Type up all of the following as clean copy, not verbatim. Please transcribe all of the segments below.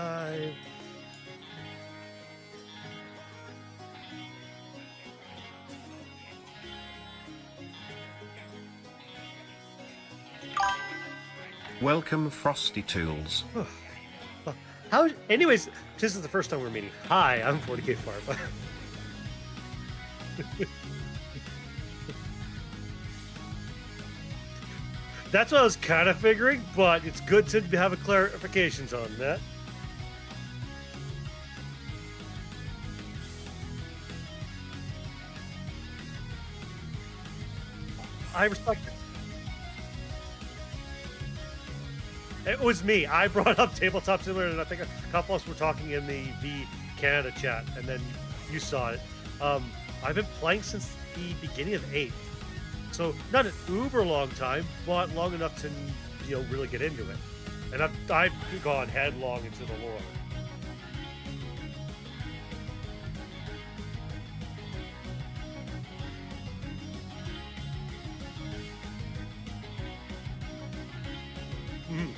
dive. Welcome, Frosty Tools. How? Anyways, this is the first time we're meeting. Hi, I'm 40K Farm. That's what I was kind of figuring, but it's good to have a clarifications on that. I respect it. It was me. I brought up Tabletop Simulator, and I think a couple of us were talking in the Canada chat, and then you saw it. I've been playing since the beginning of 8. So not an uber long time, but long enough to really get into it. And I've gone headlong into the lore. Mm.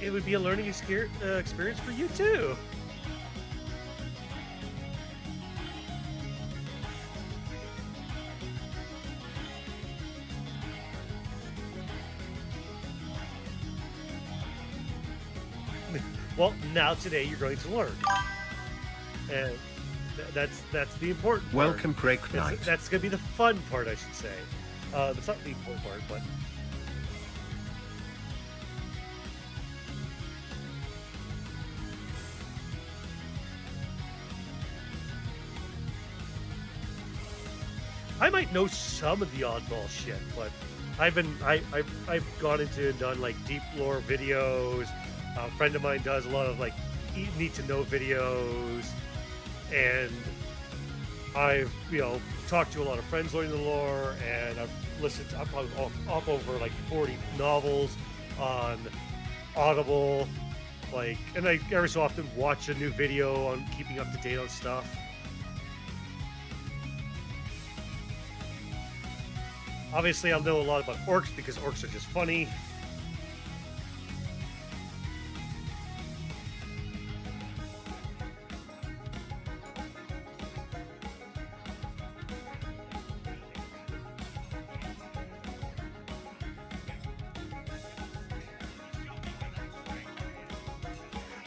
It would be a learning experience for you too. Well, now today you're going to learn, and that's the important part. Welcome, Craig Knight. That's going to be the fun part, I should say. That's not the important part, but. I might know some of the oddball shit, but I've gone into and done like deep lore videos. A friend of mine does a lot of like need to know videos, and I've talked to a lot of friends learning the lore, and I've listened to up over like 40 novels on Audible, and I every so often watch a new video on keeping up to date on stuff. Obviously, I'll know a lot about orcs because orcs are just funny.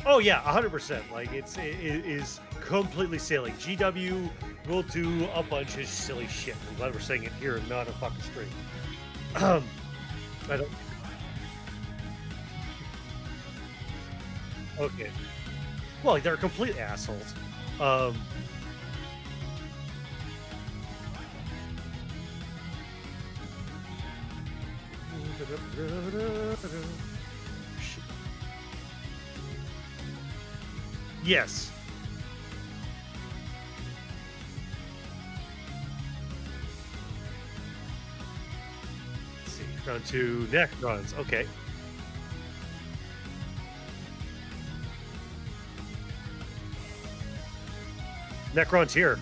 Oh yeah, 100%. Like it is completely silly. GW will do a bunch of silly shit. I'm glad we're saying it here and not a fucking stream. I don't. Okay. Well, they're complete assholes. Yes. Let's see. Down to Necrons. Okay. Necrons here.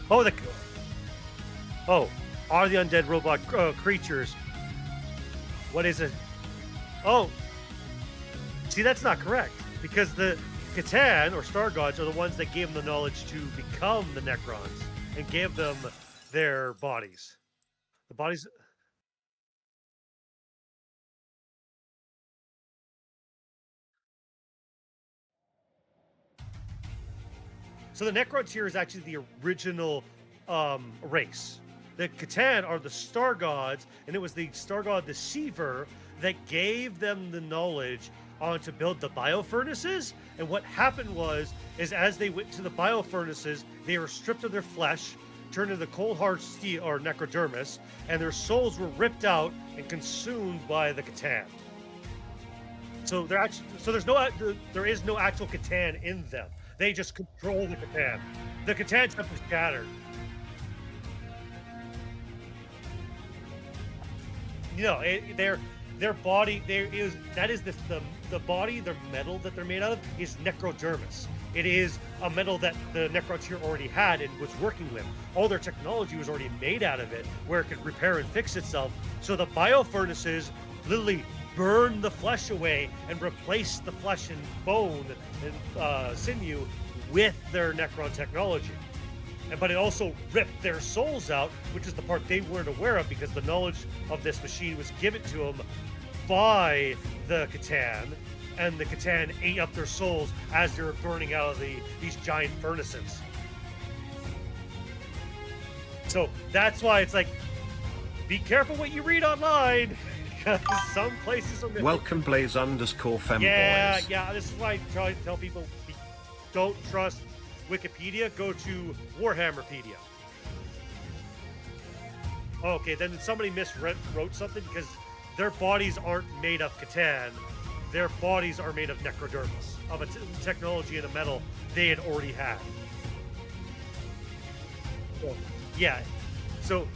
Oh, are the undead robot creatures? What is it? Oh, see, that's not correct. Because the Catan, or Star Gods, are the ones that gave them the knowledge to become the Necrons and gave them their bodies. The bodies... So the Necrons here is actually the original race. The Catan are the Star Gods, and it was the Star God Deceiver that gave them the knowledge to build the biofurnaces. And what happened is as they went to the biofurnaces, they were stripped of their flesh, turned into cold hard steel or necrodermis, and their souls were ripped out and consumed by the Catan. So there is no actual Catan in them. They just control the Catan. The Catan stuff is shattered. their body, the body, their metal that they're made out of is necrodermis. It is a metal that the Necrontyr already had and was working with. All their technology was already made out of it, where it could repair and fix itself. So the biofurnaces literally burn the flesh away and replace the flesh and bone and sinew with their Necron technology. But it also ripped their souls out, which is the part they weren't aware of, because the knowledge of this machine was given to them by the Catan, and the Catan ate up their souls as they were burning out of these giant furnaces. So that's why it's like, be careful what you read online, because some places are... Welcome Blaze_femboys. Yeah, this is why I try to tell people, don't trust Wikipedia, go to Warhammerpedia. Okay, then somebody wrote something, because their bodies aren't made of Catan. Their bodies are made of necrodermis, of a technology and a metal they had already had. Yeah, so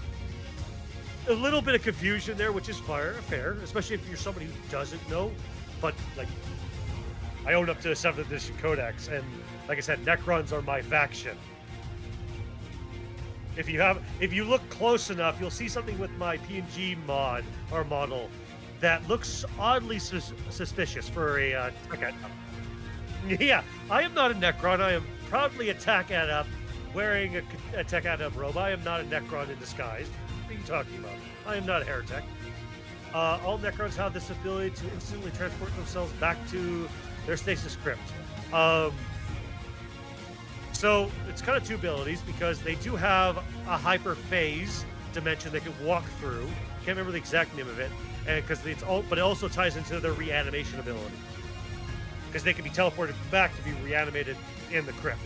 a little bit of confusion there, which is fair, especially if you're somebody who doesn't know. But like, I own up to the 7th edition Codex, and like I said, Necrons are my faction. If you look close enough, you'll see something with my PNG mod or model that looks oddly suspicious for a tech adept. Yeah, I am not a Necron. I am proudly a tech adept wearing a tech adept robe. I am not a Necron in disguise. What are you talking about? I am not a heretic. All Necrons have this ability to instantly transport themselves back to their stasis crypt. So it's kind of two abilities, because they do have a hyperphase dimension they can walk through. Can't remember the exact name of it, and but it also ties into their reanimation ability, because they can be teleported back to be reanimated in the crypt.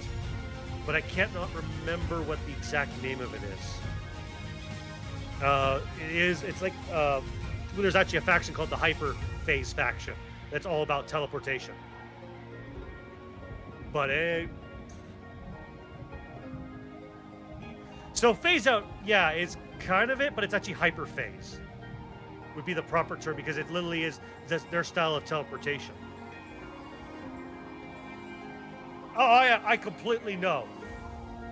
But I can't not remember what the exact name of it is. It's like there's actually a faction called the Hyperphase faction that's all about teleportation. But so phase out, yeah, is kind of it, but it's actually hyperphase would be the proper term, because it literally is their style of teleportation. Oh, I completely know.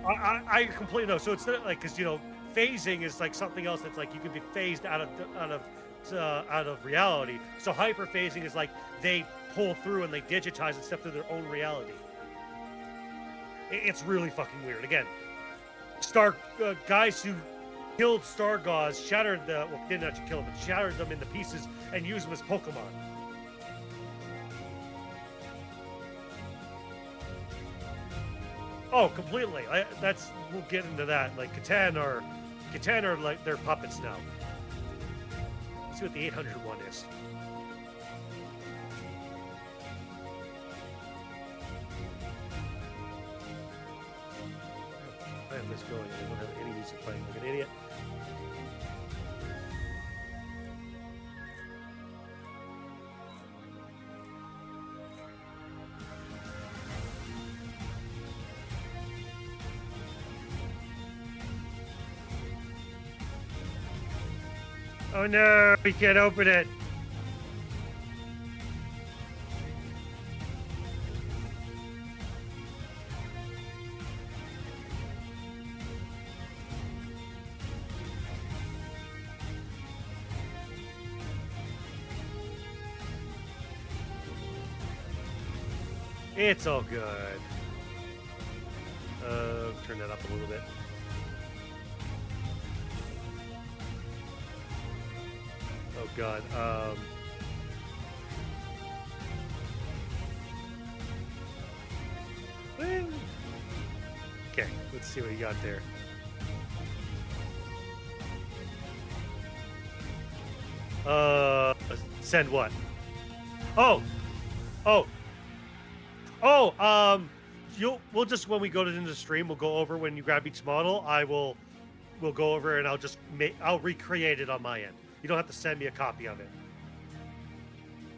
I completely know. So it's not like, because phasing is like something else that's like you can be phased out of reality. So hyperphasing is like they pull through and they digitize and step through their own reality. It's really fucking weird. Again, guys who killed Star Gods didn't actually kill them, but shattered them into pieces and used them as Pokemon. Oh, completely. We'll get into that. Like Catan are like their puppets now. Let's see what the 800 one is. I have this going. I don't have any music playing like an idiot. Oh no, we can't open it. It's all good. Turn that up a little bit. Oh God. Okay, let's see what you got there. Send what? Oh, we'll just, when we go into the stream, we'll go over, when you grab each model, we'll go over and I'll recreate it on my end. You don't have to send me a copy of it.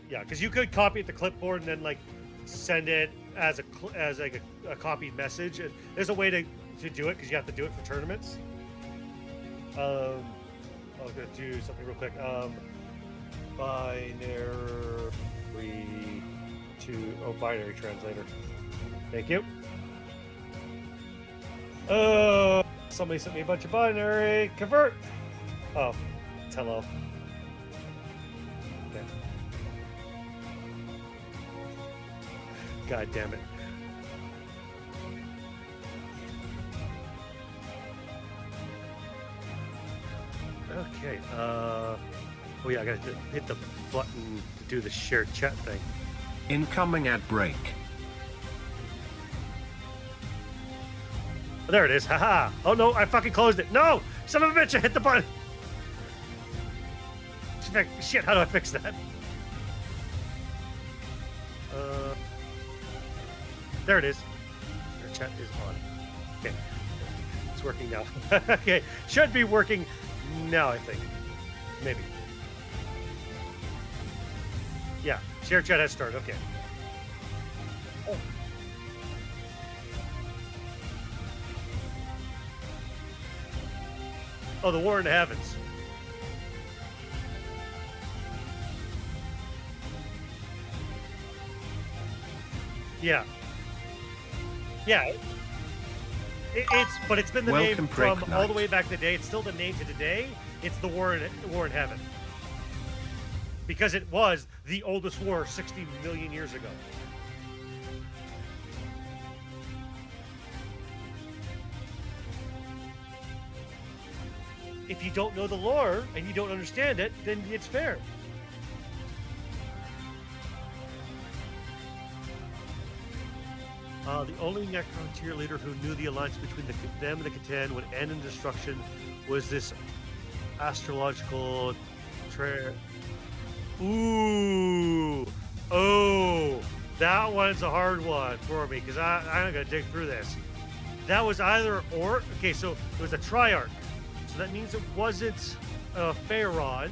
Yeah, because you could copy it to clipboard and then like send it as a copied message. And there's a way to do it, because you have to do it for tournaments. I was gonna do something real quick. Binary to binary translator. Thank you. Somebody sent me a bunch of binary. Convert. Oh, it's hello. Okay. God damn it. Okay. Oh yeah, I gotta hit the button to do the shared chat thing. Incoming ad break. Oh, there it is. Haha. Oh no, I fucking closed it. No! Son of a bitch, I hit the button. Shit, how do I fix that? There it is. Your chat is on. Okay. It's working now. Okay. Should be working now, I think. Maybe. Yeah. Share chat has started. Okay. Oh, the War in the Heavens. Yeah. Yeah. But it's been the Welcome, name from Break all the Night. way back in the day. It's still the name to today. It's the War in Heaven. Because it was the oldest war 60 million years ago. If you don't know the lore and you don't understand it, then it's fair. The only Necron tier leader who knew the alliance between them and the Catan would end in destruction was this astrological... Ooh! Oh! That one's a hard one for me, because I'm going to dig through this. That was either or... Okay, so it was a Triarch. So that means it wasn't Pharaon.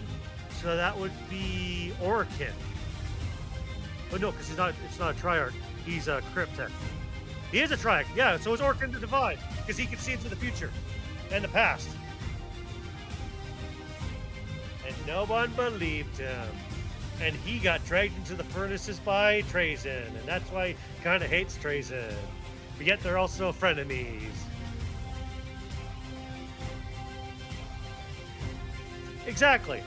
So that would be Orikin. Oh no, because it's not a Triarch. He's a Cryptech. He is a Triarch, yeah, so it's Orikin the Divine, because he can see into the future and the past. And no one believed him. And he got dragged into the furnaces by Trazyn, and that's why he kind of hates Trazyn. But yet they're also frenemies. Exactly.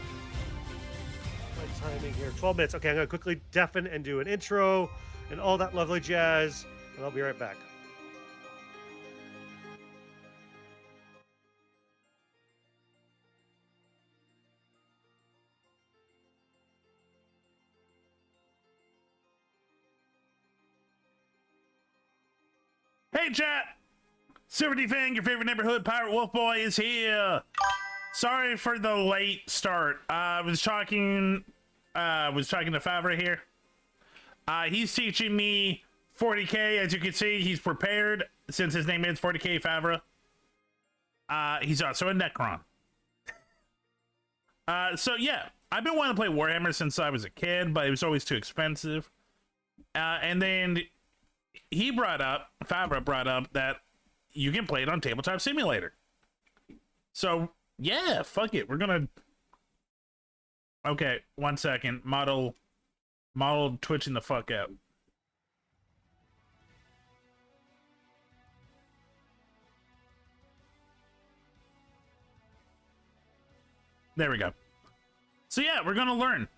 My timing here, 12 minutes. Okay, I'm going to quickly deafen and do an intro and all that lovely jazz, and I'll be right back. Hey chat! SilverDFanng, your favorite neighborhood pirate wolf boy, is here. Sorry for the late start. I was talking to Favre here. He's teaching me 40k. As you can see, he's prepared since his name is 40k Favre. He's also a Necron. So yeah, I've been wanting to play Warhammer since I was a kid, but it was always too expensive. And then Favre brought up that you can play it on Tabletop Simulator. So yeah, fuck it. We're gonna. Okay, 1 second. Model twitching the fuck out. There we go. So yeah, we're gonna learn.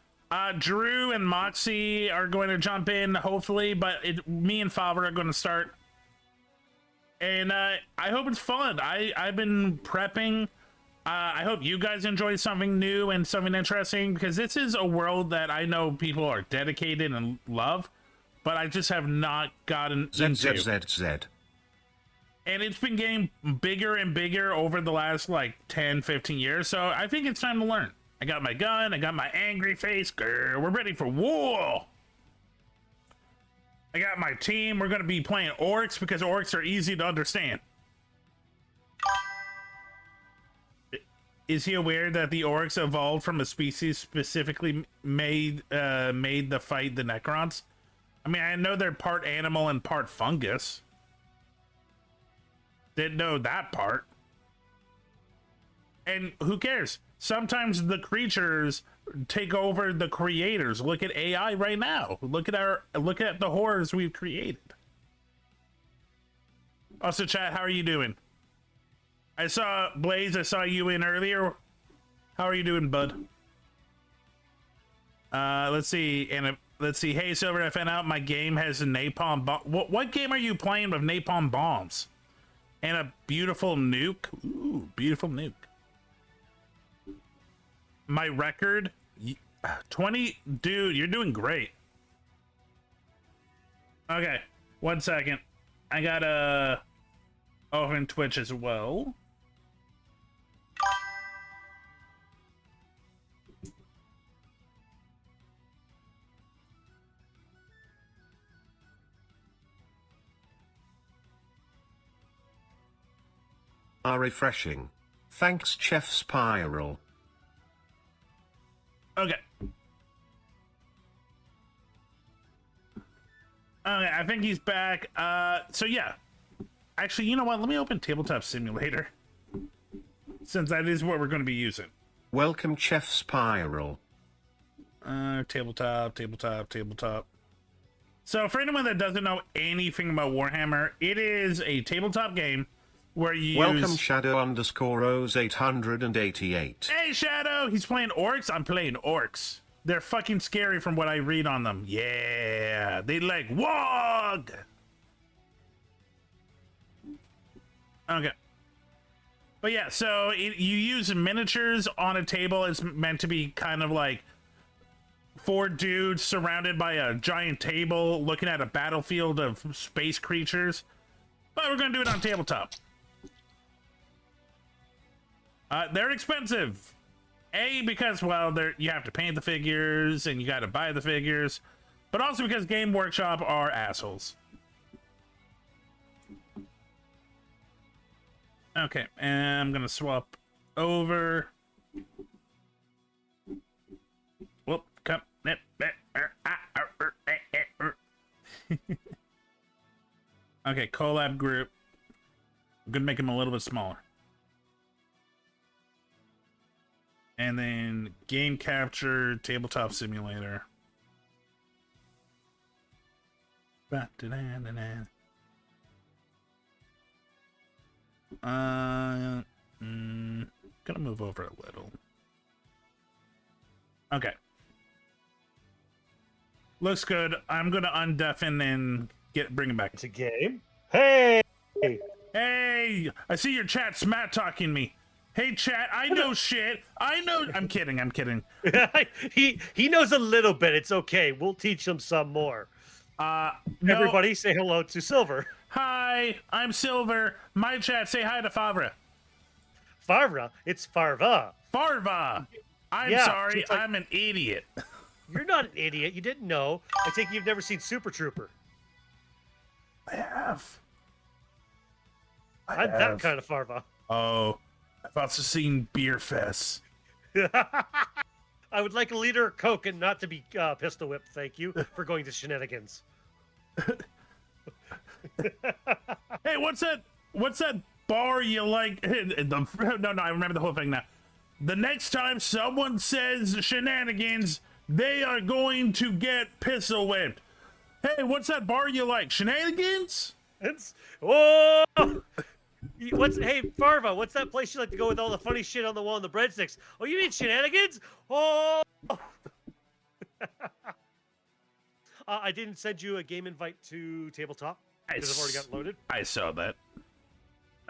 Drew and Moxie are going to jump in, hopefully, but me and Favre are going to start. And I hope it's fun. I've been prepping. I hope you guys enjoy something new and something interesting, because this is a world that I know people are dedicated and love, but I just have not gotten into. And it's been getting bigger and bigger over the last like 10, 15 years, so I think it's time to learn. I got my gun, I got my angry face, grr, we're ready for war! I got my team, we're gonna be playing orcs because orcs are easy to understand. Is he aware that the orcs evolved from a species specifically made the fight the Necrons? I mean, I know they're part animal and part fungus. Didn't know that part. And who cares? Sometimes the creatures take over the creators. Look at AI right now. Look at the horrors we've created. Also, chat, how are you doing? I saw Blaze. I saw you in earlier. How are you doing, bud? Let's see. And let's see. Hey, SilverDFanng out. My game has a napalm bomb. What game are you playing with napalm bombs? And a beautiful nuke. Ooh, beautiful nuke. My record, 20. Dude, you're doing great. Okay, 1 second. I gotta open Twitch as well. Refreshing. Thanks, Chef Spiral. Okay. Okay, I think he's back. So yeah. Actually, you know what? Let me open Tabletop Simulator. Since that is what we're going to be using. Welcome, Chef Spiral. Tabletop. So for anyone that doesn't know anything about Warhammer, it is a tabletop game where you Welcome, Shadow_Rose 888. Hey, Shadow! He's playing orcs. I'm playing orcs. They're fucking scary from what I read on them. Yeah, they like wog. Okay. But yeah, so you use miniatures on a table. It's meant to be kind of like 4 dudes surrounded by a giant table looking at a battlefield of space creatures. But we're going to do it on tabletop. They're expensive. Because, well, you have to paint the figures and you got to buy the figures. But also because Game Workshop are assholes. Okay, and I'm going to swap over. Whoop, come. Okay, collab group. I'm going to make them a little bit smaller. And then game capture, tabletop simulator. Gonna move over a little. Okay. Looks good. I'm gonna undeafen and bring him back. It's a game. Hey! Hey! I see your chat smat talking me. Hey, chat, I know shit. I know. I'm kidding. he knows a little bit. It's okay. We'll teach him some more. No. Everybody say hello to Silver. Hi, I'm Silver. My chat, say hi to Favre. Farva? It's Farva. Farva! I'm Yeah, sorry, it's like- I'm an idiot. You're not an idiot. You didn't know. I think you've never seen Super Trooper. I have. I'm that kind of Farva. Oh, I've also seen Beer Fest. I would like a liter of Coke and not to be pistol whipped. Thank you for going to shenanigans. Hey, what's that bar you like? No, I remember the whole thing now. The next time someone says shenanigans, they are going to get pistol whipped. Hey, what's that bar you like? Shenanigans? Whoa! Hey, Farva, what's that place you like to go with all the funny shit on the wall and the breadsticks? Oh, you mean shenanigans? Oh! I didn't send you a game invite to Tabletop because I've already got loaded. I saw that.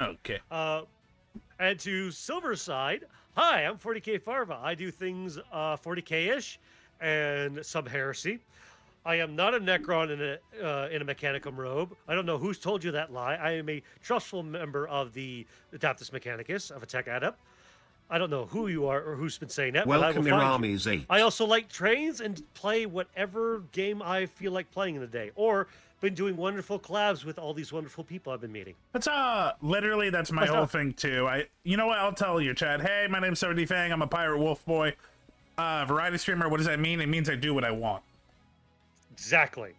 Okay. And to Silver's side, hi, I'm 40K Farva. I do things 40K-ish and some heresy. I am not a Necron in a Mechanicum robe. I don't know who's told you that lie. I am a trustful member of the Adaptus Mechanicus, of a tech adept. I don't know who you are or who's been saying that. Welcome, but I will find you. Iramis 8. I also like trains and play whatever game I feel like playing in the day. Or been doing wonderful collabs with all these wonderful people I've been meeting. That's literally that's my whole thing too. You know what? I'll tell you, Chad. Hey, my name's SilverDFanng. I'm a pirate wolf boy, variety streamer. What does that mean? It means I do what I want. Exactly.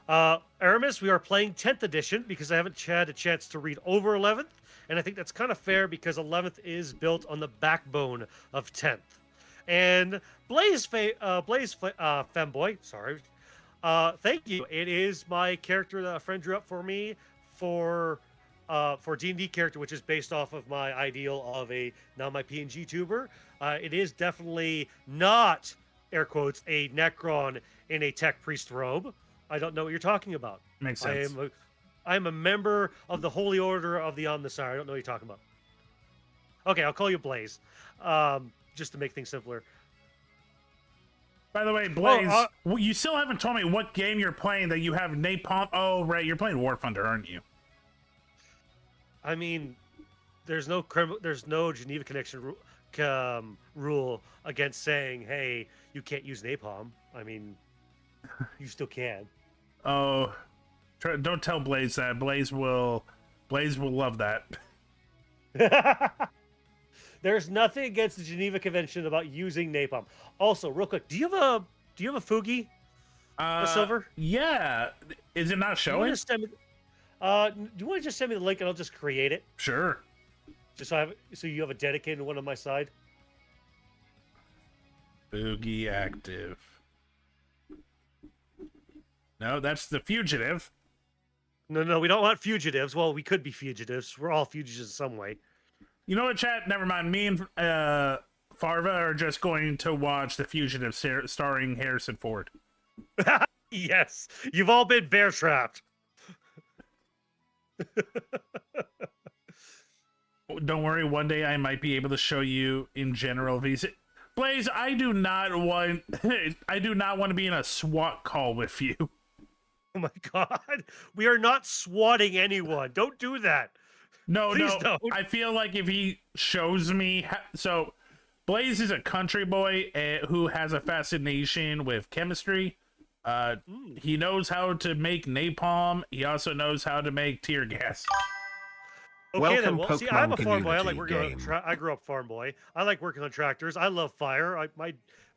Aramis, we are playing 10th edition because I haven't had a chance to read over 11th, and I think that's kind of fair because 11th is built on the backbone of 10th. And Femboy, sorry. Thank you. It is my character that a friend drew up for me for D&D character, which is based off of my ideal of a now my PNG tuber. It is definitely not air quotes a Necron in a tech priest robe. I don't know what you're talking about. Makes sense. I'm a member of the Holy Order of the Omnissiah. I don't know what you're talking about. Okay, I'll call you Blaze, just to make things simpler. By the way, Blaze, you still haven't told me what game you're playing that you have napalm. Oh, right, you're playing War Thunder, aren't you? I mean, there's no Geneva Connection rule against saying, "Hey, you can't use napalm." I mean, you still can. Oh, don't tell Blaze that. Blaze will love that. There's nothing against the Geneva Convention about using napalm. Also, real quick, do you have a Fugi? A silver? Yeah. Is it not showing? Do you want to just send me the link and I'll just create it? Sure. Just so you have a dedicated one on my side. Boogie active. No, that's the fugitive. No, we don't want fugitives. Well, we could be fugitives. We're all fugitives in some way. You know what, chat? Never mind. Me and Farva are just going to watch The Fugitive starring Harrison Ford. Yes. You've all been bear trapped. Don't worry. One day I might be able to show you in general. Blaze, I do not want to be in a SWAT call with you. Oh my God. We are not swatting anyone. Don't do that. No, Please no. don't. I feel like if he shows me... So, Blaze is a country boy who has a fascination with chemistry. He knows how to make napalm. He also knows how to make tear gas. Okay, Welcome, then. Well, see, I'm a farm boy. I like community working game. I grew up farm boy. I like working on tractors. I love fire.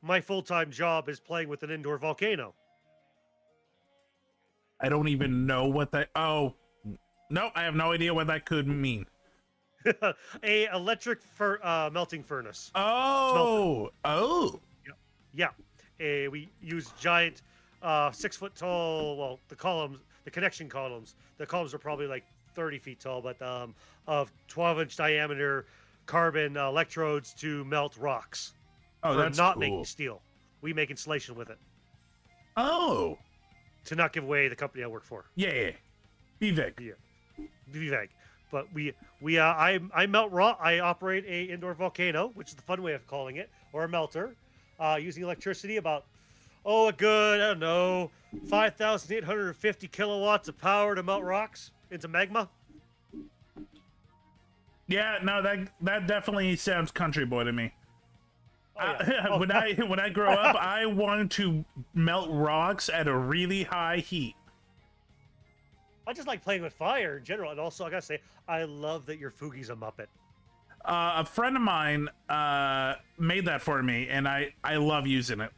My full-time job is playing with an indoor volcano. I don't even know what that... Oh... Nope, I have no idea what that could mean. A electric melting furnace. Oh, Yeah. We use giant 6 foot tall, well, the connection columns. The columns are probably like 30 feet tall, but of 12-inch diameter carbon electrodes to melt rocks. Oh, We're that's not cool. making steel. We make insulation with it. Oh, To not give away the company I work for. yeah. Vivek. Yeah. VVAG. But I melt rock. I operate a indoor volcano, which is the fun way of calling it, or a melter, using electricity about a good, I don't know, 5,850 kilowatts of power to melt rocks into magma. Yeah, no, that definitely sounds country boy to me. Oh, yeah. When I grow up, I want to melt rocks at a really high heat. I just like playing with fire in general, and also I gotta say, I love that your Fugi's a Muppet. A friend of mine made that for me, and I love using it.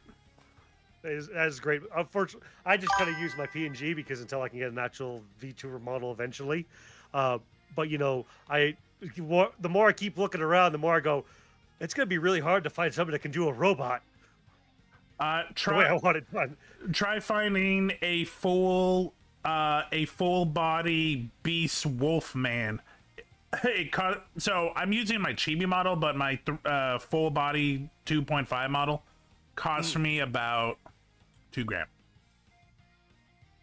That is great. Unfortunately, I just kind of use my PNG because until I can get an actual VTuber model eventually. But you know, the more I keep looking around, the more I go, it's gonna be really hard to find somebody that can do a robot. The way I want it done. Try finding a full body beast wolf man. So I'm using my chibi model, but my full body 2.5 model cost me about $2,000.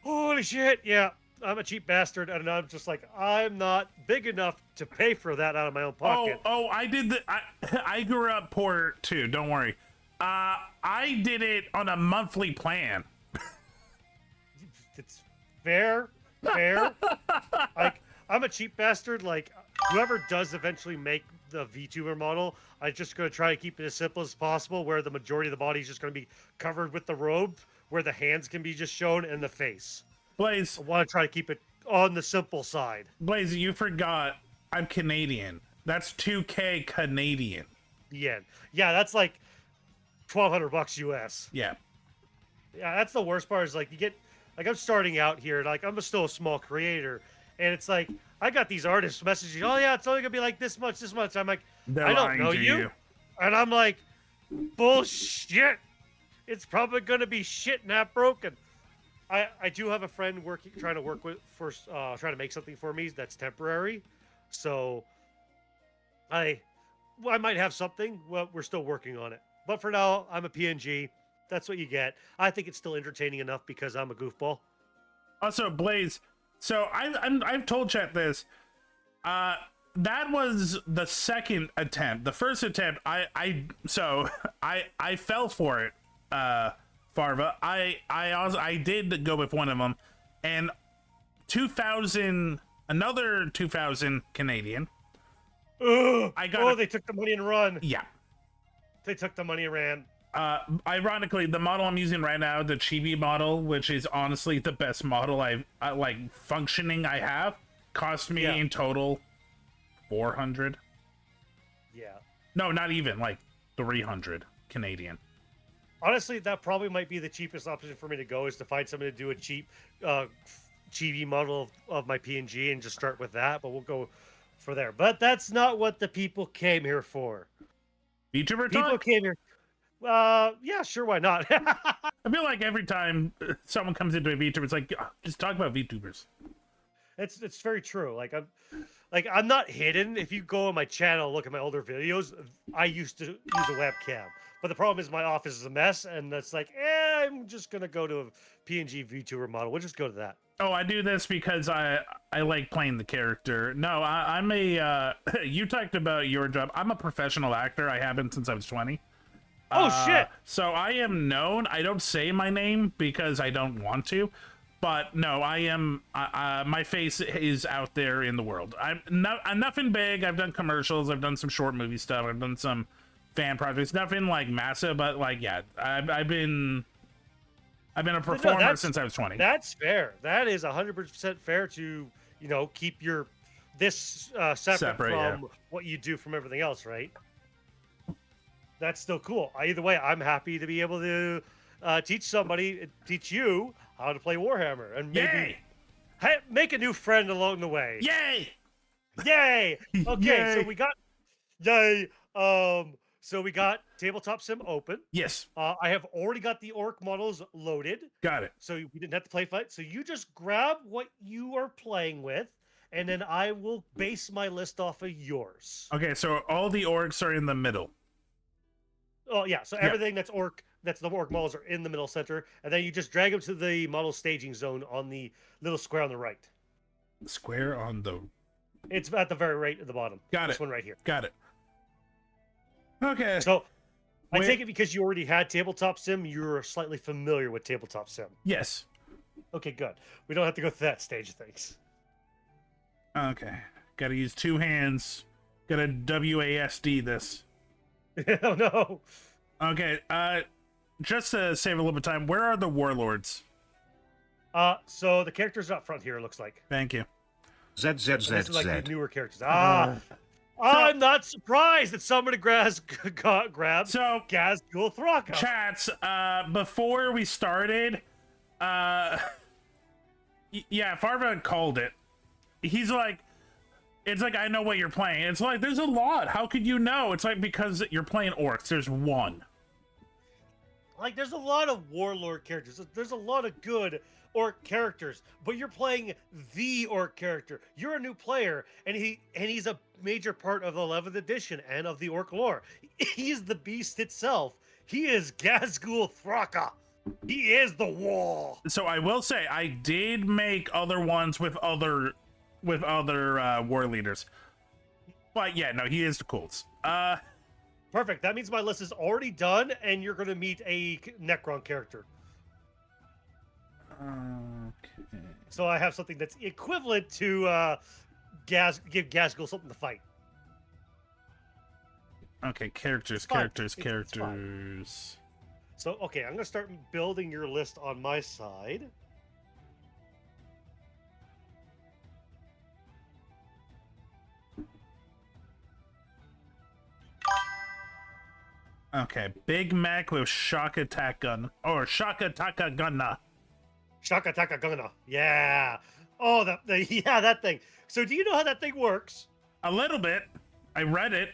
Holy shit! Yeah, I'm a cheap bastard, and I'm just like, I'm not big enough to pay for that out of my own pocket. I grew up poor too. Don't worry. I did it on a monthly plan. It's fair. Like, I'm a cheap bastard. Like, whoever does eventually make the VTuber model, I'm just going to try to keep it as simple as possible, where the majority of the body is just going to be covered with the robe, where the hands can be just shown, and the face. Blaze, I want to try to keep it on the simple side. Blaze, you forgot I'm Canadian. That's $2,000 Canadian. Yeah, that's like $1,200 US. Yeah. Yeah, that's the worst part. Is like you get, like, I'm starting out here, like I'm still a small creator, and it's like I got these artists messaging, oh yeah, it's only gonna be like this much. I'm like, They're I don't lying know to you, and I'm like, Bullshit. It's probably gonna be shit not broken. I do have a friend trying to make something for me that's temporary. So I might have something. Well, we're still working on it. But for now, I'm a PNG. That's what you get. I think it's still entertaining enough because I'm a goofball. Also, Blaze. So I've told chat this. That was the second attempt. The first attempt, I fell for it. Farva. I did go with one of them, and 2,000, another 2,000 Canadian. Ugh. I got. They took the money and run. Yeah. They took the money and ran. Ironically, the model I'm using right now, the Chibi model, which is honestly the best model I like functioning I have, cost me in total 400. Yeah. No, not even, like 300 Canadian. Honestly, that probably might be the cheapest option for me to go, is to find somebody to do a cheap chibi model of my PNG and just start with that. But we'll go for there. But that's not what the people came here for. VTuber People talk? came here. Yeah, sure, why not? I feel like every time someone comes into a VTuber, it's like, just talk about VTubers. It's very true. I'm not hidden. If you go on my channel, look at my older videos, I used to use a webcam. But the problem is my office is a mess, and that's like, I'm just gonna go to a PNG VTuber model. We'll just go to that. Oh, I do this because I like playing the character. No, I'm a you talked about your job. I'm a professional actor. I have been since I was 20. Oh shit. So I am known. I don't say my name because I don't want to, but no, I am. My face is out there in the world. I'm nothing big. I've done commercials. I've done some short movie stuff. I've done some fan projects. Nothing like massive, but like yeah, I've been a performer since I was 20. That's fair. That is 100% fair to, keep your separate from what you do from everything else, right? That's still cool. Either way, I'm happy to be able to teach you how to play Warhammer, and maybe make a new friend along the way. Yay! Yay! Okay, Yay! so we got yay. So we got Tabletop Sim open. Yes. I have already got the orc models loaded. Got it. So we didn't have to play fight. So you just grab what you are playing with, and then I will base my list off of yours. Okay, so all the orcs are in the middle. Oh yeah, so everything that's the orc models are in the middle center, and then you just drag them to the model staging zone on the little square on the right. Square on the... It's at the very right at the bottom. Got this it. one right here. Got it. Okay. So I take it because you already had Tabletop Sim, you're slightly familiar with Tabletop Sim. Yes. Okay, good. We don't have to go through that stage of things. Okay. Gotta use two hands. Gotta WASD this. Oh no. Okay, just to save a little bit of time, where are the warlords? So the characters up front here, it looks like. Thank you. This is like the ZZZZ. newer characters. I'm not surprised that somebody grabbed So, Gazgul Thraka. chats, before we started, yeah, Farva called it. He's like, it's like, I know what you're playing. It's like, there's a lot. How could you know? It's like, because you're playing orcs. There's one. Like, there's a lot of warlord characters. There's a lot of good orc characters, but you're playing the orc character. You're a new player, and he's a major part of the 11th edition and of the orc lore. He's the beast itself. He is Gazgul Thraka. He is the wall. So I will say, I did make other ones with other war leaders. But yeah, no, he is the coolest. Perfect. That means my list is already done, and you're going to meet a Necron character. Okay. So I have something that's equivalent to give Gazgul something to fight. Okay, characters. So, okay, I'm going to start building your list on my side. Okay, Big Mac with shock attack gun. Or shock attack gunna. Shaka Taka Gunna. Yeah. Oh, that thing. So do you know how that thing works? A little bit. I read it.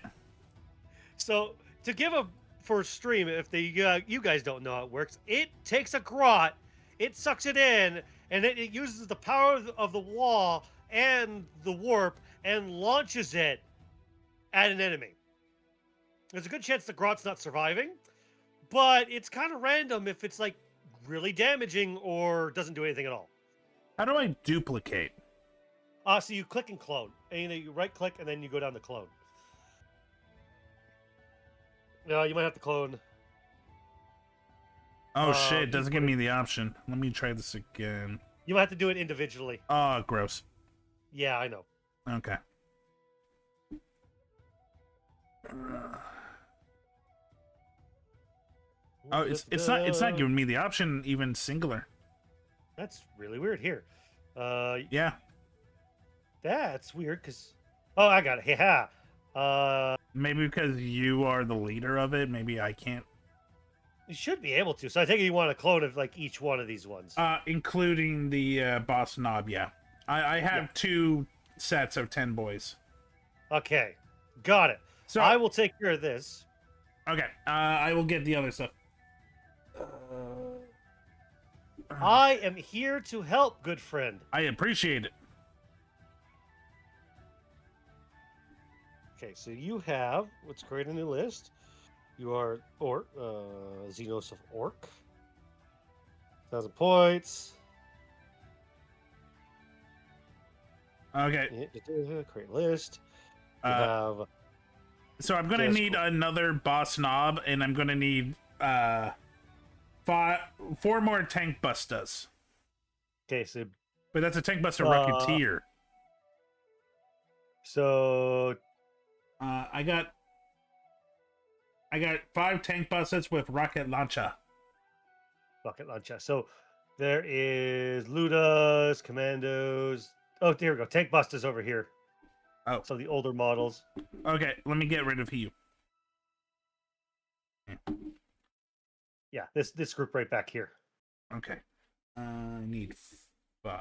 So to give a for stream, if you guys don't know how it works, it takes a grot, it sucks it in, and it uses the power of the wall and the warp and launches it at an enemy. There's a good chance the grot's not surviving, but it's kind of random if it's like really damaging or doesn't do anything at all. How do I duplicate? So you click and clone, and you right click and then you go down to clone. No, you might have to clone. Oh shit, it doesn't give me the option. Let me try this again. You might have to do it individually. Oh, gross. Yeah, I know. Okay. Oh, it's not giving me the option even singular. That's really weird. Here, Yeah. that's weird because. Oh, I got it. Yeah. Maybe because you are the leader of it. Maybe I can't. You should be able to. So I think you want to clone of like each one of these ones. Including the boss knob. Yeah. I have 2 sets of 10 boys. Okay, got it. So I will take care of this. Okay. I will get the other stuff. I am here to help, good friend. I appreciate it. Okay, so you have, let's create a new list. You are Xenos of Orc. 1,000 points. Okay. Create list. You have So I'm gonna need another boss knob, and I'm gonna need 4 more tank bustas. okay, so But that's a tank buster rocketeer. so I got 5 tank bustas with rocket launcher. rocket launcher. So there is Ludas, Commandos. Oh, there we go. Tank busters over here. Oh. So the older models. Okay, let me get rid of you. Yeah, this group right back here. Okay. I need 5.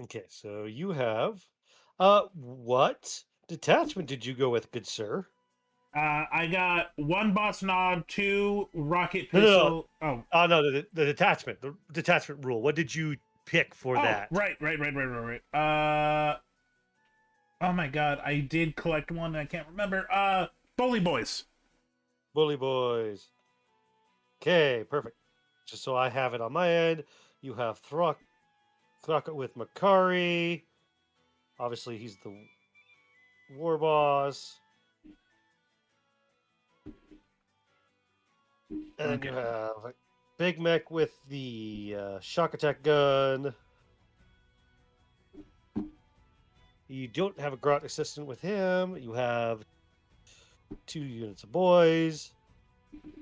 Okay, so you have what detachment did you go with, good sir? I got 1 boss knob, 2 rocket No, pistol. no. Oh, Oh no, the detachment, the detachment rule. What did you pick for that? Right. Oh my god, I did collect one. I can't remember. Bully Boys. Bully boys. Okay, perfect. Just so I have it on my end, you have Throcket with Makari. Obviously, he's the war boss. And then you have Big Mech with the shock attack gun. You don't have a Grot assistant with him. You have 2 units of boys.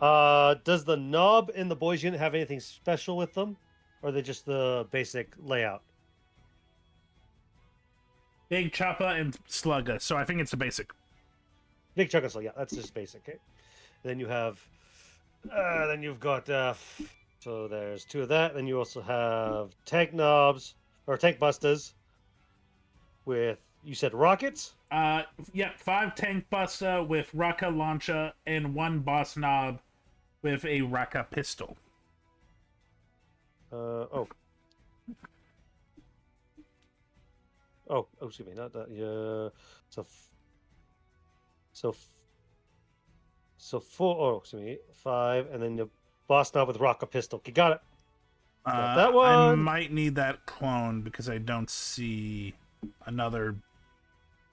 Does the knob in the boys unit have anything special with them? Or are they just the basic layout? Big Choppa and Slugga. So I think it's the basic. Big chunk of soul, yeah, that's just basic. Okay. Then you have, then you've got, so there's 2 of that. Then you also have tank knobs or tank busters with, you said rockets. Yeah, 5 tank buster with rocket launcher and 1 boss knob with a rocket pistol. Oh, excuse me, not that. Yeah, so 4. Oh, excuse me, 5, and then the boss knob with rocket pistol. Okay, got it. Got that one. I might need that clone because I don't see another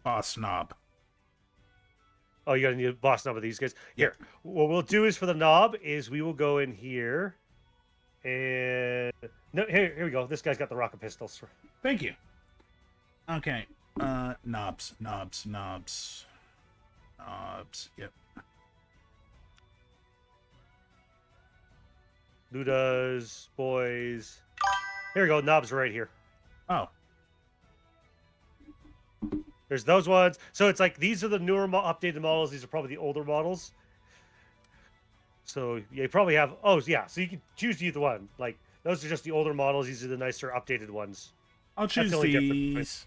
boss knob. Oh, you gotta need a boss knob of these guys. Here, what we'll do is for the knob is we will go in here, and no, here we go. This guy's got the rocket pistols. Thank you. Okay. Knobs. Yep. Ludas, boys. Here we go. Knobs right here. Oh. There's those ones. So it's like these are the newer updated models. These are probably the older models. So you probably have. Oh yeah. So you can choose either one. Like those are just the older models. These are the nicer updated ones. I'll choose the only these.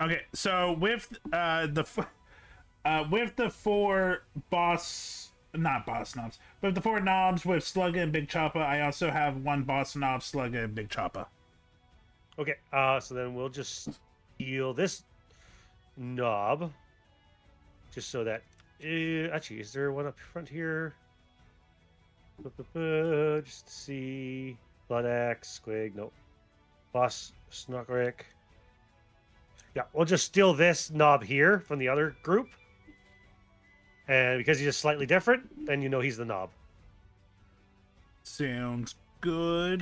Okay, so with with the four not boss knobs, but the four knobs with Slugga and Big Choppa, I also have one boss knob, Slugga, and Big Choppa. Okay, so then we'll just steal this knob, just so that. Actually, is there one up front here? Just to see. Blood Axe, Squig, nope. Boss Snockrick. Yeah, we'll just steal this knob here from the other group. And because he's just slightly different, then you know he's the knob. Sounds good.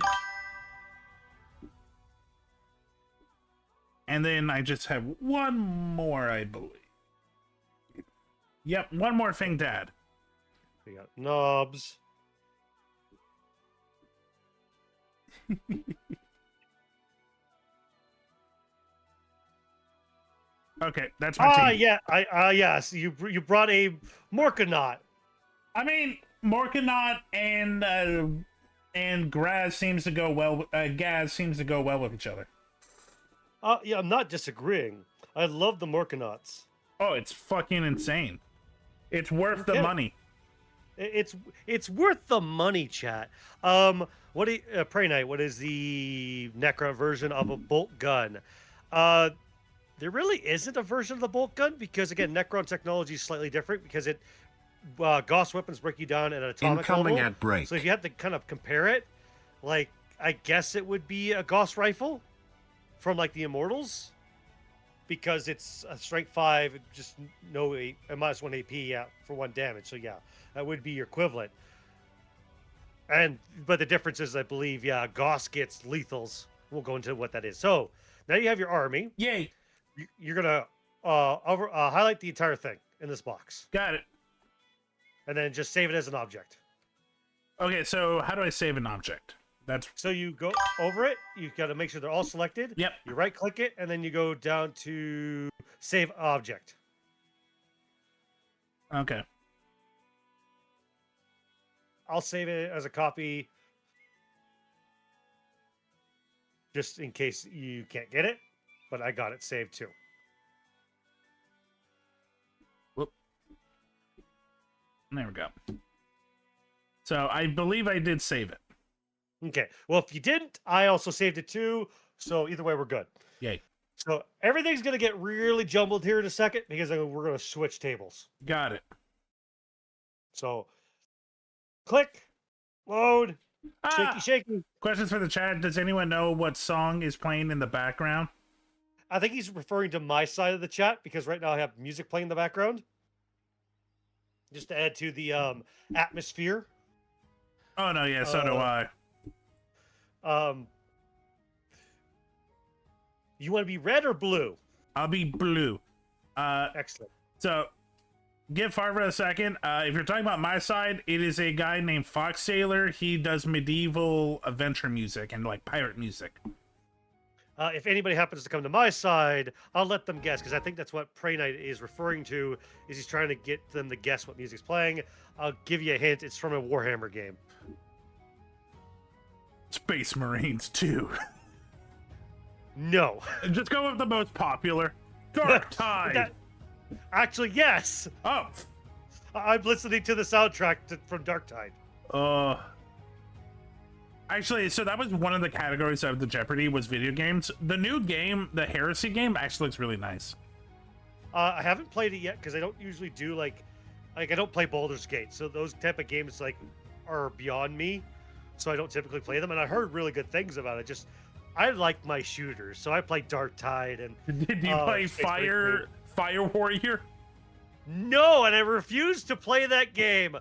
And then I just have one more, I believe. Yep, one more thing to add. We got knobs. Okay, that's my team. Yeah, yes. You brought a Morkanaut. I mean, Morkanaut and Graz seems to go well. Gaz seems to go well with each other. Yeah, I'm not disagreeing. I love the Morkanauts. Oh, it's fucking insane. It's worth the money. It's worth the money, chat. What do you, Prey Knight? What is the Necron version of a bolt gun? There really isn't a version of the bolt gun because again, Necron technology is slightly different because it Gauss weapons break you down at an atomic Incoming level. at break. So if you have to kind of compare it, like I guess it would be a Gauss rifle from like the Immortals because it's a strength 5, just no a -1 AP for 1 damage. So yeah, that would be your equivalent. But the difference is, I believe, Gauss gets lethals. We'll go into what that is. So now you have your army. Yay! You're gonna highlight the entire thing in this box, Got it. and then just save it as an object. Okay, so how do I save an object? That's So you go over it. You got to make sure they're all selected. Yep. You right click it, and then you go down to save object. okay. I'll save it as a copy, just in case you can't get it. But I got it saved too. Whoop. There we go. So I believe I did save it. Okay. Well, if you didn't, I also saved it too. So either way, we're good. Yay. So everything's going to get really jumbled here in a second because we're going to switch tables. Got it. So click, load, shaky, shaky. Questions for the chat. Does anyone know what song is playing in the background? I think he's referring to my side of the chat because right now I have music playing in the background. Just to add to the atmosphere. Oh, no, yeah, so do I. You want to be red or blue? I'll be blue. Excellent. So, give Farva a second. If you're talking about my side, it is a guy named Fox Sailor. He does medieval adventure music and like pirate music. If anybody happens to come to my side, I'll let them guess because I think that's what Prey Knight is referring to. Is he's trying to get them to guess what music's playing? I'll give you a hint. It's from a Warhammer game. Space Marines 2. No. Just go with the most popular. Dark Tide. Actually, yes. Oh. I'm listening to the soundtrack from Dark Tide. Actually, so that was one of the categories of the Jeopardy was video games. The new game, the Heresy game, actually looks really nice. I haven't played it yet because I don't usually do like I don't play Baldur's Gate, so those type of games like are beyond me. So I don't typically play them, and I heard really good things about it. Just I like my shooters, so I play Dark Tide and. Did you play Fire Warrior? No, and I refuse to play that game.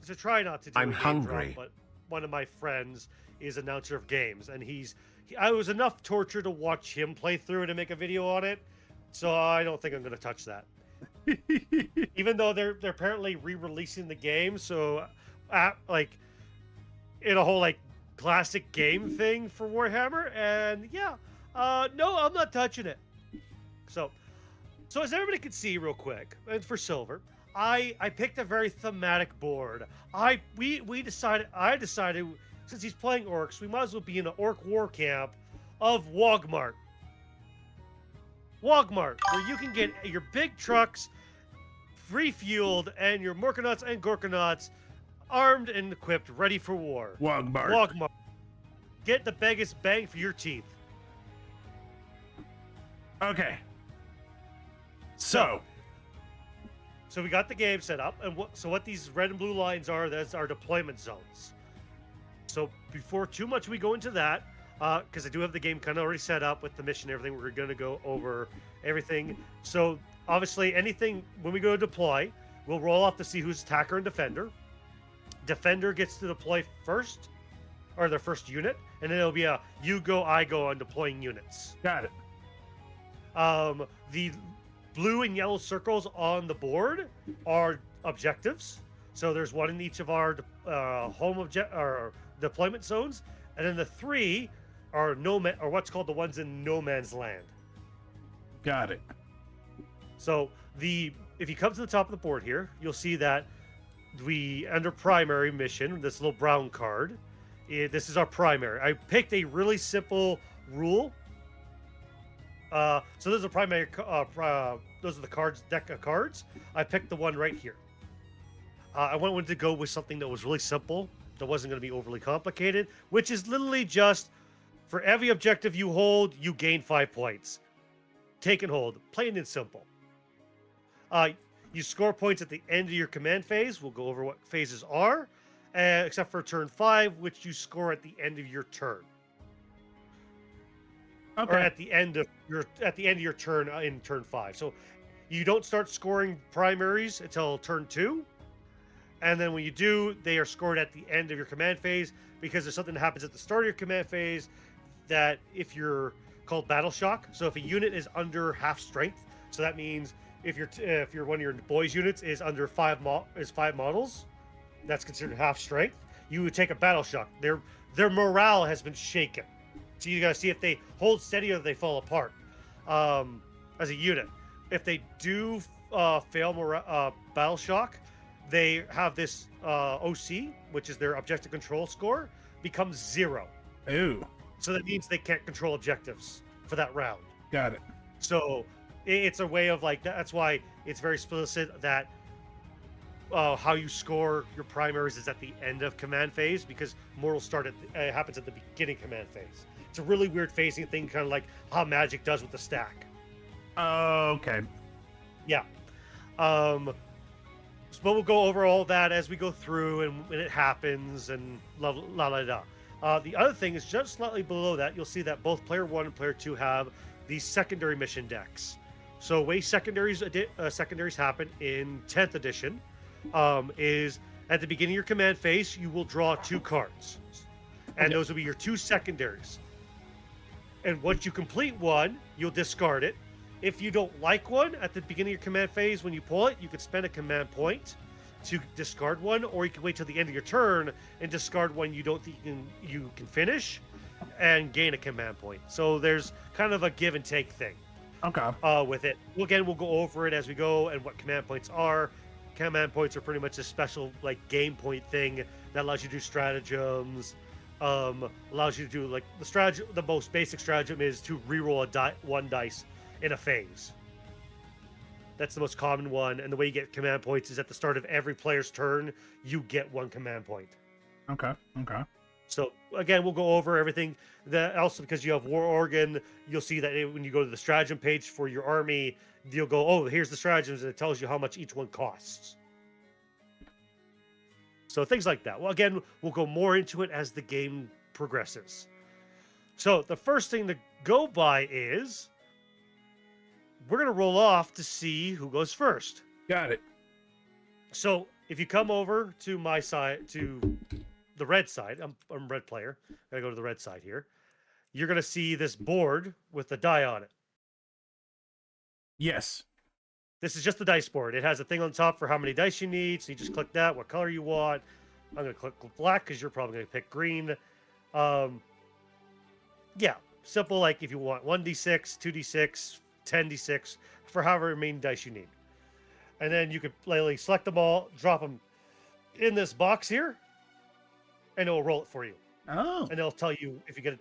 To try not to do. I'm a game hungry. drop, but one of my friends is announcer of games, and I was enough torture to watch him play through it and make a video on it. So I don't think I'm going to touch that. Even though they're apparently re-releasing the game, so like in a whole like classic game thing for Warhammer, and no, I'm not touching it. So as everybody can see real quick, and for Silver, I picked a very thematic board. I decided since he's playing orcs, we might as well be in an orc war camp of Wogmart. Walmart, where you can get your big trucks refueled and your Morkanauts and Gorkanauts armed and equipped, ready for war. Walmart. Walmart. Get the biggest bang for your teeth. Okay. So we got the game set up, and what these red and blue lines are, that's our deployment zones. So before too much we go into that, because I do have the game kind of already set up with the mission and everything, we're going to go over everything. So obviously anything, when we go to deploy, we'll roll off to see who's attacker and defender. Defender gets to deploy first, or their first unit, and then it'll be a you go, I go on deploying units. got it. The blue and yellow circles on the board are objectives. So there's one in each of our deployment zones, and then the 3 are what's called the ones in no man's land. Got it. So if you come to the top of the board here, you'll see that under primary mission, this little brown card, this is our primary. I picked a really simple rule. So those are primary. Those are the cards, deck of cards. I picked the one right here. I wanted to go with something that was really simple, that wasn't going to be overly complicated, which is literally just for every objective you hold, you gain 5 points. Take and hold, plain and simple. You score points at the end of your command phase. We'll go over what phases are, except for turn 5, which you score at the end of your turn. Okay. Or at the end of your turn in turn 5. So you don't start scoring primaries until turn 2. And then when you do, they are scored at the end of your command phase, because there's something that happens at the start of your command phase that if you're called battle shock. So if a unit is under half strength, so that means if you're one of your boys units is under 5 models, that's considered half strength. You would take a battle shock. Their morale has been shaken. So you gotta see if they hold steady or they fall apart as a unit. If they do fail battle shock, they have this OC, which is their objective control score, becomes 0. Ooh. So that means they can't control objectives for that round. Got it. So it's a way of like that's why it's very explicit that how you score your primaries is at the end of command phase, because mortals happens at the beginning command phase. It's a really weird phasing thing, kind of like how Magic does with the stack. Okay. Yeah. But we'll go over all that as we go through and when it happens and la la la la. The other thing is just slightly below that, you'll see that both player 1 and player 2 have these secondary mission decks. So the way secondaries happen in 10th edition is at the beginning of your command phase, you will draw 2 cards. And those will be your 2 secondaries. And once you complete one, you'll discard it. If you don't like one at the beginning of your command phase, when you pull it, you can spend a command point to discard one, or you can wait till the end of your turn and discard one you don't think you can finish and gain a command point. So there's kind of a give and take thing. Okay. With it. Again, we'll go over it as we go and what command points are. Command points are pretty much a special like game point thing that allows you to do stratagems. Allows you to do like the most basic stratagem is to reroll one dice in a phase. That's the most common one, and the way you get command points is at the start of every player's turn, you get 1 command point. Okay. So again, we'll go over everything. That also, because you have War Organ, you'll see that when you go to the stratagem page for your army, you'll go, oh, here's the stratagems, and it tells you how much each one costs. So things like that. Well, again, we'll go more into it as the game progresses. So the first thing to go by is we're going to roll off to see who goes first. Got it. So if you come over to my side, to the red side, I'm red player. I'm going to go to the red side here. You're going to see this board with the die on it. Yes. This is just the dice board. It has a thing on top for how many dice you need. So you just click that, what color you want. I'm going to click black because you're probably going to pick green. Yeah, simple, like if you want 1d6, 2d6, 10d6, for however many dice you need. And then you could literally select them all, drop them in this box here, and it will roll it for you. Oh. And it'll tell you if you get,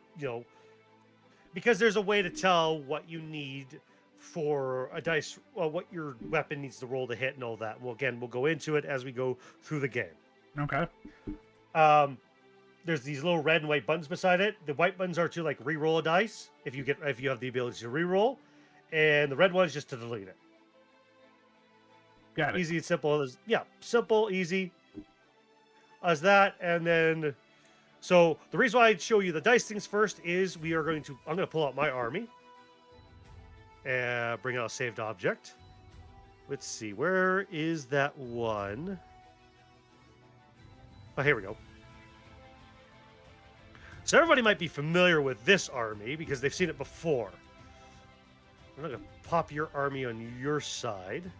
because there's a way to tell what you need for a dice, well, what your weapon needs to roll to hit and all that. Well, again, we'll go into it as we go through the game. Okay. There's these little red and white buttons beside it. The white buttons are to like re-roll a dice if you have the ability to re-roll, and the red one is just to delete it. Got it. Easy and simple. Yeah, simple, easy as that. And then, so the reason why I'd show you the dice things first is I'm going to pull out my army and bring out a saved object. Let's see, where is that one? Oh, here we go. So everybody might be familiar with this army because they've seen it before. I'm going to pop your army on your side.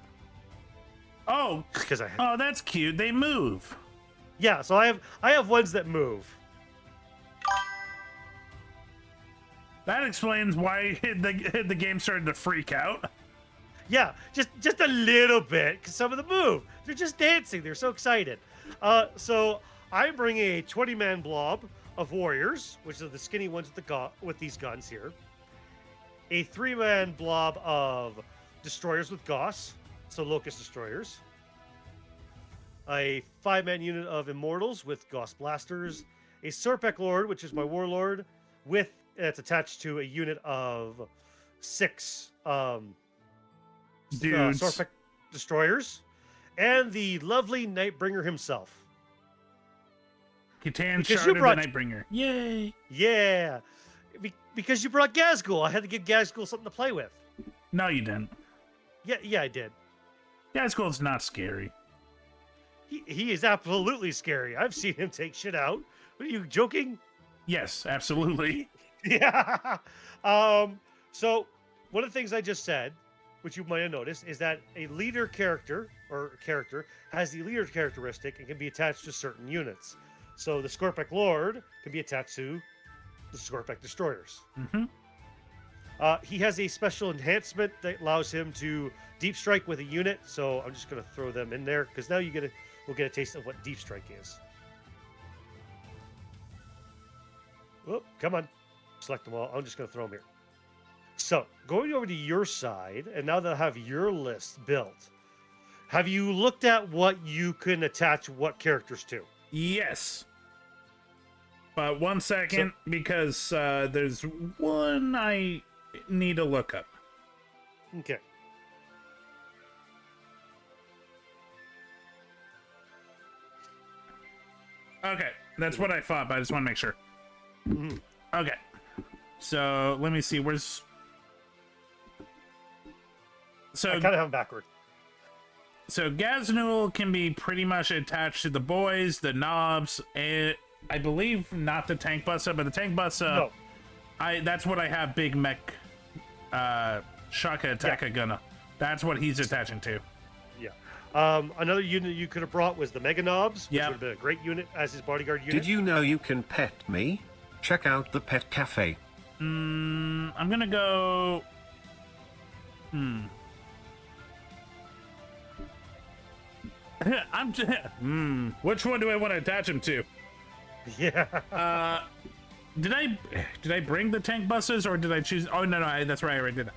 Oh, Because oh, that's cute. They move. yeah, so I have ones that move. That explains why the game started to freak out. Yeah, just a little bit because some of them move. They're just dancing. They're so excited. So I'm bringing a 20-man blob of warriors, which are the skinny ones with these guns here. A 3-man blob of destroyers with Goss, so Locust destroyers. A 5-man unit of immortals with Goss blasters. A Serpek Lord, which is my warlord, it's attached to a unit of 6 Dudes. Serpek destroyers, and the lovely Nightbringer himself. Catan Because Shard you of brought- the Nightbringer. Yay. Yeah, because you brought Gazgul. I had to give Gazgul something to play with. No, you didn't. Yeah, I did. Gazgul's not scary. He is absolutely scary. I've seen him take shit out. What, are you joking? Yes, absolutely. Yeah. So one of the things I just said, which you might have noticed, is that a leader character has the leader characteristic and can be attached to certain units. So the Scorpek Lord can be attached to the Scorpek Destroyers. Mm-hmm. He has a special enhancement that allows him to deep strike with a unit. So I'm just going to throw them in there because now we'll get a taste of what deep strike is. Oh, come on. Select them all. I'm just going to throw them here. So going over to your side, and now that I have your list built, have you looked at what you can attach what characters to? Yes. But 1 second, because there's one I need to look up. Okay. Okay, that's what I thought, but I just want to make sure. Mhm. Okay. So, let me see, I kind of have them backward. So Gaznul can be pretty much attached to the boys, the knobs, and I believe not the tank buster, but the tank buster. No. That's what I have. Big mech, Shaka Attacker Gunner. That's what he's attaching to. Yeah. Another unit you could have brought was the Mega Knobs, which Yep. would have been a great unit as his bodyguard unit. Did you know you can pet me? Check out the pet cafe. I'm gonna go. Which one do I want to attach him to? Yeah. Did I bring the tank buses or did I choose? Oh no, that's right, I already did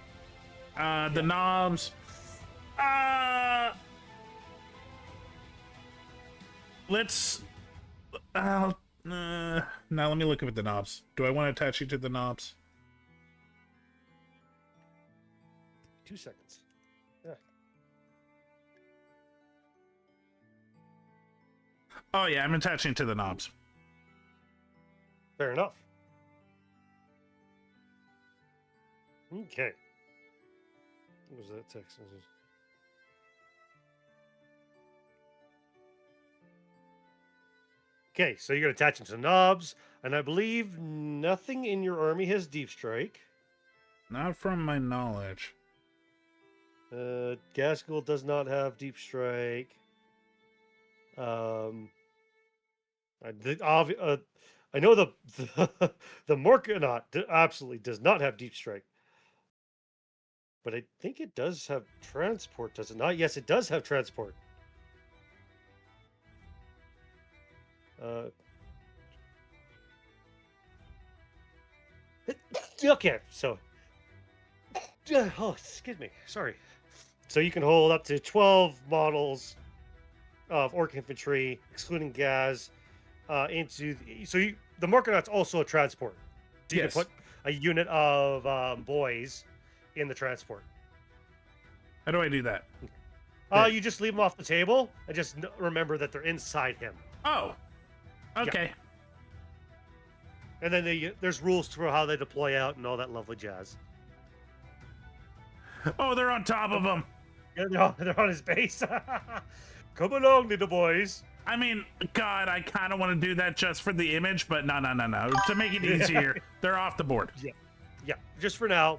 that. The knobs. Let's. Now let me look at the knobs. Do I want to attach you to the knobs? 2 seconds. Yeah. Oh yeah, I'm attaching to the knobs. Fair enough. Okay. What was that text message? Okay, so you're going to attach them to knobs, and I believe nothing in your army has deep strike. Not from my knowledge. Gaskell does not have deep strike. I know the Morkanaut absolutely does not have deep strike. But I think it does have transport, does it not? Yes, it does have transport. Okay, so Oh, excuse me. Sorry. So you can hold up to 12 models of orc infantry, excluding Gaz, into. The Morkanot's also a transport. So you can Yes. put a unit of boys in the transport. How do I do that? There. You just leave them off the table and just remember that they're inside him. Oh. Okay. And then there's rules for how they deploy out and all that lovely jazz. Oh, they're on top of him. Yeah, they're on his base. Come along, little boys. I mean, God, I kind of want to do that just for the image, but no. To make it easier, they're off the board. Yeah. Just for now,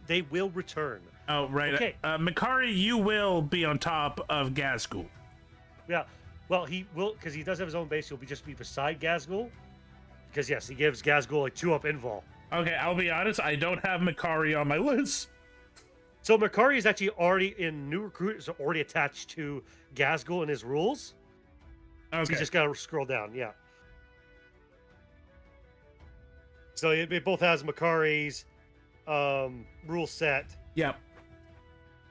they will return. Oh, right. Okay. Makari, you will be on top of Gazgul. Yeah. Well, he will, because he does have his own base. He'll just be beside Gazgul. Because yes, he gives Gazgul a 2-up invul. Okay, I'll be honest. I don't have Makari on my list. So Makari is actually already in new recruit, is already attached to Gazgul in his rules. Okay. So you just gotta scroll down, yeah. So it both has Makari's rule set, Yep.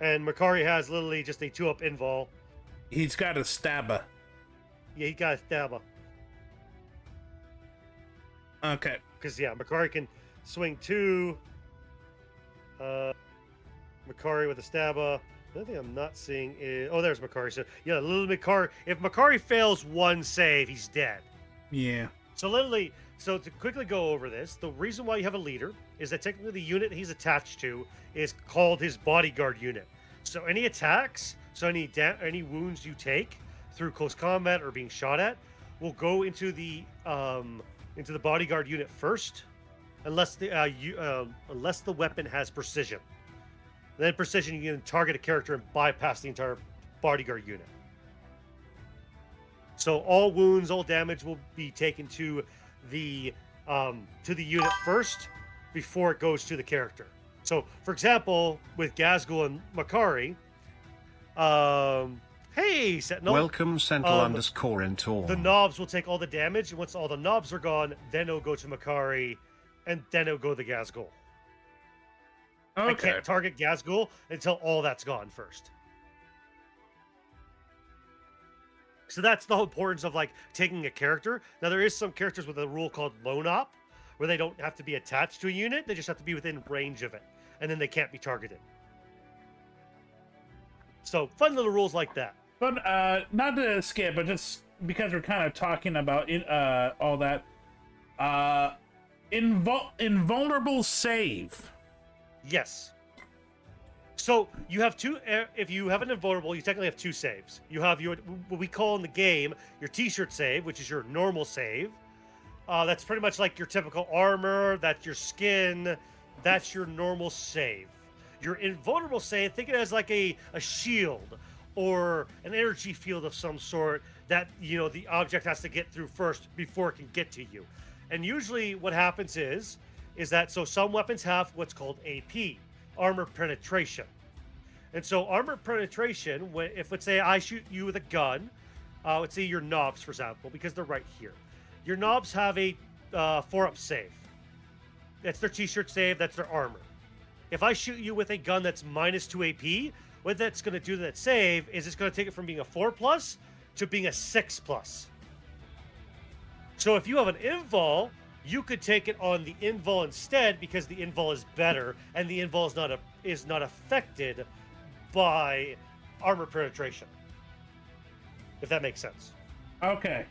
and Makari has literally just a 2-up invul. He's got a stabber. Yeah, he got a stabber. Okay. Because yeah, Makari can swing 2. Makari with a stabber. The other thing I'm not seeing is there's Makari. So yeah, little Makari. If Makari fails one save, he's dead. Yeah. So literally, to quickly go over this, the reason why you have a leader is that technically the unit he's attached to is called his bodyguard unit. So any attacks, any wounds you take through close combat or being shot at, will go into the bodyguard unit first, unless the weapon has precision. Then precision, you can target a character and bypass the entire bodyguard unit. So all wounds, all damage will be taken to the unit first before it goes to the character. So, for example, with Gazgul and Makari, hey Sentinel. Welcome Sentinel_Entor. The knobs will take all the damage, and once all the knobs are gone, then it'll go to Makari, and then it'll go to Gazgul. Okay. I can't target Gazgul until all that's gone first. So that's the whole importance of taking a character. Now there is some characters with a rule called lone op, where they don't have to be attached to a unit; they just have to be within range of it, and then they can't be targeted. So fun little rules like that. But not to skip, but just because we're kind of talking about all that, invulnerable save. Yes. So you have two. If you have an invulnerable, you technically have 2 saves. You have what we call in the game your T-shirt save, which is your normal save. That's pretty much like your typical armor. That's your skin. That's your normal save. Your invulnerable save, think it as like a shield or an energy field of some sort that the object has to get through first before it can get to you. And usually, what happens is that some weapons have what's called AP. Armor penetration. And so armor penetration, if let's say I shoot you with a gun, let's say your knobs, for example, because they're right here. Your knobs have a 4-up save. That's their T-shirt save, that's their armor. If I shoot you with a gun that's -2 AP, what that's going to do to that save is it's going to take it from being a 4+ to being a 6+. So if you have an invul, you could take it on the invul instead because the invul is better and the invul is not affected by armor penetration. If that makes sense. Okay.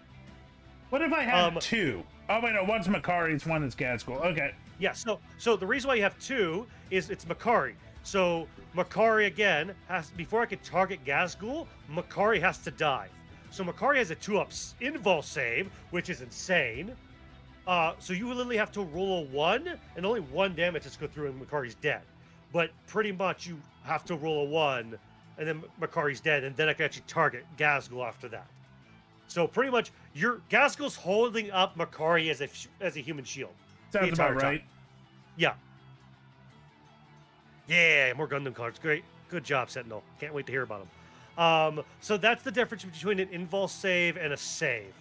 What if I have 2? Oh wait, no, one's Makari's, one is Gazgul. Okay. Yeah, so the reason why you have 2 is it's Makari. So Makari again before I could target Gazgul, Makari has to die. So Makari has a 2-up invul save, which is insane. So you literally have to roll a 1, and only 1 damage has to go through, and Makari's dead. But pretty much you have to roll a 1, and then Makari's dead, and then I can actually target Gazgul after that. So pretty much, Gazgul's holding up Makari as a human shield. Sounds about right. Yeah. Yeah, more Gundam cards. Great. Good job, Sentinel. Can't wait to hear about them. So that's the difference between an invul save and a save.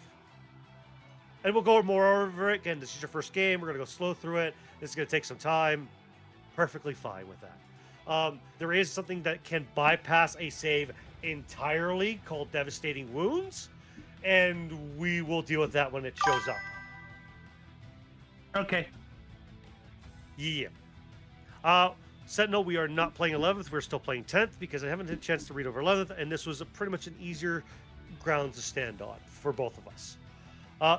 And we'll go more over it. Again, this is your first game. We're going to go slow through it. This is going to take some time. Perfectly fine with that. There is something that can bypass a save entirely called Devastating Wounds, and we will deal with that when it shows up. Okay. Yeah. Sentinel, we are not playing 11th. We're still playing 10th because I haven't had a chance to read over 11th, and this was pretty much an easier ground to stand on for both of us.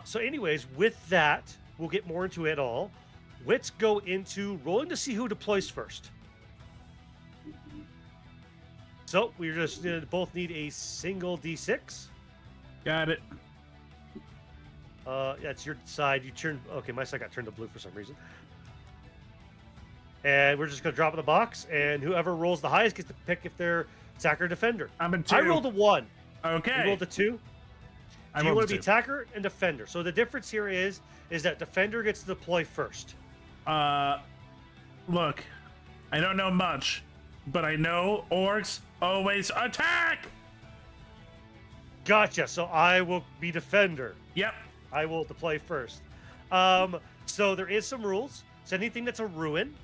So anyways, with that, we'll get more into it all. Let's go into rolling to see who deploys first. So we're just going to both need a single D6. Got it. That's your side. You turn. Okay, my side got turned to blue for some reason. And we're just going to drop in the box, and whoever rolls the highest gets to pick if they're attacker or defender. I'm a 2. I rolled a 1. Okay. You rolled a 2. I Do you rolled want a to be 2. attacker and defender? So the difference here is that defender gets to deploy first. Look, I don't know much, but I know orcs always attack. Gotcha. So I will be defender. Yep. I will deploy first. So there is some rules. So anything that's a ruin,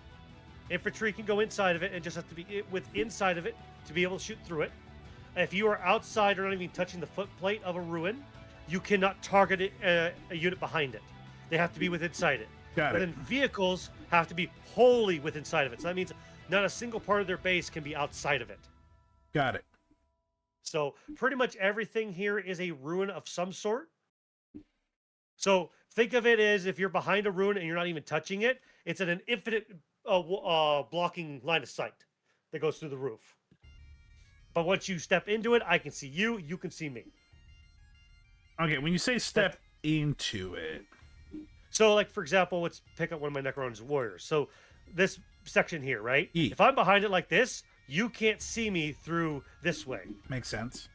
infantry can go inside of it and just have to be with inside of it to be able to shoot through it. If you are outside or not even touching the footplate of a ruin, you cannot target a unit behind it. They have to be within inside it. Got But it. then vehicles have to be wholly within inside of it. So that means not a single part of their base can be outside of it. Got it. So pretty much everything here is a ruin of some sort. So think of it as if you're behind a ruin and you're not even touching it, it's at an infinite blocking line of sight that goes through the roof. But once you step into it, I can see you, you can see me. Okay, when you say step into it. So, like, for example, let's pick up one of my Necron's warriors. So this section here, right? E. If I'm behind it like this, you can't see me through this way. Makes sense.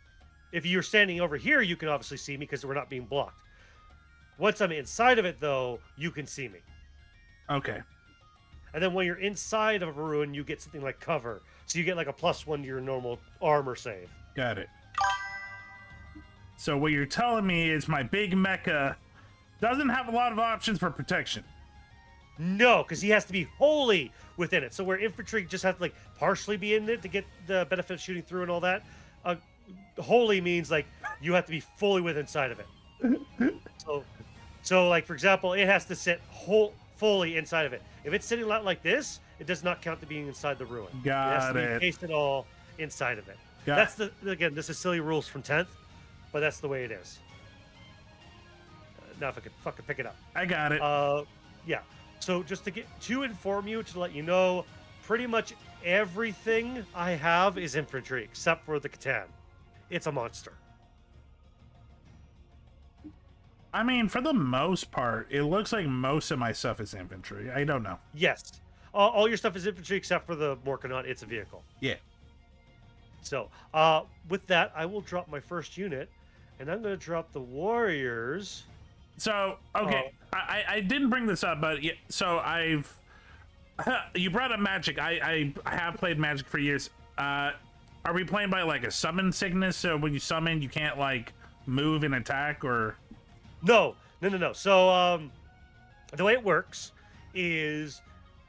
If you're standing over here, you can obviously see me because we're not being blocked. Once I'm inside of it, though, you can see me. Okay. And then when you're inside of a ruin, you get something like cover. So you get like a +1 to your normal armor save. Got it. So what you're telling me is my big mecha doesn't have a lot of options for protection. No, because he has to be wholly within it. So where infantry just have to like partially be in it to get the benefit of shooting through and all that, wholly means like you have to be fully within inside of it. So like for example, it has to sit fully inside of it. If it's sitting like this, it does not count to being inside the ruin. Got it has to be it. pasted all inside of it. Got That's again, this is silly rules from 10th, but that's the way it is. Now if I could fucking pick it up. I got it. Yeah. So just to inform you, to let you know, pretty much everything I have is infantry except for the Catan. It's a monster. I mean, for the most part, it looks like most of my stuff is infantry. I don't know. Yes. All your stuff is infantry except for the Morkanaut. It's a vehicle. Yeah. So with that, I will drop my first unit, and I'm going to drop the warriors. So, okay, I didn't bring this up, but yeah, so I've... You brought up Magic. I have played Magic for years. Are we playing by, like, a summon sickness? So when you summon, you can't, like, move and attack, or... No. So the way it works is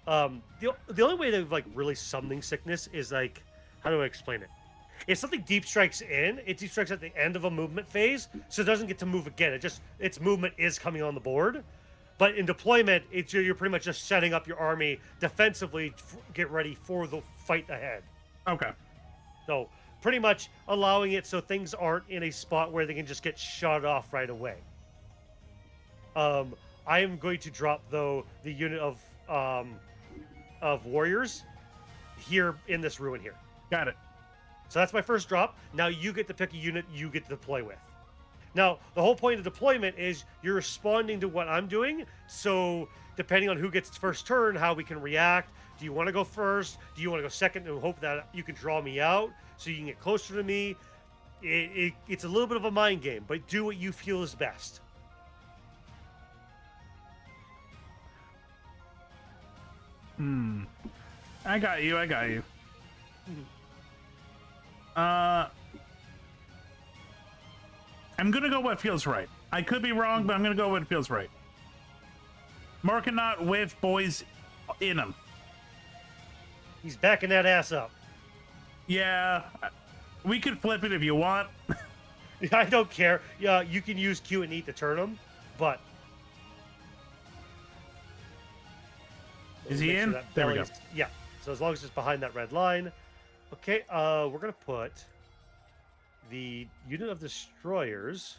the only way that like really summoning sickness is like, how do I explain it? If something deep strikes in, it deep strikes at the end of a movement phase, so it doesn't get to move again. Its movement is coming on the board. But in deployment, you're pretty much just setting up your army defensively, get ready for the fight ahead. Okay. So pretty much allowing it so things aren't in a spot where they can just get shot off right away. I am going to drop though the unit of warriors here in this ruin here. Got it. So that's my first drop. Now you get to pick a unit you get to deploy with. Now the whole point of deployment is you're responding to what I'm doing. So depending on who gets first turn, how we can react. Do you want to go first? Do you want to go second and hope that you can draw me out so you can get closer to me? It's a little bit of a mind game, but do what you feel is best. I got you. I'm gonna go what feels right. I could be wrong, but I'm gonna go what feels right. Morkanaut with boys in them. He's backing that ass up. Yeah, we could flip it if you want. I don't care. Yeah, you can use Q and E to turn him, but Is he make sure in? that There we go. belly's- Yeah. So as long as it's behind that red line. Okay, we're gonna put the unit of destroyers.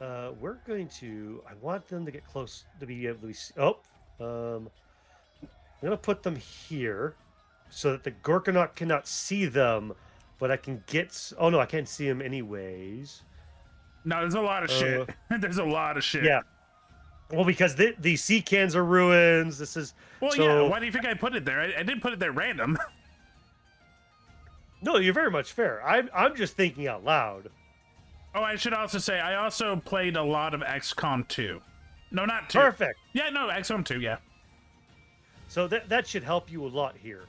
We're going to. I want them to get close to be able to be. I'm gonna put them here, so that the Gorkanaut cannot see them, but I can get. Oh no, I can't see them anyways. No, there's a lot of shit. There's a lot of shit. Yeah. Well, because the sea cans are ruins. This is. Well, so, yeah. Why do you think I put it there? I didn't put it there random. No, you're very much fair. I'm just thinking out loud. Oh, I should also say I also played a lot of XCOM 2. No, not 2. Perfect. Yeah, no, XCOM 2. Yeah. So that should help you a lot here.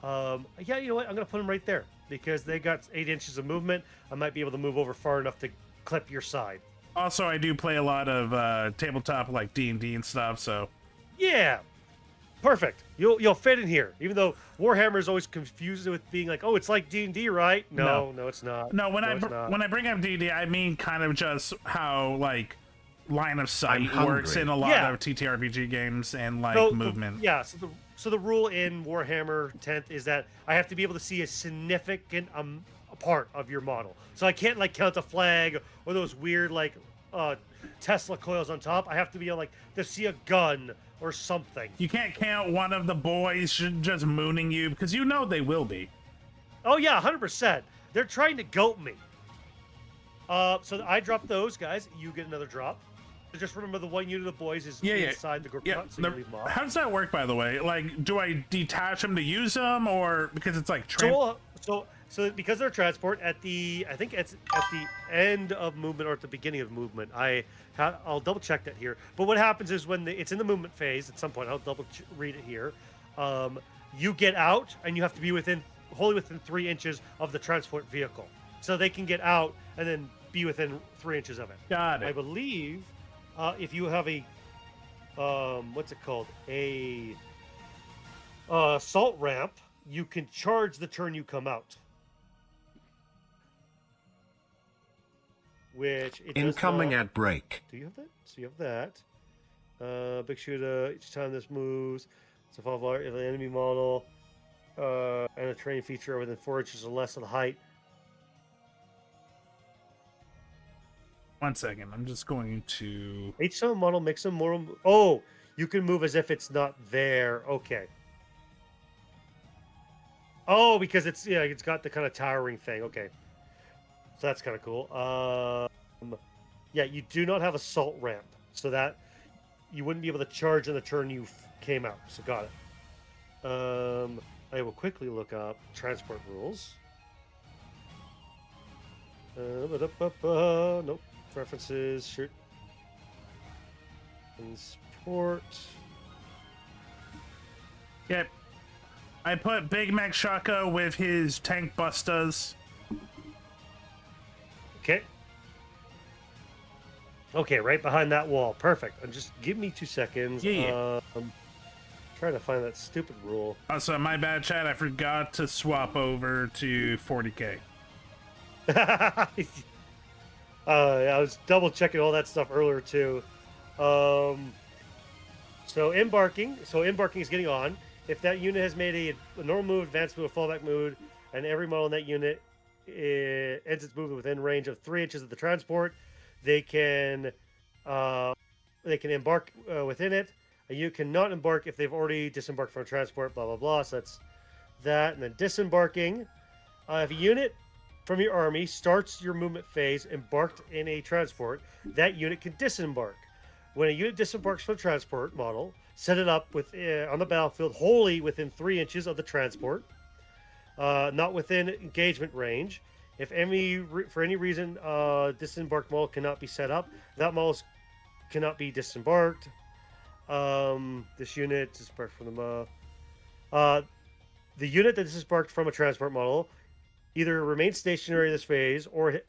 Yeah, you know what? I'm gonna put them right there because they got 8 inches of movement. I might be able to move over far enough to clip your side. Also, I do play a lot of tabletop like D&D and stuff. So Yeah, perfect. You'll fit in here. Even though Warhammer is always confused with being like, oh, it's like D&D, right? No, it's not. no, when it's not. when I bring up D&D, I mean kind of just how like line of sight I'm works hungry. in a lot Yeah. of TTRPG games and like So, movement. Yeah, so the rule in Warhammer 10th is that I have to be able to see a significant part of your model. So I can't like count a flag or those weird like Tesla coils on top. I have to be able like to see a gun or something. You can't count one of the boys just mooning you because you know they will be. Oh yeah, 100%. They're trying to goat me. So I drop those guys. You get another drop. So just remember the one unit of boys is inside the group. Yeah. So you leave them off. How does that work, by the way? Like, do I detach them to use them, or because it's like So because they're transport at the, I think it's at the end of movement or at the beginning of movement. I'll double check that here. But what happens is when it's in the movement phase at some point, I'll read it here. You get out and you have to be wholly within 3 inches of the transport vehicle, so they can get out and then be within 3 inches of it. Got it. I believe if you have a what's it called, a salt ramp, you can charge the turn you come out. Which it Incoming does not. at break. Do you have that? So you have that. Big shooter. Each time this moves, it's a follow if an enemy model and a terrain feature are within 4 inches or less of the height. 1 second. I'm just going to. Each time a model makes them more. Oh, you can move as if it's not there. Okay. Oh, because it's got the kind of towering thing. Okay. So that's kind of cool. Yeah, you do not have a salt ramp, so that you wouldn't be able to charge in the turn you came out. So got it. I will quickly look up transport rules. Nope. Preferences. Shoot. Transport. Yep. I put Big Mac Shaka with his tank bustas. Okay. Okay, right behind that wall. Perfect. And just give me 2 seconds. Yeah. Trying to find that stupid rule. Also, my bad, Chad. I forgot to swap over to 40k. I was double checking all that stuff earlier too. So embarking is getting on. If that unit has made a normal move, advanced move, or fallback move, and every model in that unit ends its movement within range of 3 inches of the transport, they can embark within it. You cannot embark if they've already disembarked from a transport. Blah blah blah. So that's that. And then disembarking. If a unit from your army starts your movement phase embarked in a transport, that unit can disembark. When a unit disembarks from a transport model, set it up on the battlefield wholly within 3 inches of the transport, not within engagement range. If for any reason disembarked model cannot be set up, that model cannot be disembarked. This unit disembarked from the unit that disembarked from a transport model either remains stationary this phase, or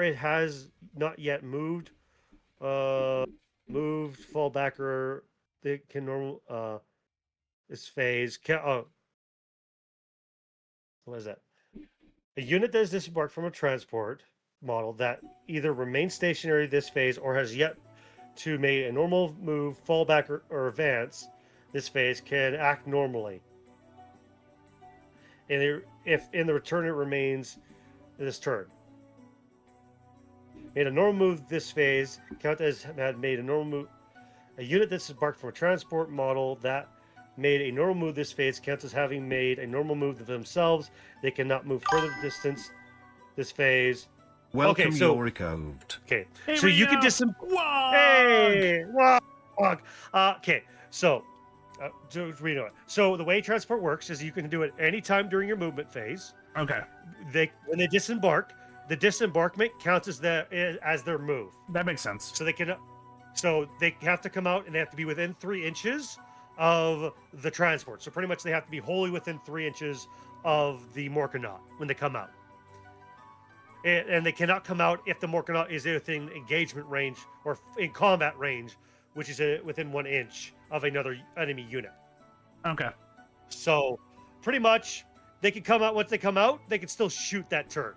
it has not yet moved, fall back, or they can this phase. What is that? A unit that is disembarked from a transport model that either remains stationary this phase or has yet to make a normal move, fall back, or advance this phase can act normally. And if in the return it remains this turn. Made a normal move this phase, count as had made a normal move. A unit that's disembarked from a transport model that made a normal move this phase counts as having made a normal move themselves. They cannot move further distance this phase. Welcome, okay, so, you're recoved. Okay, Hey, so you can Hey, wog. Okay, so we know it. So the way transport works is you can do it anytime during your movement phase. Okay. When they disembark, the disembarkment counts as their move. That makes sense. So they have to come out and they have to be within 3 inches of the transport. So pretty much they have to be wholly within 3 inches of the Morkanaut when they come out. And they cannot come out if the Morkanaut is within engagement range or in combat range, which is within 1 inch of another enemy unit. Okay. So pretty much they can come out. Once they come out, they can still shoot that turn.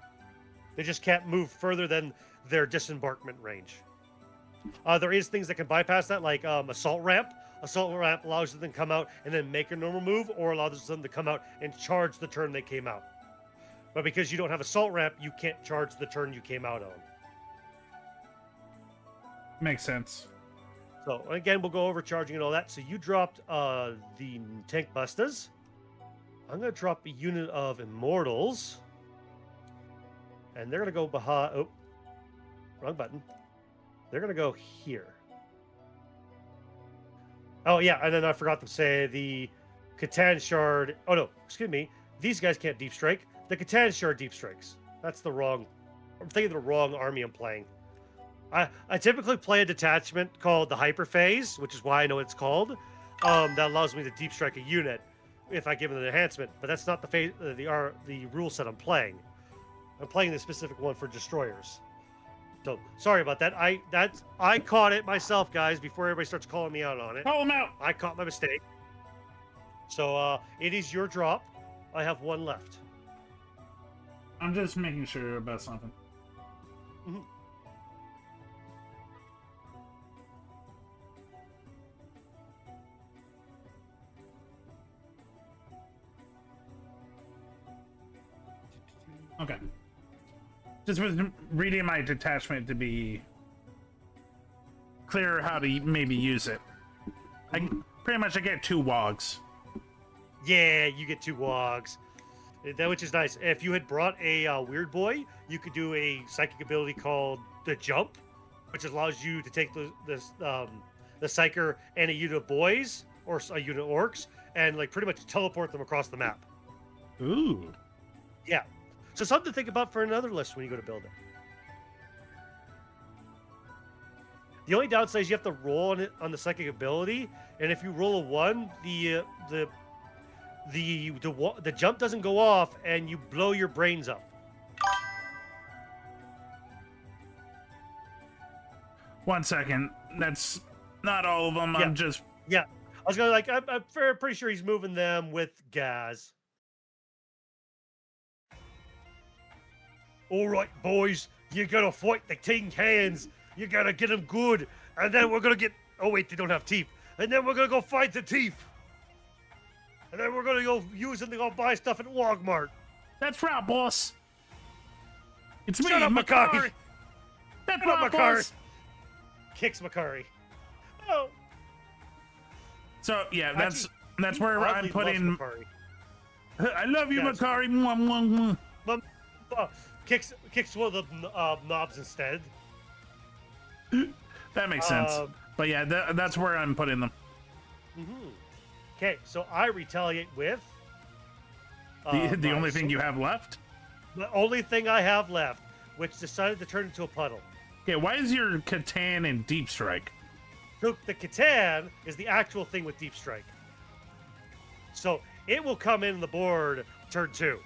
They just can't move further than their disembarkment range. There is things that can bypass that, like assault ramp. Assault ramp allows them to come out and then make a normal move, or allows them to come out and charge the turn they came out. But because you don't have assault ramp, you can't charge the turn you came out on. Makes sense. So again, we'll go over charging and all that. So you dropped the tank bustas. I'm going to drop a unit of immortals. And they're going to go behind... Oh, wrong button. They're going to go here. Oh, yeah, and then I forgot to say the Catan Shard... Oh, no, excuse me. These guys can't deep strike. The Catan Shard deep strikes. That's the wrong... I'm thinking of the wrong army I'm playing. I typically play a detachment called the Hyperphase, which is why I know it's called. That allows me to deep strike a unit if I give it an enhancement, but that's not the rule set I'm playing. I'm playing the specific one for destroyers. So sorry about that. I caught it myself, guys, before everybody starts calling me out on it. Call him out. I caught my mistake. So it is your drop. I have 1 left. I'm just making sure about something. Mm-hmm. Okay. Just was reading my detachment to be clear how to maybe use it. I get 2 wogs. Yeah, you get 2 wogs. That which is nice. If you had brought a weird boy, you could do a psychic ability called the jump, which allows you to take the psyker and a unit of boys or a unit of orcs and like pretty much teleport them across the map. Ooh. Yeah. So something to think about for another list when you go to build it. The only downside is you have to roll on it on the psychic ability, and if you roll a 1, the jump doesn't go off, and you blow your brains up. One second. That's not all of them. Yeah. I'm just... Yeah. I was going to I'm pretty sure he's moving them with gas. All right, boys. You got to fight the King Hands. You got to get them good. And then we're going to get... Oh, wait, they don't have teeth. And then we're going to go fight the teeth. And then we're going to go use them to go buy stuff at Walmart. That's right, boss. It's me, Shut up, Makari. That's right, boss. Kicks Makari. Oh. So, yeah, that's where I'm putting... I love you, That's Makari. Mwah, mwah, mwah. Kicks one of the knobs instead. That makes sense. But yeah, that's where I'm putting them. Okay, so I retaliate with... The only thing you have left? The only thing I have left, which decided to turn into a puddle. Okay, why is your Catan in Deep Strike? So the Catan is the actual thing with Deep Strike. So it will come in the board turn 2.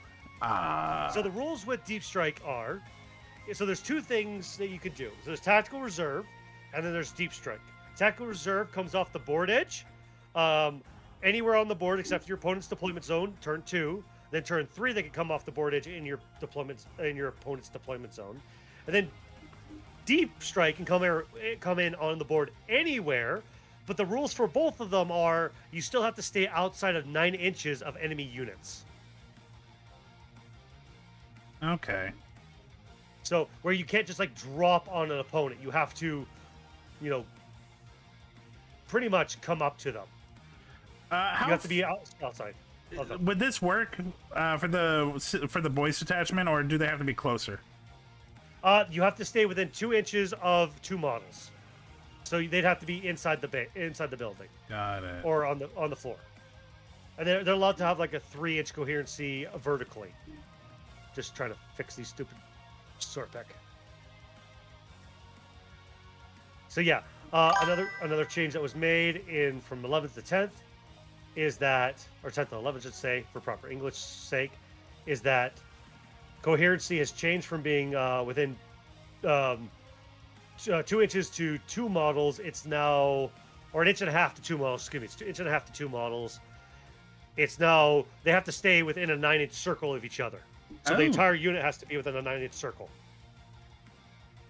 So the rules with Deep Strike are... So there's 2 things that you can do. So there's Tactical Reserve, and then there's Deep Strike. Tactical Reserve comes off the board edge. anywhere on the board except your opponent's deployment zone. Turn 2. Then turn 3, they can come off the board edge in your opponent's deployment zone, and then Deep Strike can come in on the board anywhere. But the rules for both of them are you still have to stay outside of 9 inches of enemy units. Okay. So where you can't just like drop on an opponent, you have to, pretty much come up to them. You have to be outside. Would this work for the boys detachment, or do they have to be closer? You have to stay within 2 inches of 2 models, so they'd have to be inside the building. Got it. Or on the floor, and they're allowed to have like a 3-inch coherency vertically. Just trying to fix these stupid Sorpek. So yeah, another change that was made from 11th to 10th. Is that, or 10th to 11th, should say, for proper English sake, is that coherency has changed from being within 2 inches to 2 models. It's now, or 1.5 inches to 2 models. Excuse me, it's 1.5 inches to 2 models. It's now they have to stay within a 9-inch circle of each other. So the entire unit has to be within a 9-inch circle.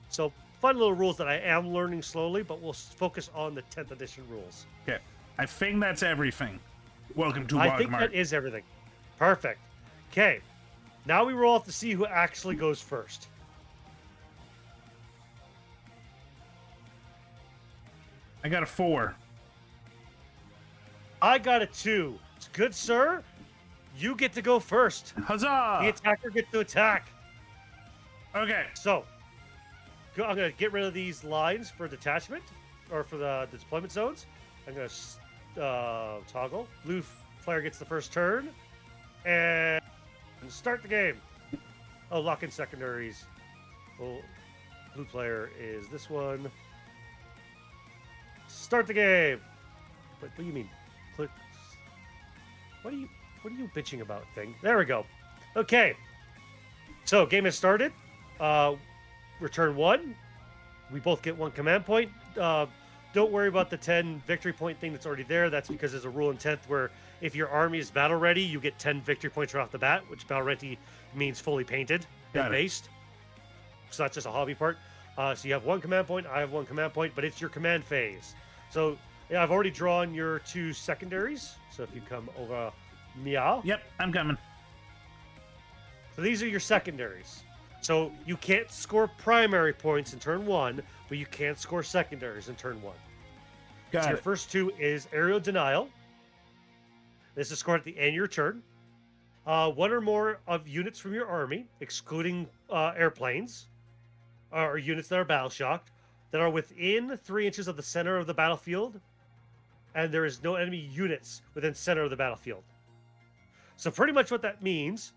So fun little rules that I am learning slowly, but we'll focus on the 10th edition rules. Okay, I think that's everything. Welcome to Warhammer. I think that is everything. Perfect. Okay. Now we roll off to see who actually goes first. I got a 4. I got a 2. It's good, sir. You get to go first. Huzzah! The attacker gets to attack. Okay. So, I'm going to get rid of these lines for detachment, or for the deployment zones. I'm going to toggle. Blue player gets the first turn, and start the game. Oh, lock in secondaries. Well, blue player is this one. Start the game. What do you mean? Click. What are you bitching about, thing? There we go. Okay. So game has started. Return 1. We both get 1 command point. Don't worry about the 10 victory point thing that's already there. That's because there's a rule in 10th where if your army is battle ready, you get 10 victory points right off the bat, which battle ready means fully painted and based. So that's just a hobby part. So you have 1 command point. I have 1 command point, but it's your command phase. So yeah, I've already drawn your 2 secondaries. So if you come over, meow. Yep, I'm coming. So these are your secondaries. So you can't score primary points in turn 1, but you can score secondaries in turn 1. Got So your it. first 2 is aerial denial. This is scored at the end of your turn. 1 or more of units from your army, excluding airplanes, or units that are battle shocked, that are within 3 inches of the center of the battlefield, and there is no enemy units within center of the battlefield. So pretty much what that means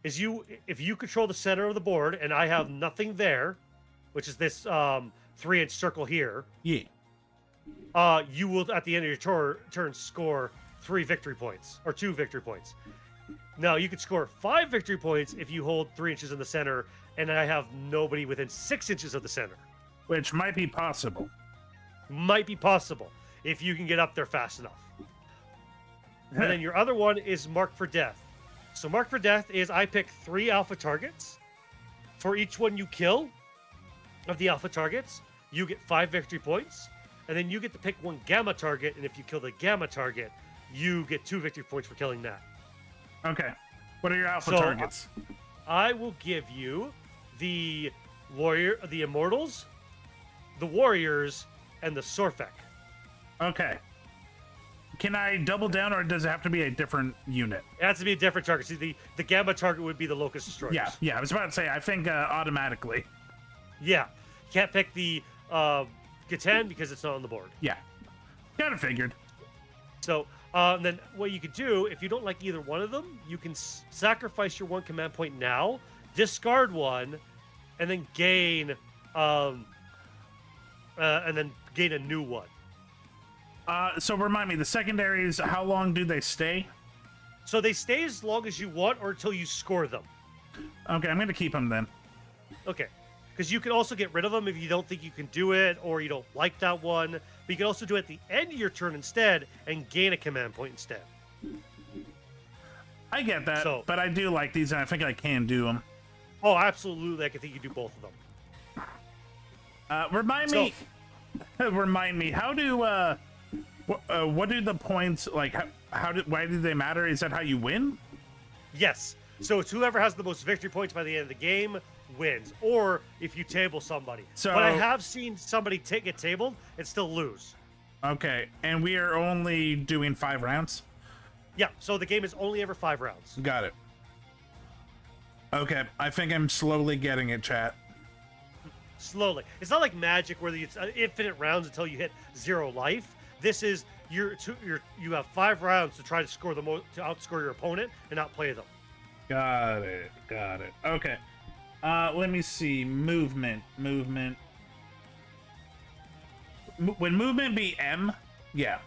is if you control the center of the board and I have nothing there, which is this 3-inch circle here, Yeah. you will at the end of your turn score 3 victory points or 2 victory points. Now you could score 5 victory points if you hold 3 inches in the center and I have nobody within 6 inches of the center. Which might be possible. Might be possible if you can get up there fast enough. And then your other one is Mark for Death. So Mark for Death is I pick 3 alpha targets. For each one you kill of the alpha targets, you get 5 victory points. And then you get to pick 1 gamma target, and if you kill the gamma target, you get 2 victory points for killing that. Okay. What are your alpha So, targets? I will give you the Immortals, the Warriors, and the Sorfek. Okay. Can I double down, or does it have to be a different unit? It has to be a different target. See, the gamma target would be the Locust Destroyers. Yeah. I was about to say, I think automatically. Yeah. You can't pick the Gatan because it's not on the board. Yeah. Kind of figured. So then what you could do, if you don't like either one of them, you can sacrifice your 1 command point now, discard 1, and then gain a new one. So remind me, the secondaries, how long do they stay? So they stay as long as you want or until you score them. Okay, I'm going to keep them then. Okay. because you can also get rid of them if you don't think you can do it or you don't like that one. But you can also do it at the end of your turn instead and gain a command point instead. I get that, So- but I do like these, and I think I can do them. Oh, absolutely. I can think you do both of them. Remind me, how do what do the points like? Why do they matter? Is that how you win? Yes. So it's whoever has the most victory points by the end of the game wins, or if you table somebody. So- but I have seen somebody get tabled and still lose. Okay, and we are only doing 5 rounds. Yeah. So the game is only ever 5 rounds. Got it. Okay, I think I'm slowly getting it, chat. Slowly. It's not like Magic where it's infinite rounds until you hit 0 life. This is you have 5 rounds to try to score to outscore your opponent and not play them. Got it. Okay. Let me see. Movement. Would movement be M? Yeah.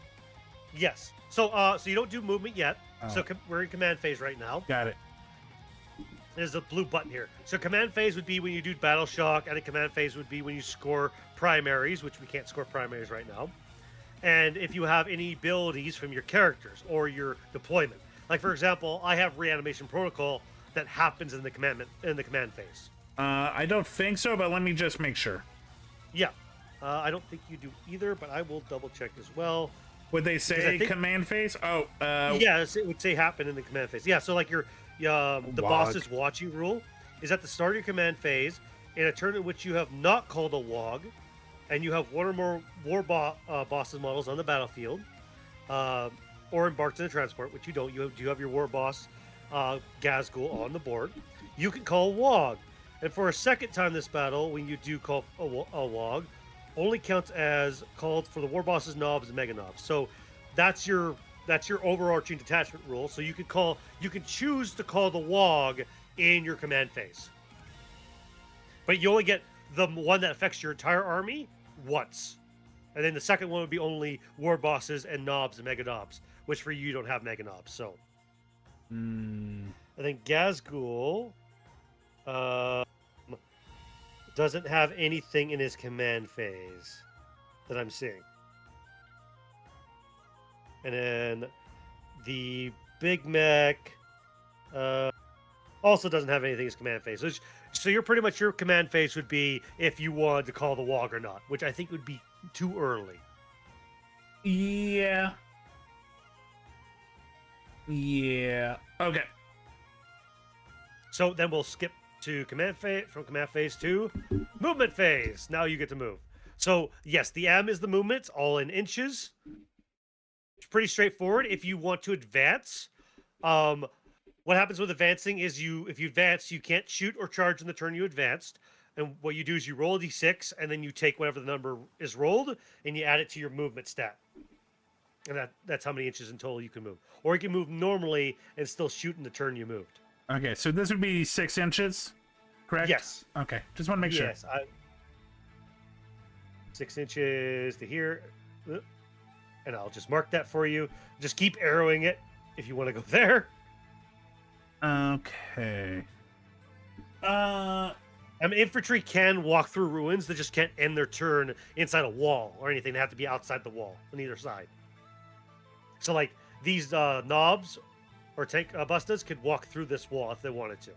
Yes. So you don't do movement yet. Oh. So we're in command phase right now. Got it. There's a blue button here. So command phase would be when you do battle shock, and a command phase would be when you score primaries, which we can't score primaries right now. And if you have any abilities from your characters or your deployment. Like for example, I have reanimation protocol that happens in the command phase. I don't think so, but let me just make sure. Yeah. I don't think you do either, but I will double check as well. Would they say command phase? Oh, Yes, it would say happen in the command phase. Yeah, so like the Wog. boss's watching rule is at the start of your command phase, in a turn in which you have not called a Wog, and you have one or more bosses models on the battlefield, or embarked in a transport, which you don't. You have your war boss, Gazgul, on the board. You can call Wog, and for a second time this battle, when you do call a Wog, only counts as called for the war boss's knobs and mega knobs. So that's your overarching detachment rule. So you can choose to call the Wog in your command phase, but you only get the one that affects your entire army once, and then the second one would be only war bosses and knobs and mega knobs, which for you don't have mega knobs. So I think Gazgul doesn't have anything in his command phase that I'm seeing. And then the Big Mech also doesn't have anything in his command phase. So you're pretty much, your command phase would be if you wanted to call the Wog or not, which I think would be too early. Yeah. Okay. So then we'll skip to command phase, from command phase to movement phase. Now you get to move. So yes, the M is the movement, it's all in inches. It's pretty straightforward. If you want to advance, what happens with advancing is if you advance, you can't shoot or charge in the turn you advanced. And what you do is you roll a d6, and then you take whatever the number is rolled, and you add it to your movement stat. And that's how many inches in total you can move. Or you can move normally and still shoot in the turn you moved. Okay, so this would be 6 inches, correct? Yes. Okay, just want to make sure. Yes. 6 inches to here. And I'll just mark that for you. Just keep arrowing it if you want to go there. Okay. Infantry can walk through ruins. They just can't end their turn inside a wall or anything. They have to be outside the wall on either side. So, like, these knobs or tank bustas could walk through this wall if they wanted to.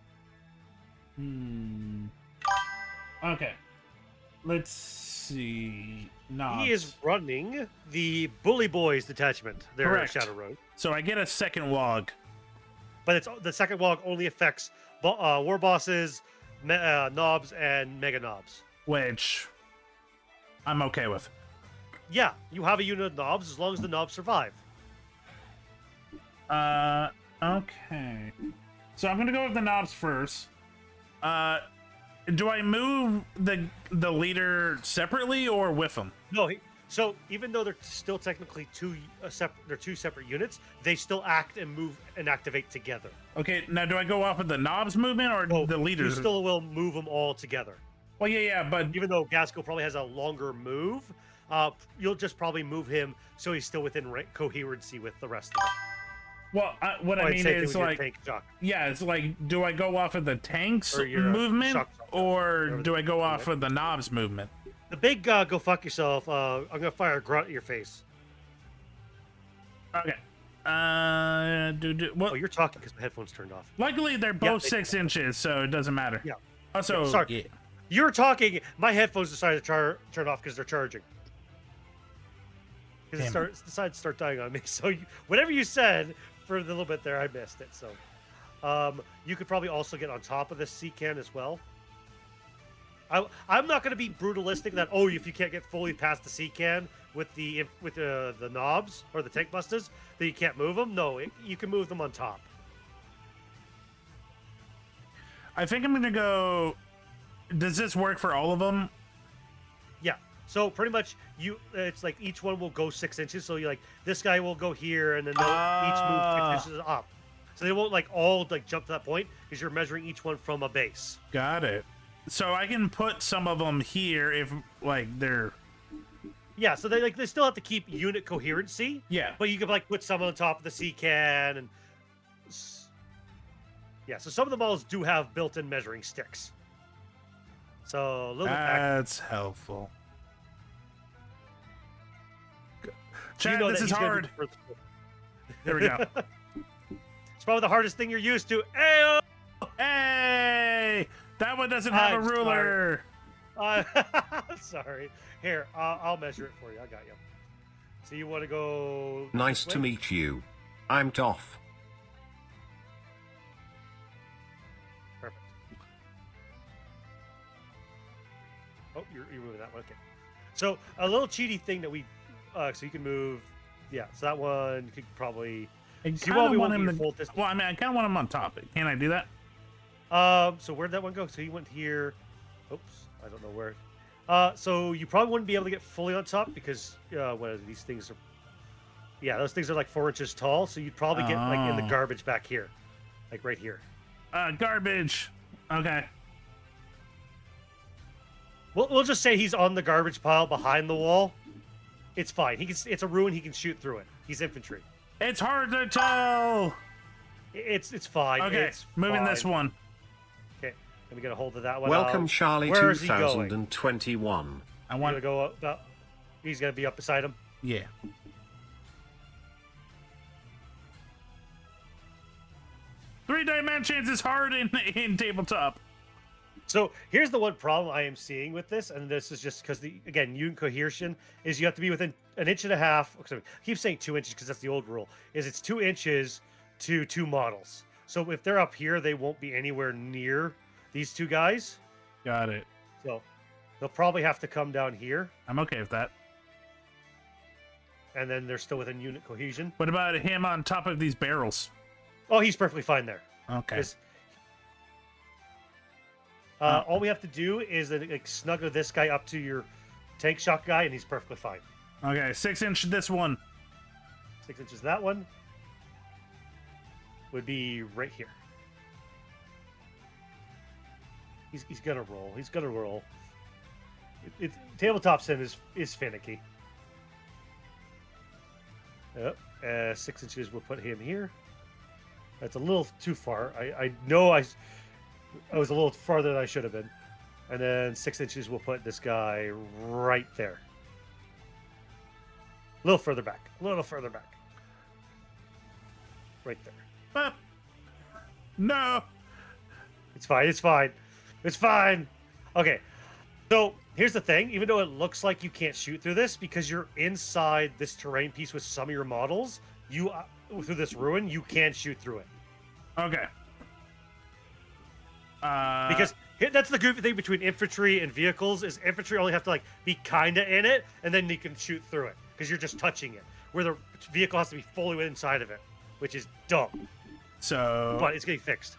Okay. Let's see. Knobs. He is running the Bully Boys detachment there Correct. at Shadow Road. So I get a second Wog. But the second Wog only affects war bosses, knobs, and mega knobs. Which I'm okay with. Yeah, you have a unit of knobs as long as the knobs survive. Okay. So I'm gonna go with the knobs first. Do I move the leader separately or with them? No, so even though they're still technically two separate units, they still act and move and activate together. Okay, now do I go off with the knobs movement or the leaders? You still will move them all together. Well, yeah, but Even though Gasco probably has a longer move, you'll just probably move him so he's still within coherency with the rest of them. Well, what I I'd mean say is with your like, tank shock. yeah, it's like, do I go off of the tank's Or your, movement, shock, or whatever do I go the- off of the knob's movement? The big go fuck yourself. I'm gonna fire a grunt at your face. Okay. Well, Oh, you're talking because my headphones turned off. luckily they're both 6 inches, so it doesn't matter. Yeah. Also, Yeah, sorry. yeah. You're talking. My headphones decided to turn off because they're charging. Because Damn it decided to start dying on me. So whatever you said for the little bit there, I missed it. So you could probably also get on top of this sea can as well. I'm not going to be brutalistic that if you can't get fully past the sea can with the knobs or the tank busters, then you can't move them. No, you can move them on top. I think I'm gonna go. Does this work for all of them? Yeah. So pretty much it's like each one will go 6 inches. So you like this guy will go here, and then they'll each move 6 inches up. So they won't like all like jump to that point because you're measuring each one from a base. Got it. So I can put some of them here if like they're. Yeah. So they still have to keep unit coherency. Yeah. But you can like put some on top of the sea can and. Yeah. So some of the models do have built-in measuring sticks. So a little bit back. That's helpful. So Chad, this is hard. There we go. It's probably the hardest thing you're used to. Ayo! Hey, that one doesn't have a I'm ruler. Sorry. Here, I'll measure it for you. I got you. So you want to go? Nice to meet you. I'm Toff. Perfect. Oh, you're moving that one. Okay. So a little cheaty thing that we, so you can move. Yeah. So that one could probably. I So kind of want be him your to. full distance. Well, I mean, I kind of want him on top. Can I do that? So where'd that one go? So he went here. Oops, I don't know where. So you probably wouldn't be able to get fully on top because these things are. Yeah, those things are like 4 inches tall. So you'd probably get like in the Oh. garbage back here, like right here. Garbage. Okay. We'll just say he's on the garbage pile behind the wall. It's fine. It's a ruin. He can shoot through it. He's infantry. It's hard to tell. It's fine. Okay, It's moving fine. this one. Okay, let me get a hold of that one. Welcome, Charlie Where is he going? 2021. I I'm want. gonna go up. He's gonna be up beside him. Yeah. Three dimensions is hard in tabletop. So here's the one problem I am seeing with this, and this is just because again, unit cohesion is you have to be within an inch and a half. Sorry, I keep saying 2 inches because that's the old rule. Is it's 2 inches to two models. So if they're up here, they won't be anywhere near these two guys. Got it. So they'll probably have to come down here, I'm okay with that. and then they're still within unit cohesion. What about him on top of these barrels? Oh, he's perfectly fine there. Okay. 'Cause, all we have to do is like, snuggle this guy up to your tank shock guy, and he's perfectly fine. Okay, 6 inch this one. 6 inches that one would be right here. He's gonna roll. He's gonna roll. Tabletop sim is finicky. Yep. 6 inches. We'll put him here. That's a little too far. I know I was a little farther than I should have been. And then 6 inches. We'll put this guy right there. A little further back. A little further back. Right there. Ah. No. It's fine. It's fine. It's fine. Okay. So here's the thing. Even though it looks like you can't shoot through this, because you're inside this terrain piece with some of your models, you through this ruin, you can shoot through it. Okay. Because that's the goofy thing between infantry and vehicles is infantry only have to like be kinda in it, and then you can shoot through it because you're just touching it. Where the vehicle has to be fully inside of it, which is dumb. So But it's getting fixed.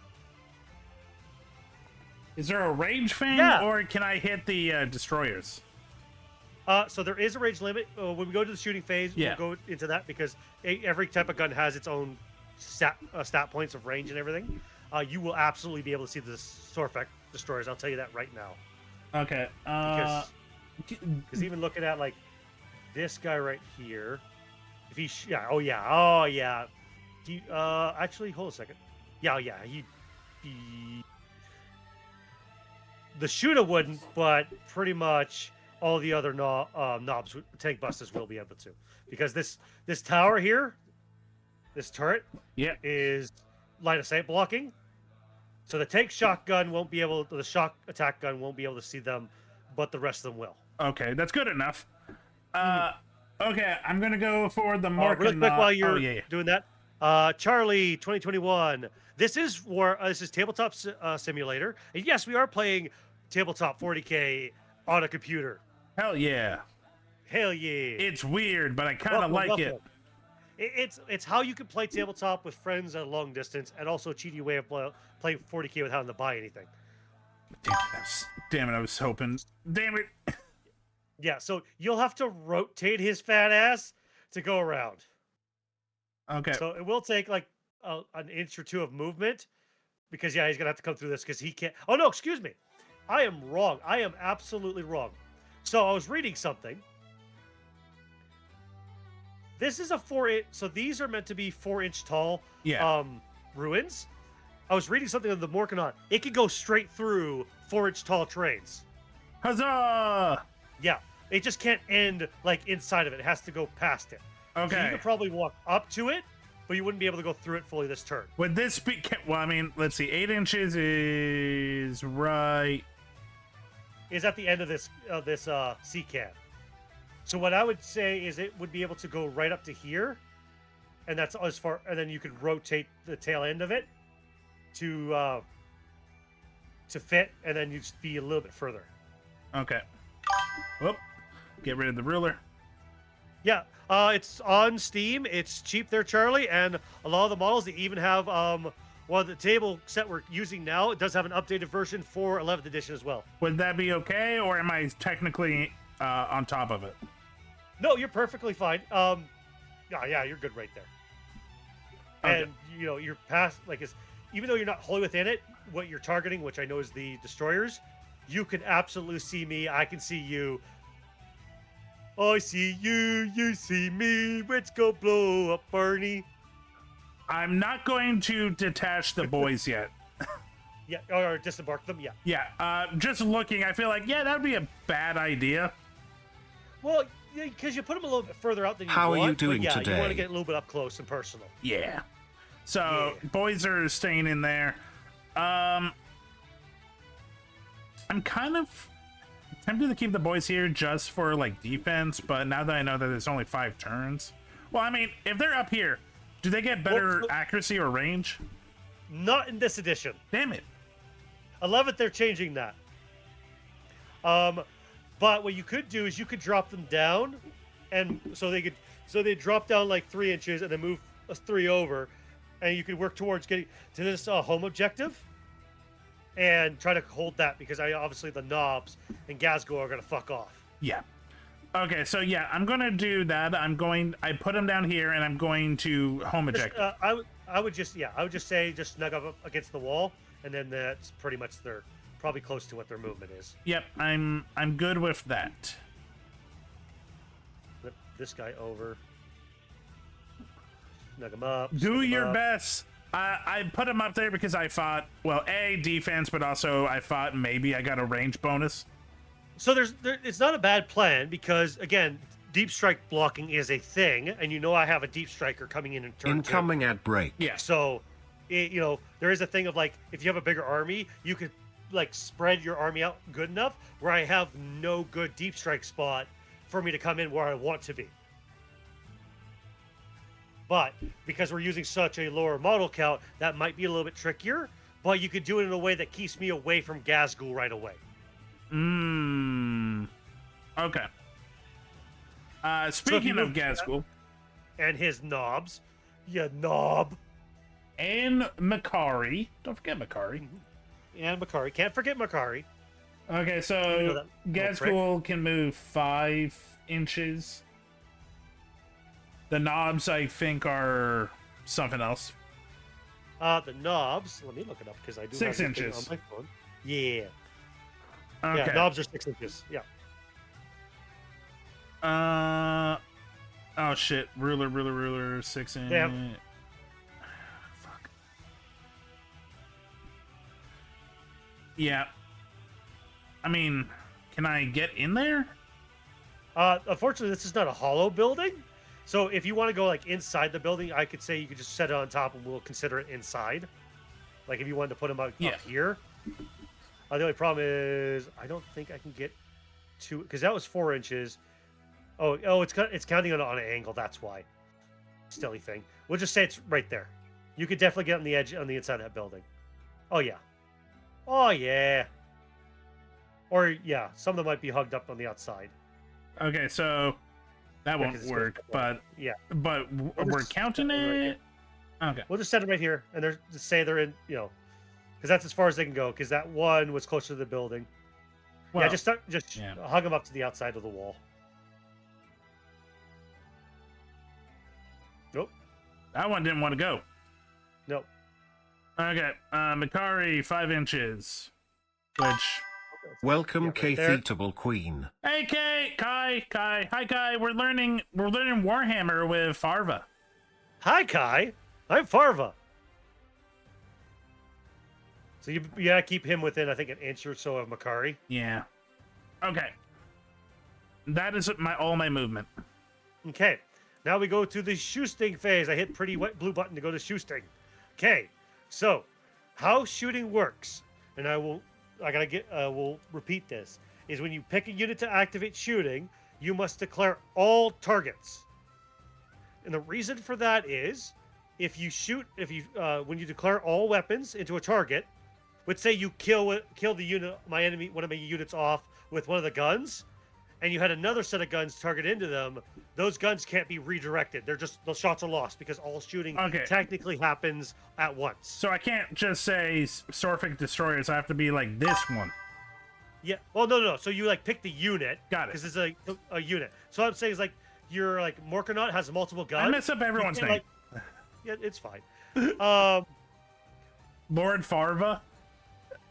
is there a range thing, Yeah. or can I hit the destroyers? So there is a range limit. When we go to the shooting phase, Yeah. we'll go into that because every type of gun has its own stat points of range and everything. You will absolutely be able to see the Sorfek destroyers. I'll tell you that right now. Okay. Because even looking at like this guy right here, if he, oh yeah, Actually, hold a second. Yeah, he the shooter wouldn't, but pretty much all the other knobs, tank busters will be able to, because this tower here, this turret, Yeah. is line of sight blocking. So the tank shotgun won't be able, the shock attack gun won't be able to see them, but the rest of them will. Okay, that's good enough. Okay, I'm gonna go for the mark. Really quick while you're yeah. doing that, Charlie 2021. This is tabletop simulator, and yes, we are playing tabletop 40K on a computer. Hell yeah. Hell yeah. It's weird, but I kind of like it. It's how you can play tabletop with friends at a long distance, and also a cheaty way of playing 40K without having to buy anything. Damn it, I was hoping. Damn it. Yeah, so you'll have to rotate his fat ass to go around. Okay. So it will take like an inch or two of movement, because yeah, he's gonna have to come through this because he can't. Oh no, excuse me, I am wrong. I am absolutely wrong. So I was reading something. This is a 4-inch. So these are meant to be 4-inch tall. Yeah. Ruins. I was reading something on the Morkanon. It could go straight through 4-inch tall terrains. Huzzah! Yeah, it just can't end like inside of it. It has to go past it. Okay. So you could probably walk up to it, but you wouldn't be able to go through it fully this turn. Would this be? Well, I mean, let's see. 8 inches is right. Is at the end of this sea can. So what I would say is it would be able to go right up to here, and that's as far. And then you could rotate the tail end of it to fit, and then you'd be a little bit further. Okay. Whoop. Get rid of the ruler. Yeah, it's on Steam. It's cheap there, Charlie, and a lot of the models, they even have well, the table set we're using now, it does have an updated version for 11th edition as well. Would that be okay, or am I technically on top of it? No, you're perfectly fine. Yeah, you're good right there. Okay. And you're past even though you're not wholly within it, what you're targeting, which I know is the destroyers, you can absolutely see me. I can see you. I see you. You see me. Let's go blow up Barney. I'm not going to detach the boys yet. Yeah, or disembark them. Yeah. Yeah. Just looking, I feel like that would be a bad idea. Well, because you put them a little bit further out than you How want. are you doing you want to today? get a little bit up close and personal. Yeah. So Yeah. boys are staying in there. I'm kind of tempted to keep the boys here just for like defense, but now that I know that there's only 5 turns, well, I mean, if they're up here, do they get better accuracy or range? Not in this edition. Damn it. 11th, they're changing that. But what you could do is you could drop them down, and so they drop down like 3 inches and then move 3 over, and you could work towards getting to this home objective and try to hold that, because obviously the knobs and Gazgo are gonna fuck off. Yeah. Okay, so yeah, I'm gonna do that. I put them down here, and I'm going to home objective. I would just say just snug up against the wall, and then that's pretty much they're probably close to what their movement is. Yep, I'm good with that. Flip this guy over. Snug him up. Do your best. I put him up there because I thought, well, defense, but also I thought maybe I got a range bonus. So it's not a bad plan, because again, deep strike blocking is a thing, and I have a deep striker coming in turn 2. Incoming ad break. Yeah. So, there is a thing of like, if you have a bigger army, you could like spread your army out good enough where I have no good deep strike spot for me to come in where I want to be. But because we're using such a lower model count, that might be a little bit trickier, but you could do it in a way that keeps me away from Gazgul right away. Okay. Speaking of Gazgul. And his knobs. You knob. And Makari. Don't forget Makari. And Makari. Can't forget Makari. Okay, so Gazgul can move 5 inches. The knobs, I think, are something else. The knobs, let me look it up because I do 6 have it inches on my phone. Yeah. Okay. Yeah, knobs are 6 inches. Yeah. Oh shit. Ruler, 6 inch. Damn. Yeah. I mean, can I get in there? Unfortunately, this is not a hollow building. So if you want to go like inside the building, I could say you could just set it on top and we'll consider it inside. Like if you wanted to put them up here. The only problem is I don't think I can get to, because that was 4 inches. Oh, it's counting on an angle. That's why. Silly thing. We'll just say it's right there. You could definitely get on the edge on the inside of that building. Oh yeah. Oh yeah. Or yeah, some of them might be hugged up on the outside. Okay, so that won't work. But yeah, but we're counting it. Okay. We'll just set it right here, and they're just say they're in. Because that's as far as they can go. Because that one was closer to the building. Well, yeah, just hug them up to the outside of the wall. Nope. That one didn't want to go. Nope. Okay. Mikari, 5 inches. Which. Welcome, K-Featable Queen. Hey, Kai. Hi, Kai. We're learning Warhammer with Farva. Hi, Kai. I'm Farva. So you gotta keep him within, I think, an inch or so of Mikari. Yeah. Okay. That is all my movement. Okay. Now we go to the shooting phase. I hit pretty wet blue button to go to shooting. Okay. So, how shooting works, and we'll repeat this, is when you pick a unit to activate shooting, you must declare all targets. And the reason for that is, when you declare all weapons into a target, let's say you kill the unit, one of my units off with one of the guns, and you had another set of guns targeted into them, those guns can't be redirected. Those shots are lost because all shooting technically happens at once. So I can't just say Sorfic Destroyers. I have to be like this one. Yeah. Well, no. So you pick the unit. Got it. Because it's a unit. So what I'm saying is your Morkonaut has multiple guns. I mess up everyone's name. Yeah, it's fine. Lord Farva?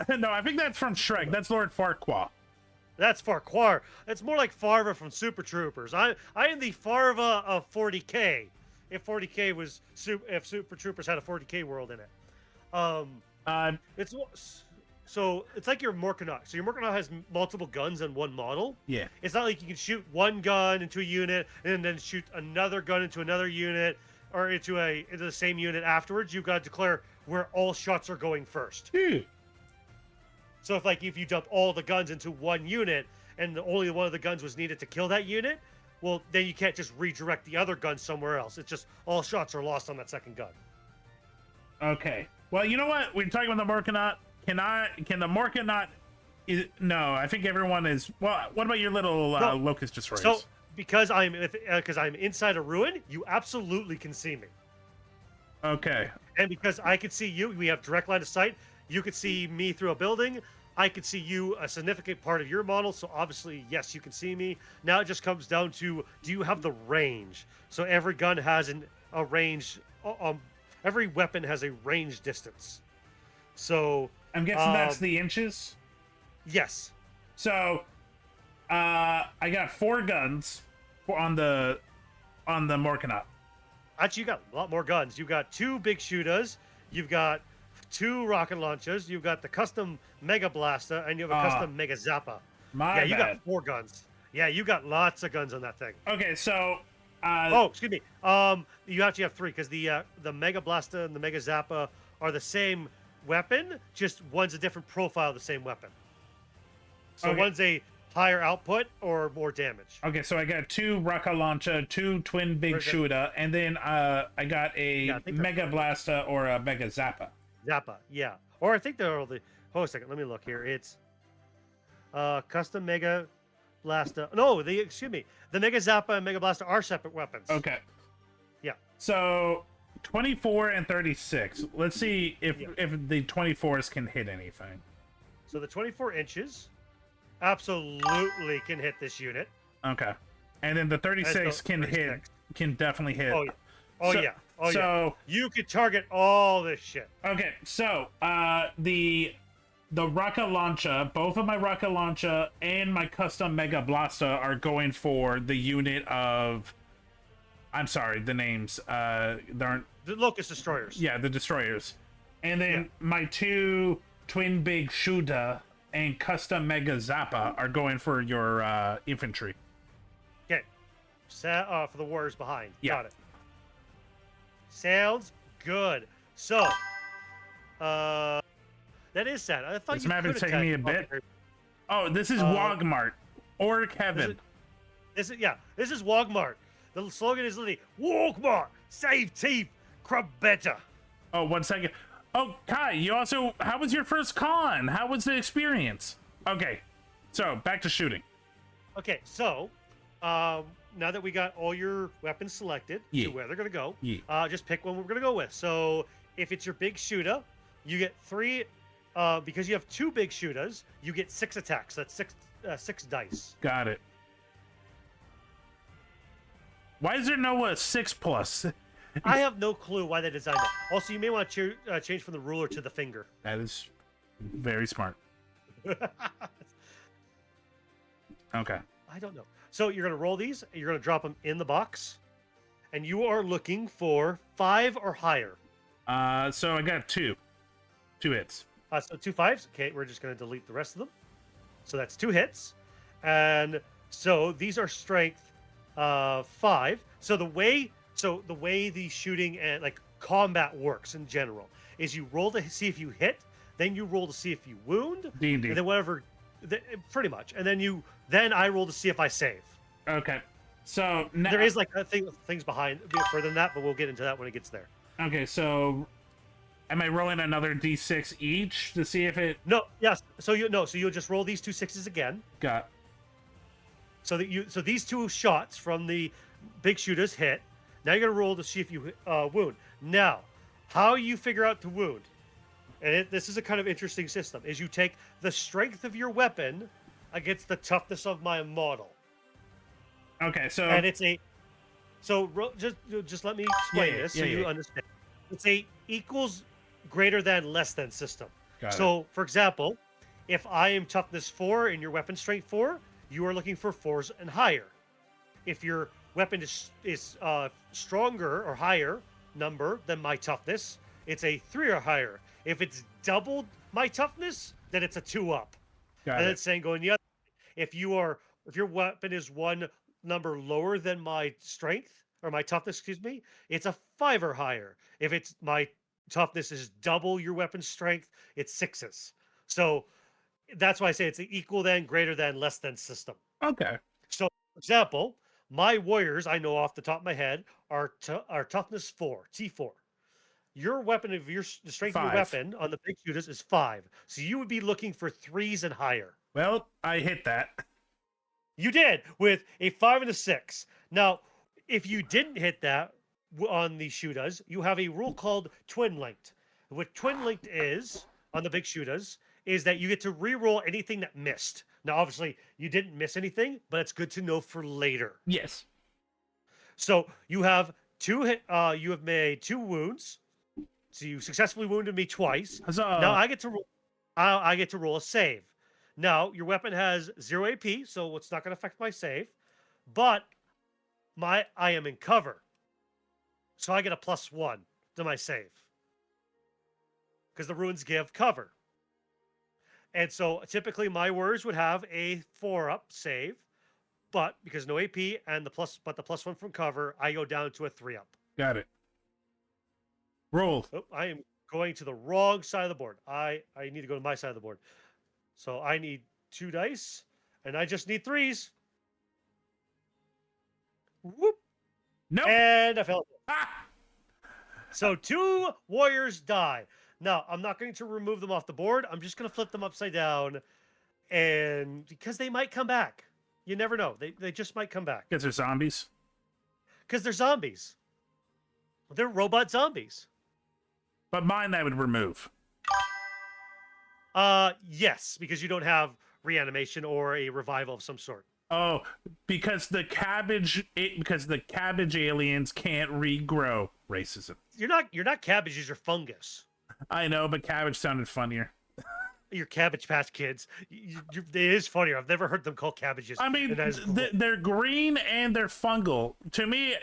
No, I think that's from Shrek. That's Lord Farquaad. That's Farquhar. It's more like Farva from Super Troopers. I am the Farva of 40K. If Super Troopers had a 40K world in it. It's like your Morkonaut. So your Morkonaut has multiple guns on one model. Yeah. It's not like you can shoot one gun into a unit and then shoot another gun into another unit or into the same unit afterwards. You've got to declare where all shots are going first. So if you dump all the guns into one unit and only one of the guns was needed to kill that unit, well, then you can't just redirect the other gun somewhere else. It's just all shots are lost on that second gun. Okay. Well, you know what? We're talking about the Morkonaut. Can the Morkonaut? No, I think everyone is. Well, what about your little Locust Destroyers? So because I'm inside a ruin, you absolutely can see me. Okay. And because I can see you, we have direct line of sight. You could see me through a building. I could see you, a significant part of your model. So obviously, yes, you can see me. Now it just comes down to, do you have the range? So every gun has a range. Every weapon has a range distance. So I'm guessing that's the inches. Yes. So I got 4 guns on the Morkonaut. Actually, you got a lot more guns. You've got 2 big shooters. You've got 2 rocket launchers. You've got the custom Mega Blaster, and you have a custom Mega Zappa. You got 4 guns. Yeah, you got lots of guns on that thing. Okay, so. Excuse me. You actually have 3 because the Mega Blaster and the Mega Zappa are the same weapon, just one's a different profile of the same weapon. So one's a higher output or more damage. Okay, so I got 2 rocket launcher, 2 twin big shooter, and then I got a Mega Blaster or a Mega Zappa. Zappa, yeah. Or I think they're all the. Hold a second, let me look here. It's custom Mega Blaster. No, excuse me. The Mega Zappa and Mega Blaster are separate weapons. Okay. Yeah. So 24 and 36. Let's see if the 24s can hit anything. So the 24 inches absolutely can hit this unit. Okay. And then the 36 can definitely hit. Oh yeah. So you could target all this shit. Okay, so the rocket launcher, both of my rocket launcher and my custom Mega Blaster are going for the unit of. I'm sorry, the names. They aren't the Locust Destroyers. Yeah, the destroyers, and then my 2 Twin Big Shuda and Custom Mega Zappa are going for your infantry. Okay. Set for the warriors behind. Yeah. Got it. Sounds good. So, that is sad. I thought This you map could is taking me a attack bit. Oh, this is Wogmart or Kevin. This is Wogmart. The slogan is literally Wogmart, save teeth, crab better. Oh, 1 second. Oh, Kai, you also, how was your first con? How was the experience? Okay, so back to shooting. Okay, so now that we got all your weapons selected Yeah. to where they're gonna go, Yeah. just pick one we're gonna go with. So if it's your big shooter, you get 3. Because you have 2 big shooters, you get 6 attacks. That's 6 dice. Got it. Why is there no 6+? I have no clue why they designed that. Also, you may want to change from the ruler to the finger. That is very smart. Okay. I don't know. So you're gonna roll these. You're gonna drop them in the box, and you are looking for 5 or higher. So I got 2 hits. So 2 5s. Okay, we're just gonna delete the rest of them. So that's 2 hits, and so these are strength 5. So the way the shooting and like combat works in general is you roll to see if you hit, then you roll to see if you wound, D&D. and then whatever, pretty much, and then I roll to see if I save. Okay. So now, There is like things behind further than that, but we'll get into that when it gets there. okay, so am I rolling another D6 each to see if it No, yes. So you'll just roll these 2 6s again. got So these 2 shots from the big shooters hit. Now you're gonna roll to see if you wound. Now, how you figure out to wound, and this is a kind of interesting system, is you take the strength of your weapon against the toughness of my model, Okay, so and it's just let me explain Yeah, this yeah, so you yeah. understand. It's a equals, greater than, less than system. got it. So, for example, if I am toughness 4 and your weapon strength 4, you are looking for 4s and higher. If your weapon is stronger or higher number than my toughness, it's a 3 or higher. If it's doubled my toughness, then it's a 2 up. Got And it. it's saying going the other. If your weapon is 1 number lower than my strength or my toughness, excuse me, it's a 5 or higher. If it's my toughness is double your weapon's strength, it's 6s. So that's why I say it's an equal than, greater than, less than system. Okay. So, for example, my warriors, I know off the top of my head, are toughness 4, T4. Your weapon, the strength of your 5. weapon on the big shooters is 5. So you would be looking for 3s and higher. Well, I hit that. You did with a 5 and a 6. Now, if you didn't hit that on the shooters, you have a rule called twin linked. What twin linked is on the big shooters is that you get to re-roll anything that missed. Now, obviously, you didn't miss anything, but it's good to know for later. Yes. So you have you have made 2 wounds. So you successfully wounded me twice. Huzzah. Now I get to roll a save. Now your weapon has 0 AP, so it's not going to affect my save. But I am in cover, so I get a +1 to my save because the runes give cover. And so typically my warriors would have a 4-up save, but because no AP and the +1 from cover, I go down to a 3-up. Got it. Roll. Oh, I am going to the wrong side of the board. I need to go to my side of the board. So I need 2 dice, and I just need 3s. Whoop. Nope. And I fell. Ah! So 2 warriors die. Now, I'm not going to remove them off the board. I'm just going to flip them upside down, and because they might come back. You never know. They just might come back. Because they're zombies. Because they're zombies. They're robot zombies. But mine I would remove. Yes, because you don't have reanimation or a revival of some sort. Oh, because the cabbage aliens can't regrow. Racism. You're not cabbages, you're fungus. I know, but cabbage sounded funnier. You're Cabbage Patch Kids. It is funnier. I've never heard them called cabbages. I mean, and that is cool. they're green and they're fungal. To me,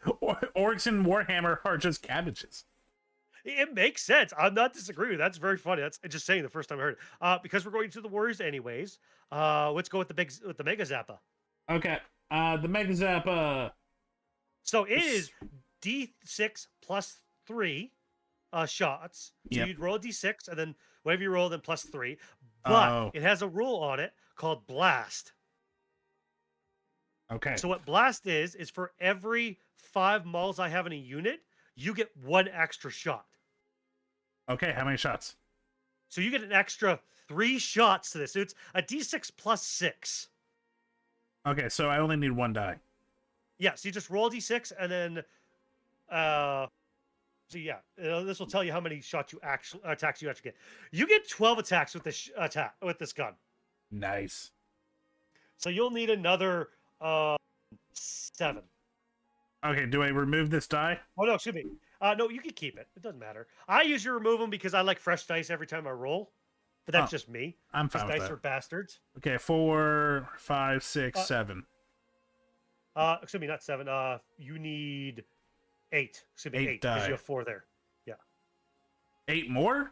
orcs in Warhammer are just cabbages. It makes sense. I'm not disagreeing. That's very funny. That's just saying the first time I heard it. Because we're going to the Warriors anyways. Let's go with the Mega Zappa. Okay. The Mega Zappa. So it is D6 plus 3 shots. So Yep. you'd roll a D6 and then whatever you roll, then plus 3. But Oh. it has a rule on it called Blast. Okay. So what Blast is for every 5 models I have in a unit, you get 1 extra shot. Okay, how many shots? So you get an extra 3 shots to this. So it's a D6 plus 6. Okay, so I only need 1 die. Yeah, so you just roll D6 and then so yeah, this will tell you how many shots you actually attacks you actually get. You get 12 attacks with this attack with this gun. Nice. So you'll need another 7. Okay, do I remove this die? Oh no, excuse me. No, you can keep it. It doesn't matter. I usually remove them because I like fresh dice every time I roll. But that's just me. I'm fine These with dice that. are bastards. Okay, 4, 5, 6, 7. Excuse me, not 7. You need 8. Excuse me, 8 die. because you have 4 there. Yeah. 8 more?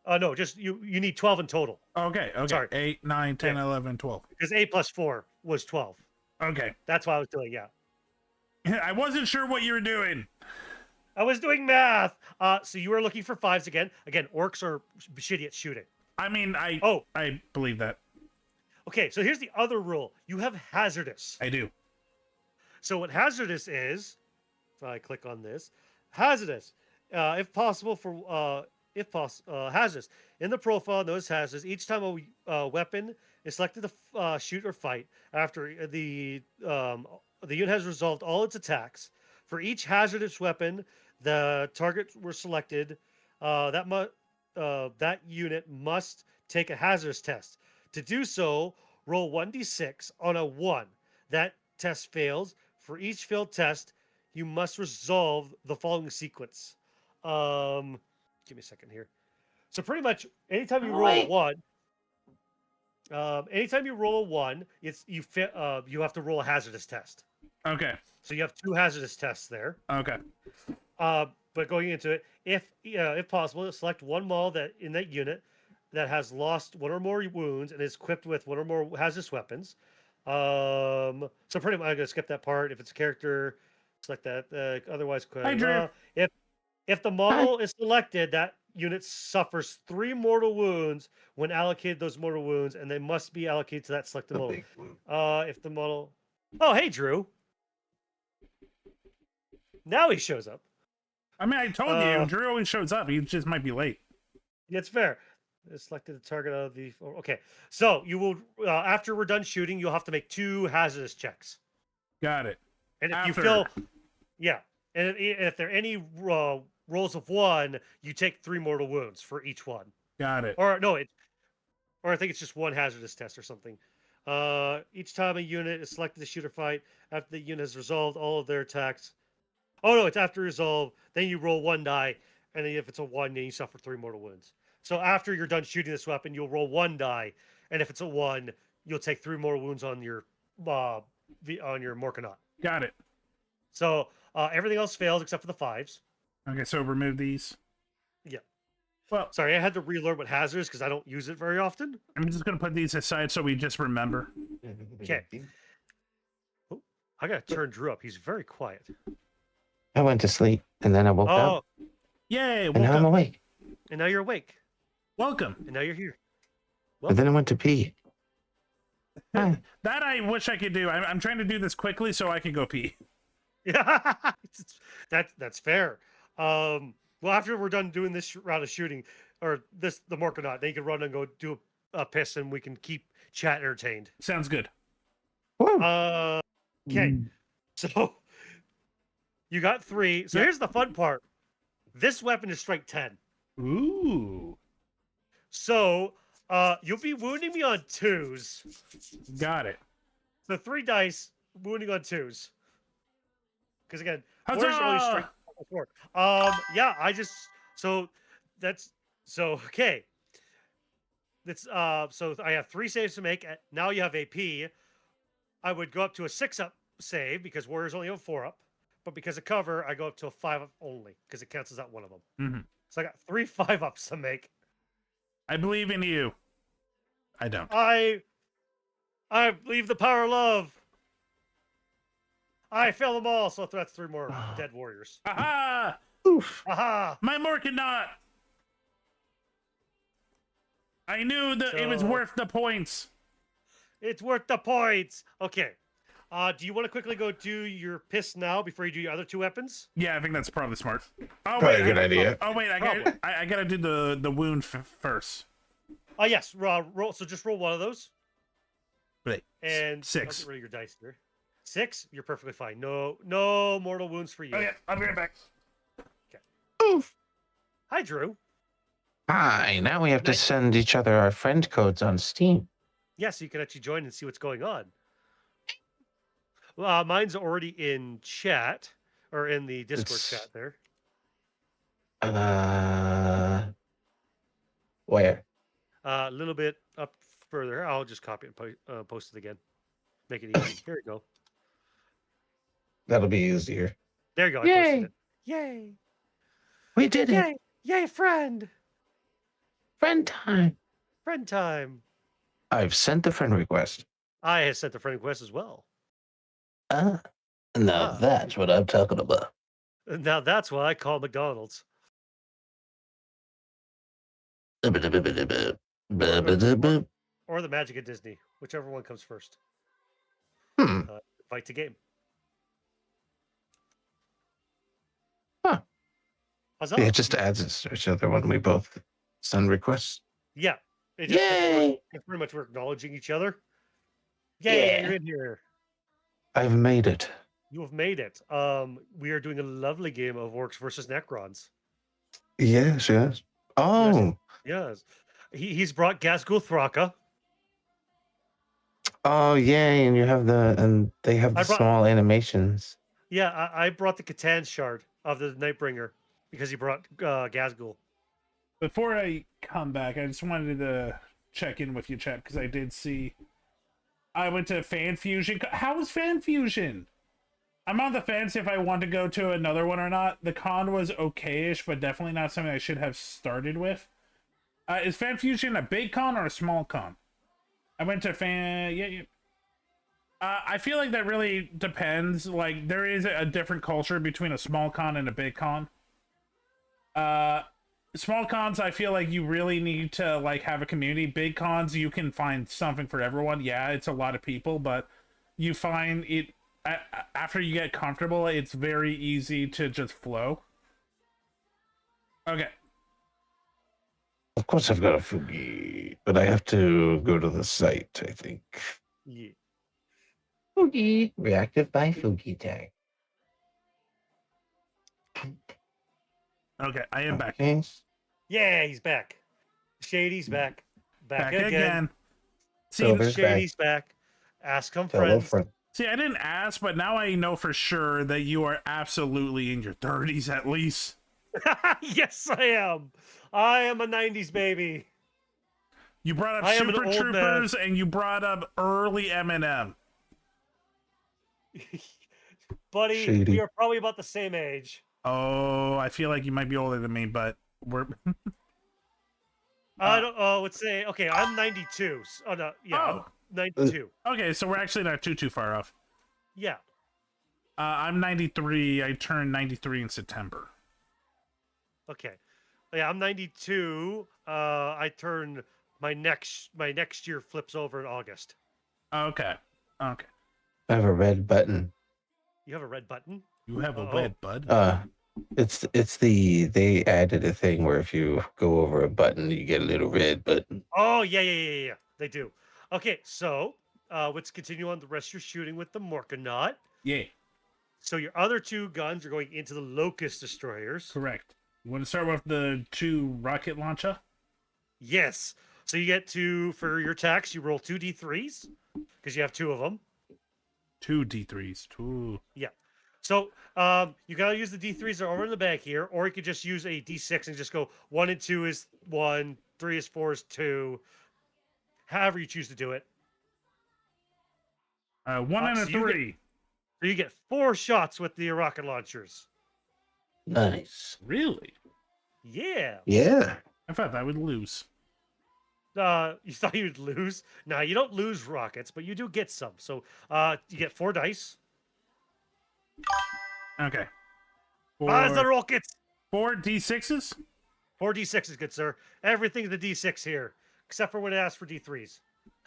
No, just you need 12 in total. Okay, okay. Sorry. 8, 9, 10, Yeah. 11, 12. Because 8 plus 4 was 12. Okay. That's why I was doing, yeah. I wasn't sure what you were doing. I was doing math. So you were looking for 5s again. Again, orcs are shitty at shooting. I mean, I believe that. Okay, so here's the other rule. You have hazardous. I do. So what hazardous is, if I click on this, hazardous, if possible hazardous. In the profile, notice hazardous. Each time a weapon is selected to shoot or fight after the unit has resolved all its attacks. For each hazardous weapon, the targets were selected. That unit must take a hazardous test. To do so, roll 1d6 on a 1. That test fails. For each failed test, you must resolve the following sequence. Give me a second here. So pretty much, anytime you roll a 1, you have to roll a hazardous test. Okay. So you have 2 hazardous tests there. Okay. But going into it, if possible, select one model that in that unit that has lost 1 or more wounds and is equipped with 1 or more hazardous weapons. So pretty much I'm gonna skip that part. If it's a character, select that. Otherwise, Hi, Drew. If the model is selected, that unit suffers 3 mortal wounds when allocated those mortal wounds, and they must be allocated to that selected model. If the model, oh hey Drew, now he shows up. I mean, I told you, Drew always shows up. He just might be late. It's fair. It's selected the target of the. Okay, so you will after we're done shooting, you'll have to make 2 hazardous checks. Got it. And if you After. feel, yeah, and if there are any rolls of 1, you take 3 mortal wounds for each one. Got it. Or no, or I think it's just 1 hazardous test or something. Each time a unit is selected to shoot or fight, after the unit has resolved all of their attacks. Oh no, it's after resolve. Then you roll 1 die, and then if it's a 1, then you suffer 3 mortal wounds. So after you're done shooting this weapon, you'll roll 1 die, and if it's a 1, you'll take 3 mortal wounds on your Morkanaut. Got it. So everything else fails except for the 5s. Okay, so remove these. Yeah. Well, Sorry, I had to relearn what hazard is because I don't use it very often. I'm just going to put these aside so we just remember. Okay. Oh, I gotta turn Drew up. He's very quiet. I went to sleep and then I woke up Yay! and now I'm awake. And now you're awake. Welcome. And now you're here. And then I went to pee. Hi. That I wish I could do. I'm trying to do this quickly so I can go pee. Yeah, that's fair. Well, after we're done doing this round of shooting, or the Morkanaut, then you can run and go do a piss, and we can keep chat entertained. Sounds good. Woo. Okay, so you got 3. So Yeah. here's the fun part. This weapon is strike 10. Ooh. So you'll be wounding me on 2s. Got it. So 3 dice wounding on 2s. Because again, Huzzah! where's only strike 4? Yeah, okay. That's so I have 3 saves to make. Now you have AP. I would go up to a 6-up save because warriors only have 4-up. but because of cover, I go up to a 5-up only because it cancels out one of them. Mm-hmm. So I got 3 5-ups to make. I believe in you. I don't. I believe the power of love. I fail them all, so that's 3 more dead warriors. Aha! Oof. Aha! My Morkanot! I knew that it was So- worth the points. It's worth the points. Okay. Do you want to quickly go do your piss now before you do your other 2 weapons? Yeah, I think that's probably smart. Oh Probably wait, a good idea. Oh wait, Probably. I gotta do the wound first. Oh yes, roll. So just roll one of those, Wait, and I'll 6. get rid of your dice here. 6, you're perfectly fine. No mortal wounds for you. Okay, I'll be right back. Oof. Hi, Drew. Hi, now we have to Nice. send each other our friend codes on Steam. Yes, you can actually join and see what's going on. Mine's already in chat or in the Discord It's- chat there. Where? A little bit up further. I'll just copy it and post it again. Make it easy. Here we go. That'll be easier. There you go. I Yay. posted it. Yay! We did it. Yay! Yay! Friend! Friend time. Friend time. I've sent the friend request. I have sent the friend request as well. Now Ah. that's what I'm talking about. Now that's why I call McDonald's. Hmm. Or the Magic at Disney, whichever one comes first. Fight to game. Huh. How's Yeah, that? it just adds us to each other when we both send requests. Yeah. It just, Yay! it's pretty much we're acknowledging each other. Yay, Yeah. you're in here. I've made it. You have made it. We are doing a lovely game of Orcs versus Necrons. Yes, yes. Oh, Yes. He's brought Gazgul Thraka. oh, yay! And they have the I brought- small animations. Yeah, I brought the Catan shard of the Nightbringer because he brought Gazgul. Before I come back, I just wanted to check in with you, chat, because I did see. I went to Fan Fusion. How was Fan Fusion? I'm on the fence if I want to go to another one or not. The con was okay-ish, but definitely not something I should have started with. Is Fan Fusion a big con or a small con? I went to Fan... Yeah. I feel like that really depends. Like, there is a different culture between a small con and a big con. Small cons, I feel like you really need to like have a community. Big cons, you can find something for everyone. Yeah, it's a lot of people, but you find it after you get comfortable, it's very easy to just flow. Okay. Of course, I've got a Fugi, but I have to go to the site, I think. Yeah. Fugi. Reactive by Fugi tag. Okay, I am back. Okay. Yeah, he's back. Shady's back. Back again. See, Silver's Shady's back. Ask him Hello, friends. friend. see, I didn't ask, but now I know for sure that you are absolutely in your 30s at least. Yes, I am. I am a 90s baby. You brought up I am an Super old man. Troopers and you brought up early Eminem. Buddy, Shady. we are probably about the same age. Oh, I feel like you might be older than me, but we're I don't. Oh, let's say. Okay, I'm 92. Oh no, yeah, Oh. I'm 92. okay. So we're actually not too far off. Yeah. I'm 93. I turned 93 in September. Okay. Yeah, I'm 92. I turn my next year flips over in August. Okay. Okay. I have a red button. You have a red button. You have a Uh-oh. red bud. They added a thing where if you go over a button, you get a little red button. Oh yeah. They do. Okay, so let's continue on the rest of your shooting with the Morkanaut. Yeah. So your other 2 guns are going into the Locust Destroyers. Correct. You want to start with the 2 rocket launcher? Yes. So you get to, for your attacks, you roll 2 d3s because you have 2 of them. 2 D3s. 2. So you gotta use the d3s that are over in the back here, or you could just use a d6 and just go 1 and 2 is 1, 3 is 4 is 2. However you choose to do it. 1 and a so you get- 3. So you get 4 shots with the rocket launchers. Nice. Really? Yeah. Yeah. I thought I would lose. You thought you'd lose? No, you don't lose rockets, but you do get some. So you get 4 dice. Okay. Fires the Four, rockets. 4d6s? 4d6 is good, sir. Everything's the d6 here, except for when it asks for d3s.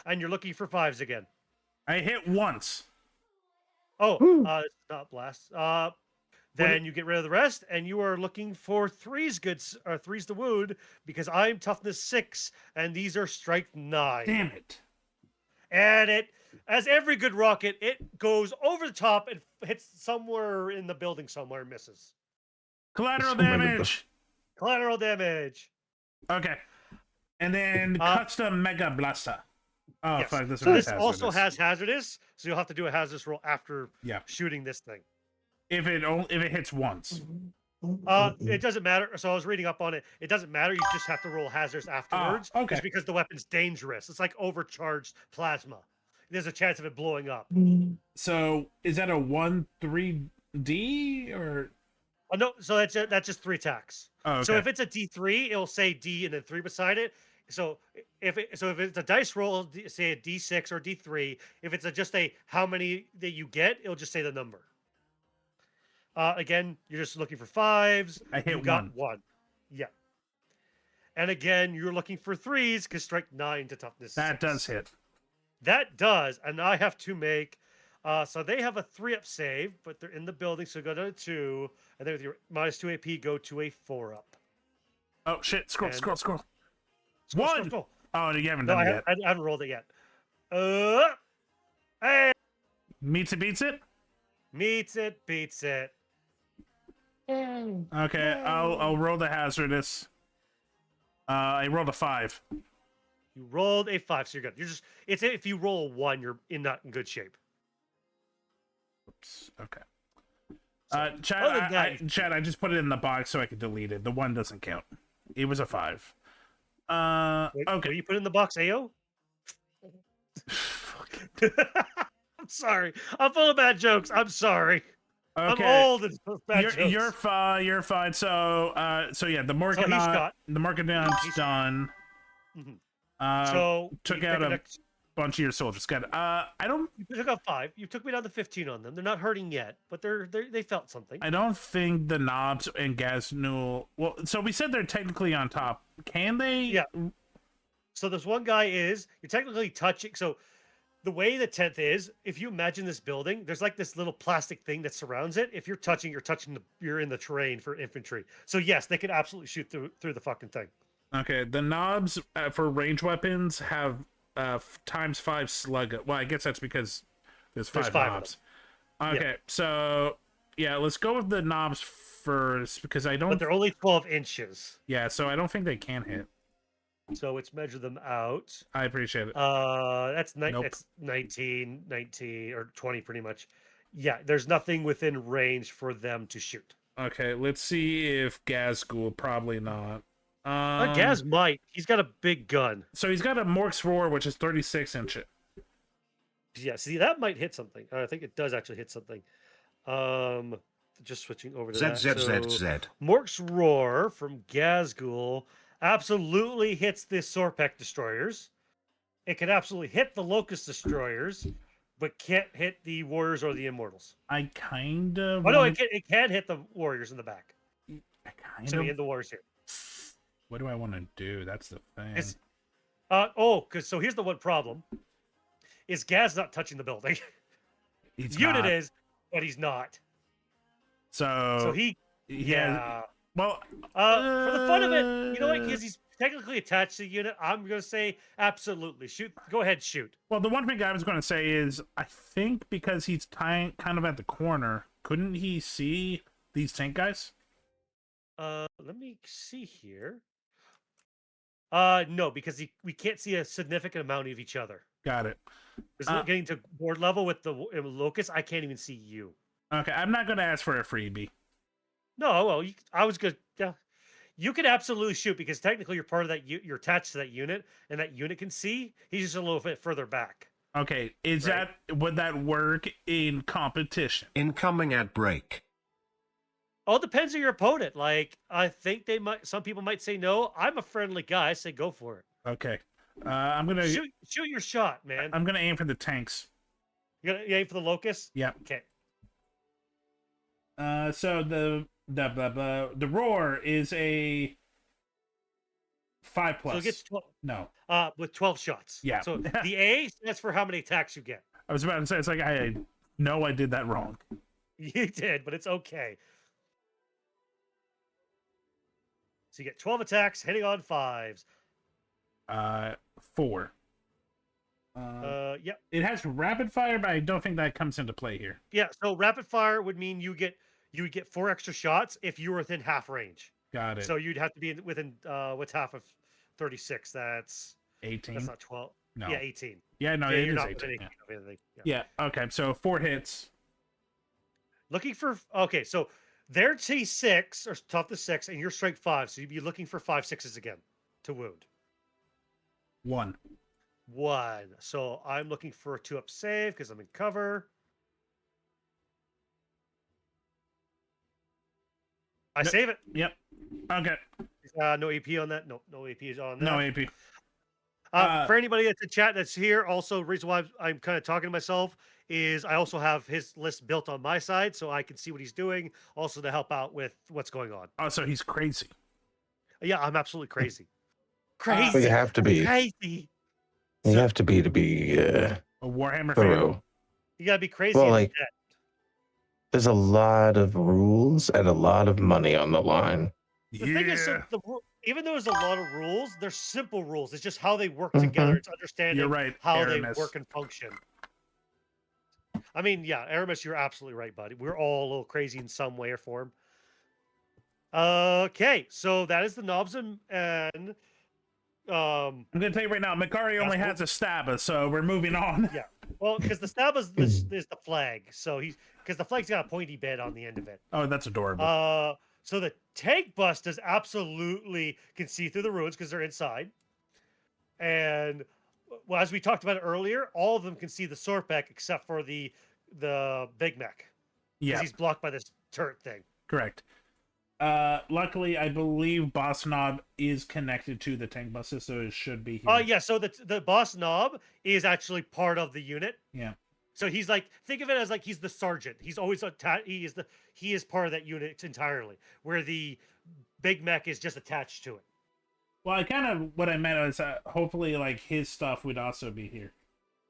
And you're looking for 5s again. I hit once. Oh, Woo. it's not blast. Then you get rid of the rest, and you are looking for 3s or 3s to wound, because I'm toughness 6, and these are strength 9. Damn it. And it, as every good rocket, it goes over the top and hits somewhere in the building somewhere and misses. Collateral Somewhere in the damage. Collateral damage. Okay. And then custom mega blaster. Oh, Yes. fuck. So this has also hazardous. has hazardous, so you'll have to do a hazardous roll after Yeah. shooting this thing. If it hits once. It doesn't matter. So I was reading up on it. It doesn't matter. You just have to roll hazards afterwards. okay. Just because the weapon's dangerous. It's like overcharged plasma. There's a chance of it blowing up. So is that a 1-3D or? Oh no, so that's just 3 attacks. Oh, okay. So if it's a D3, it'll say D and then 3 beside it. So if it's a dice roll, say a D6 or D3. If it's just a how many that you get, it'll just say the number. Again, you're just looking for 5s. I hit you got 1. Yeah. And again, you're looking for 3s because strike 9 to toughness. That 6. does hit. That does, and I have to make. So they have a 3-up save, but they're in the building, so go to 2, and then with your -2 AP, go to a 4-up. Oh shit! Scroll. And- Scroll. Scroll, One. scroll. Oh, you haven't No, done it yet. I haven't rolled it yet. Hey, Meets it, beats it. meets it, beats it. Okay, I'll roll the hazardous. I rolled a 5. You rolled a 5, so you're good. It's if you roll a 1, you're not in good shape. Oops. Okay. other Chad, than that- Chad, I just put it in the box so I could delete it. The 1 doesn't count. It was a 5. Wait, Okay. will you put it in the box, AO? I'm sorry. I'm full of bad jokes. I'm sorry. Okay. I'm old and full of bad jokes. You're fine. You're fine. So yeah, the Morganon's done. Mhm. So So took you out pick a next- bunch of your soldiers. Got it. I don't. You took out 5. You took me down to 15 on them. They're not hurting yet, but they felt something. I don't think the knobs and Gaznul. Well, so we said they're technically on top. Can they? Yeah. So this one guy you're technically touching. So the way the 10th is, if you imagine this building, there's like this little plastic thing that surrounds it. If you're touching, you're in the terrain for infantry. So yes, they could absolutely shoot through the fucking thing. Okay. The knobs for range weapons have ×5 slug. Well, I guess that's because there's 5 5 of knobs. Okay. So yeah, let's go with the knobs first because I But don't. they're only 12 inches. Yeah. So I don't think they can hit. So let's measure them out. I appreciate it. That's Nope. that's 19, or 20 pretty much. Yeah, there's nothing within range for them to shoot. Okay, let's see if Gazgul. Probably not. Gaz might. He's got a big gun. So he's got a Mork's Roar, which is 36 inches. Yeah, see, that might hit something. I think it does actually hit something. Just switching over to that. So, ZZZZ. Mork's Roar from Gazgul absolutely hits the Sorpek destroyers. It can absolutely hit the Locust destroyers, but can't hit the Warriors or the Immortals. I kind of. Oh no, it can hit the Warriors in the back. I kind So of. in the Warriors here. What do I want to do? That's the thing. It's so here's the one problem. Is Gaz not touching the building? He's Unit not. is, but he's not. So. So he Yeah. Well. for the fun of it, you know what? Because he's technically attached to the unit, I'm gonna say absolutely shoot. Go ahead, shoot. Well, the one thing I was going to say is, I think because he's kind of at the corner, couldn't he see these tank guys? Let me see here. No, because we can't see a significant amount of each other. Got it. Because getting to board level with the Locust, I can't even see you. Okay, I'm not going to ask for a freebie. No, well, I was good. Yeah, you could absolutely shoot because technically you're part of that. You're attached to that unit, and that unit can see. He's just a little bit further back. Okay, Right. would that work in competition? Incoming ad break. All depends on your opponent. Like, I think they might. Some people might say no. I'm a friendly guy. I say go for it. Okay, Shoot your shot, man. I'm gonna aim for the tanks. You aim for the locust. Yeah. Okay. So the roar is a 5 So it plus. gets 12. No, With 12 shots. Yeah. So the A stands for how many attacks you get. I was about to say it's like I know I did that wrong. You did, but it's okay. So you get 12 attacks, hitting on 5s. 4. Yep. It has rapid fire, but I don't think that comes into play here. Yeah. So rapid fire would mean you would get 4 extra shots if you were within half range. Got it. So you'd have to be within what's half of 36? That's 18. That's not 12. No. Yeah, 18. Yeah, no, Yeah, it you're is not 18. within Yeah. 18 of anything. Yeah. Yeah. Okay. So 4 hits. Looking for okay. So their T6 or toughness 6, and your strength 5. So you'd be looking for 5 6s again to wound. 1. 1. So I'm looking for a 2-up save because I'm in cover. I No- save it. Yep. Okay. No AP on that. No AP is on that. No AP. For anybody that's in chat that's here, also the reason why I'm kind of talking to myself is I also have his list built on my side so I can see what he's doing, also to help out with what's going on. Oh, so he's crazy. Yeah, I'm absolutely crazy. Well, you Crazy. have to be. Crazy. You have to be A Warhammer fan. thorough. You gotta be crazy. Well, in like- debt. There's a lot of rules and a lot of money on the line. The thing is, so even though there's a lot of rules, they're simple rules. It's just how they work Mhm. together. It's understanding You're right, how Aramis. they work and function. I mean, yeah, Aramis, you're absolutely right, buddy. We're all a little crazy in some way or form. Okay, so that is the knobs and I'm gonna tell you right now, Makari only has a stab, so we're moving on. yeah. Well, because the stab is the flag, so because the flag's got a pointy bit on the end of it. Oh, that's adorable. So the tank busters absolutely can see through the ruins because they're inside. And well, as we talked about earlier, all of them can see the Sorpek except for the Big Mech. Yeah, He's blocked by this turret thing. correct. Luckily, I believe Boss Knob is connected to the tank buses, so it should be here. Yeah, so the boss knob is actually part of the unit. Yeah. So he's like, think of it as like he's the sergeant. He's always he is part of that unit entirely, where the Big Mech is just attached to it. Well, I kind of what I meant was hopefully like his stuff would also be here.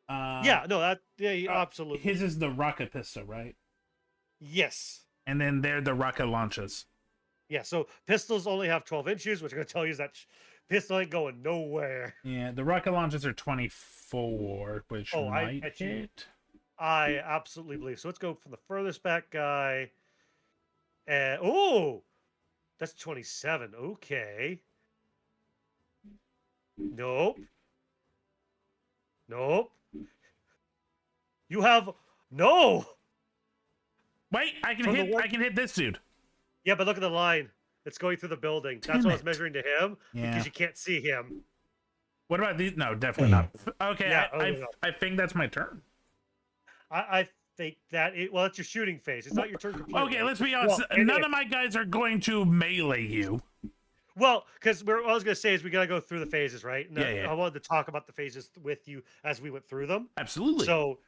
Absolutely. His His is the rocket pistol, right? yes. And then they're the rocket launches. Yeah, so pistols only have 12 inches, which I'm going to tell you is that pistol ain't going nowhere. Yeah, the rocket launches are 24, which Oh, I might bet you- hit. I absolutely believe. So let's go from the furthest back guy. And that's 27. Okay. Nope. You have no. Wait, I From the can hit this dude. Yeah, but look at the line. It's going through the building. That's Damn what I was it. measuring to him Yeah. because you can't see him. What about these? No, definitely not. Okay, Yeah, no. I think that's my turn. I think that it's your shooting phase. It's not your turn completely. Okay, let's be honest. Well, None of my guys are going to melee you. Well, because what I was going to say is we got to go through the phases, right? And Yeah. I wanted to talk about the phases with you as we went through them. Absolutely. So,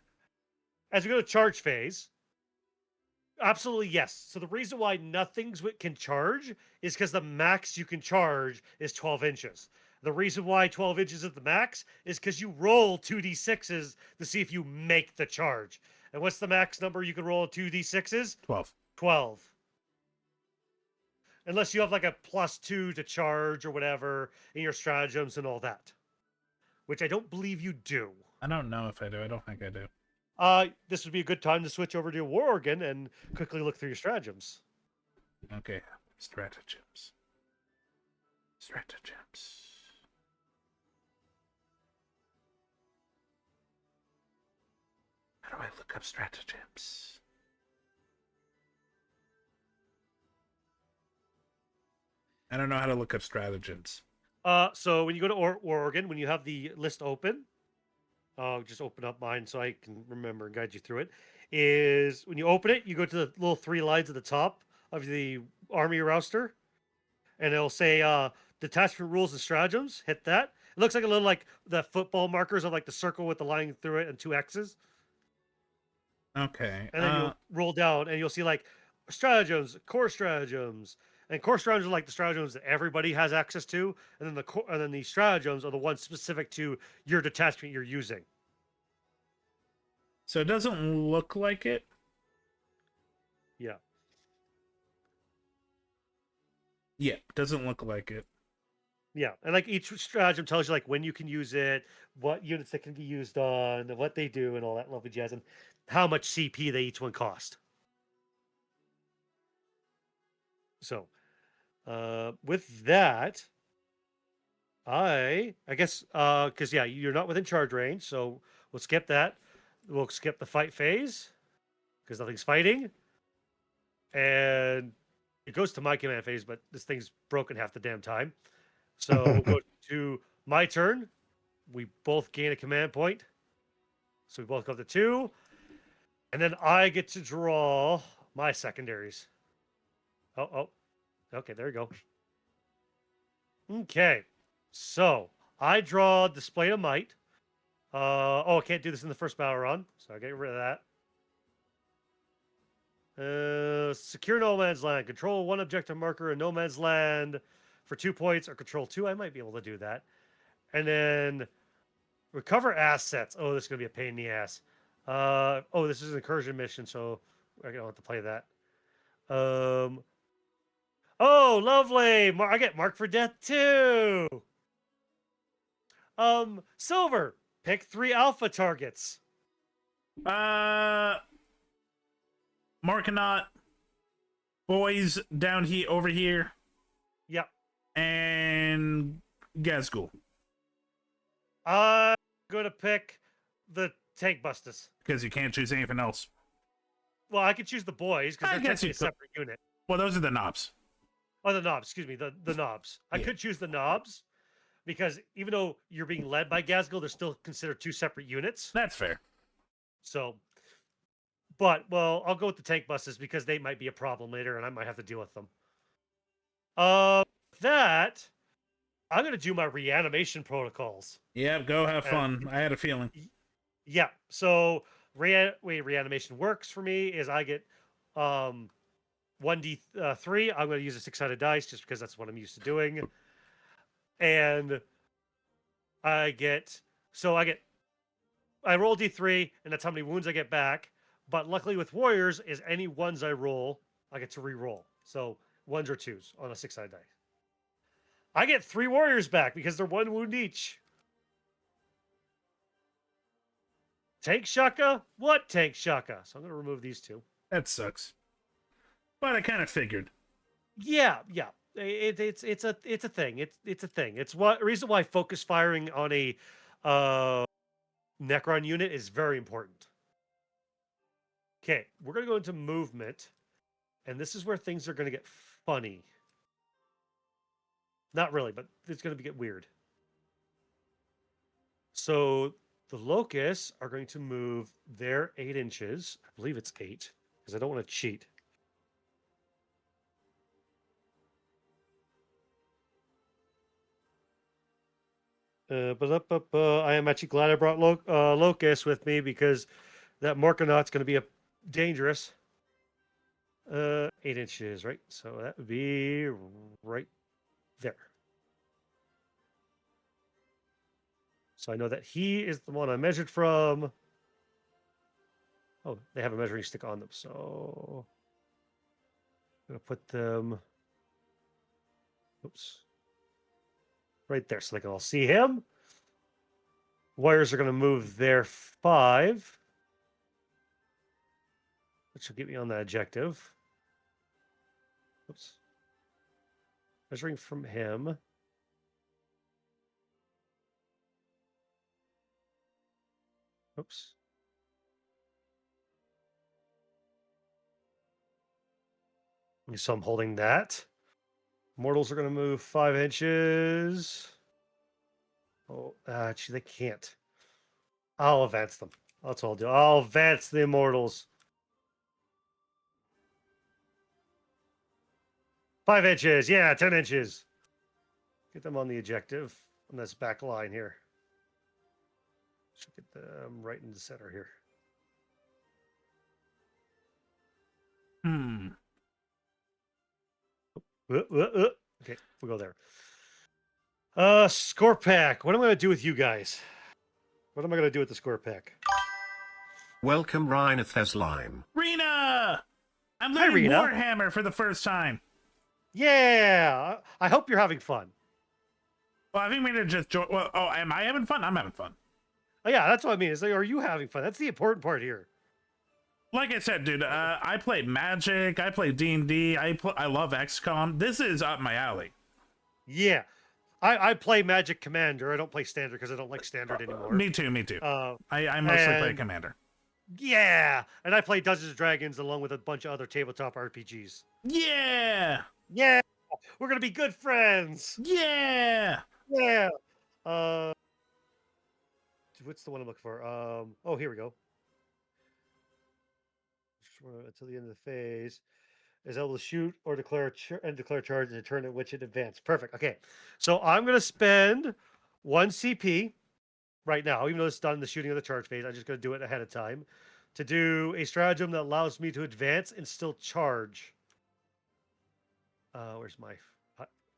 as we go to charge phase, absolutely yes. So the reason why nothing's can charge is because the max you can charge is 12 inches. The reason why 12 inches is the max is because you roll 2d6s to see if you make the charge. And what's the max number you can roll 2d6s? 12. 12. Unless you have like a +2 to charge or whatever in your stratagems and all that. Which I don't believe you do. I don't know if I do. I don't think I do. This would be a good time to switch over to your war organ and quickly look through your stratagems. Okay. Stratagems. Stratagems. How do I look up stratagems? I don't know how to look up stratagems. So when you go to war organ, when you have the list open, I'll just open up mine so I can remember and guide you through it. Is when you open it, you go to the little 3 lines at the top of the army roster, and it'll say detachment rules and stratagems. Hit that. It looks like a little like the football markers of like the circle with the line through it and 2 X's. Okay. And then you'll roll down and you'll see like stratagems, core stratagems. And core stratagems are like the stratagems that everybody has access to, and then the stratagems are the ones specific to your detachment you're using. So it doesn't look like it. Yeah. Yeah, doesn't look like it. Yeah, and like each stratagem tells you like when you can use it, what units that can be used on, and what they do, and all that lovely jazz, and how much CP they each one cost. So, with that, I guess because yeah, you're not within charge range, so we'll skip that. We'll skip the fight phase because nothing's fighting, and it goes to my command phase, but this thing's broken half the damn time. So we'll go to my turn. We both gain a command point. So we both go up to 2. And then I get to draw my secondaries. Oh. Okay, there you go. Okay. So I draw Display of Might. I can't do this in the first battle run. So I get rid of that. Secure no man's land. Control 1 objective marker in no man's land for 2 points, or control 2. I might be able to do that. And then recover assets. Oh, this is going to be a pain in the ass. This is an incursion mission, so I don't have to play that. Oh, lovely. I get marked for death too. Silver, pick 3 alpha targets. Markanaut, boys down here, over here. Yep. And Gazgul. I'm gonna pick the tank busters. Because you can't choose anything else. Well, I could choose the boys because I they're guess technically you a separate unit. Well, those are the knobs. Oh, the knobs. Excuse me, the knobs. I Yeah. could choose the knobs because even though you're being led by Gazgul, they're still considered 2 separate units. That's fair. So, but well, I'll go with the tank busters because they might be a problem later, and I might have to deal with them. That I'm gonna do my reanimation protocols. Yeah, go have fun. I had a feeling. Yeah. So way reanimation works for me is I get 1d3. I'm going to use a 6-sided dice just because that's what I'm used to doing, and I roll d3, and that's how many wounds I get back. But luckily with warriors is any ones I roll, I get to re-roll. So 1s or 2s on a 6-sided dice. I get 3 warriors back because they're 1 wound each. Tank Shaka? What Tank Shaka? So I'm going to remove these 2. That sucks. But I kind of figured. Yeah. It's a thing. It's a thing. It's what reason why focus firing on a Necron unit is very important. Okay, we're gonna go into movement, and this is where things are gonna get funny. Not really, but it's gonna get weird. So the locusts are going to move their 8 inches. I believe it's 8 because I don't want to cheat. I am actually glad I brought Locust with me because that Morkanaut's going to be dangerous. 8 inches, right? So that would be right there. So I know that he is the one I measured from. Oh, they have a measuring stick on them. So I'm going to put them. Oops. Right there so they can all see him. Warriors are going to move their 5. Which will get me on that objective. Oops. Measuring from him. Oops. So I'm holding that. Mortals are going to move 5 inches. Oh, actually, they can't. I'll advance them. That's what I'll do. I'll advance the immortals. 5 inches. Yeah, 10 inches. Get them on the objective on this back line here. Should get them right in the center here. Okay, we'll go there. Score pack. What am I going to do with you guys? What am I going to do with the score pack? Welcome Rhinathes Lime. Rena! I'm Hi, learning Rena. Warhammer for the first time. Yeah, I hope you're having fun. Well, I think we're gonna just join. Well, oh, am I having fun? I'm having fun. Oh, yeah, that's what I mean. It's like, are you having fun? That's the important part here. Like I said, dude, I play Magic. I play D&D. I love XCOM. This is up my alley. Yeah, I play Magic Commander. I don't play Standard because I don't like Standard anymore. Me too. Me too. I mostly play Commander. Yeah, and I play Dungeons and Dragons along with a bunch of other tabletop RPGs. Yeah. Yeah, we're gonna be good friends. Yeah. Yeah. What's the one I'm looking for? Oh, here we go. Until the end of the phase, is able to shoot or declare declare charge in a turn at which it advanced. Perfect. Okay, so I'm gonna spend 1 CP right now, even though it's done in the shooting of the charge phase. I'm just gonna do it ahead of time to do a stratagem that allows me to advance and still charge. Where's my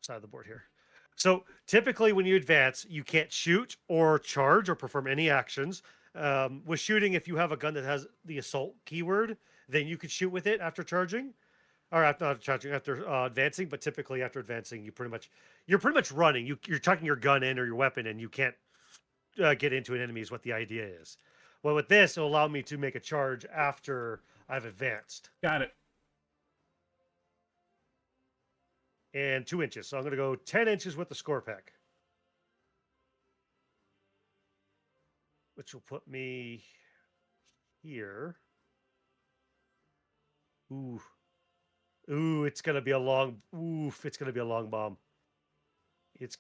side of the board here? So typically when you advance, you can't shoot or charge or perform any actions. With shooting, if you have a gun that has the assault keyword, then you could shoot with it after charging, or after not charging, after advancing. But typically after advancing, you're pretty much running. You're tucking your gun in or your weapon, and you can't get into an enemy. Is what the idea is. Well, with this, it'll allow me to make a charge after I've advanced. Got it. And 2 inches. So I'm going to go 10 inches with the score pack, which will put me here. Ooh, it's going to be a long. It's going to be a long bomb.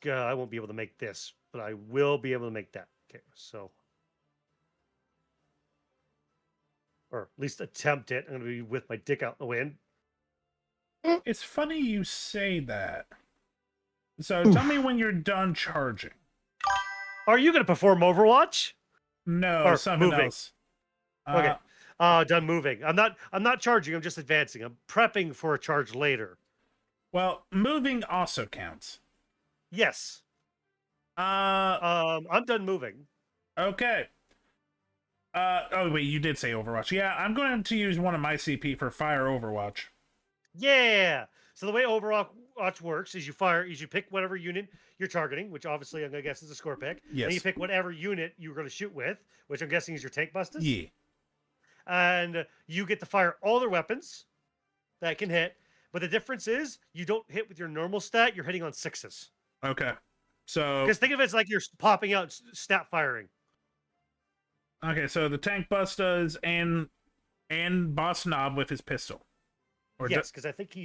I won't be able to make this, but I will be able to make that. Okay, so, or at least attempt it. I'm going to be with my dick out in the wind. It's funny you say that. So tell me when you're done charging. Are you going to perform Overwatch? No, Or something moving. else. Okay. Done moving. I'm not charging. I'm just advancing. I'm prepping for a charge later. Well, moving also counts. Yes. I'm done moving. Okay. Oh wait, you did say Overwatch. Yeah, I'm going to use one of my CP for Fire Overwatch. Yeah. So the way Overwatch works is you pick whatever unit you're targeting, which obviously I'm gonna guess is a score pick. Yes. And you pick whatever unit you're gonna shoot with, which I'm guessing is your tank busters. Yeah. And you get to fire all their weapons that can hit. But the difference is you don't hit with your normal stat, you're hitting on 6s. Okay. So Because think of it as like you're popping out snap firing. okay, so the tank bustas and Boss Knob with his pistol. Or Yes, because I think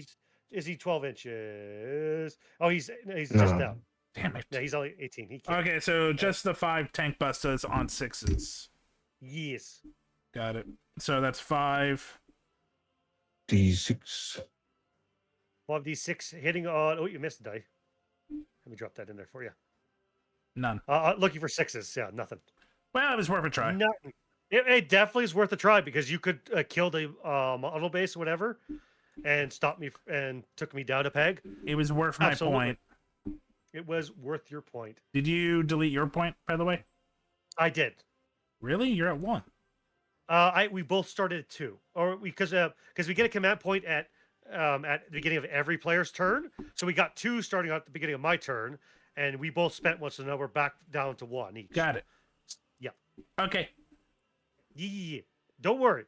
is he 12 inches? Oh, he's just No. out. damn it. Yeah, he's only 18. He can't. Okay, so just the 5 tank bustas on 6s. Yes. Got it. So that's 5. D6. 1d6 hitting on. Oh, you missed a die. Let me drop that in there for you. None. Looking for 6s. Yeah, nothing. Well, it was worth a try. Nothing. It definitely is worth a try because you could kill the model base or whatever and stop me and took me down a peg. It was worth my Absolutely. point. It was worth your point. Did you delete your point, by the way? I did. Really? You're at 1. We both started at 2, or because we get a command point at the beginning of every player's turn. So we got 2 starting out at the beginning of my turn, and we both spent one, so now we're back down to 1 each. Got it. Yeah. Okay. Yeah. Don't worry.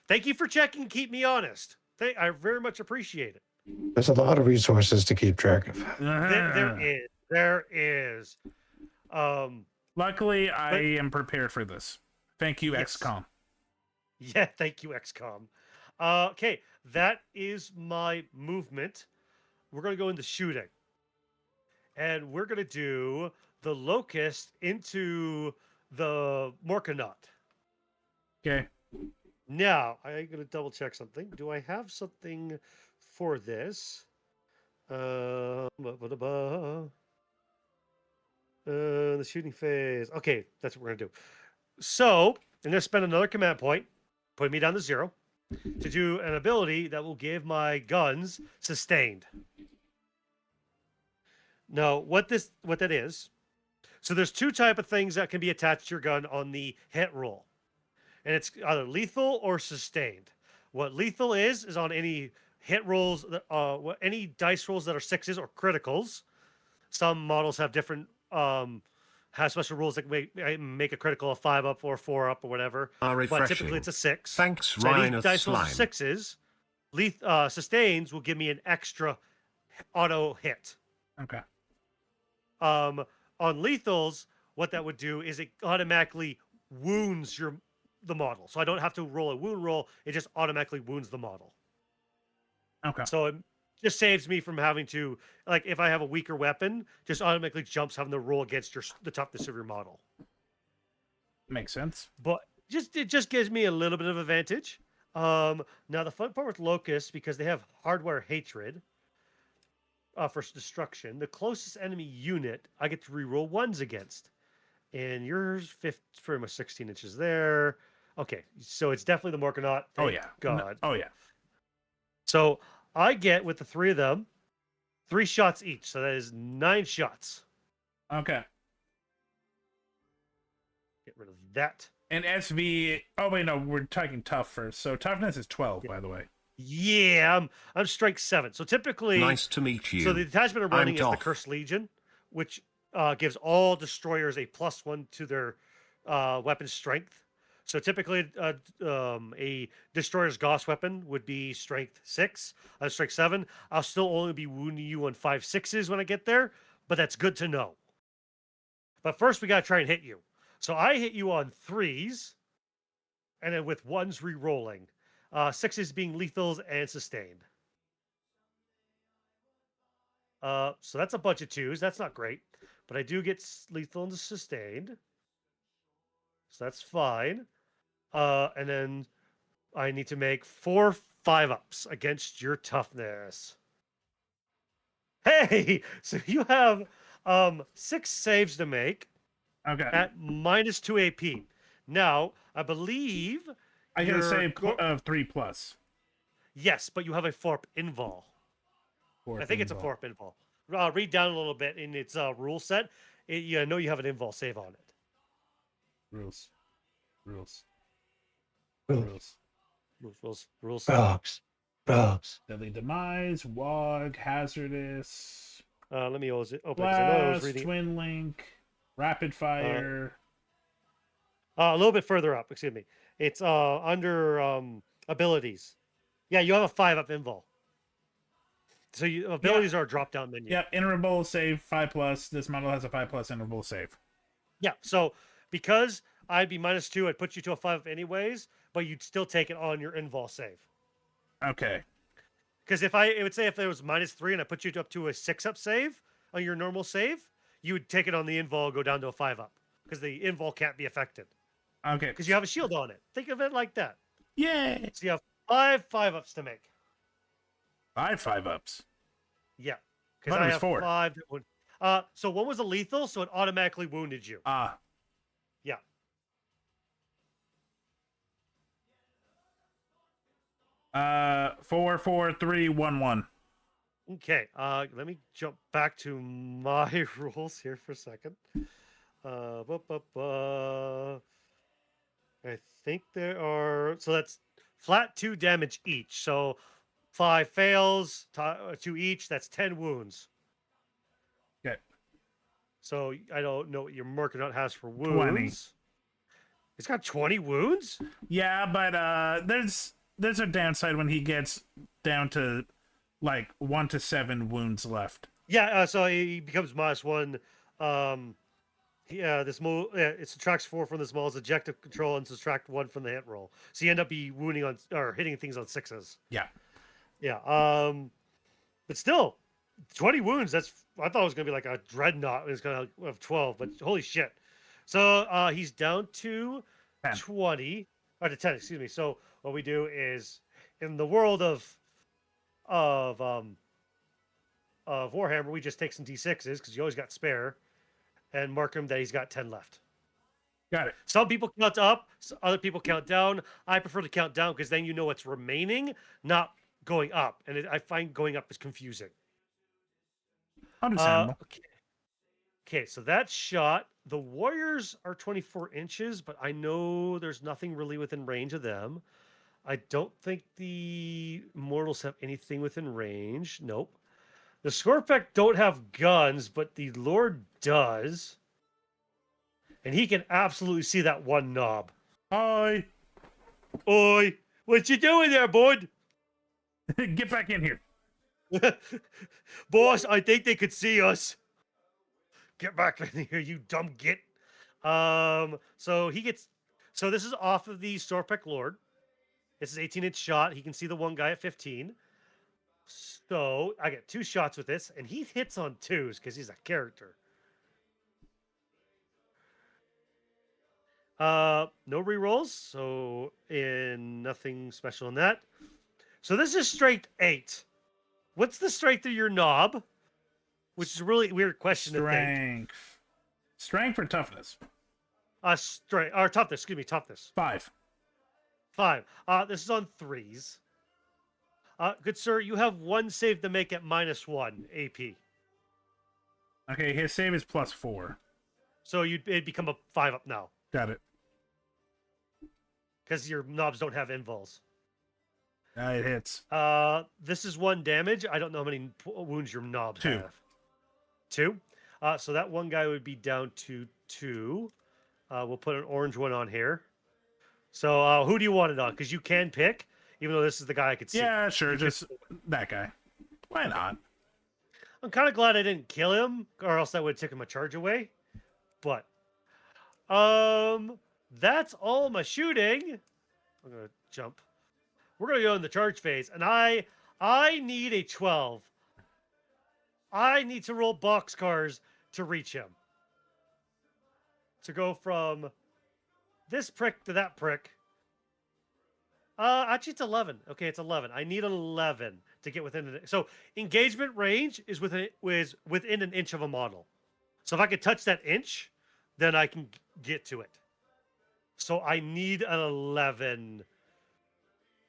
Thank you for checking. Keep me honest. I very much appreciate it. There's a lot of resources to keep track of. There is. Luckily, I am prepared for this. Thank you, Yes. XCOM. Yeah, thank you, XCOM. Okay, that is my movement. We're going to go into shooting. And we're going to do the Locust into the Morkanaut. Okay. Now, I'm going to double check something. Do I have something for this? The shooting phase. Okay, that's what we're going to do. So, I'm going to spend another command point, putting me down to 0, to do an ability that will give my guns sustained. Now, what that is, so there's 2 type of things that can be attached to your gun on the hit roll. And it's either lethal or sustained. What lethal is on any hit rolls, any dice rolls that are 6s or criticals. Some models have different, have special rules that make a critical a 5 up or 4 up or whatever. Are But typically refreshing. it's a 6. Thanks, So any Rhinoth dice rolls Slime. are 6s. Sustains will give me an extra auto hit. Okay. On lethals, what that would do is it automatically wounds the model. So I don't have to roll a wound roll. It just automatically wounds the model. Okay. So it just saves me from having to, like, if I have a weaker weapon, just automatically jumps having to roll against the toughness of your model. Makes sense. But it just gives me a little bit of advantage. Now the fun part with Locust, because they have hardware hatred for destruction, the closest enemy unit I get to reroll 1s against. And yours pretty much 16 inches there. Okay, so it's definitely the Morkanaut. Oh yeah. God. Oh yeah. So I get with the 3 of them 3 shots each. So that is 9 shots. Okay. Get rid of that. And SV. Oh wait, no, we're talking tough first. So toughness is 12, by the way. Yeah, I'm strength 7. So typically, Nice to meet you. so the attachment I'm running is the Doff. Cursed Legion, which gives all destroyers a +1 to their weapon strength. So typically, a destroyer's Gauss weapon would be strength 6. Strength 7. I'll still only be wounding you on 5/6s when I get there, but that's good to know. But first, we gotta try and hit you. So I hit you on 3s, and then with 1s re-rolling, 6s being lethals and sustained. So that's a bunch of 2s. That's not great, but I do get lethal and sustained, so that's fine. And then I need to make 4 5-ups against your toughness. Hey, so you have 6 saves to make. Okay. At -2 AP. Now, I believe I can you're say of 3+. Yes, but you have a FORP invol. I think it's a FORP invol. Read down a little bit in its rule set. I know you have an invol save on it. Rules. Rules. Frogs. Deadly Demise, Wog, Hazardous, Let me open it because I know I was Blast, reading. Twin Link, Rapid Fire. A little bit further up. Excuse me. It's under abilities. Yeah, you have a 5-up invol. So abilities are a drop-down menu. Yep, interval save 5+. This model has a 5+ interval save. Yeah, so because I'd be -2, I'd put you to a 5-up anyways, but you'd still take it on your invol save. Okay. Because it would say if there was -3 and I put you up to a 6-up save on your normal save, you would take it on the invol, go down to a 5-up because the invol can't be affected Okay. because you have a shield on it. Think of it like that. Yay! So you have 5 5-ups to make. 5 5-ups. Yeah, Thought because it I was have 4. 5 that would. So one was a lethal, so it automatically wounded you. Ah. Yeah. 4 4 3 1 1. Okay. Let me jump back to my rules here for a second. I think there are. So that's flat 2 damage each. So 5 fails, 2 each. That's 10 wounds. Okay. So I don't know what your Mercanant has for wounds. 20. It's got 20 wounds? Yeah, but there's a downside when he gets down to like 1 to 7 wounds left. Yeah, so he becomes -1. It subtracts 4 from this model's objective control and subtract 1 from the hit roll. So you end up wounding on or hitting things on 6s. Yeah. Yeah. But still, 20 wounds. I thought it was gonna be like a dreadnought. It was gonna have 12, but holy shit. So he's down to 10. 20 or to 10, excuse me. So what we do is in the world of um of Warhammer, we just take some D6s because you always got spare and mark him that he's got 10 left. Got it. Some people count up, other people count down. I prefer to count down because then you know what's remaining, not going up. And I find going up is confusing. Understandable. Okay. Okay, so that shot. The Warriors are 24 inches, but I know there's nothing really within range of them. I don't think the Mortals have anything within range. Nope. The Scorpec don't have guns, but the Lord does. And he can absolutely see that one knob. Hi. Oi, what you doing there, bud? Get back in here. Boss, I think they could see us. Get back in here, you dumb git. So he gets. So this is off of the Storpec Lord. This is 18-inch shot. He can see the one guy at 15. So I get 2 shots with this, and he hits on 2s because he's a character. No rerolls, so in nothing special in that. So this is strength 8. What's the strength of your knob? Which is a really weird question to think. Strength or toughness? Strength or toughness. Excuse me, toughness. 5. 5. This is on 3s. Good sir, you have 1 save to make at -1 AP. Okay, his save is +4. So it'd become a 5 up now Got it. because your knobs don't have invols. It hits. This is 1 damage. I don't know how many wounds your knobs 2. have. 2. So that one guy would be down to 2. We'll put an orange one on here. So who do you want it on? Because you can pick, even though this is the guy I could see. Yeah, sure. Just that guy. Why not? I'm kind of glad I didn't kill him, or else that would have taken my charge away. But that's all my shooting. I'm gonna jump. We're gonna go in the charge phase, and I need a 12. I need to roll boxcars to reach him. To go from this prick to that prick. Actually, it's 11. Okay, it's 11. I need an 11 to get within it. So engagement range is within an inch of a model. So if I could touch that inch, then I can get to it. So I need an 11.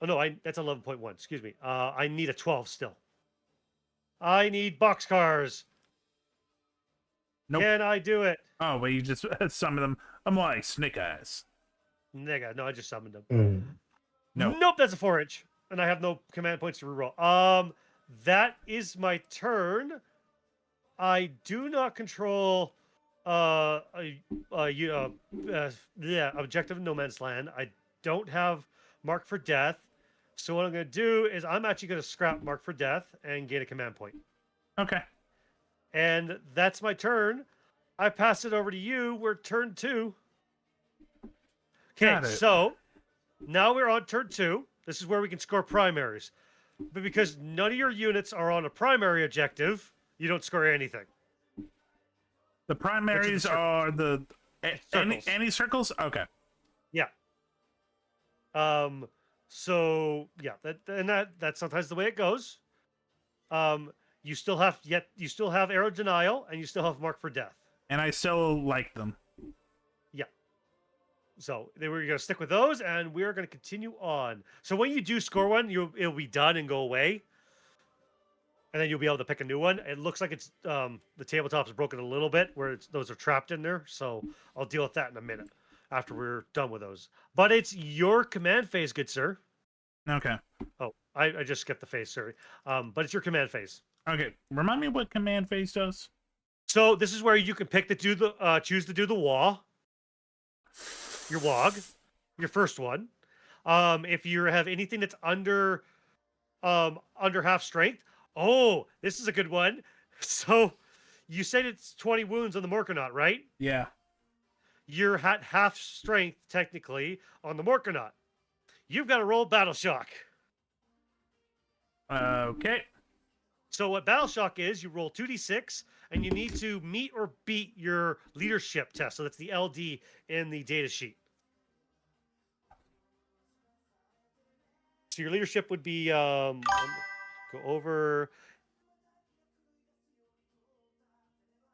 Oh no, that's 11.1. Excuse me. I need a 12 still. I need boxcars. Nope. Can I do it? Oh, but you just summoned them. I'm like Snake Eyes. Nigga, no, I just summoned them. No. Nope, that's a 4-inch. And I have no command points to reroll. That is my turn. I do not control objective in No Man's Land. I don't have Mark for Death. So what I'm going to do is I'm actually going to scrap Mark for Death and gain a command point. Okay. And that's my turn. I pass it over to you. We're turn 2. Okay, so now we're on turn 2. This is where we can score primaries. But because none of your units are on a primary objective, you don't score anything. The primaries are the circles. any circles? Okay. Yeah. So yeah, that's sometimes the way it goes. You still have arrow denial and you still have mark for death. And I still like them. Yeah. So we're going to stick with those, and we're going to continue on. So when you do score one, it'll be done and go away, and then you'll be able to pick a new one. It looks like it's the tabletop is broken a little bit, where those are trapped in there. So I'll deal with that in a minute after we're done with those. But it's your command phase, good sir. Okay. Oh, I just skipped the phase, sorry. But it's your command phase. Okay. Remind me what command phase does. So this is where you can pick choose to do the WA. Your WOG, your first one. If you have anything that's under half strength. Oh, this is a good one. So you said it's 20 wounds on the Morkonaut, right? Yeah. You're at half strength technically on the Morkonaut. You've got to roll battle shock. Okay. So what Battle Shock is, you roll 2d6, and you need to meet or beat your leadership test. So that's the LD in the data sheet. So your leadership would be go over.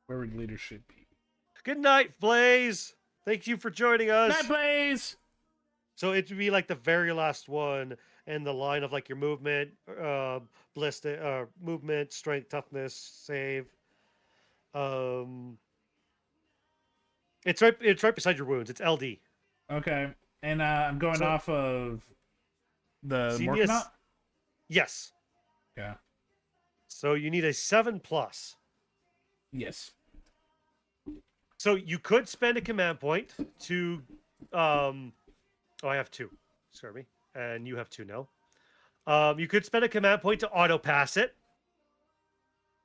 Where would leadership be? Good night, Blaze. Thank you for joining us. Night, Blaze. So it would be like the very last one in the line of like your movement, ballistic, movement, strength, toughness, save. It's right beside your wounds. It's LD. Okay, and I'm going off of the Genius. Morkanaut? Yes. Yeah. So you need a 7+. Yes. So you could spend a command point to oh, I have 2. Sorry me. And you have 2 now. You could spend a command point to auto pass it.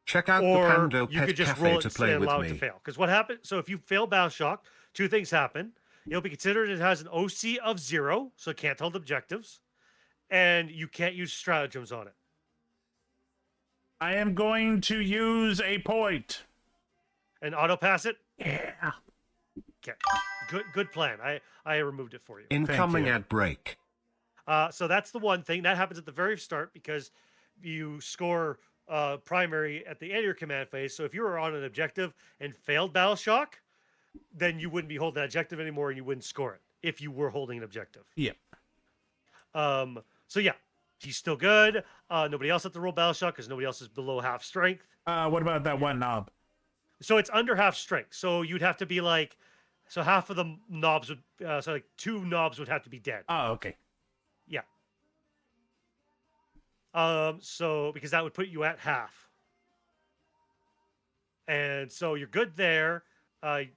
Check out the Or Pando you Pet could just Cafe roll it to and play with allow it to me. fail. Because what happens? So if you fail Battle Shock, 2 things happen. It'll be considered it has an OC of 0, so it can't hold objectives, and you can't use stratagems on it. I am going to use a point. And auto pass it. Yeah. Okay, good plan. I removed it for you. Incoming ad break. So that's the one thing that happens at the very start because you score primary at the end of your command phase. So if you were on an objective and failed Battle Shock, then you wouldn't be holding that objective anymore, and you wouldn't score it if you were holding an objective. Yep. So yeah, he's still good. Nobody else has to roll Battle Shock because nobody else is below half strength. What about that one knob? So it's under half strength. So you'd have to be like, so half of the knobs would, so like 2 knobs would have to be dead. Oh, okay. Yeah. So because that would put you at half. And so you're good there.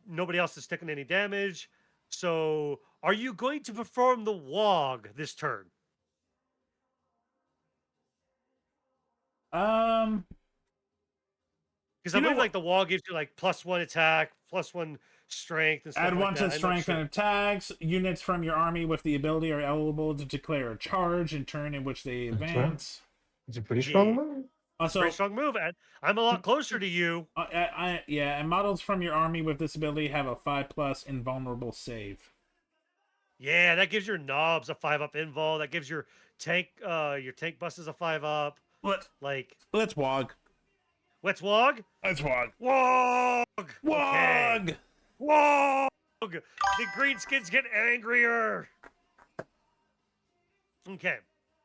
Nobody else is taking any damage. So are you going to perform the WOG this turn? Because I believe like the WOG gives you like +1 attack, +1 strength, and stuff Add like 1 that. to I'm not strength sure. and attacks. Units from your army with the ability are eligible to declare a charge in turn in which they That's right. advance. It's a pretty strong move. Also, Pretty strong move, Ed. I'm a lot closer to you. yeah, and models from your army with this ability have a 5+ invulnerable save. Yeah, that gives your knobs a 5+ invul. That gives your tank buses a 5+. Let's Let's wog. WOG. Let's wog. WOG. Wog. Okay. WOG. The greenskins get angrier. Okay,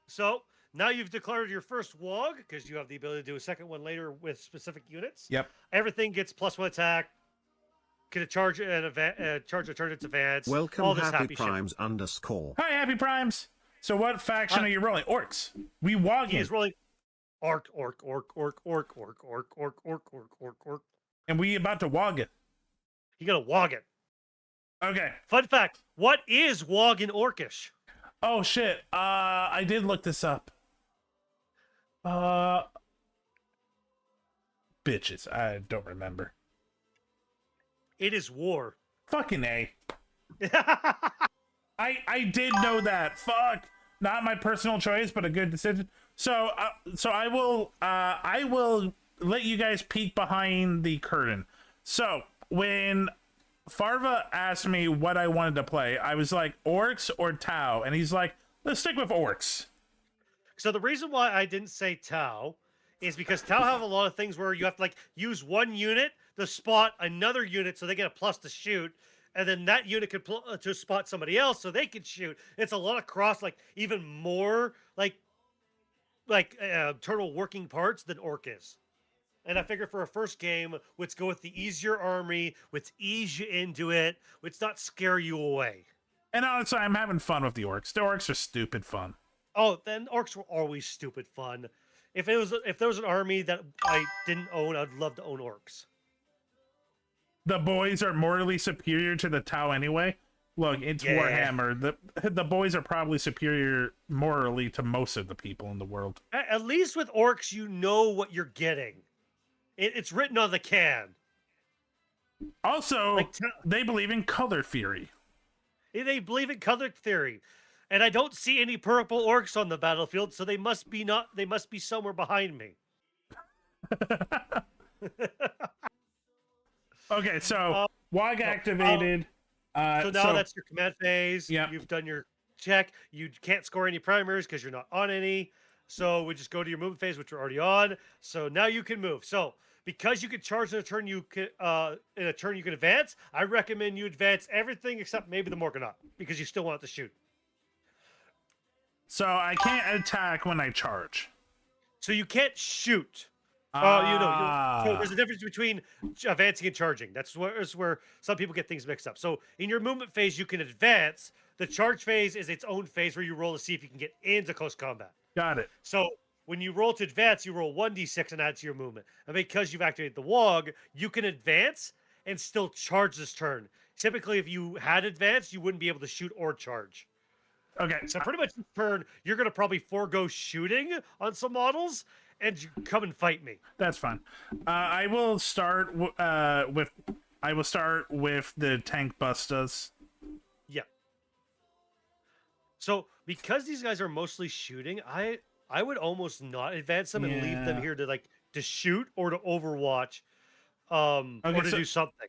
so now you've declared your first WOG because you have the ability to do a second one later with specific units. Yep. Everything gets +1 attack. Can it charge charge a turn its advance? Welcome, all this Happy shit. Primes _ Hi, Happy Primes. So what faction are you rolling? Orcs. We wog He's in. rolling orc. And we about to wog it. You gotta WOG it. Okay. Fun fact: what is WOG in Orcish? Oh shit. I did look this up. Bitches. I don't remember. It is war. Fucking A. I did know that. Fuck. Not my personal choice, but a good decision. So I will let you guys peek behind the curtain. So when Farva asked me what I wanted to play, I was like, orcs or Tau, and he's like, let's stick with orcs. So the reason why I didn't say Tau is because Tau have a lot of things where you have to like use one unit to spot another unit so they get a plus to shoot, and then that unit could to spot somebody else so they can shoot. It's a lot of cross, like even more like turtle working parts than Orc is. And I figured for a first game, let's go with the easier army, let's ease you into it, let's not scare you away. And honestly, I'm having fun with the orcs. The orcs are stupid fun. Oh, then Orcs were always stupid fun. If there was an army that I didn't own, I'd love to own Orcs. The boys are morally superior to the Tau anyway. Look, it's Yeah. Warhammer. The boys are probably superior morally to most of the people in the world. At least with Orcs, you know what you're getting. It's written on the can. Also, Like they believe in color theory. They believe in color theory, and I don't see any purple Orcs on the battlefield, so they must be somewhere behind me. Okay, so Uh, WOG activated. So now that's your command phase. Yep. You've done your check. You can't score any primaries because you're not on any. So we just go to your movement phase, which we're already on. So now you can move. So because you can charge in a turn, you can advance. I recommend you advance everything except maybe the Morgonaut because you still want to shoot. So I can't attack when I charge. So you can't shoot. So Ah. there's a difference between advancing and charging. That's where some people get things mixed up. So in your movement phase, you can advance. The charge phase is its own phase where you roll to see if you can get into close combat. Got it. So when you roll to advance, you roll 1d6 and add to your movement. And because you've activated the WOG, you can advance and still charge this turn. Typically, if you had advanced, you wouldn't be able to shoot or charge. Okay. So pretty much this turn, you're going to probably forego shooting on some models and you come and fight me. That's fine. I will start with the tank bustas. Yeah. So because these guys are mostly shooting, I would almost not advance them and leave them Yeah. here to shoot or to overwatch, or to do something.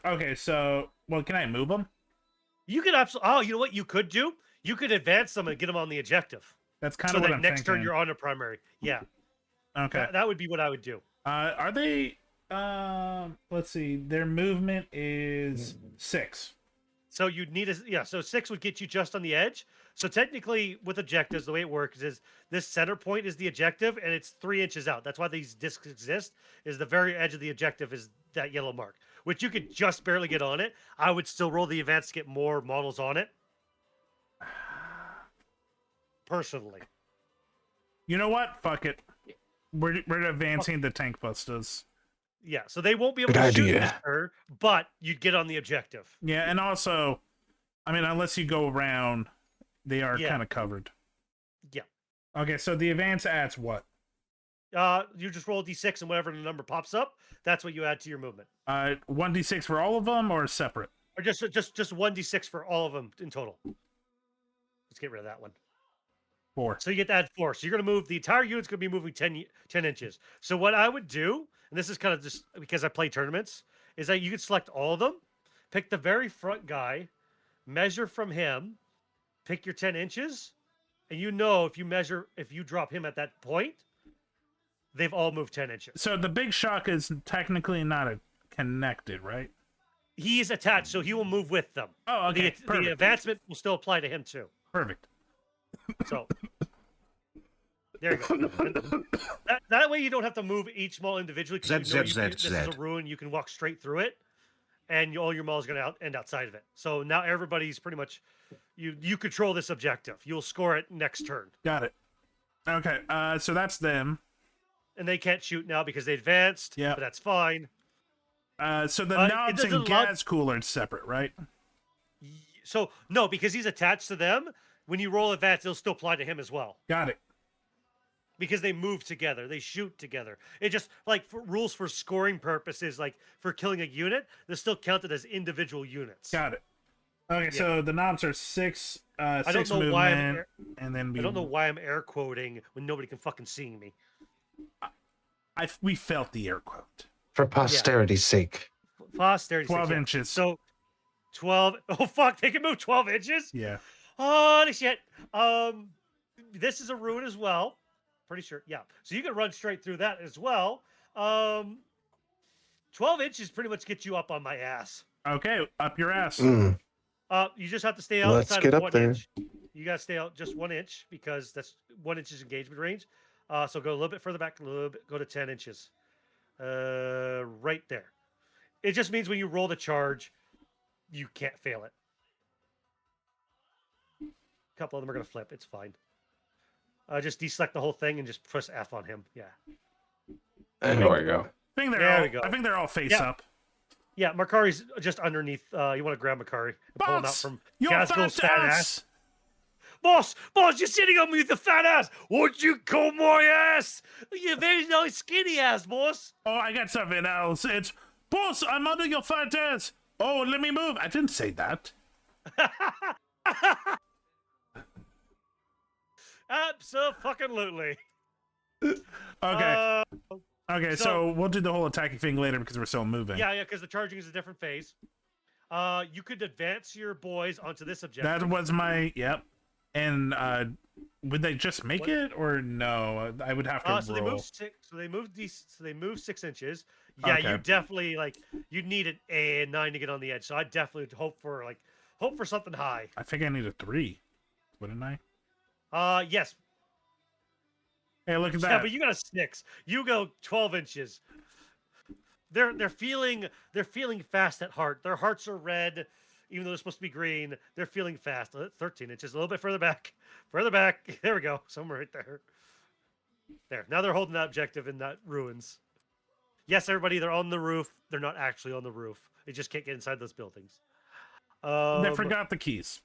Okay, so can I move them? You could absolutely. Oh, you know what you could do? You could advance them and get them on the objective. That's kind So of what that I'm next turn thinking. you're on a primary. Yeah. Okay. That would be what I would do. Are they? Let's see. Their movement is 6. So you'd need so 6 would get you just on the edge. So technically, with objectives, the way it works is this center point is the objective, and it's 3 inches out. That's why these discs exist. Is the very edge of the objective is that yellow mark, which you could just barely get on it. I would still roll the advance to get more models on it. Personally, You know what? Fuck it. We're advancing the tank bustas. yeah. So they won't be able Good to shoot idea. this turn, but you'd get on the objective. Yeah, and also, I mean, unless you go around, they are Yeah. kind of covered. Yeah. Okay, so the advance adds what? You just roll a d6 and whatever the number pops up, that's what you add to your movement. 1d6 for all of them or separate? Or just 1d6 for all of them in total. Let's get rid of that one. 4. So you get to add 4. So you're going to move, the entire unit's going to be moving 10 inches. So what I would do, and this is kind of just because I play tournaments, is that you could select all of them, pick the very front guy, measure from him, pick your 10 inches, and if you drop him at that point, they've all moved 10 inches. So the big shock is technically not connected, right? He is attached, so he will move with them. Oh, okay. The Perfect. advancement will still apply to him too. Perfect. So there you go. That way you don't have to move each mall individually. Because this is a ruin. You can walk straight through it, and all your mall is going to end outside of it. So now everybody's pretty much you control this objective. You'll score it next turn. Got it. Okay. So that's them. And they can't shoot now because they advanced. Yeah. But that's fine. So the knobs and gas cooler is separate, right? So no, because he's attached to them. When you roll advance, it'll still apply to him as well. Got it. Because they move together, they shoot together. It just like for rules for scoring purposes, like for killing a unit, they're still counted as individual units. Got it. Okay, so the knobs are 6. I don't 6 know movement, why and then I don't know why I'm air quoting when nobody can fucking see me. We felt the air quote For posterity's sake. Posterity 12 inches. So 12. Oh fuck, they can move 12 inches. Yeah. Holy shit. This is a ruin as well. Pretty sure. Yeah. So you can run straight through that as well. 12 inches pretty much gets you up on my ass. Okay, up your ass. Mm. You just have to stay Let's outside get of up 1 there. inch. You gotta stay out just 1 inch because that's 1 inch's engagement range. So go a little bit further back, a little bit, go to 10 inches. Right there. It just means when you roll the charge, you can't fail it. A couple of them are gonna flip. It's fine. Just deselect the whole thing and just press F on him. Yeah. And there we go. I think they're all face Yeah. up. Yeah, Makari's just underneath. You want to grab Makari and pull him out Boss, from your Casco's fat fat ass. Boss, you're sitting on me with the fat ass. What'd you call my ass? You're very nice skinny ass, boss. Oh, I got something else. It's, boss, I'm under your fat ass. Oh, let me move. I didn't say that. Absolutely. Okay. Okay, so we'll do the whole attacking thing later because we're still moving. Yeah, because the charging is a different phase. You could advance your boys onto this objective. That was my And would they just make it or no? I would have to so roll. they move six. So they move 6 inches. Yeah, Okay. you definitely you'd need an A9 to get on the edge. So I definitely hope for something high. I think I need a 3, wouldn't I? Yes. Hey, look at that. Yeah, but you got a 6. You go 12 inches. They're feeling fast at heart. Their hearts are red, even though they're supposed to be green. They're feeling fast. 13 inches, a little bit further back. Further back. There we go. Somewhere right there. There. Now they're holding that objective in that ruins. Yes, everybody, they're on the roof. They're not actually on the roof. They just can't get inside those buildings. They forgot the keys.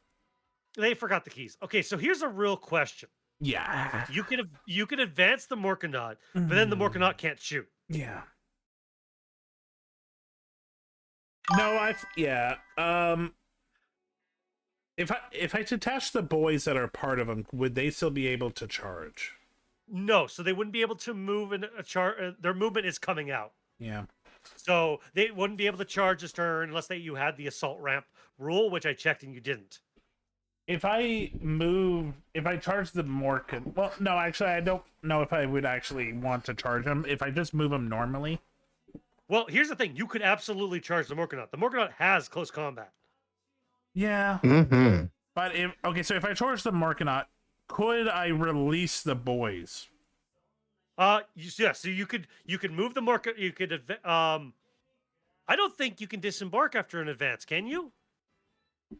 They forgot the keys. Okay, so here's a real question. Yeah. You could advance the Morkanaut, but then the Morkanaut can't shoot. Yeah. No, if I detach the boys that are part of them, would they still be able to charge? No, so they wouldn't be able to move in a charge. Their movement is coming out. Yeah. So they wouldn't be able to charge this turn unless you had the assault ramp rule, which I checked and you didn't. If I charge the Morkan, well, no, actually, I don't know if I would actually want to charge them. If I just move them normally. Well, here's the thing: you could absolutely charge the Morkanaut. The Morkanaut has close combat. Yeah. Mm-hmm. But so if I charge the Morkanaut, could I release the boys? Yeah. So you could move the Morkanaut. You could I don't think you can disembark after an advance, can you?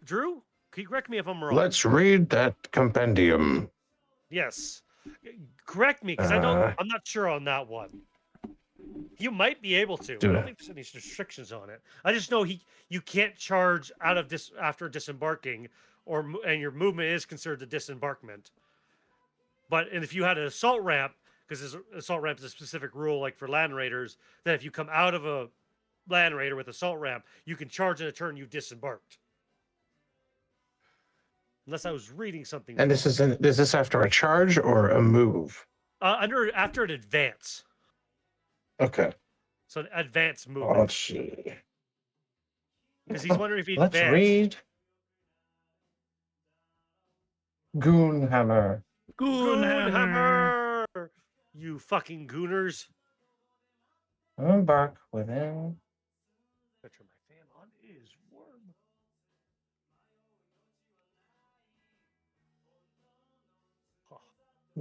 Drew, can you correct me if I'm wrong? Let's read that compendium. Yes. Correct me, because I'm not sure on that one. You might be able to. I don't think there's any restrictions on it. I just know you can't charge out of after disembarking, and your movement is considered a disembarkment. But if you had an assault ramp, because assault ramp is a specific rule, like for land raiders, that if you come out of a land raider with assault ramp, you can charge in a turn you've disembarked. Unless I was reading something. And is this after a charge or a move? After an advance. Okay. So an advance movement. Let's see. Because he's wondering if he Let's advanced. read. Goonhammer. Goonhammer. You fucking gooners. Embark within. Gotta turn my fan on. It is warm.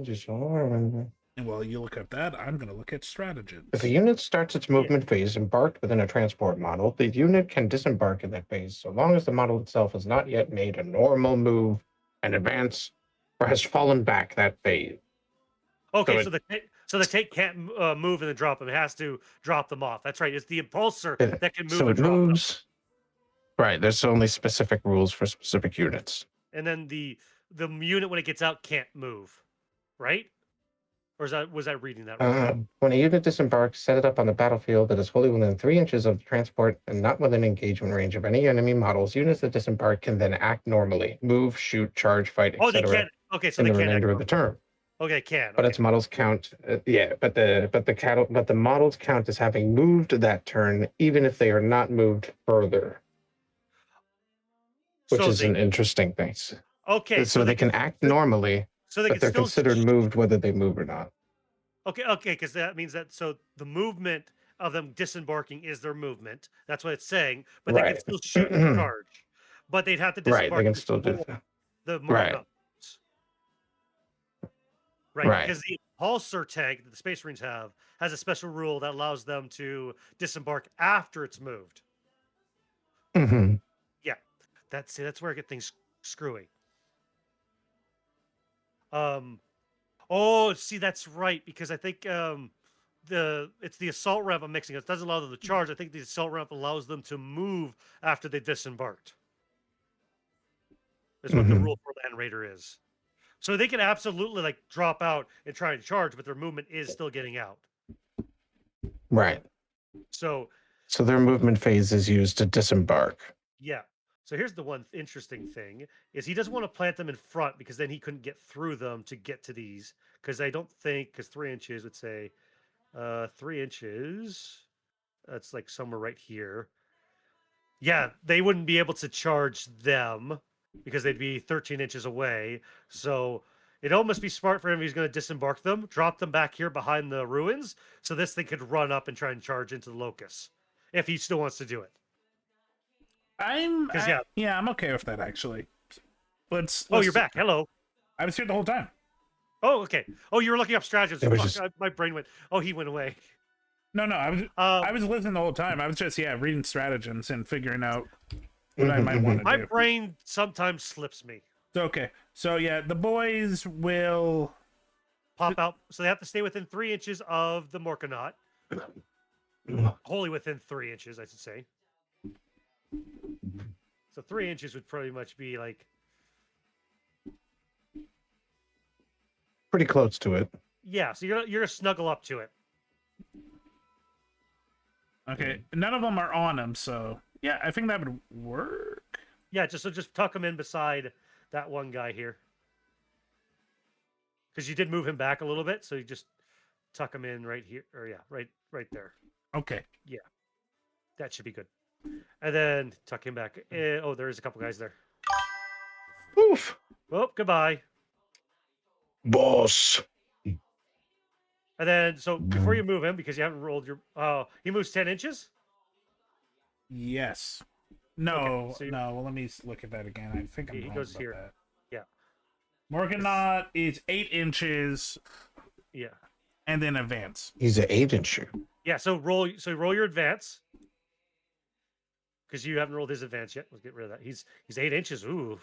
Just remember. And while you look up that, I'm going to look at stratagems. If a unit starts its movement phase embarked within a transport model, the unit can disembark in that phase so long as the model itself has not yet made a normal move, an advance, or has fallen back that phase. Okay, so the tank can't move and then drop them. It has to drop them off. That's right. It's the impulsor that can move so and it drop moves. Right. There's only specific rules for specific units. And then the unit when it gets out can't move, right? Or was I reading that right? When a unit disembarks, set it up on the battlefield that is wholly within 3 inches of the transport and not within engagement range of any enemy models. Units that disembark can then act normally, move, shoot, charge, fight, etc. Oh, they can. Okay, so in they the can. remainder of the term. Okay, they can. But its models count. But the models count as having moved that turn, even if they are not moved further. Which is an interesting thing. Okay, so they can act normally. So but they're considered moved whether they move or not. Okay, because that means that the movement of them disembarking is their movement. That's what it's saying. But they can still shoot and charge. But they'd have to disembark. Right, they can still do that. Right. Right, because the Impulsor tank that the Space Marines have has a special rule that allows them to disembark after it's moved. Mm-hmm. Yeah, that's where I get things screwy. Oh, see, that's right, because I think it's the assault ramp I'm mixing. It doesn't allow them to charge. I think the assault ramp allows them to move after they disembarked. Is what the rule for Land Raider is. So they can absolutely drop out and try and charge, but their movement is still getting out. Right. So their movement phase is used to disembark. Yeah. So here's the one interesting thing is he doesn't want to plant them in front because then he couldn't get through them to get to these. Because I don't think, because 3 inches would say 3 inches. That's like somewhere right here. Yeah, they wouldn't be able to charge them because they'd be 13 inches away. So it'd almost be smart for him if he's going to disembark them, drop them back here behind the ruins, so this thing could run up and try and charge into the locust if he still wants to do it. Yeah, I'm okay with that actually. Let's Oh, you're back. Hello. I was here the whole time. Oh, okay. Oh, you were looking up stratagems. It was Fuck, just- my brain went. Oh, he went away. No, I was listening the whole time. I was just reading stratagems and figuring out what I might want to My do. brain sometimes slips me. Okay, so yeah, the boys will. Pop out. So they have to stay within 3 inches of the Morkanaut. Wholly within 3 inches, I should say. So 3 inches would pretty much be like, Pretty close to it. yeah. So you're gonna snuggle up to it. Okay, none of them are on him, so yeah, I think that would work. Yeah, just tuck him in beside that one guy here. Because you did move him back a little bit, so you just tuck him in right here, or yeah, right there. Okay. That should be good. And then tuck him back. Oh, there is a couple guys there. Oof. Oh, goodbye. Boss. And then, so before you move him, because you haven't rolled your, he moves 10 inches. Yes. No, Okay, so no. Well, let me look at that again. I think I'm He wrong goes about here. that. Yeah. Morganot is 8 inches, Yeah. and then advance. He's an 8-incher. Yeah. So roll your advance. Because you haven't rolled his advance yet. Let's get rid of that. He's 8 inches. Ooh.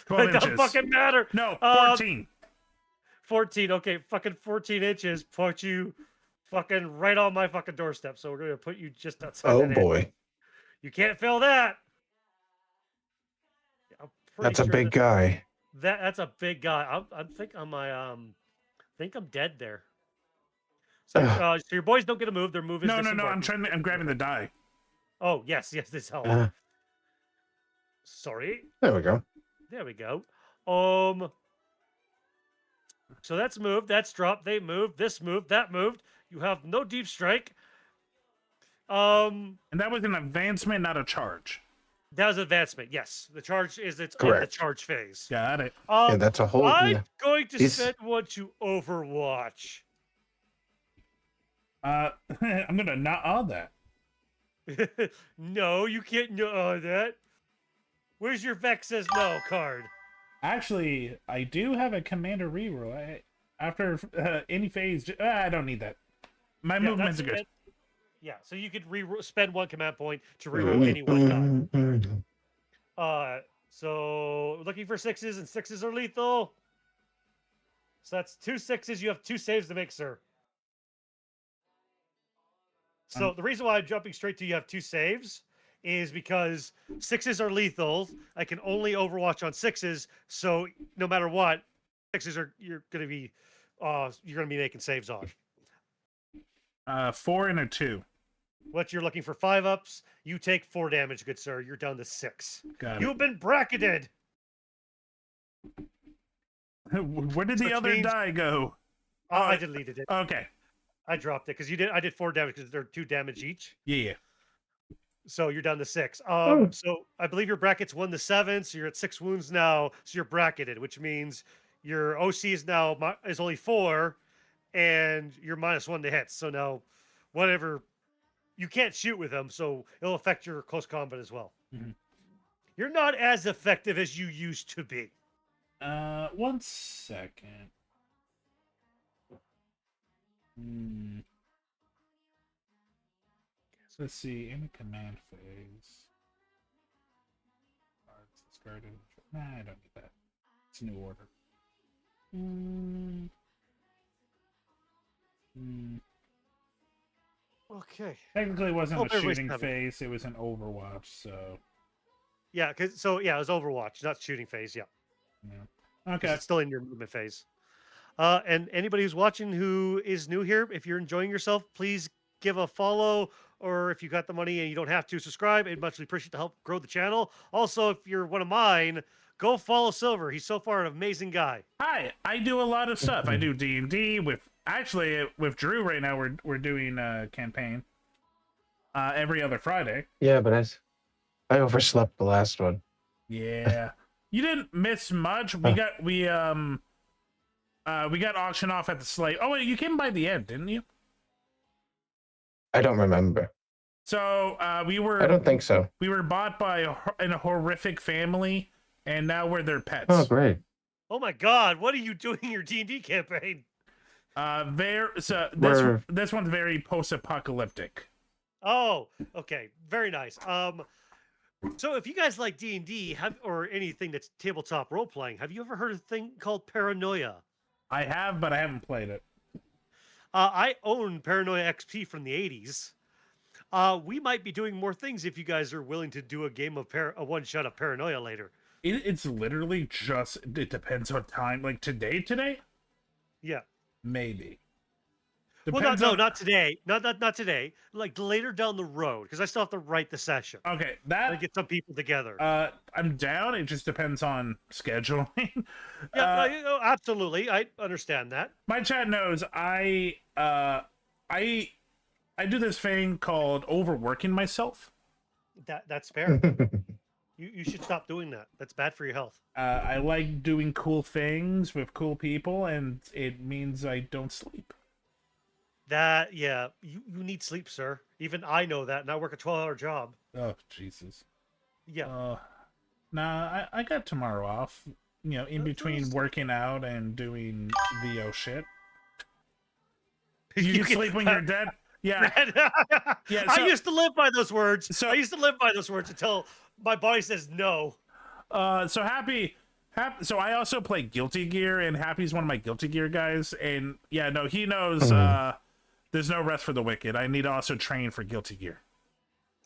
12 It doesn't inches. fucking matter. No, 14. 14. Okay, fucking 14 inches. Put you fucking right on my fucking doorstep. So we're gonna put you just outside. Oh that edge. boy. You can't fail that. I'm pretty That's a sure big guy. that's a big guy. think I'm dead there. So your boys don't get to move. Their move is No. I'm disembarking. I'm grabbing the die. Oh yes, this helps. Sorry. There we go. There we go. So that's moved. That's dropped. They moved. This moved. That moved. You have no deep strike. And that was an advancement, not a charge. That was advancement. Yes, the charge is in the Correct. charge phase. Got it. Yeah, that's a whole. I'm going to He's- spend one to Overwatch. I'm gonna not on that. No, you can't know that. Where's your Vex says no card? Actually, I do have a commander reroll. After any phase, I don't need that. My Yeah, movements are that's good. it. Yeah, so you could spend one command point to reroll any one die. So looking for 6s, and 6s are lethal. So that's 2 6s. You have 2 saves to make, sir. So the reason why I'm jumping straight to you have 2 saves is because 6s are lethal. I can only Overwatch on 6s, so no matter what, 6s you're gonna be making saves on. 4 and a 2. What you're looking for 5-ups, you take 4 damage, good sir. You're down to 6. Got You've been bracketed. it. Where did the Which other means- die go? I deleted it. Okay. I dropped it because I did 4 damage because they're 2 damage each. Yeah. So you're down to 6. Oh. So I believe your bracket's 1 to 7, so you're at 6 wounds now. So you're bracketed, which means your OC is now is only 4, and you're -1 to hits. So now, whatever, you can't shoot with them, so it'll affect your close combat as well. Mhm. You're not as effective as you used to be. 1 second. So let's see. In the command phase. Cards discarded. Nah, I don't need that. It's a new order. Okay. Technically, it wasn't Hope a everybody's shooting covered. phase. It was an Overwatch. So Yeah, it was Overwatch, not shooting phase. Yeah. yeah. 'Cause Okay. it's still in your movement phase. And anybody who's watching who is new here, if you're enjoying yourself, please give a follow, or if you got the money and you don't have to subscribe, I'd much appreciate the help grow the channel. Also, if you're one of mine, go follow Silver. He's so far an amazing guy. Hi, I do a lot of stuff. I do D&D with Actually, with Drew right now, we're doing a campaign every other Friday. Yeah, but I overslept the last one. Yeah, you didn't miss much. We got auctioned off at the slate. Oh wait, you came by the end, didn't you? I don't remember. So we were. I don't think so. We were bought by a horrific family, and now we're their pets. Oh, great. Oh my God! What are you doing in your D&D campaign? This one's very post-apocalyptic. Oh, okay, very nice. So if you guys like D&D or anything that's tabletop role playing, have you ever heard of a thing called paranoia? I have, but I haven't played it. I own Paranoia XP from the 80s. We might be doing more things if you guys are willing to do a game of a one shot of Paranoia later. It's literally just, it depends on time. Like today, Yeah. maybe. Well, no, not today. Not today. Like later down the road, because I still have to write the session. Okay, Get some people together. I'm down. It just depends on scheduling. Yeah, absolutely. I understand that. My chat knows I do this thing called overworking myself. That's fair. You should stop doing that. That's bad for your health. I like doing cool things with cool people, and it means I don't sleep. You need sleep, sir. Even I know that, and I work a 12-hour job. Oh, Jesus. Yeah. Nah, I got tomorrow off. You know, in between working out and doing VO shit. You can sleep when you're dead? Yeah. Yeah. I used to live by those words. I used to live by those words until my body says no. So Happy. So I also play Guilty Gear, and Happy's one of my Guilty Gear guys. And yeah, no, he knows there's no rest for the wicked. I need to also train for Guilty Gear.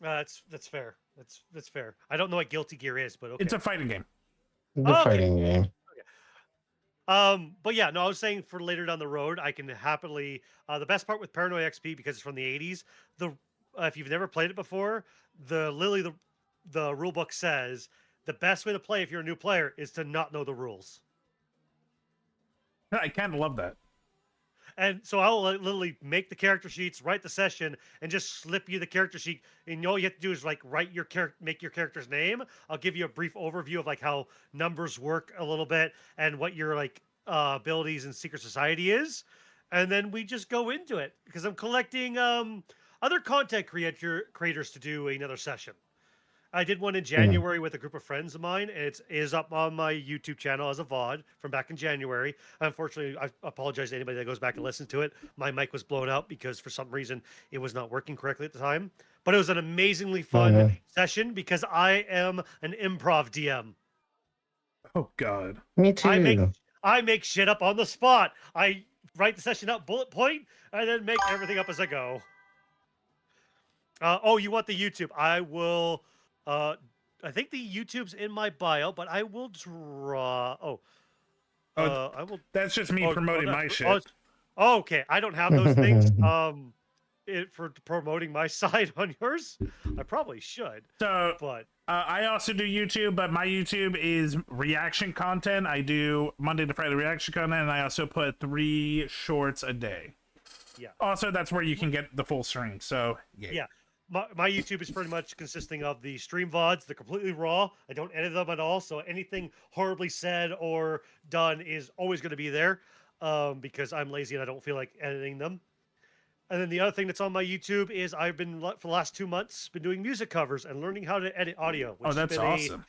That's fair. That's fair. I don't know what Guilty Gear is, but okay. It's a fighting game. Fighting game. But yeah, no, I was saying for later down the road, I can happily. The best part with Paranoia XP, because it's from the 80s, if you've never played it before, the rule book says the best way to play if you're a new player is to not know the rules. I kind of love that. And so I will literally make the character sheets, write the session, and just slip you the character sheet. And all you have to do is like make your character's name. I'll give you a brief overview of like how numbers work a little bit and what your like abilities in Secret Society is, and then we just go into it because I'm collecting other content creators to do another session. I did one in January with a group of friends of mine, and it is up on my YouTube channel as a VOD from back in January. Unfortunately, I apologize to anybody that goes back and listens to it. My mic was blown out because for some reason it was not working correctly at the time. But it was an amazingly fun session because I am an improv DM. Oh, God. Me too. I make shit up on the spot. I write the session out bullet point and then make everything up as I go. You want the YouTube? I will... I think the YouTube's in my bio, but I will draw. I will. That's just me promoting my shit. Okay, I don't have those things. For promoting my side on yours, I probably should. But I also do YouTube, but my YouTube is reaction content. I do Monday to Friday reaction content, and I also put 3 shorts a day. Yeah. Also, that's where you can get the full stream. So yeah. My YouTube is pretty much consisting of the stream VODs. They're completely raw. I don't edit them at all. So anything horribly said or done is always going to be there because I'm lazy and I don't feel like editing them. And then the other thing that's on my YouTube is I've been, for the last 2 months, been doing music covers and learning how to edit audio. Which that's awesome.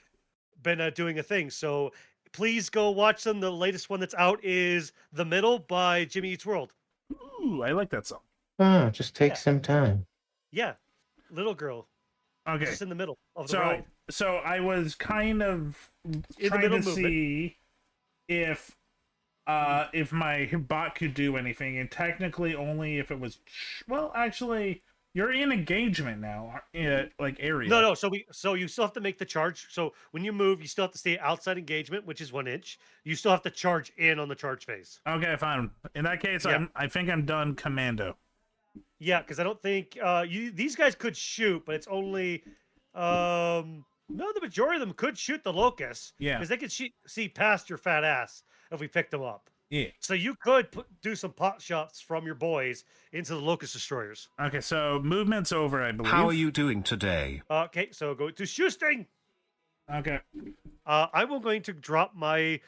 Been doing a thing. So please go watch them. The latest one that's out is The Middle by Jimmy Eats World. Ooh, I like that song. Just take some time. Yeah. Little girl. Okay. Just in the middle of the ride. So I was kind of trying to see if my bot could do anything, and technically only if it was. Well, actually, you're in engagement now, like area. No. So you still have to make the charge. So when you move, you still have to stay outside engagement, which is 1 inch. You still have to charge in on the charge phase. Okay, fine. In that case, yeah. I think I'm done commando. Yeah, because I don't think these guys could shoot, but it's only the majority of them could shoot the locusts. Yeah, because they could see past your fat ass if we picked them up. Yeah. So you could do some pot shots from your boys into the Locust Destroyers. Okay, so movement's over, I believe. How are you doing today? Okay, so go to Shoesting. Okay. I'm going to drop my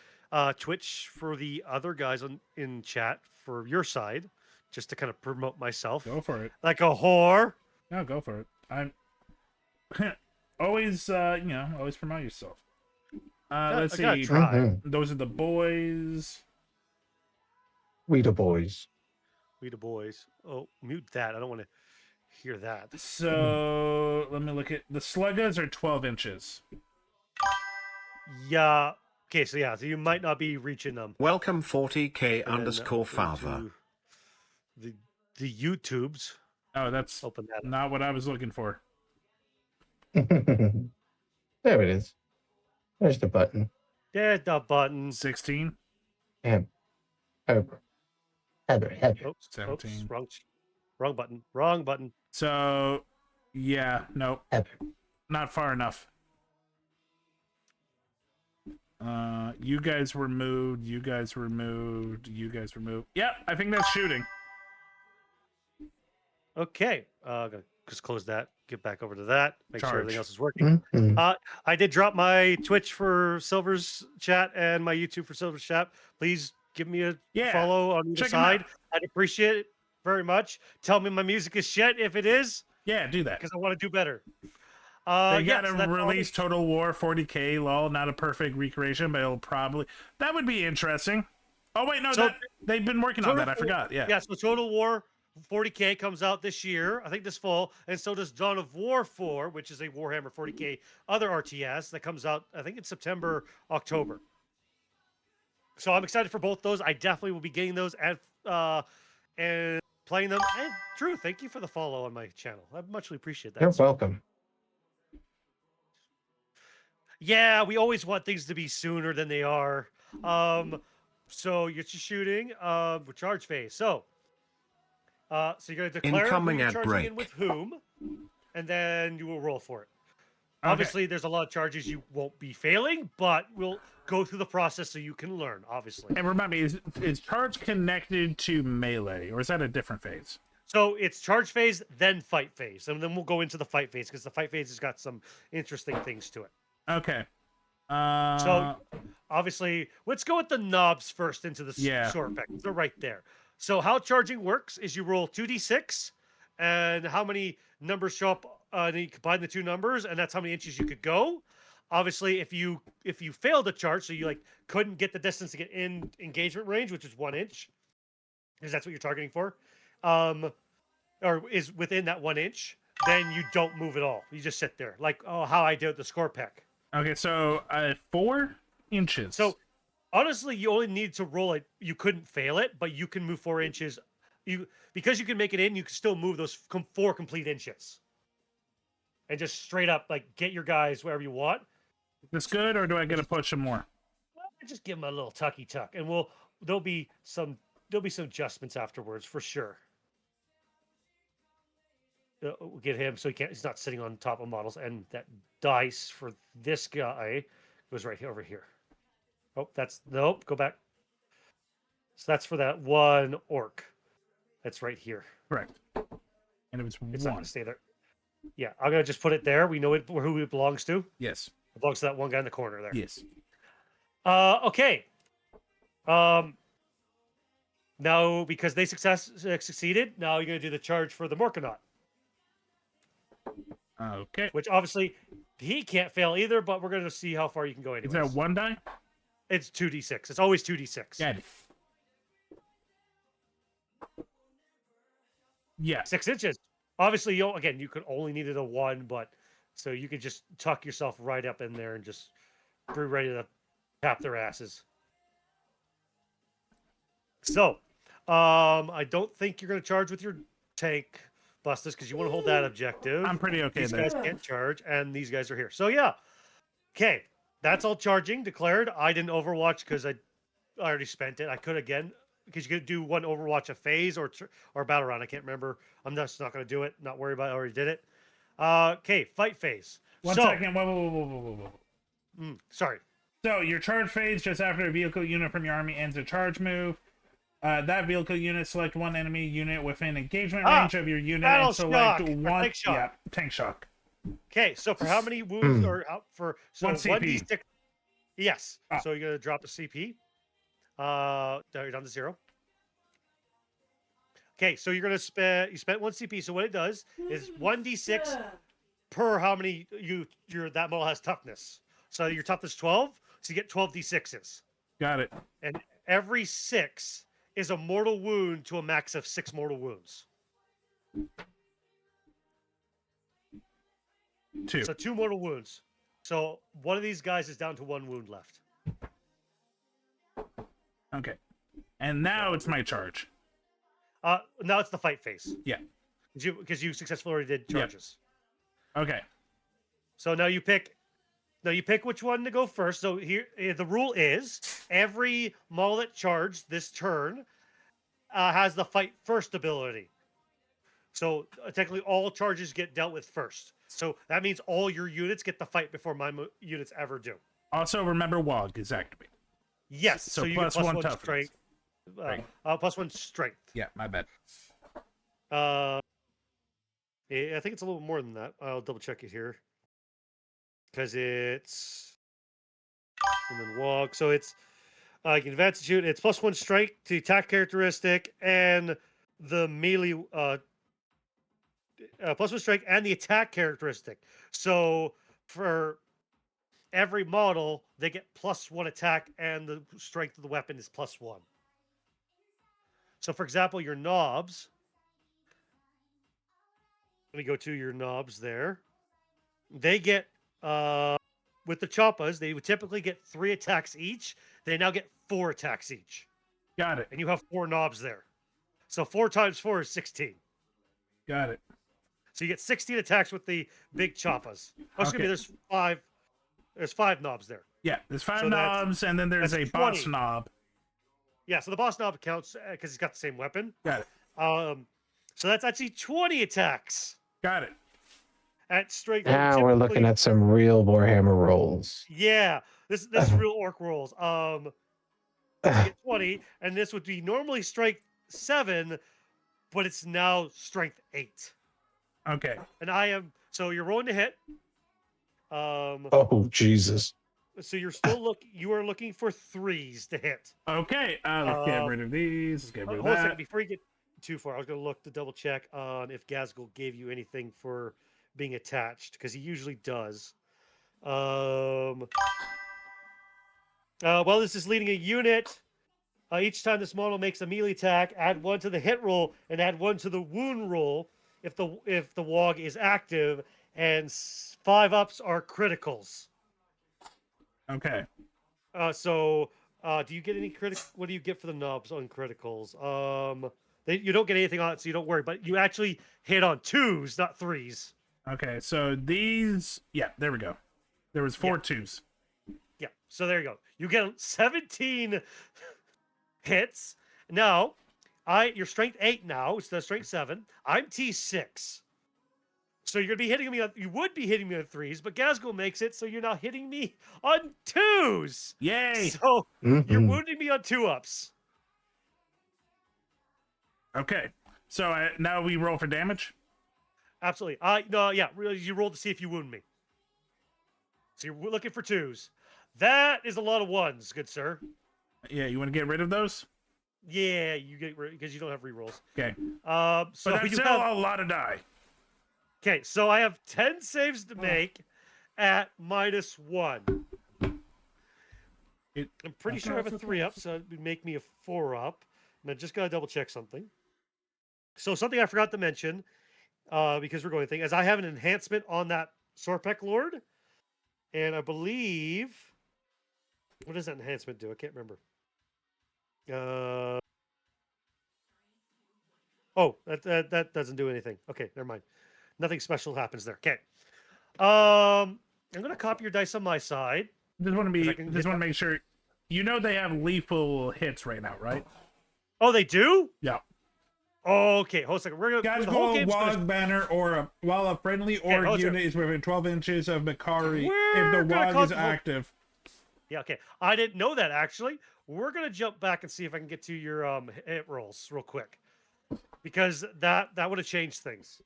Twitch for the other guys in chat for your side, just to kind of promote myself. Go for it. Like a whore. No, go for it. I'm always, always promote yourself. Let's I gotta see. try. Mhm. Those are the boys. We the boys. We the boys. Oh, mute that. I don't want to hear that. So let me look at the sluggas are 12 inches. Yeah. Okay, so yeah, so you might not be reaching them. Welcome 40k And then underscore go father. to the YouTubes. Oh, that's Open that up. not what I was looking for. There it is. There's the button. Yeah, the button. 16, Heber. Oops, 17. wrong button. Wrong button. So, yeah, nope, Heber. not far enough. You guys were moved. You guys were moved. You guys were moved. Yeah, I think that's shooting. Okay. Gonna just close that. Get back over to that. Make sure Charge. everything else is working. Mhm. I did drop my Twitch for Silver's chat and my YouTube for Silver's chat. Please give me a Yeah, follow on either check 'em out. side. I'd appreciate it very much. Tell me my music is shit if it is, Yeah, do that. because I want to do better. They Yeah, gotta so that's all release Total War 40k. Lol, not a perfect recreation, but it'll probably that would be interesting. Oh wait, no, So- they've been working on Total that. I forgot. Yeah. Yeah, so Total War 40k comes out this year, I think this fall, and so does Dawn of War 4, which is a Warhammer 40k other RTS that comes out, I think, in September, October. So I'm excited for both those. I definitely will be getting those and playing them. And Drew, thank you for the follow on my channel. I muchly appreciate that. You're welcome. Yeah, we always want things to be sooner than they are. So you're just shooting with charge phase. So you're going to declare who Incoming you're ad charging break. in with whom, and then you will roll for it. Okay. Obviously, there's a lot of charges you won't be failing, but we'll go through the process so you can learn, obviously. And remember, is charge connected to melee, or is that a different phase? So it's charge phase, then fight phase. And then we'll go into the fight phase, because the fight phase has got some interesting things to it. Okay. So obviously, let's go with the knobs first into the Yeah. short pack. They're right there. So how charging works is you roll 2d6, and how many numbers show up, and you combine the two numbers, and that's how many inches you could go. Obviously, if you failed a charge, so you couldn't get the distance to get in engagement range, which is 1 inch, because that's what you're targeting for, or is within that 1 inch, then you don't move at all. You just sit there, like how I did with the score pack. Okay, so 4 inches. So honestly, you only need to roll it. You couldn't fail it, but you can move 4 inches. Because you can make it in, you can still move those 4 complete inches, and just straight up get your guys wherever you want. is this good, or do I get to push some more? Well, just give them a little tucky tuck, and there'll be some adjustments afterwards for sure. We'll get him so he's not sitting on top of models, and that dice for this guy goes right over here. Oh, nope. Go back. So that's for that one orc. That's right here. Correct. And it was It's not 1. gonna stay there. Yeah, I'm gonna just put it there. We know who it belongs to. Yes. It belongs to that one guy in the corner there. Yes. Okay. Now, because they succeeded, now you're gonna do the charge for the Morkanaut, Okay. which obviously he can't fail either. But we're gonna see how far you can go. Anyways. Is that 1 die? It's 2d6. It's always 2d6. Yeah. Yeah. 6 inches. Obviously, you could only needed a 1, but so you could just tuck yourself right up in there and just be ready to tap their asses. So, I don't think you're going to charge with your tank, Bustus, because you want to hold that objective. I'm pretty okay These there. guys can't charge, and these guys are here. So yeah, okay, that's all charging declared. I didn't Overwatch because I already spent it. I could again, because you could do one Overwatch a phase or battle round. I can't remember. I'm just not going to do it. Not worried about it. I already did it. Okay, fight phase. One second. Whoa. Sorry. So your charge phase just after a vehicle unit from your army ends a charge move. That vehicle unit select one enemy unit within engagement range of your unit battle and select shock, or one. tank shock. Yeah, tank shock. Okay, so for how many wounds or for so 1 CP. 1d6? Yes. Ah. So you're gonna drop the CP. You're down to 0. Okay, so you're gonna spend. You spent 1 CP. So what it does is 1d6 per how many your that model has toughness. So your toughness 12. So you get 12 d6s. Got it. And every 6 is a mortal wound to a max of 6 mortal wounds. 2. So 2 mortal wounds. So one of these guys is down to 1 wound left. Okay. And now it's my charge. Now it's the fight phase. Yeah. Because you successfully already did charges. Okay. So now you pick which one to go first. So here the rule is every model that charged this turn has the fight first ability. So technically all charges get dealt with first. So that means all your units get the fight before my units ever do. Also remember WOG is activated. Yes. So you plus get one +1 toughness. strength. Plus 1 strength. Yeah, my bad. I think it's a little more than that. I'll double check it here. Because it's and then walk. So it's you can advance and shoot. It's +1 strength to attack characteristic and the melee +1 strength and the attack characteristic. So for every model, they get +1 attack and the strength of the weapon is +1. So for example, your knobs. Let me go to your knobs there. They get with the choppas, they would typically get 3 attacks each. They now get 4 attacks each. Got it. And you have 4 knobs there. So 4 times 4 is 16. Got it. So you get 16 attacks with the big choppas. Oh, excuse me, Okay. there's 5 knobs there. Yeah, there's 5 So knobs, and then there's a that's boss 20. knob. Yeah, so the boss knob counts because he's got the same weapon. Got it. So that's actually 20 attacks Got it. at strength. Now we're looking typically- at some real Warhammer rolls. Yeah, this is real orc rolls. You get 20, and this would be normally strength 7, but it's now strength 8. Okay. And I am so you're rolling to hit. Oh Jesus! So you are looking for 3s to hit. Okay. Let's get rid of these. Let's get rid of Hold on a second that. before you get too far. I was going to look to double check on if Gazgul gave you anything for being attached because he usually does. Well, this is leading a unit. Each time this model makes a melee attack, add 1 to the hit roll and add 1 to the wound roll if the WOG is active, and 5 ups are criticals. Okay. So do you get any what do you get for the knobs on criticals? You don't get anything on it, so you don't worry. But you actually hit on 2s, not 3s. Okay. So these. Yeah. There we go. There was 4 Yeah. 2s. Yeah. So there you go. You get 17 hits. Now, you're strength 8 now. It's the strength 7. I'm T6. So you're gonna be hitting me on. You would be hitting me on 3s, but Gazgul makes it so you're now hitting me on 2s. Yay. So you're Mhm. wounding me on 2 ups. Okay. So now we roll for damage. Absolutely. No, yeah. Really, you roll to see if you wound me. So you're looking for 2s. That is a lot of 1s, good sir. Yeah. You want to get rid of those? Yeah, you get because you don't have rerolls. Okay. So But that's you still have a lot of die. okay. So I have 10 saves to make at -1. I'm pretty sure I have a 3 up, so it would make me a 4 up. And I just gotta double check something. So something I forgot to mention, because we're going thing, is I have an enhancement on that Sorpek Lord, and I believe what does that enhancement do? I can't remember. Oh, that doesn't do anything. Okay, never mind. Nothing special happens there. Okay. I'm gonna copy your dice on my side. Just want to be. I can Just get want to make sure. You know they have lethal hits right now, right? Oh, they do? Yeah. Okay, hold on a second. We're gonna Guys, the whole go game's WOG gonna, banner or while a friendly or hold on. unit is within 12 inches of Makari We're if the gonna WOG call is the- active. Yeah, okay. I didn't know that actually. We're gonna jump back and see if I can get to your hit rolls real quick, because that would have changed things.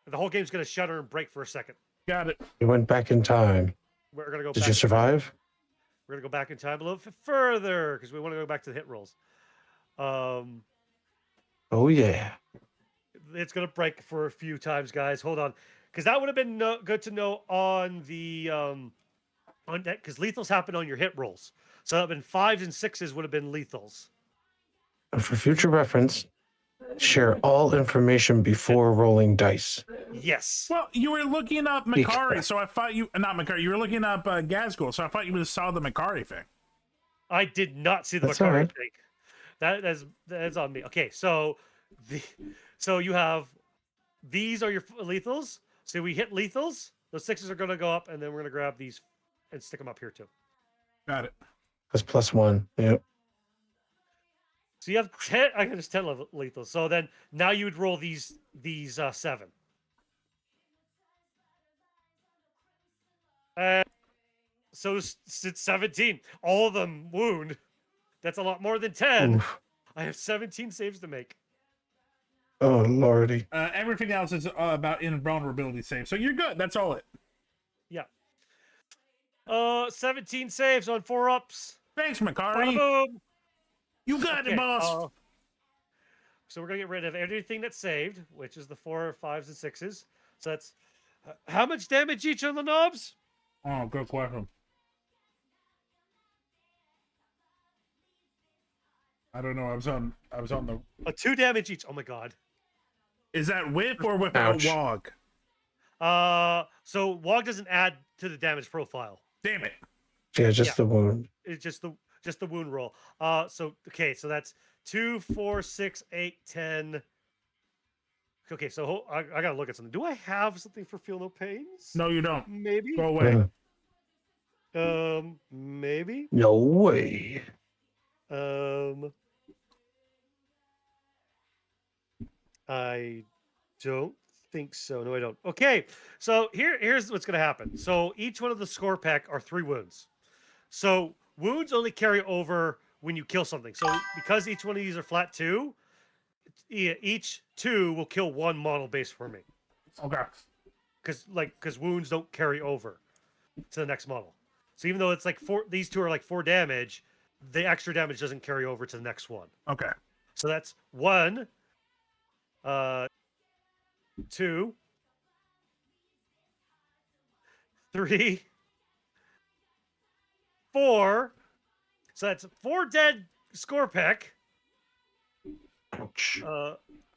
The whole game's gonna shudder and break for a second. Got it. You went back in time. We're gonna go. Did back you in time. survive? We're gonna go back in time a little bit further because we want to go back to the hit rolls. Oh yeah. It's gonna break for a few times, guys. Hold on, because that would have been good to know on the on that, because lethals happen on your hit rolls. So that would have been 5s and 6s would have been lethals. For future reference, share all information before rolling dice. Yes. Well, you were looking up Makari, so I thought you not Makari. You were looking up Gazgul, so I thought you would saw the Makari thing. I did not see the That's all Makari right. thing. That's on me. Okay, so you have these are your lethals. So we hit lethals. Those 6s are going to go up, and then we're going to grab these and stick them up here too. Got it. That's +1. Yep. So you have 10. I guess 10 lethals. So then now you would roll these 7. So it's 17. All of them wound. That's a lot more than 10. Oof. I have 17 saves to make. Oh lordy. Everything else is about invulnerability save, so you're good. That's all it. Yeah. 17 saves on 4 ups. Thanks, Bada Makari. boom. You got it, boss. So we're gonna get rid of everything that's saved, which is the 4, 5s, and 6s. So that's how much damage each on the knobs? Oh, good question. I don't know. I was on the. 2 damage each. Oh my god. Is that with or without Ouch. Wog? So Wog doesn't add to the damage profile. Damn it. Yeah, just Yeah. the wound. It's just the wound roll. So okay, so that's 2, 4, 6, 8, 10. Okay, so I gotta look at something. Do I have something for feel no pains? No, you don't. Maybe. Go away. Maybe. No way. I don't think so. No, I don't. Okay, so here's what's gonna happen. So each one of the score pack are 3 wounds. So wounds only carry over when you kill something. So because each one of these are flat 2, each 2 will kill 1 model base for me. Okay. Because wounds don't carry over to the next model. So even though it's like 4, these 2 are like 4 damage, the extra damage doesn't carry over to the next one. Okay. So that's 1, 2, 3, 4. So that's 4 dead score pack. Ouch.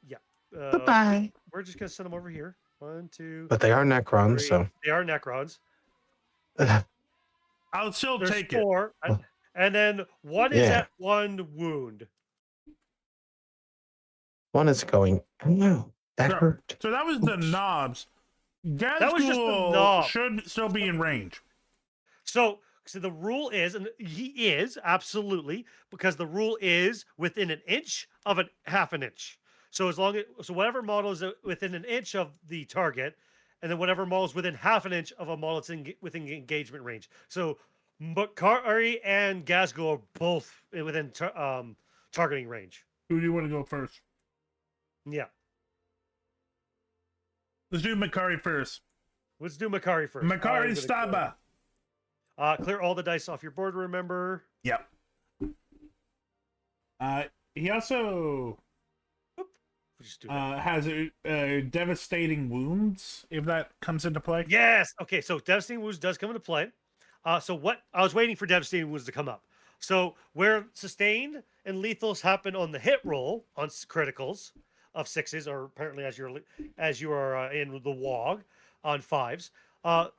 Yeah. Goodbye. We're just gonna send them over here. 1, 2. But they are Necrons, 3. so They are Necrons. I'll still There's take 4, Oh. and then 1 is Yeah. at 1 wound. one is going. No, that Sure. hurt. it. So that was the Oops. knobs. That was just the Gazgul knob. should still be in range. So the rule is, and he is absolutely, because the rule is within an inch of a half an inch. So whatever model is within an inch of the target, and then whatever model is within half an inch of a model that's within engagement range. So Makari and Gazgul are both within targeting range. Who do you want to go first? Yeah. Let's do Makari first. Let's do Makari first. Makari Staba. Clear all the dice off your board, remember? Yep. He also We'll just do that. has a devastating wounds, if that comes into play. Yes. Okay. So devastating wounds does come into play. So what I was waiting for devastating wounds to come up. So where sustained and lethals happen on the hit roll on criticals of 6s, or apparently as you are in the WOG on 5s,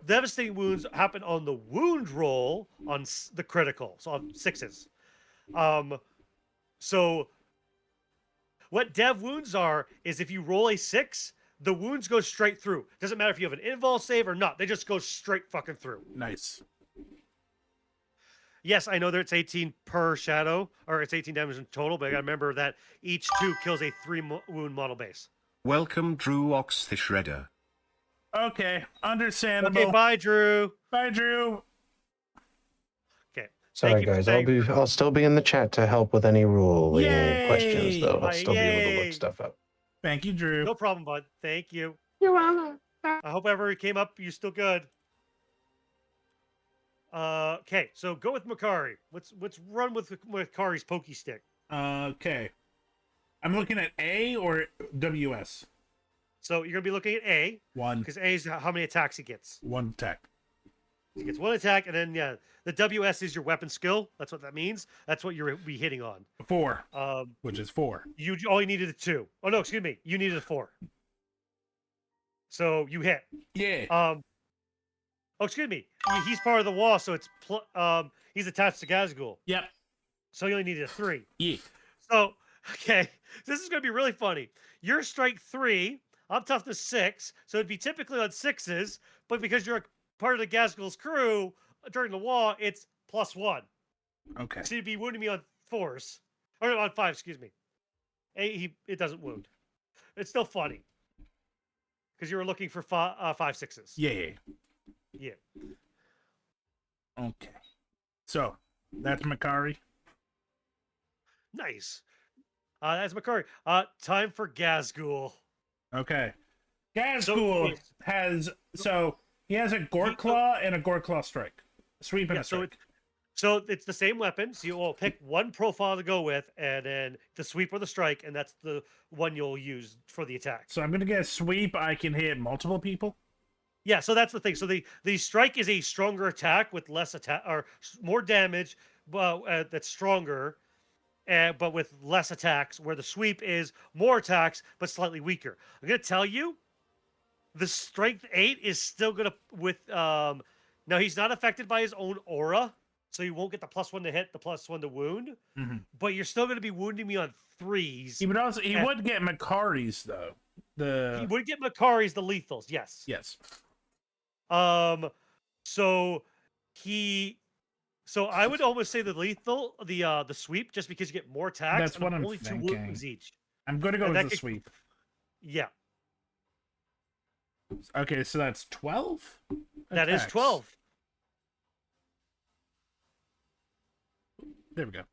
devastating wounds happen on the wound roll on the critical, so on 6s. So what dev wounds are is if you roll a 6, the wounds go straight through. Doesn't matter if you have an invul save or not; they just go straight fucking through. Nice. Yes, I know that it's 18 per shadow, or it's 18 damage in total, but I gotta remember that each 2 kills a 3 wound model base. Welcome, Drew Ox the Shredder. Okay, understandable. Okay, bye, Drew. Bye, Drew. Sorry, guys. I'll still be in the chat to help with any rule questions, though. I'll still be able to look stuff up. Thank you, Drew. No problem, bud. Thank you. You're welcome. I hope whoever came up, you're still good. Okay, so go with Makari. Let's run with Makari's pokey stick. Okay. I'm looking at A or WS. So you're gonna be looking at A. One. Because A is how many attacks he gets. One attack. He gets one attack, and then the WS is your weapon skill. That's what that means. That's what you're be hitting on. 4. Which is 4. You all you needed a 2. Oh no, excuse me. You needed a 4. So you hit. Yeah. Oh, excuse me. He's part of the wall, so it's he's attached to Gazgul. Yep. So you only needed a 3. Yeah. So okay, this is gonna be really funny. You're strike 3. I'm toughness 6, so it'd be typically on 6s, but because you're a part of the Gazgul's crew during the wall, it's +1. Okay. So you'd be wounding me on 4s. Or on 5, excuse me. It doesn't wound. It's still funny. Because you were looking for 5 6s. Yeah. Yeah. Okay. So, that's Makari. Nice. That's Makari. Time for Gazgul. Okay. Gazgul has... So, he has a Gore Claw and a Gore Claw Strike. Sweep and a strike. So it's the same weapon. So you'll pick one profile to go with, and then the sweep or the strike, and that's the one you'll use for the attack. So I'm going to get a sweep. I can hit multiple people? Yeah, so that's the thing. So the strike is a stronger attack with less attack, or more damage, that's stronger, but with less attacks, where the sweep is more attacks, but slightly weaker. I'm going to tell you, the strength 8 is still going to, now he's not affected by his own aura, so you won't get the +1 to hit, the +1 to wound, but you're still going to be wounding me on 3s. He would get Makari's, though. He would get Makari's, the lethals, yes. Yes. So I would almost say the lethal, the sweep, just because you get more attacks. That's what I'm only thinking. 2 wounds each. I'm going to go with the sweep. Yeah. Okay, so that's 12? That is 12. There we go.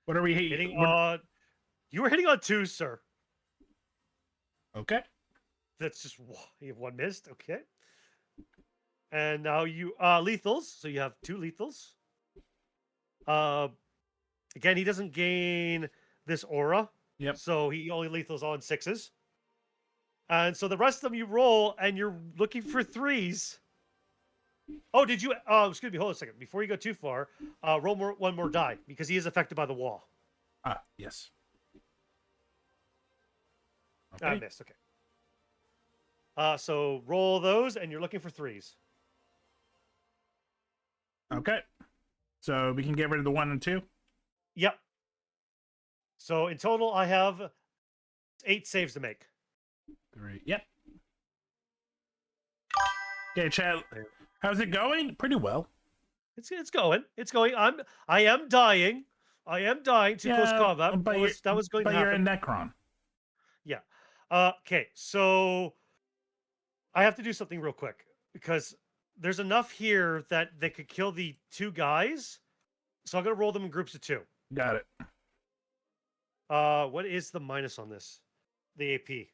What are we hitting on? You were hitting on 2, sir. Okay. That's just you have 1 missed. Okay. And now you lethals. So you have 2 lethals. Again, he doesn't gain this aura. Yep. So he only lethals on 6s. And so the rest of them you roll, and you're looking for 3s. Oh, did you? Excuse me. Hold on a second. Before you go too far, roll one more die because he is affected by the wall. Ah, yes. Okay. I missed. Okay. So roll those, and you're looking for 3s. Okay. So we can get rid of the 1 and 2. Yep. So in total, I have 8 saves to make. 3. Yep. Okay, chat. How's it going? Pretty well. It's going. It's going. I am dying. I am dying to close combat. That was going to happen. But you're a Necron. Yeah. Okay. So I have to do something real quick because there's enough here that they could kill the 2 guys. So I'm gonna roll them in groups of 2. Got it. What is the minus on this? The AP.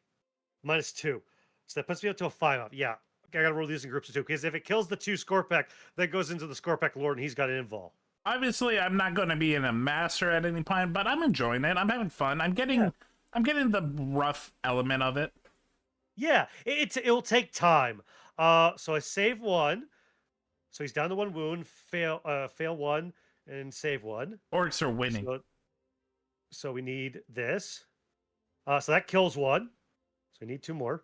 -2. So that puts me up to a 5 up. Yeah. I gotta roll these in groups of 2 because if it kills the 2 Scorpec, that goes into the Scorpec Lord and he's got an invul. Obviously, I'm not going to be in a master at any point, but I'm enjoying it. I'm having fun. I'm getting the rough element of it. Yeah, it'll take time. So I save 1. So he's down to 1 wound. Fail 1 and save 1. Orcs are winning. So we need this. So that kills 1. So we need 2 more.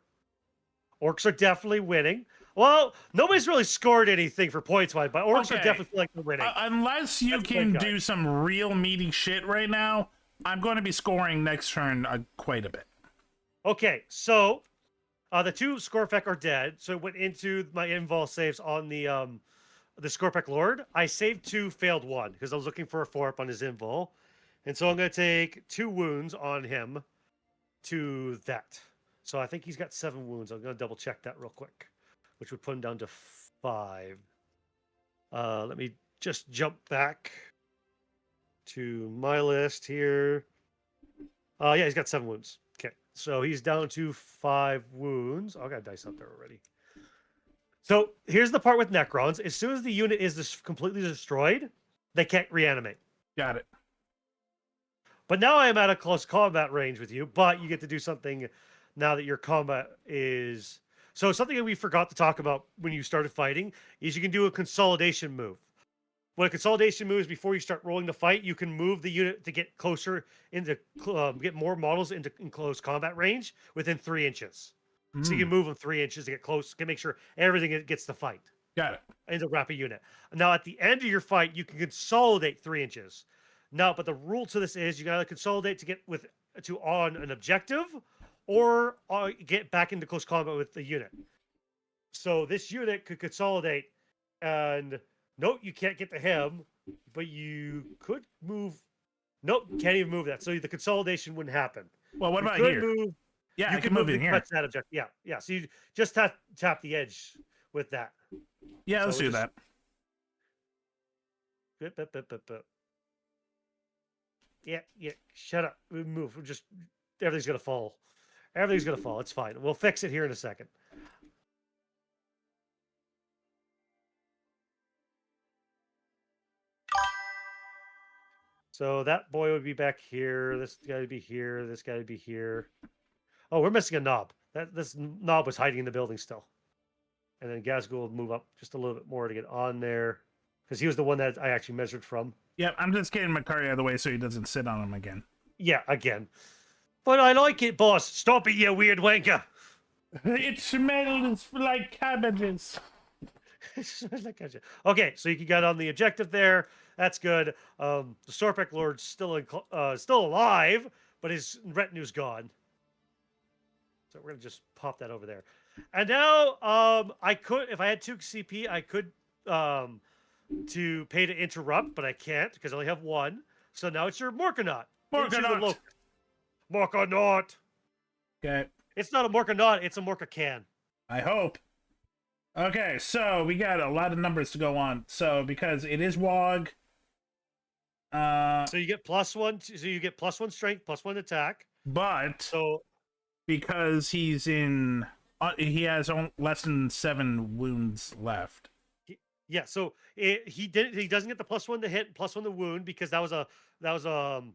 Orcs are definitely winning. Well, nobody's really scored anything for points-wise, but orcs are definitely feel like they're winning. Unless you can do some real meaty shit right now, I'm going to be scoring next turn quite a bit. Okay, so the 2 Scorpec are dead, so it went into my invul saves on the Scorpec Lord. I saved 2, failed 1, because I was looking for a 4-up on his invul. And so I'm going to take 2 wounds on him to that. So I think he's got 7 wounds. I'm going to double check that real quick, which would put him down to 5. Let me just jump back to my list here. Yeah, he's got 7 wounds. Okay, so he's down to 5 wounds. Oh, I got dice up there already. So here's the part with Necrons. As soon as the unit is completely destroyed, they can't reanimate. Got it. But now I am at a close combat range with you, but you get to do something now that your combat is... So something that we forgot to talk about when you started fighting is you can do a consolidation move. What a consolidation move is, before you start rolling the fight, you can move the unit to get closer into, get more models in close combat range within 3 inches. So you can move them 3 inches to get close, to make sure everything gets to fight. Got it. Into wrap a unit. Now at the end of your fight, you can consolidate 3 inches. Now, but the rule to this is you gotta consolidate to get on an objective, or get back into close combat with the unit. So this unit could consolidate, and nope, you can't get to him, but you could move. Nope, can't even move that. So the consolidation wouldn't happen. Well, what You about could here? Move, Yeah, you I can move in to here. touch that objective. Yeah, yeah. So you just tap the edge with that. Yeah, let's So do just- that. Yeah, yeah. Shut up. We move. We're just everything's gonna fall. Everything's gonna fall. It's fine. We'll fix it here in a second. So that boy would be back here. This guy would be here. This guy would be here. Oh, we're missing a knob. This knob was hiding in the building still. And then Gazgul will move up just a little bit more to get on there, because he was the one that I actually measured from. Yep, I'm just getting Makari out of the way so he doesn't sit on him again. Yeah, again. But I like it, boss. Stop it, you weird wanker. It smells like cabbages. Okay, so you can get on the objective there. That's good. The Sorpek Lord's still alive, but his retinue's gone. So we're gonna just pop that over there. And now, I could, if I had 2 CP, I could to pay to interrupt, but I can't because I only have 1. So now it's your Morkanaut. Morkanaut. Morkanaut. Okay, It's not a Morkanaut, it's a Morkacan. I hope. Okay, so we got a lot of numbers to go on. So because it is WOG, So you get +1. So you get +1 strength, +1 attack. but So because he's in, he has less than 7 wounds left. yeah, so he doesn't get the +1 to hit, +1 to wound, because that's an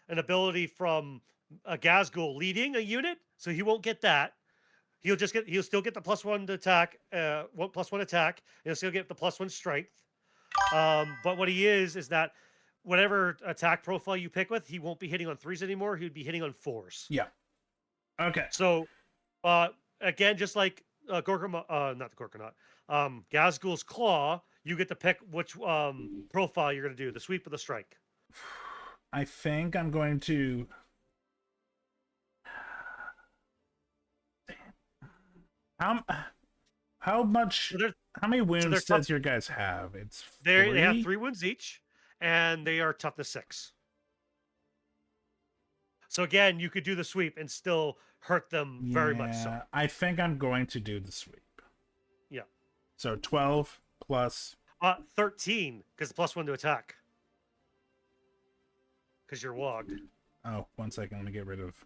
ability from a Gazgul leading a unit, so he won't get that. He'll still get the +1 to attack, +1 attack, and he'll still get the +1 strength. But what he is that whatever attack profile you pick with, he won't be hitting on 3s anymore. He would be hitting on 4s. Yeah. Okay. So, again, just like not the Gorkanaut, Gazgul's Claw, you get to pick which profile you're going to do, the sweep or the strike. I think I'm going to... How much... So how many wounds they're does your guys have? It's they have 3? 3 wounds each, and they are toughness 6. So again, you could do the sweep and still hurt them very much so. Yeah, I think I'm going to do the sweep. Yeah. So 12 plus... 13, because +1 to attack. Because you're wogged. Oh, 1 second. Let me get rid of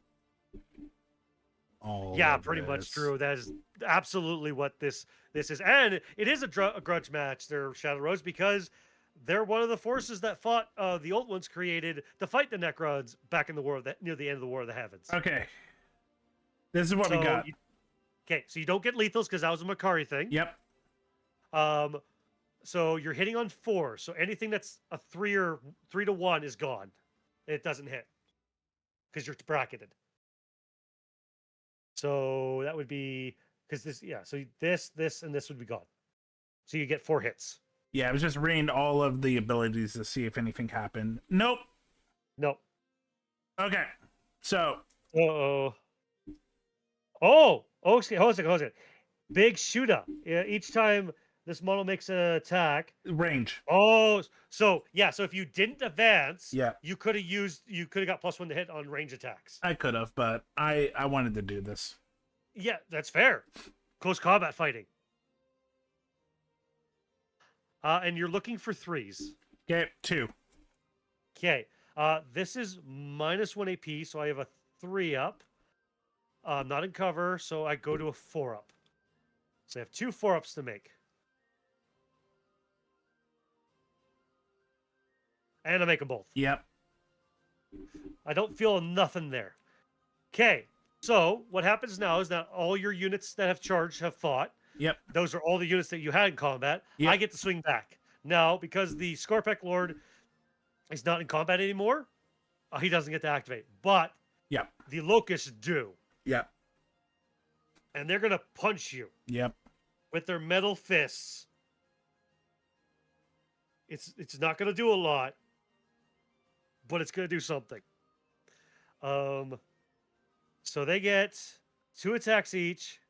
all Yeah, of pretty much, this. Drew. That is absolutely what this is. And it is a grudge match, their Shadow Rose, because they're one of the forces that fought the old ones created to fight the Necrons back in the war near the end of the War of the Heavens. Okay. This is what we got. Okay, so you don't get lethals because that was a Makari thing. Yep. So you're hitting on 4. So anything that's a 3 or 3 to 1 is gone. It doesn't hit because you're bracketed. So that would be because this, yeah. So this, and this would be gone. So you get 4 hits. Yeah, I was just reading all of the abilities to see if anything happened. Nope. Nope. Okay. So. Oh. Hold on a second. Big shooter. Yeah, each time this model makes an attack. Range. Oh, so yeah. So if you didn't advance, Yeah, you could have got +1 to hit on range attacks. I could have, but I wanted to do this. Yeah, that's fair. Close combat fighting. And you're looking for 3s. Okay, 2. Okay. This is -1 AP, so I have a 3 up. I'm not in cover, so I go to a 4 up. So I have 2 4-ups to make. And I make them both. Yep. I don't feel nothing there. Okay. So what happens now is that all your units that have charged have fought. Yep. Those are all the units that you had in combat. Yep. I get to swing back. Now, because the Scorpec Lord is not in combat anymore, he doesn't get to activate. But Yep. the Locusts do. Yep. And they're going to punch you Yep. with their metal fists. It's not going to do a lot, but it's going to do something. So they get 2 attacks each.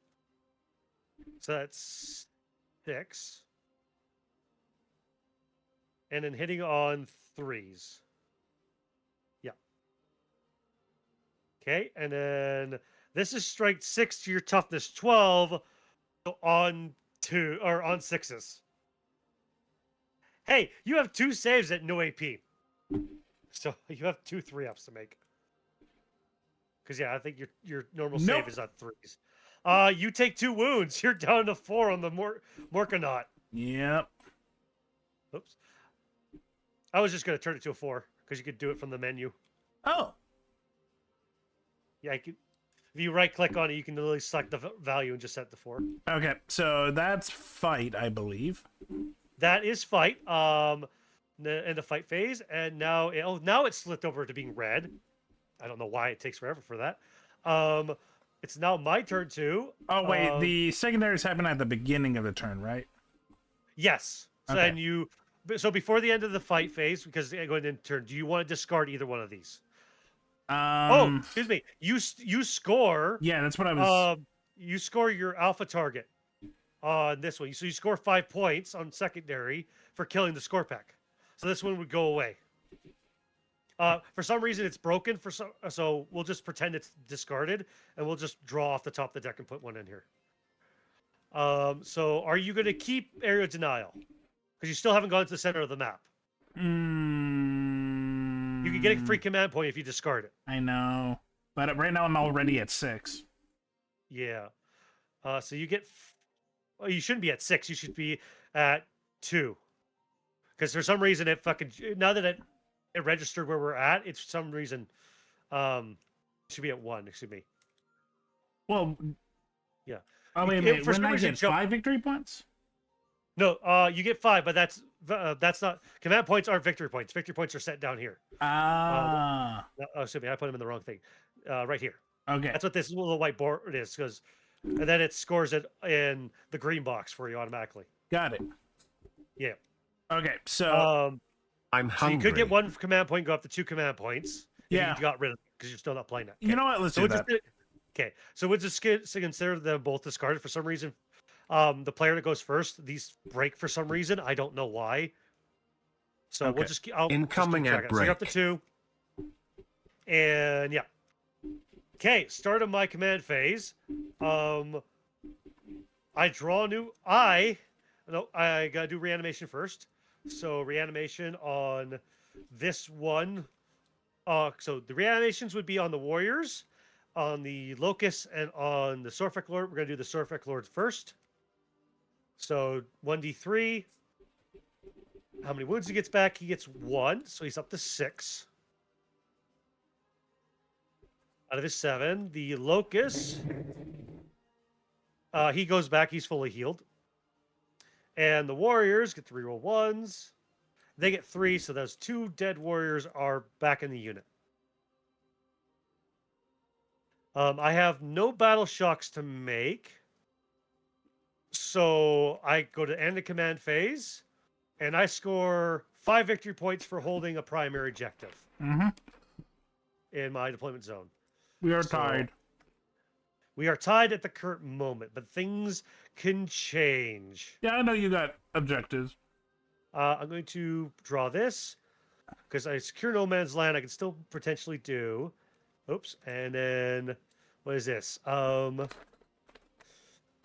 So that's 6. And then hitting on 3s. Yeah. Okay, and then this is strength 6 to your toughness 12 on 2 or on 6s. Hey, you have 2 saves at no AP. So you have 2 3-ups to make. Because yeah, I think your normal save is on 3s. You take 2 wounds. You're down to 4 on the Morkanaut. Yep. Oops. I was just gonna turn it to a 4 because you could do it from the menu. Oh. Yeah, if you right click on it, you can literally select the value and just set the 4. Okay, so that's fight, I believe. That is fight. In the fight phase, and now now it's flipped over to being red. I don't know why it takes forever for that. It's now my turn too. Oh wait, the secondaries happen at the beginning of the turn, right? Yes. So Okay. then so before the end of the fight phase, because going into turn, do you want to discard either one of these? Excuse me. You score. Yeah, that's what I was. You score your alpha target on this one. So you score 5 points on secondary for killing the Scorpec. So this one would go away. For some reason, it's broken. So we'll just pretend it's discarded, and we'll just draw off the top of the deck and put one in here. So are you going to keep Area Denial? Because you still haven't gone to the center of the map. You can get a free command point if you discard it. I know, but right now I'm already at 6. Yeah. So you get. You shouldn't be at 6. You should be at 2. Because for some reason now that it registered where we're at, it's for some reason should be at 1. Excuse me. Well. Yeah. Oh wait a minute. For When some I reason, get 5 victory points? No, you get 5, but that's not command points aren't victory points. Victory points are set down here. Excuse me, I put them in the wrong thing. Right here. Okay. That's what this little white board is, and then it scores it in the green box for you automatically. Got it. Yeah. Okay, so I'm so hungry. you could get 1 command point, go up to 2 command points. If Yeah. you got rid of it because you're still not playing it. you know what? Let's do that. Okay, so we'll just consider them both discarded for some reason. The player that goes first, these break for some reason. I don't know why. So Okay. we'll just I'll Incoming just at keep track of it. So you're up to break. 2. And yeah. Okay, start of my command phase. I draw a new I gotta do reanimation first. So reanimation on this one. So the reanimations would be on the warriors, on the locusts, and on the Sorfek Lord. We're gonna do the Sorfek Lord first. So 1d3. How many wounds he gets back? He gets 1, so he's up to 6. Out of his 7. The locust, he goes back. He's fully healed. And the warriors get to reroll 1s. They get 3, so those 2 dead warriors are back in the unit. I have no battle shocks to make. So I go to end the command phase, and I score 5 victory points for holding a primary objective in my deployment zone. We are tied. We are tied at the current moment, but things can change. Yeah, I know you got objectives. I'm going to draw this because I secure no man's land. I can still potentially do. Oops, and then what is this?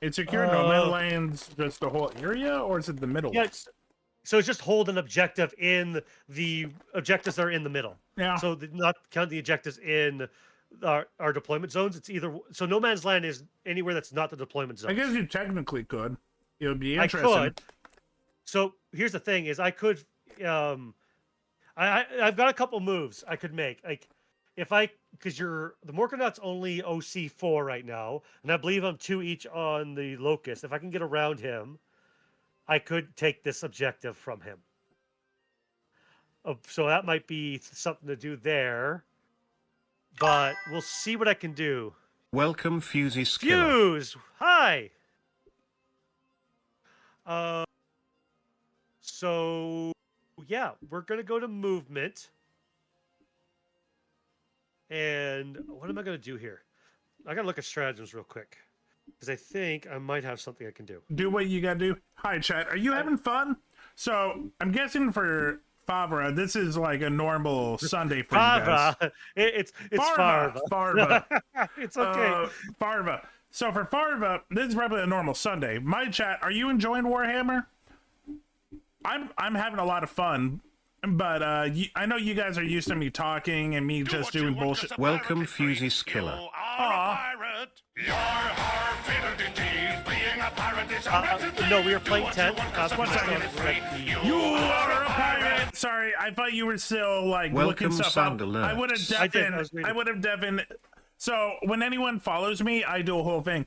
It's secure no man's lands just the whole area, or is it the middle? Yeah, So it's just hold an objective in the objectives that are in the middle. Yeah. So not count the objectives in our deployment zones. It's either so no man's land is anywhere that's not the deployment zone. I guess you technically could. It would be I interesting. could. So here's the thing: is I could, I've got a couple moves I could make. Like if because the Morkonaut's only OC4 right now, and I believe I'm 2 each on the Locust. If I can get around him, I could take this objective from him. So that might be something to do there. But we'll see what I can do. Welcome, Fusey Skiller. Fuse! Hi! So, yeah, we're going to go to movement. And what am I going to do here? I got to look at stratagems real quick. Because I think I might have something I can do. Do what you gotta do. Hi, chat. Are you having fun? So, I'm guessing for Favre, this is like a normal Sunday for you guys. It's Farva. Farva. It's okay. Farva. So for Farva, this is probably a normal Sunday. My chat, are you enjoying Warhammer? I'm having a lot of fun, but I know you guys are used to me talking and me just doing bullshit. Welcome, Fusey Skiller. No, we were playing 10. One second. You are a pirate. Sorry, I thought you were still like looking Welcome, stuff up. Sunderland. I would have I would have definitely. So when anyone follows me, I do a whole thing.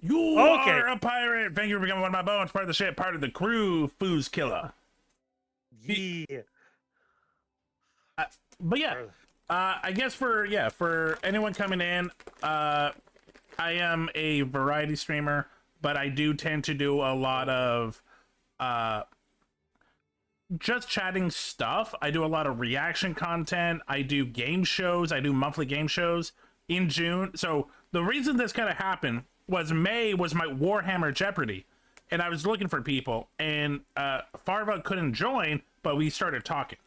You are a pirate. Thank you for becoming one of my bones. Part of the ship. Part of the crew. Foos killer. Yeah. But yeah, I guess for anyone coming in, I am a variety streamer, but I do tend to do a lot of just chatting stuff. I do a lot of reaction content. I do game shows. I do monthly game shows in June. So the reason this kind of happened was May was my Warhammer Jeopardy, and I was looking for people, and Farva couldn't join, but we started talking.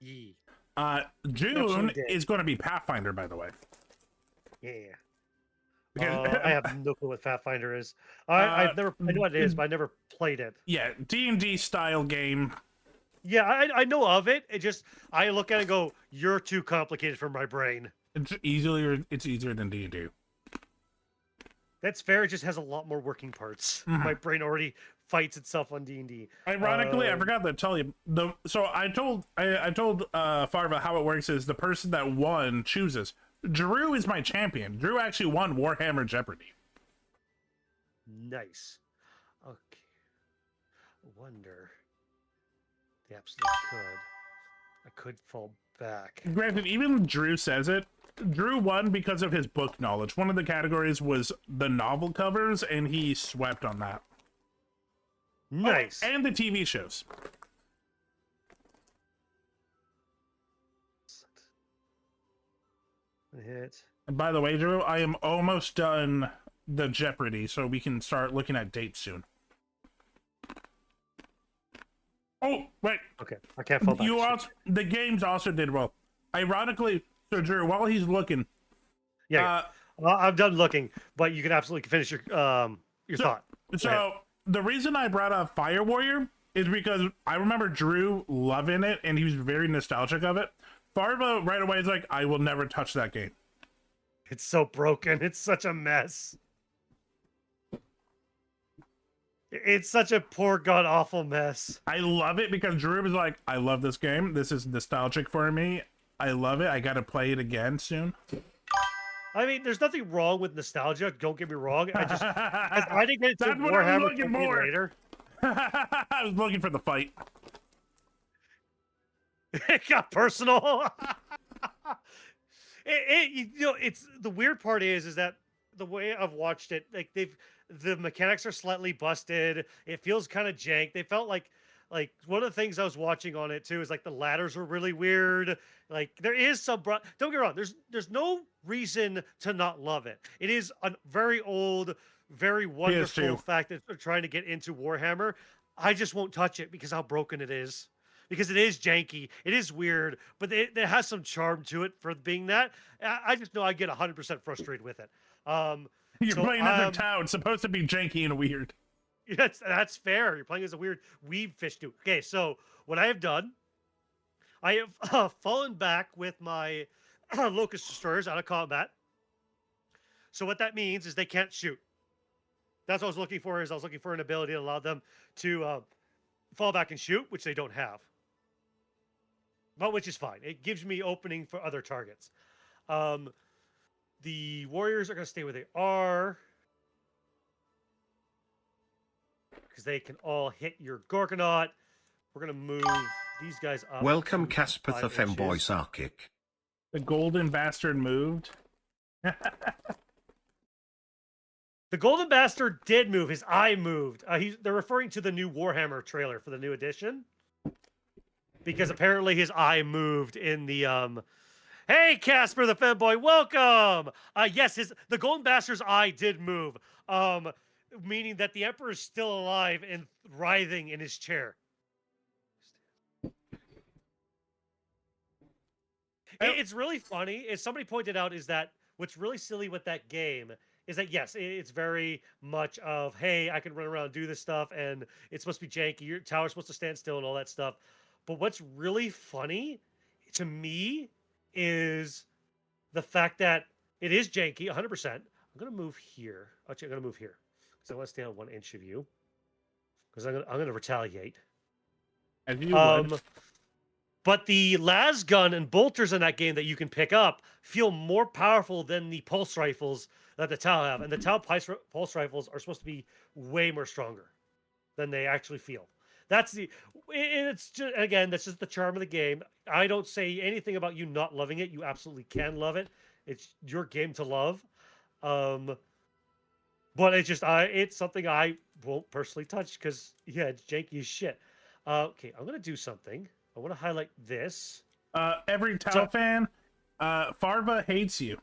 Yeah. June is going to be Pathfinder, by the way. Yeah. I have no clue what Pathfinder is. I know what it is, but I never played it. Yeah, D&D style game. Yeah, I know of it. It just I look at it and go, "You're too complicated for my brain." It's easier than D&D. That's fair. It just has a lot more working parts. My brain already fights itself on D&D. Ironically, I forgot to tell you. So I told Farva how it works is the person that won chooses. Drew is my champion. Drew actually won Warhammer Jeopardy. Nice. Okay. Wonder. They absolutely could. I could fall back. Granted, even Drew says it. Drew won because of his book knowledge. One of the categories was the novel covers, and he swept on that. Nice. Oh, and the TV shows. Hit. And by the way, Drew, I am almost done the Jeopardy, so we can start looking at dates soon. Oh, wait. Okay, I can't fall back. The games also did well. Ironically, so Drew, while he's looking, well, I'm done looking, but you can absolutely finish your thought. So the reason I brought up Fire Warrior is because I remember Drew loving it, and he was very nostalgic of it. Farva right away is like, I will never touch that game. It's so broken. It's such a mess. It's such a poor, god awful mess. I love it because Drew was like, I love this game. This is nostalgic for me. I love it. I got to play it again soon. I mean, there's nothing wrong with nostalgia. Don't get me wrong. I didn't get into Warhammer looking for later. I was looking for the fight. It got personal. It's the weird part is that the way I've watched it, like the mechanics are slightly busted. It feels kind of jank. They felt like one of the things I was watching on it too is like the ladders were really weird. Like there is some, don't get me wrong. There's no reason to not love it. It is a very old, very wonderful fact that they're trying to get into Warhammer. I just won't touch it because how broken it is. Because it is janky, it is weird, but it has some charm to it for being that. I just know I get 100% frustrated with it. You're playing another town. It's supposed to be janky and weird. That's fair. You're playing as a weird weeb fish dude. Okay, so what I have done, I have fallen back with my locust destroyers out of combat. So what that means is they can't shoot. That's what I was looking for. I was looking for an ability to allow them to fall back and shoot, which they don't have. But which is fine. It gives me opening for other targets. The warriors are going to stay where they are because they can all hit your Gorgonaut. We're going to move these guys up. Welcome, to Casper the 5 Femboy inches. Sarkic. The golden bastard moved. The Golden Bastard did move. His eye moved. They're referring to the new Warhammer trailer for the new edition. Because apparently his eye moved in the Hey, Casper the Femboy, welcome! Yes, the Golden Bastard's eye did move. Meaning that the Emperor is still alive and writhing in his chair. It's really funny. As somebody pointed out, is that what's really silly with that game is that, yes, it's very much of, hey, I can run around and do this stuff, and it's supposed to be janky. Your tower's supposed to stand still and all that stuff. But what's really funny to me is the fact that it is janky, 100%. I'm going to move here. Actually, I'm going to move here because I want to stay on 1 inch of you because I'm going to retaliate. As you would. But the las gun and bolters in that game that you can pick up feel more powerful than the pulse rifles that the Tau have. And the Tau pulse rifles are supposed to be way more stronger than they actually feel. It's just, again, that's just the charm of the game. I don't say anything about you not loving it. You absolutely can love it. It's your game to love. But it's something I won't personally touch because, yeah, it's janky as shit. Okay, I'm going to do something. I want to highlight this. Every Tau fan, Farva hates you.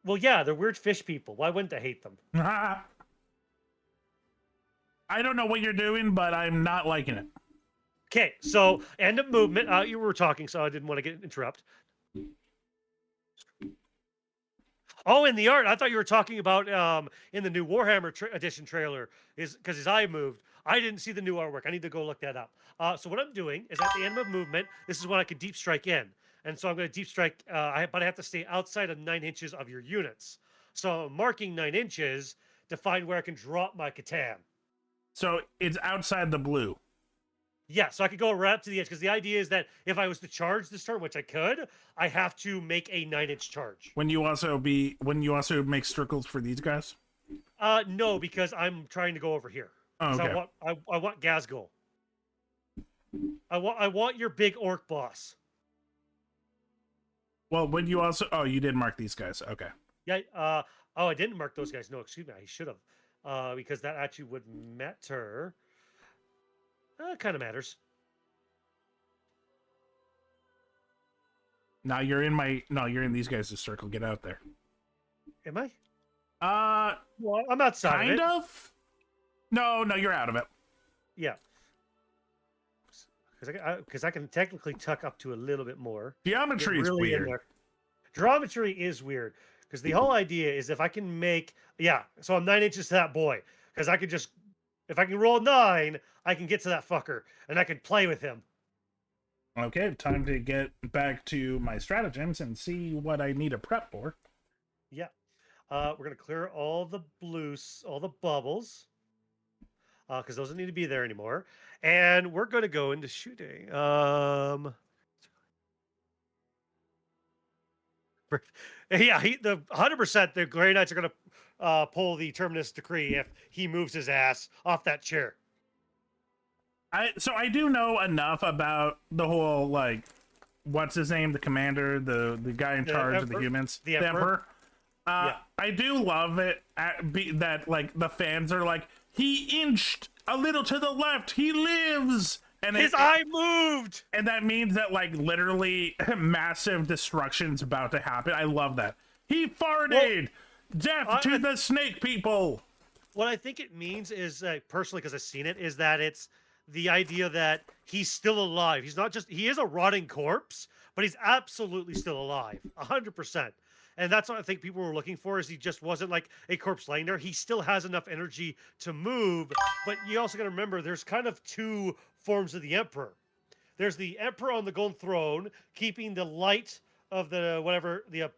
Well, yeah, they're weird fish people. Why wouldn't I hate them? I don't know what you're doing, but I'm not liking it. Okay, so end of movement. You were talking, so I didn't want to interrupt. Oh, in the art, I thought you were talking about in the new Warhammer edition trailer is because his eye moved. I didn't see the new artwork. I need to go look that up. So what I'm doing is at the end of movement, this is when I can deep strike in. And so I'm going to deep strike, but I have to stay outside of 9 inches of your units. So I'm marking 9 inches to find where I can drop my Catan. So it's outside the blue. Yeah, so I could go right up to the edge because the idea is that if I was to charge this turn, which I could, I have to make a 9-inch charge. When you also make circles for these guys? No, because I'm trying to go over here. Oh, okay. I want Gazgul. I want your big orc boss. Well, when you also you did mark these guys. Okay. Yeah. I didn't mark those guys. No, excuse me. I should have. Because that actually would matter. It kind of matters. Now you're in these guys' circle. Get out there. Am I? Well, I'm outside kind of. No, you're out of it. Yeah. Because I can technically tuck up to a little bit more. Geometry is weird. Geometry is weird. Because the whole idea is if I can make... Yeah, so I'm 9 inches to that boy. Because I could just... If I can roll 9, I can get to that fucker. And I can play with him. Okay, time to get back to my stratagems and see what I need to prep for. Yeah. We're going to clear all the all the bubbles. Because those don't need to be there anymore. And we're going to go into shooting. Yeah, the 100% the Grey Knights are going to pull the Terminus Decree if he moves his ass off that chair. So I do know enough about the whole, like, what's his name, the commander, the guy in charge of the humans, the Emperor. Yeah. I do love it that, like, the fans are like, he inched a little to the left, he lives, and his eye moved, and that means that, like, literally massive destruction's about to happen. I love that. He farted. Death to the snake people. What I think it means is, personally, because I've seen it, is that it's the idea that he's still alive. He's not just, he is a rotting corpse, but he's absolutely still alive, 100%. And that's what I think people were looking for, is he just wasn't like a corpse laying there. He still has enough energy to move, but you also got to remember there's kind of two forms of the Emperor. There's the Emperor on the golden throne, keeping the light of the whatever the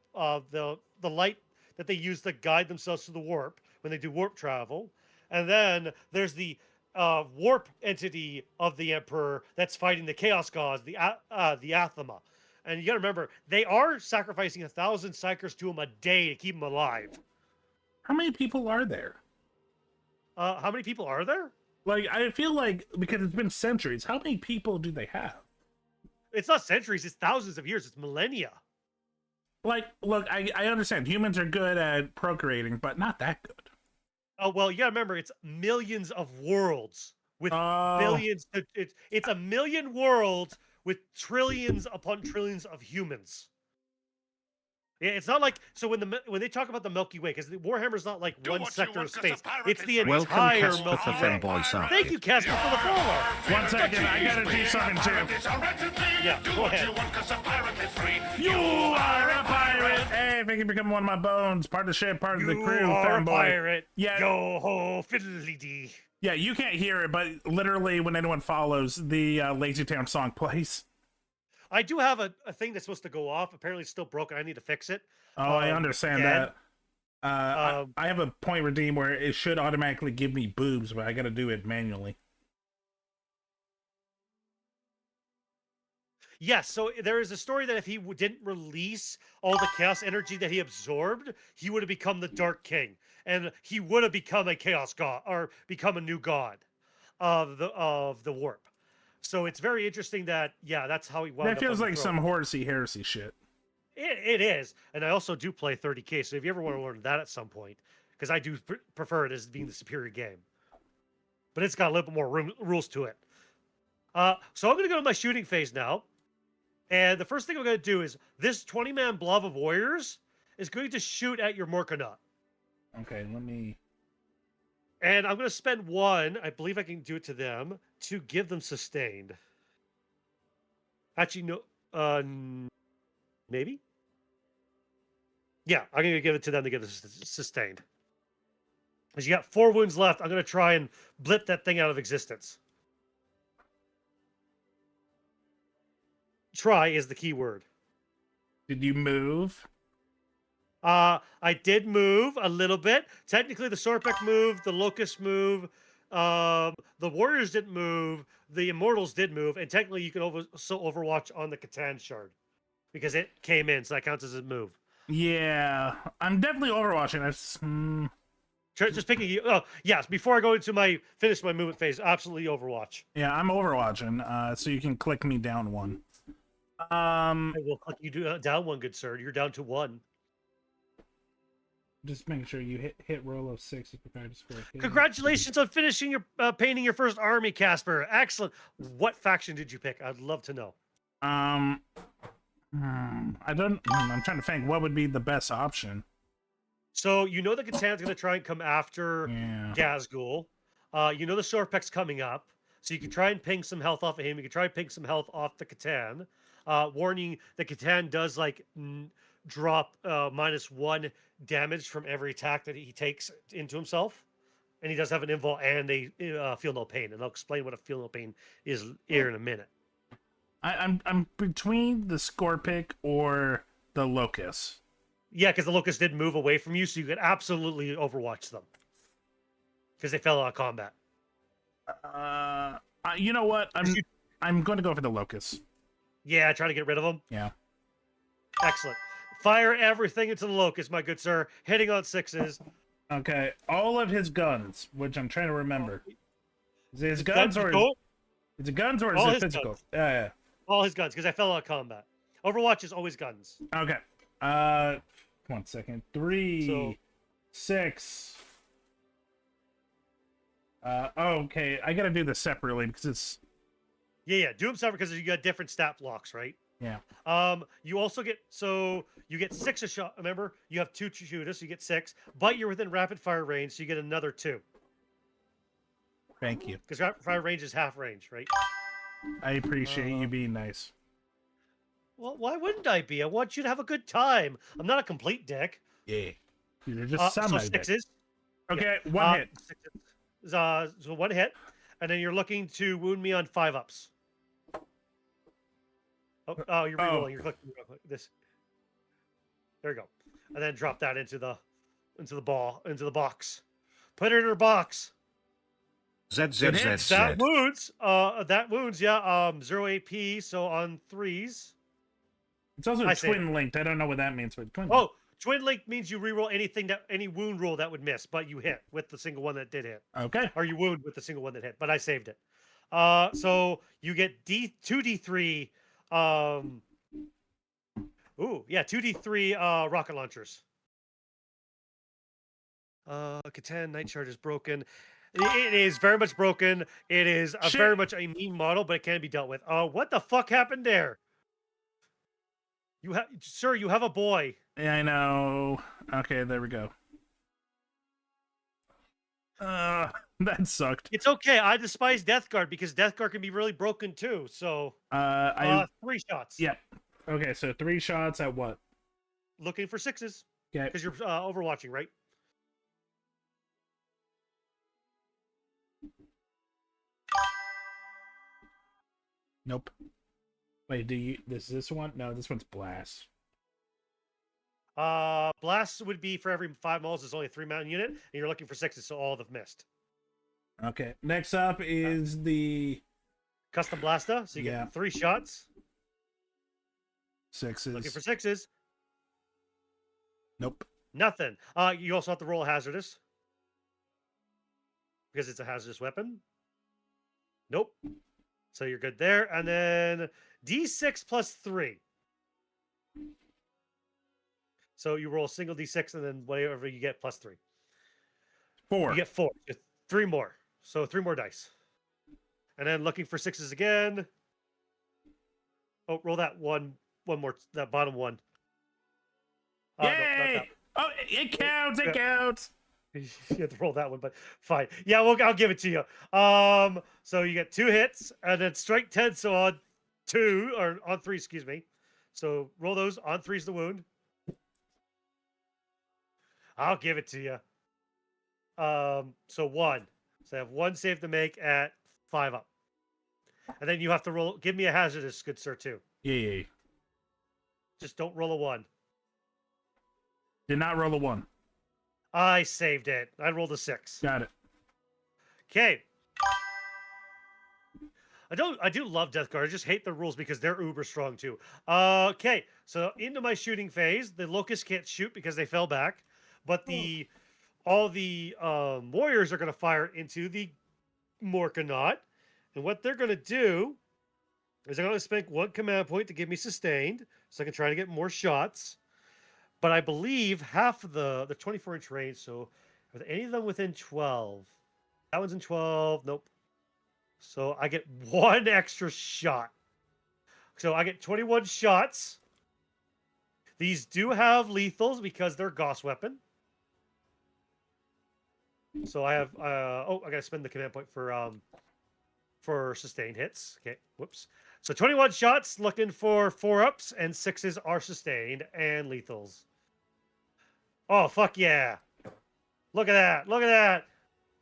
light that they use to guide themselves to the warp when they do warp travel, and then there's the warp entity of the Emperor that's fighting the Chaos Gods, the Athema. And you got to remember, they are sacrificing 1,000 psychers to him a day to keep him alive. How many people are there? How many people are there? Like, I feel like, because it's been centuries, how many people do they have? It's not centuries, it's thousands of years, it's millennia. Like, look, I understand humans are good at procreating, but not that good. Oh, well, you got to remember, it's millions of worlds with billions. It's a million worlds with trillions upon trillions of humans. Yeah, it's not like, so when they talk about the Milky Way, because Warhammer's not like one sector of space, it's the Welcome, entire Casper Milky the Way. fanboy side. Thank you, Casper, for the follow. 1 second, I gotta do something too. Yeah, go ahead. You are a pirate! Hey, thank you for becoming one of my bones. Part of the ship, part of the You crew, are a fanboy. pirate. Yeah. Yo ho, fiddly dee. Yeah, you can't hear it, but literally when anyone follows, the Lazy Town song plays. I do have a thing that's supposed to go off. Apparently, it's still broken. I need to fix it. Oh, I understand again, that. I have a point redeem where it should automatically give me boobs, but I gotta do it manually. Yes, so there is a story that if he didn't release all the chaos energy that he absorbed, he would have become the Dark King, and he would have become a chaos god or become a new god of the warp. So it's very interesting that that's how he wound That up feels on the like throne. some horsey heresy shit. It is, and I also do play 30K. So if you ever want to learn that at some point, because I do prefer it as being the superior game, but it's got a little bit more rules to it. So I'm going to go to my shooting phase now. And the first thing I'm going to do is this 20-man blob of warriors is going to shoot at your Morkanaut. Okay, let me... And I'm going to spend one, I believe I can do it to them, to give them sustained. Actually, no, maybe? Yeah, I'm going to give it to them to give them sustained. Because you got 4 wounds left, I'm going to try and blip that thing out of existence. Try is the key word. Did you move? I did move a little bit. Technically, the Sorpek moved, the Locust moved, the Warriors didn't move, the Immortals did move, and technically you can also Overwatch on the Catan shard because it came in, so that counts as a move. Yeah, I'm definitely overwatching. Just picking. Oh, yes. Before I go into finish my movement phase, absolutely Overwatch. Yeah, I'm overwatching. So you can click me down one. I will click you down one, good sir. You're down to 1. Just making sure you hit roll of 6 if you're to score. Congratulations on finishing your painting your first army, Casper. Excellent. What faction did you pick? I'd love to know. I don't. I'm trying to think what would be the best option. So you know the Catan's going to try and come after Gazgul. You know the Sorpek's coming up, so you can try and ping some health off of him. You can try and ping some health off the Catan. Warning: the Catan does drop -1 damage from every attack that he takes into himself, and he does have an invul, and they feel no pain. And I'll explain what a feel no pain is here in a minute. I'm between the Scorpic or the Locust. Yeah, because the Locust did move away from you, so you could absolutely Overwatch them because they fell out of combat. You know what? I'm going to go for the Locust. Yeah, try to get rid of them. Yeah. Excellent. Fire everything into the Locust, my good sir. Hitting on 6s. Okay, all of his guns, which I'm trying to remember. Is it his guns or is it guns or is it physical? Guns. Yeah. All his guns, because I fell out of combat. Overwatch is always guns. Okay. 1 second. 3, 6. Okay, I gotta do this separately because it's. Yeah. Do them separate because you got different stat blocks, right? Yeah. You also get you get 6 a shot. Remember, you have 2 to shoot us, so you get 6. But you're within rapid fire range, so you get another 2. Thank you. Because rapid fire range is half range, right? I appreciate you being nice. Well, why wouldn't I be? I want you to have a good time. I'm not a complete dick. Yeah. You're just some So like that. sixes. Okay, one hit. Sixes. So one hit, and then you're looking to wound me on 5-ups. Oh, you're rerolling. You're clicking this. There you go. And then drop that into the box. Put it in her box. ZZZZ. That wounds. Yeah. 0 AP. So on 3s. It's also twin linked. I don't know what that means, but twin. Oh, twin link means you reroll any wound roll that would miss, but you hit with the single one that did hit. Okay. Or you wound with the single one that hit, but I saved it. So you get 2d3. 2d3 rocket launchers. Catan Night Charge is broken. It is very much broken. It is very much a mean model, but it can be dealt with. What the fuck happened there? Sir, you have a boy. Yeah, I know. Okay, there we go. That sucked. It's okay. I despise Death Guard because Death Guard can be really broken too. So, 3 shots. Yep. Okay, so 3 shots at what? Looking for 6s. Okay. Because you're overwatching, right? Nope. Wait, this one? No, this one's blast. Blast would be for every 5 moles. It's only a 3-man unit, and you're looking for 6s, so all of them missed. Okay. Next up is the custom blaster. So you get 3 shots. 6s. Looking for 6s. Nope. Nothing. You also have to roll a hazardous because it's a hazardous weapon. Nope. So you're good there, and then D6 plus 3. So you roll a single D6, and then whatever you get plus 3. 4. You get 4. 3 more. So 3 more dice. And then looking for 6s again. Oh, roll that one more. That bottom one. Yay! No, not that. Oh, it counts. It counts. You have to roll that one, but fine. Yeah, I'll give it to you. So you get 2 hits, and then strike 10. So on 2 or on 3, excuse me. So roll those. On 3's the wound. I'll give it to you. So 1. So I have 1 save to make at 5 up, and then you have to roll. Give me a hazardous, good sir, too. Yeah. Just don't roll a 1. Did not roll a 1. I saved it. I rolled a 6. Got it. Okay. I do love Death Guard. I just hate the rules because they're uber strong too. Okay, so into my shooting phase. The Locusts can't shoot because they fell back, but all the warriors are going to fire into the Morkanaut, and what they're going to do is they're going to spend 1 command point to give me sustained, so I can try to get more shots. But I believe half of the 24-inch range. So are there any of them within 12? That one's in 12. Nope. So I get 1 extra shot. So I get 21 shots. These do have lethals because they're Gauss weapon. So I have I gotta spend the command point for sustained hits. Okay, whoops. So 21 shots, looking for 4-ups, and 6s are sustained and lethals. Oh fuck yeah! Look at that! Look at that!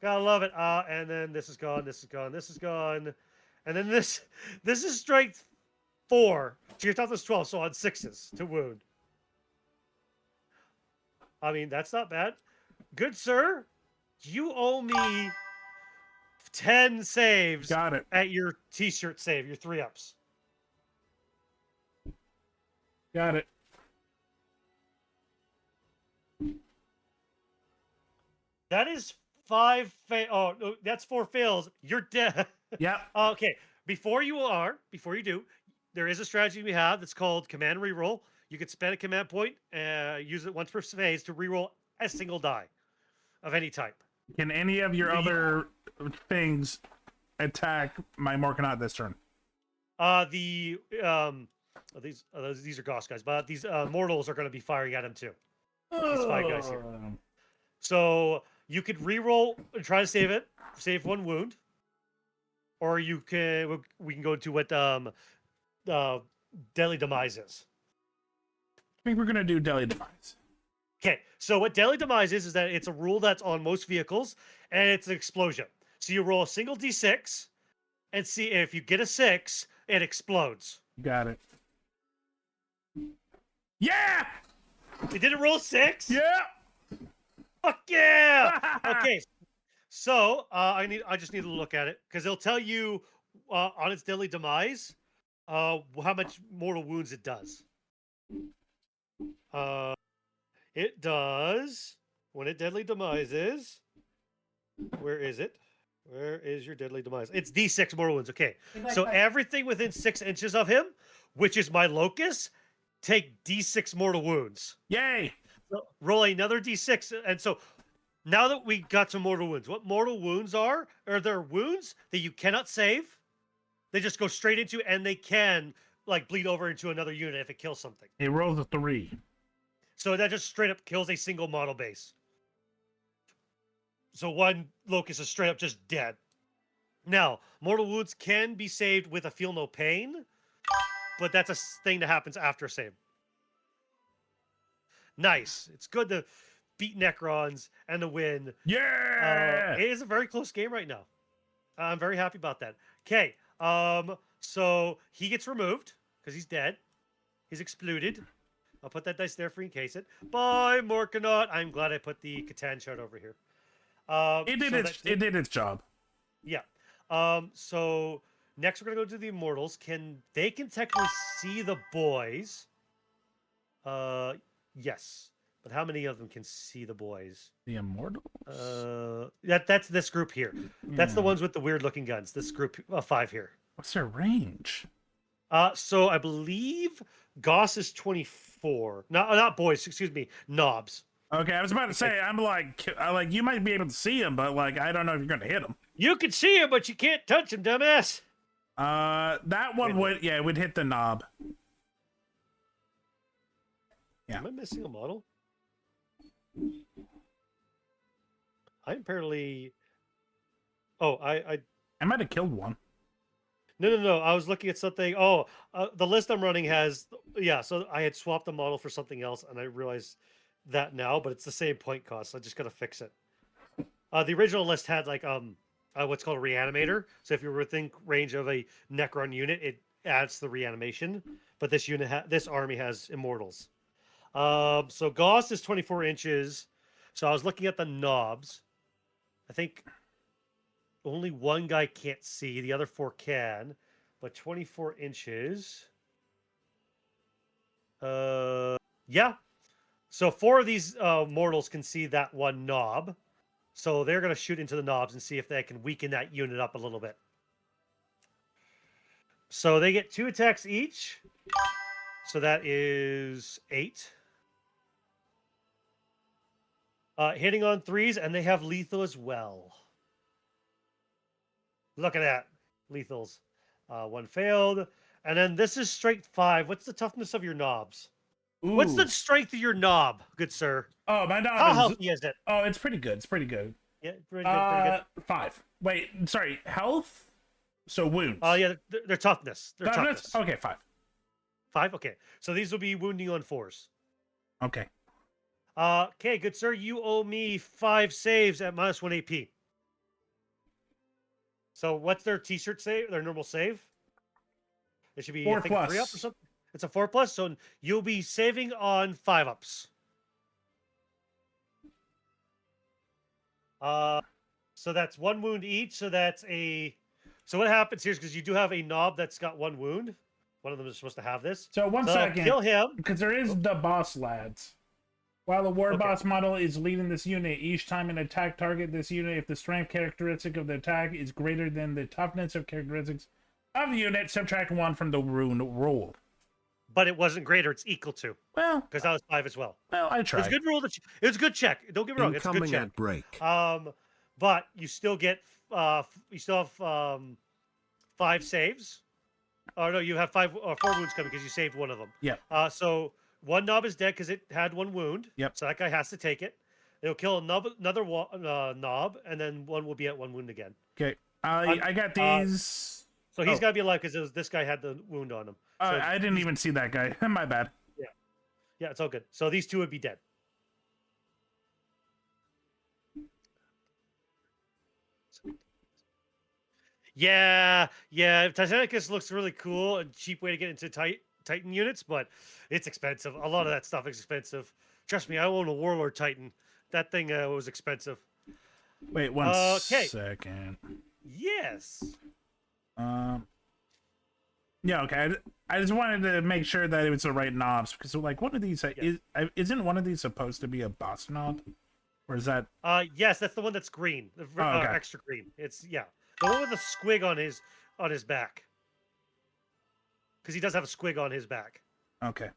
Gotta love it. And then this is gone. This is gone. This is gone. And then this is strength 4. So your toughness 12. So on 6s to wound. I mean, that's not bad. Good sir, you owe me 10 saves. Got it. At your t-shirt save, your 3-ups. Got it. That is 5 oh, no, that's 4 fails. You're dead. Yep. Okay. Before you do, there is a strategy we have that's called command reroll. You can spend a command point, use it once per phase to reroll a single die of any type. Can any of your other things attack my Morkanaut this turn? These are Gauss guys, but these mortals are going to be firing at him too. These 5 guys here. So you could reroll and try to save 1 wound, or we can go to what Deadly Demise is. I think we're gonna do Deadly Demise. Okay, so what Deadly Demise is that it's a rule that's on most vehicles, and it's an explosion. So you roll a single d6, and see if you get a 6, it explodes. Got it. Yeah! You didn't roll 6? Yeah! Fuck yeah! Okay, so I just need to look at it because it'll tell you on its Deadly Demise how much mortal wounds it does. It does when it Deadly Demises. Where is it? Where is your Deadly Demise? It's D6 mortal wounds. Okay, so everything within 6 inches of him, which is my locus, take D6 mortal wounds. Yay! So roll another D6, and so now that we got some mortal wounds, what mortal wounds are there wounds that you cannot save. They just go straight into, and they can like bleed over into another unit if it kills something. It rolls a 3. So that just straight up kills a single model base. So one locus is straight up just dead. Now, mortal wounds can be saved with a feel no pain, but that's a thing that happens after a save. Nice. It's good to beat Necrons and to win. Yeah! It is a very close game right now. I'm very happy about that. Okay. So he gets removed because he's dead. He's exploded. I'll put that dice there for in case it. Bye, Morkanaut. I'm glad I put the Catan chart over here. It did its job. Yeah. So next we're gonna go to the Immortals. They can technically see the boys? Yes. But how many of them can see the boys? The Immortals? That's this group here. That's the ones with the weird looking guns. This group of 5 here. What's their range? So I believe Goss is 24. Not boys, excuse me, knobs. Okay, I was about to say, I'm like, you might be able to see him, but like, I don't know if you're gonna hit him. You can see him, but you can't touch him, dumbass. That one would hit the knob. Yeah. Am I missing a model? I'm apparently. Oh, I might have killed one. No. I was looking at something. Oh, the list I'm running has. Yeah, so I had swapped the model for something else, and I realized that now, but it's the same point cost. So I just gotta fix it. The original list had like what's called a reanimator. So if you're within range of a Necron unit, it adds the reanimation. But this this army has immortals. So Gauss is 24 inches. So I was looking at the knobs. I think only one guy can't see. The other 4 can. But 24 inches. Yeah. So 4 of these mortals can see that one knob. So they're going to shoot into the knobs and see if they can weaken that unit up a little bit. So they get 2 attacks each. So that is 8. Hitting on 3s, and they have lethal as well. Look at that. Lethals. 1 failed. And then this is strength 5. What's the toughness of your knobs? Ooh. What's the strength of your knob, good sir? Oh, my knob How is... healthy is it? Oh, it's pretty good. It's pretty good. Yeah, pretty good. 5. Wait, sorry. Health? So wounds. Oh, yeah, they're toughness. They're toughness. Okay, 5. 5? Okay. So these will be wounding on 4s. Okay. Okay, good sir. You owe me 5 saves at -1 AP. So what's their t-shirt save? Their normal save? It should be 4 I think, plus. 3 up or something. It's a 4 plus, so you'll be saving on 5 ups. So that's 1 wound each. So that's a. So what happens here is because you do have a knob that's got 1 wound. One of them is supposed to have this. So one second. Kill him. Because there is the boss lads. While the war boss model is leading this unit, each time an attack target this unit, if the strength characteristic of the attack is greater than the toughness of characteristics of the unit, subtract 1 from the wound roll. But it wasn't greater; it's equal to. Well, because that was 5 as well. Well, I tried. It's a good rule. It was a good check. Don't get me wrong; it's a good check. At break. But you still get you still have 5 saves. Oh no, you have 4 wounds coming because you saved one of them. Yeah. So 1 knob is dead because it had 1 wound. Yep. So that guy has to take it. It'll kill another knob, and then 1 will be at 1 wound again. Okay. I got these. So he's Oh. got to be alive because this guy had the wound on him. So I didn't even see that guy. My bad. yeah, it's all good. So these two would be dead. Yeah, yeah. Titanicus looks really cool. A cheap way to get into Titan units, but it's expensive. A lot of that stuff is expensive. Trust me, I own a Warlord Titan. That thing was expensive. Wait one Okay. second. Yes. Yeah, okay. I just wanted to make sure that it was the right knobs because, like, one of these isn't one of these supposed to be a boss knob, or is that? Yes, that's the one that's green, okay. extra green. It's the one with the squig on his back, because he does have a squig on his back. Okay.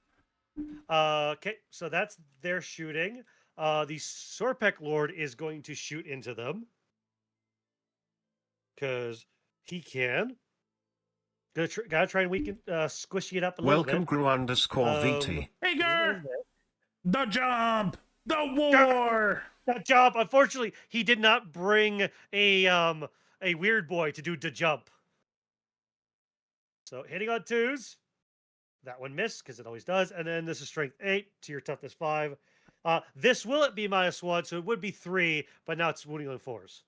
Okay, so that's their shooting. The Sorpek Lord is going to shoot into them because he can. Gotta try and weaken, squishy it up a Welcome, little bit. Gru_VT. Hey, girl! The jump! The war! That jump. Unfortunately, he did not bring a weird boy to do the jump. So hitting on 2s. That one missed because it always does. And then this is strength 8 to your toughness 5. This will it be -1, so it would be 3, but now it's wounding on 4s.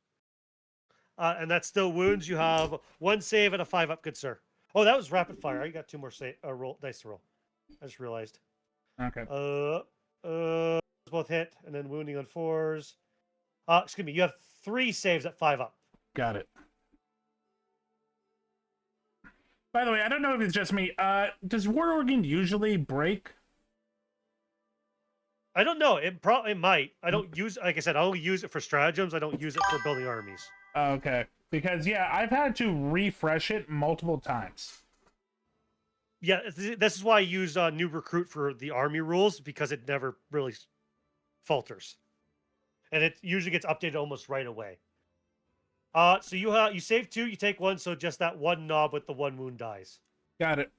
And that still wounds. You have 1 save and a 5 up, good sir. Oh, that was rapid fire. I got 2 more dice to roll. I just realized. Okay. Both hit, and then wounding on 4s. Excuse me. You have 3 saves at 5 up. Got it. By the way, I don't know if it's just me. Does War Organ usually break? I don't know. It might. I don't use. Like I said, I only use it for stratagems. I don't use it for building armies. Okay. Because yeah, I've had to refresh it multiple times. Yeah, this is why I use new recruit for the army rules, because it never really falters, and it usually gets updated almost right away. So you save 2, you take 1, so just that 1 knob with the 1 wound dies. Got it.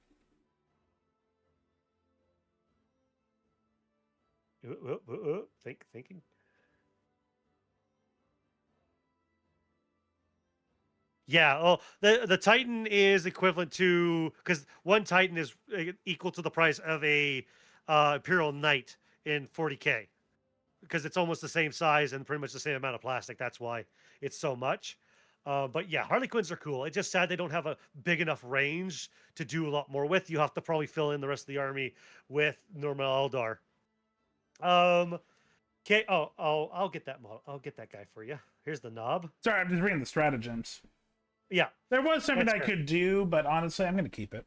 Thinking. Yeah. Oh, the Titan is equivalent to, because 1 Titan is equal to the price of a Imperial Knight in 40K, because it's almost the same size and pretty much the same amount of plastic. That's why it's so much. But yeah, Harlequins are cool. It's just sad they don't have a big enough range to do a lot more with. You have to probably fill in the rest of the army with normal Eldar. Okay. Oh, I'll get that model. I'll get that guy for you. Here's the knob. Sorry, I'm just reading the stratagems. Yeah. There was something That's I fair. could do, but honestly, I'm going to keep it.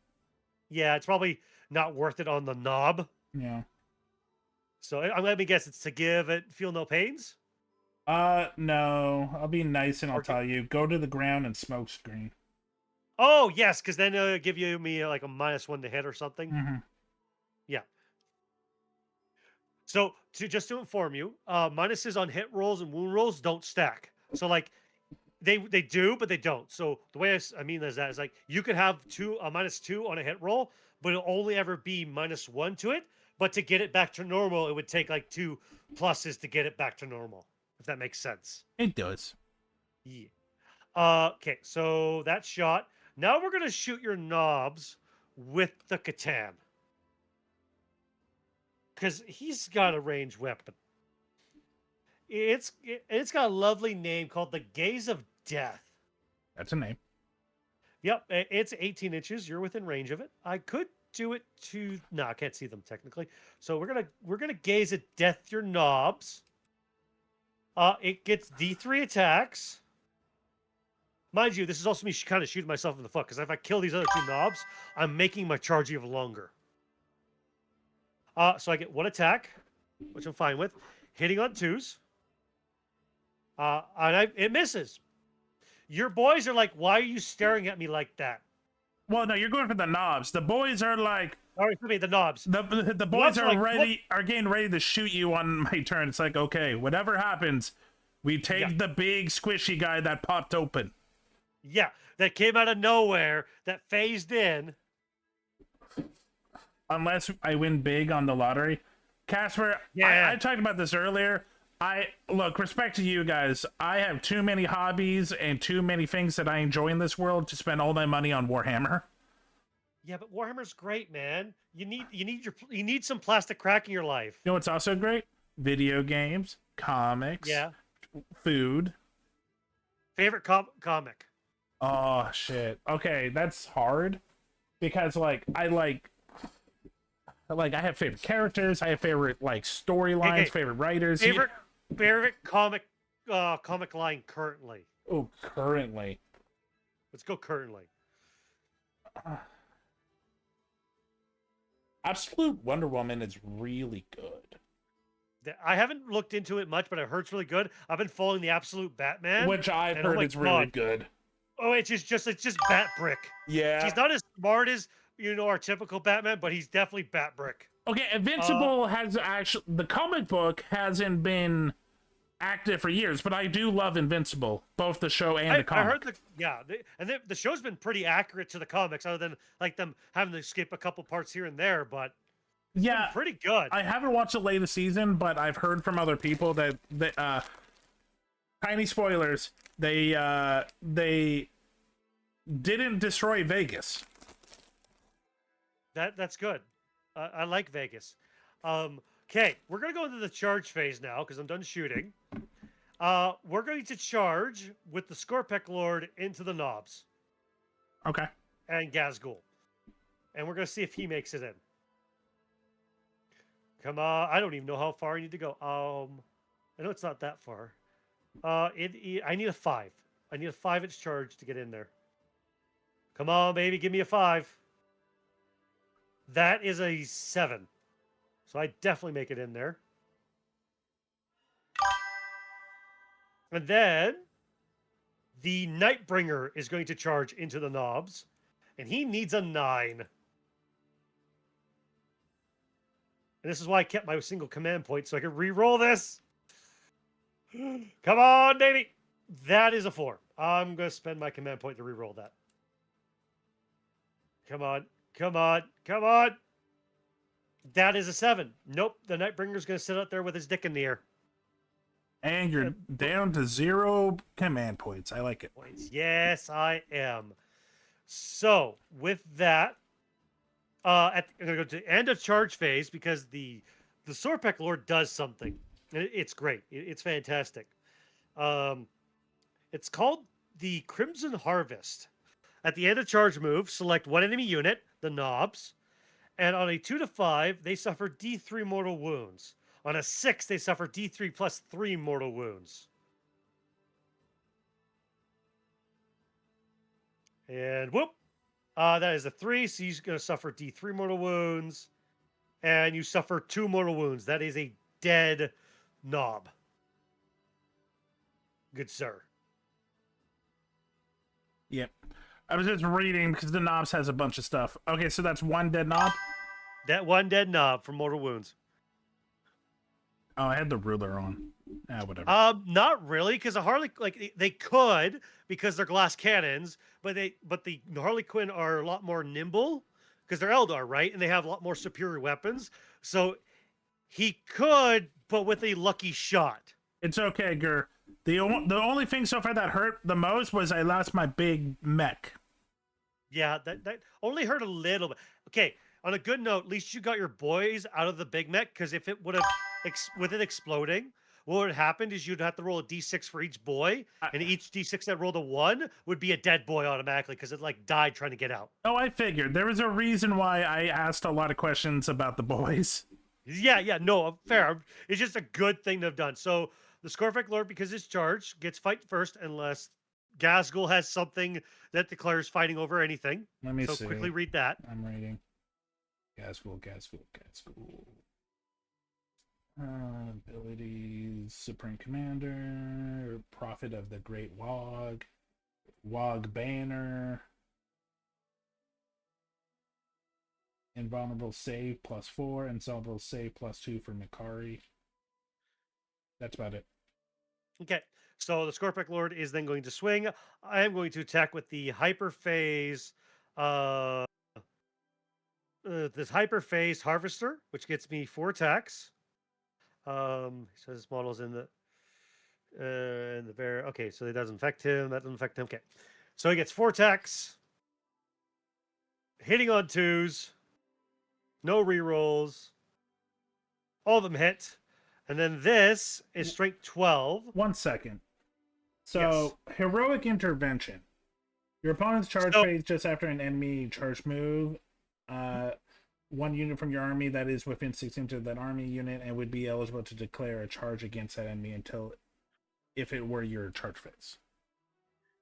Yeah, it's probably not worth it on the knob. Yeah. So I'm going to guess it's to give it feel no pains. No. I'll be nice and I'll Okay. tell you. Go to the ground and smoke screen. Oh, yes, because then it'll give me like a -1 to hit or something. Mm-hmm. Yeah. So just to inform you, minuses on hit rolls and wound rolls don't stack. So like they do, but they don't. So the way I mean is that is like you could have a -2 on a hit roll, but it'll only ever be -1 to it. But to get it back to normal, it would take like 2 pluses to get it back to normal, if that makes sense. It does. Yeah. Okay, so that shot. Now we're gonna shoot your knobs with the Catan, because he's got a ranged weapon. It's got a lovely name called the Gaze of Death. That's a name. Yep, it's 18 inches. You're within range of it. I could do it to. No, I can't see them technically. So we're gonna gaze at death your knobs. It gets D3 attacks. Mind you, this is also me kind of shooting myself in the foot, because if I kill these other 2 knobs, I'm making my charge even longer. So I get 1 attack, which I'm fine with, hitting on 2s. And it misses. Your boys are like, "Why are you staring at me like that?" Well, no, you're going for the knobs. The boys are like, Sorry, for me, the knobs. the boys knobs are are like, ready, are getting ready to shoot you on my turn. It's like, okay, whatever happens, we take Yeah. the big squishy guy that popped open. Yeah, that came out of nowhere, that phased in. Unless I win big on the lottery. Casper, Yeah. I talked about this earlier. I look, respect to you guys. I have too many hobbies and too many things that I enjoy in this world to spend all my money on Warhammer. Yeah, but Warhammer's great, man. You need some plastic crack in your life. You know what's also great? Video games, comics, Yeah. food. Favorite comic? Oh shit. Okay, that's hard because I have favorite characters, I have favorite storylines, Okay. favorite writers. Favorite comic line currently. Oh, currently. Let's go currently. Absolute Wonder Woman is really good. I haven't looked into it much, but I heard it's really good. I've been following the Absolute Batman, Which I've and heard is really good. Oh, it's just Bat Brick. Yeah. He's not as smart as our typical Batman, but he's definitely Bat Brick. Okay, Invincible has actually, the comic book hasn't been active for years, but I do love Invincible, both the show and the comic. I heard the show's been pretty accurate to the comics, other than them having to skip a couple parts here and there, but it's been pretty good. I haven't watched the latest season, but I've heard from other people that tiny spoilers, they didn't destroy Vegas. That's good. I like Vegas. Okay, we're gonna go into the charge phase now because I'm done shooting. We're going to charge with the Scorpec Lord into the knobs. Okay. And Gazgul. And we're gonna see if he makes it in. Come on, I don't even know how far I need to go. I know it's not that far. I need a 5. I need a 5-inch charge to get in there. Come on, baby, give me a 5. That is a 7. So I definitely make it in there. And then the Nightbringer is going to charge into the knobs. And he needs a 9. And this is why I kept my single command point, so I could re-roll this. Come on, baby. That is a 4. I'm going to spend my command point to re-roll that. Come on. Come on. Come on. That is a 7. Nope. The Nightbringer's going to sit out there with his dick in the air. And you're down to 0 command points. I like it. Yes, I am. So, with that, I'm going to go to end of charge phase because the Sorpek Lord does something. It's great. It's fantastic. It's called the Crimson Harvest. At the end of charge move, select one enemy unit, the knobs, and on a 2 to 5, they suffer D3 mortal wounds. On a 6, they suffer D3 plus 3 mortal wounds. And whoop. That is a 3, so you're going to suffer D3 mortal wounds. And you suffer 2 mortal wounds. That is a dead knob. Good sir. Yep. I was just reading because the knobs has a bunch of stuff. Okay, so that's 1 dead knob? That 1 dead knob for mortal wounds. Oh, I had the ruler on. Whatever. Not really, because the Harley, they could because they're glass cannons, but the Harley Quinn are a lot more nimble because they're Eldar, right? And they have a lot more superior weapons. So he could, but with a lucky shot. It's okay, Gur. The only thing so far that hurt the most was I lost my big mech. Yeah, that only hurt a little bit. Okay, on a good note, at least you got your boys out of the big mech, because if it would have, with it exploding, what would have happened is you'd have to roll a d6 for each boy, and each d6 that rolled a 1 would be a dead boy automatically, because it died trying to get out. Oh, I figured. There was a reason why I asked a lot of questions about the boys. Yeah, no, fair. It's just a good thing to have done. So the Scorpec Lord, because it's charged, gets fight first unless Gazgul has something that declares fighting over anything. Let me see. So quickly read that. I'm reading. Gazgul. Abilities, Supreme Commander, Prophet of the Great Wog, Wog Banner, Invulnerable Save +4, Invulnerable Save +2 for Mikari. That's about it. Okay, so the Scorpec Lord is then going to swing. I am going to attack with the Hyper Phase, this Hyper Phase Harvester, which gets me 4 attacks. He says this model's in the bear. Okay, so it doesn't affect him. That doesn't affect him. Okay, so he gets 4 attacks, hitting on 2s, no rerolls. All of them hit, and then this is strength 12. 1 second. So heroic intervention. Your opponent's charge phase just after an enemy charge move. 1 unit from your army that is within 6 inches of that army unit and would be eligible to declare a charge against that enemy until if it were your charge phase.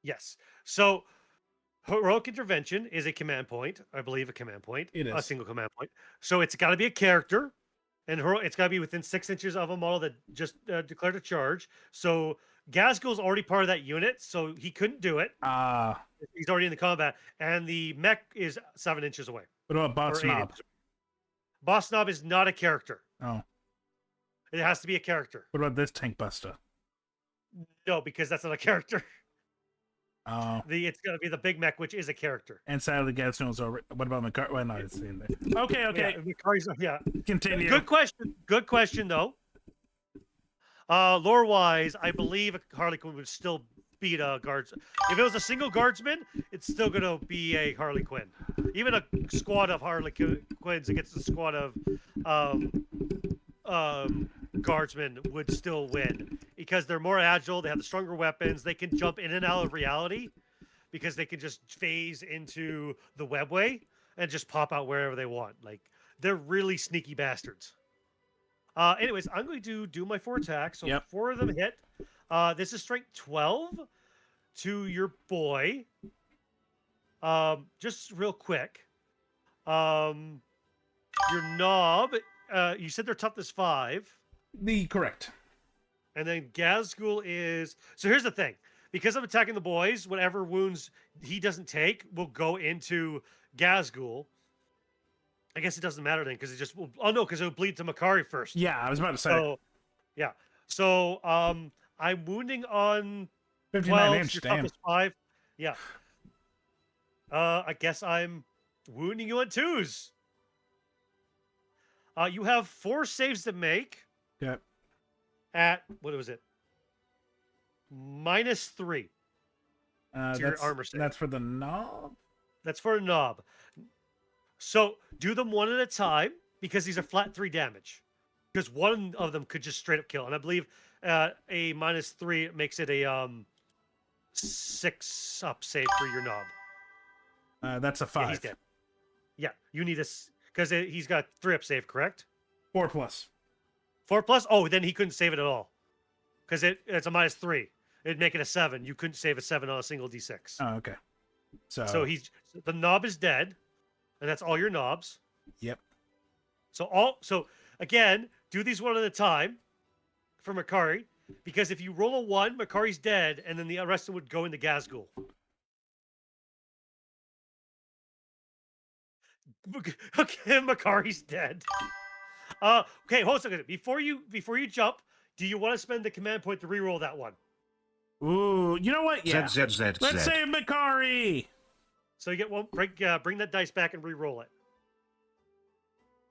Yes. So heroic intervention is a command point. I believe a command point. It is a single command point. So it's got to be a character, and it's got to be within 6 inches of a model that just declared a charge. So Gazgul's already part of that unit, so he couldn't do it. He's already in the combat, and the mech is 7 inches away. What about Boss Knob? Boss Knob is not a character. Oh. It has to be a character. What about this Tank Buster? No, because that's not a character. Oh. It's going to be the Big Mech, which is a characure. And sadly, Gaston's over. What about McCarthy? Well, no, it's in there. Okay. Yeah. Continue. Good question, though. Lore-wise, I believe Harley Quinn would still beat a guards. If it was a single guardsman, it's still going to be a Harley Quinn. Even a squad of Harley Quinns against a squad of guardsmen would still win because they're more agile. They have the stronger weapons. They can jump in and out of reality because they can just phase into the webway and just pop out wherever they want. Like, they're really sneaky bastards. Anyways, I'm going to do my 4 attacks. So 4 of them hit. This is strength 12 to your boy. Just real quick. Your knob, you said they're toughness 5. Correct. And then Gazgul is... So here's the thing. Because I'm attacking the boys, whatever wounds he doesn't take will go into Gazgul. I guess it doesn't matter then, because it just... Oh, no, because it will bleed to Makari first. Yeah, I was about to say. So, yeah. So, I'm wounding on 59 inch, damn. 5. Yeah. I guess I'm wounding you on 2s. You have 4 saves to make. Yep. At, what was it? -3. To your armor save. That's for the knob? That's for a knob. So do them one at a time because these are flat 3 damage. Because one of them could just straight up kill. And I believe a -3 makes it a 6 up save for your knob. That's a 5. Yeah, he's dead. Yeah, you need this because he's got 3 up save, correct? 4+. 4+? Oh, then he couldn't save it at all. Because it's a -3. It'd make it a 7. You couldn't save a 7 on a single D6. Oh, okay. So the knob is dead, and that's all your knobs. Yep. So again, do these one at a time for Makari, because if you roll a 1, Makari's dead, and then the rest of them would go into Gazgul. Okay, Makari's dead. Okay, hold on a second. Before you jump, do you want to spend the command point to reroll that one? Ooh, you know what? Yeah. Let's Z. save Makari. So you get one. Bring that dice back and re-roll it.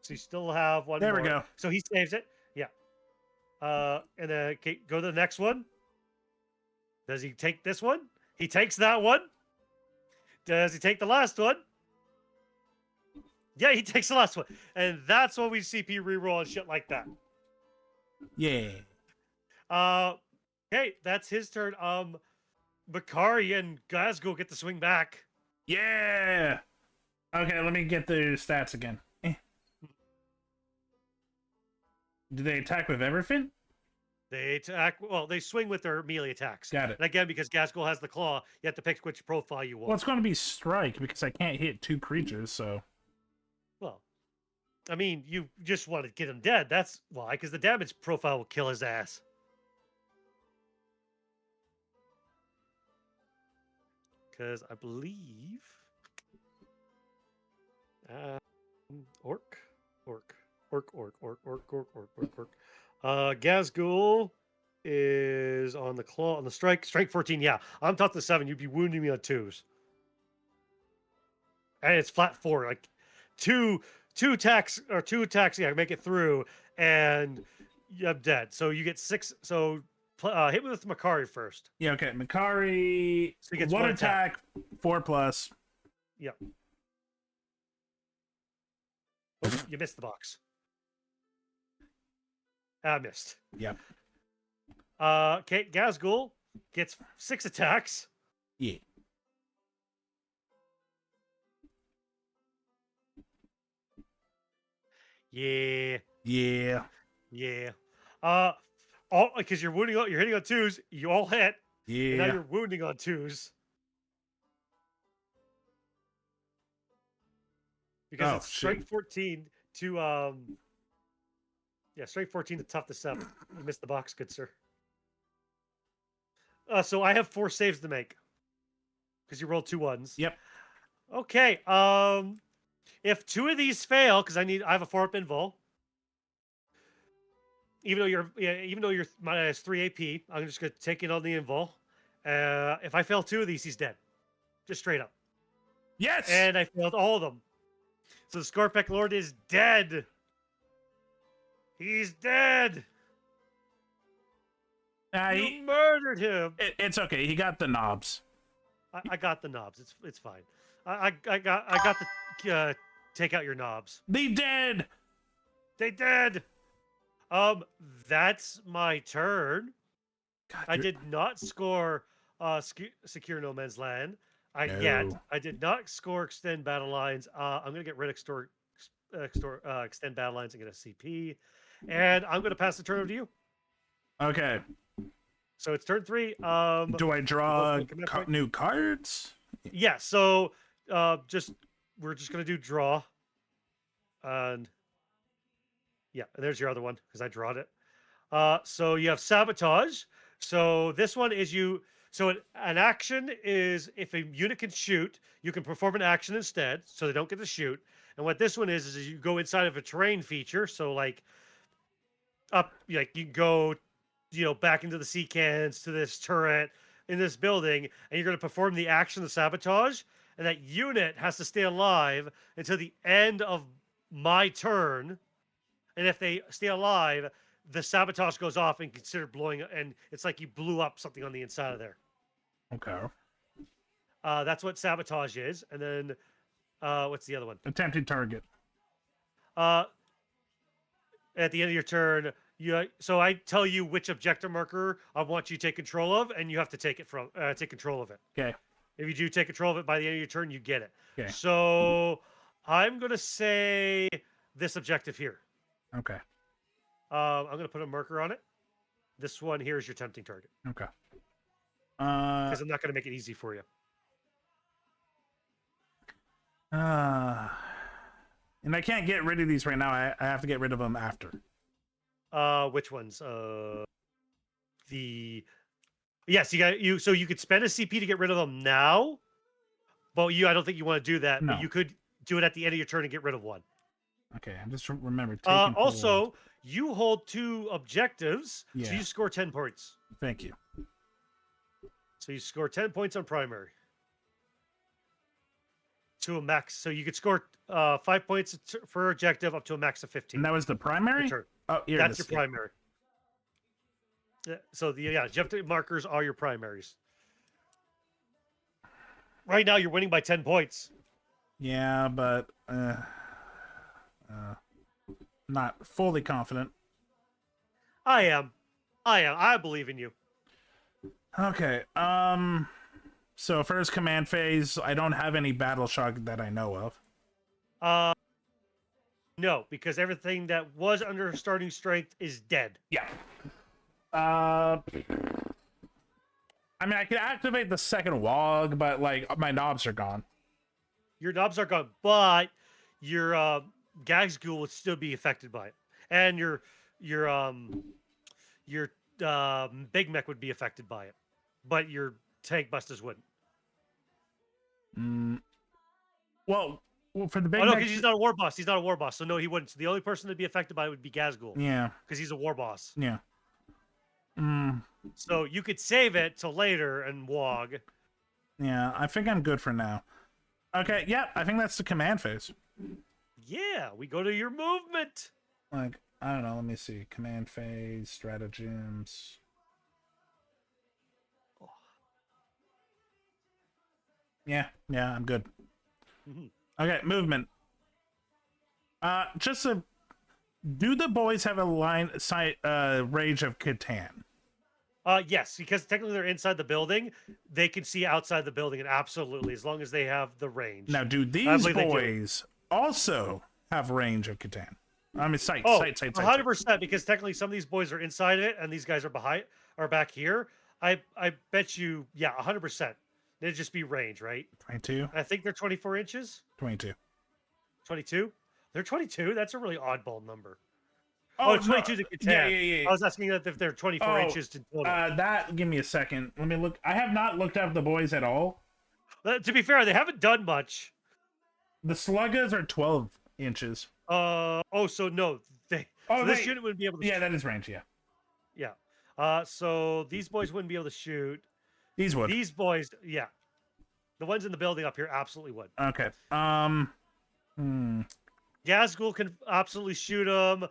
So you still have one. There more. we go. So he saves it. Yeah. And then go to the next one. Does he take this one? He takes that one. Does he take the last one? Yeah, he takes the last one. And that's when we CP reroll and shit like that. Yeah. Okay, that's his turn. Makari and Gazgul get to swing back. Yeah. Okay, let me get the stats again. Do they attack with everything? They attack. Well, they swing with their melee attacks. Got it. And again, because Gazgul has the claw, you have to pick which profile you want. Well, it's going to be strike because I can't hit 2 creatures. So. Well, I mean, you just want to get him dead. That's why, because the damage profile will kill his ass. Because I believe orc. Gazgul is on the claw on the strike 14. Yeah, I'm top to 7. You'd be wounding me on 2s, and it's flat 4. Like two attacks. Yeah, make it through, and I'm dead. So you get 6. So hit me with Makari first. Yeah, okay. Makari, So he gets one one attack, 4+. Yep. Oh, you missed the box. I missed. Yep. Okay, Gazgul gets 6 attacks. Yeah. Yeah. Yeah. Yeah. All because you're hitting on 2s. You all hit. And now Yeah. you're wounding on 2s. Because Oh, it's straight shit. 14 to yeah, straight 14 to tough to 7. You missed the box, good sir. So I have 4 saves to make. Because you rolled 2 1s. Yep. Okay. If 2 of these fail, because I have a 4-up invul. Even though you're minus 3 AP, I'm just gonna take it on the invul. If I fail 2 of these, he's dead. Just straight up. Yes. And I failed all of them. So the Scorpec Lord is dead. He's dead. You murdered him. It's okay. He got the knobs. I got the knobs. It's fine. I got the take out your knobs. They dead. They dead. That's my turn. God, I did not score secure no man's land. I No. did not score extend battle lines. I'm gonna get rid of extend battle lines and get a CP, and I'm gonna pass the turn over to you. Okay. So it's turn 3. Do I draw go command point. new cards? Yeah. So we're just gonna do draw, and yeah, there's your other one because I drawed it. So you have sabotage. So this one is you. So an action is if a unit can shoot, you can perform an action instead, so they don't get to shoot. And what this one is you go inside of a terrain feature. So like up, like you go, back into the sea cans to this turret in this building, and you're going to perform the action of sabotage. And that unit has to stay alive until the end of my turn. And if they stay alive, the sabotage goes off and considered blowing, and it's like you blew up something on the inside of there. Okay. That's what sabotage is. And then what's the other one? Attempted target. At the end of your turn, so I tell you which objective marker I want you to take control of, and you have to take control of it. Okay. If you do take control of it by the end of your turn, you get it. Okay. So I'm gonna say this objective here. Okay. I'm gonna put a marker on it. This one here is your tempting target. Okay. Because I'm not gonna make it easy for you. And I can't get rid of these right now. I have to get rid of them after. Which ones? Yes, so you could spend a CP to get rid of them now, but I don't think you want to do that. No. But you could do it at the end of your turn and get rid of one. Okay, I just remember. Also, you hold 2 objectives, so Yeah. you score 10 points. Thank you. So you score 10 points on primary to a max. So you could score 5 points for objective up to a max of 15. And that was the primary. Turn. Oh, here That's it is. your primary. Yeah, so the objective markers are your primaries. Right now, you're winning by 10 points. Yeah, but not fully confident. I am. I believe in you. Okay. So first command phase, I don't have any battle shock that I know of. No, because everything that was under starting strength is dead. Yeah. I mean, I could activate the second log, but like my knobs are gone. Your knobs are gone, but your Gags Ghoul would still be affected by it, and your Big Mech would be affected by it, but your Tank Busters wouldn't. Well, for the Big Oh no, Mech, because he's not a war boss. He's not a war boss, so no, he wouldn't. So the only person that'd be affected by it would be Gazgul. yeah, because he's a war boss. yeah. So you could save it till later and wog. Yeah, I think I'm good for now. Okay, yeah, I think that's the command phase. Yeah, we go to your movement. Like, I don't know. Let me see. Command phase, stratagems. Yeah, I'm good. Mhm. Okay, movement. Do the boys have a line sight range of Catan? Yes, because technically they're inside the building, they can see outside the building, and absolutely, as long as they have the range. Now, do I these believe they do. boys also have range of Catan? I mean, sight. Oh, 100%, because technically some of these boys are inside it, and these guys are back here. I bet you, yeah, 100%. They'd just be range, right? 22? I think they're 24 inches. 22. 22? They're 22? That's a really oddball number. Oh, Oh, 22 to Catan. Yeah. I was asking that if they're 24 inches to total. That, give me a second. Let me look. I have not looked up the boys at all. To be fair, they haven't done much. The sluggas are 12 inches. So no, so this unit wouldn't be able to. Yeah, that is range. Yeah. Yeah. So these boys wouldn't be able to shoot. These would. These boys, yeah. The ones in the building up here absolutely would. Okay. Gazgul can absolutely shoot them.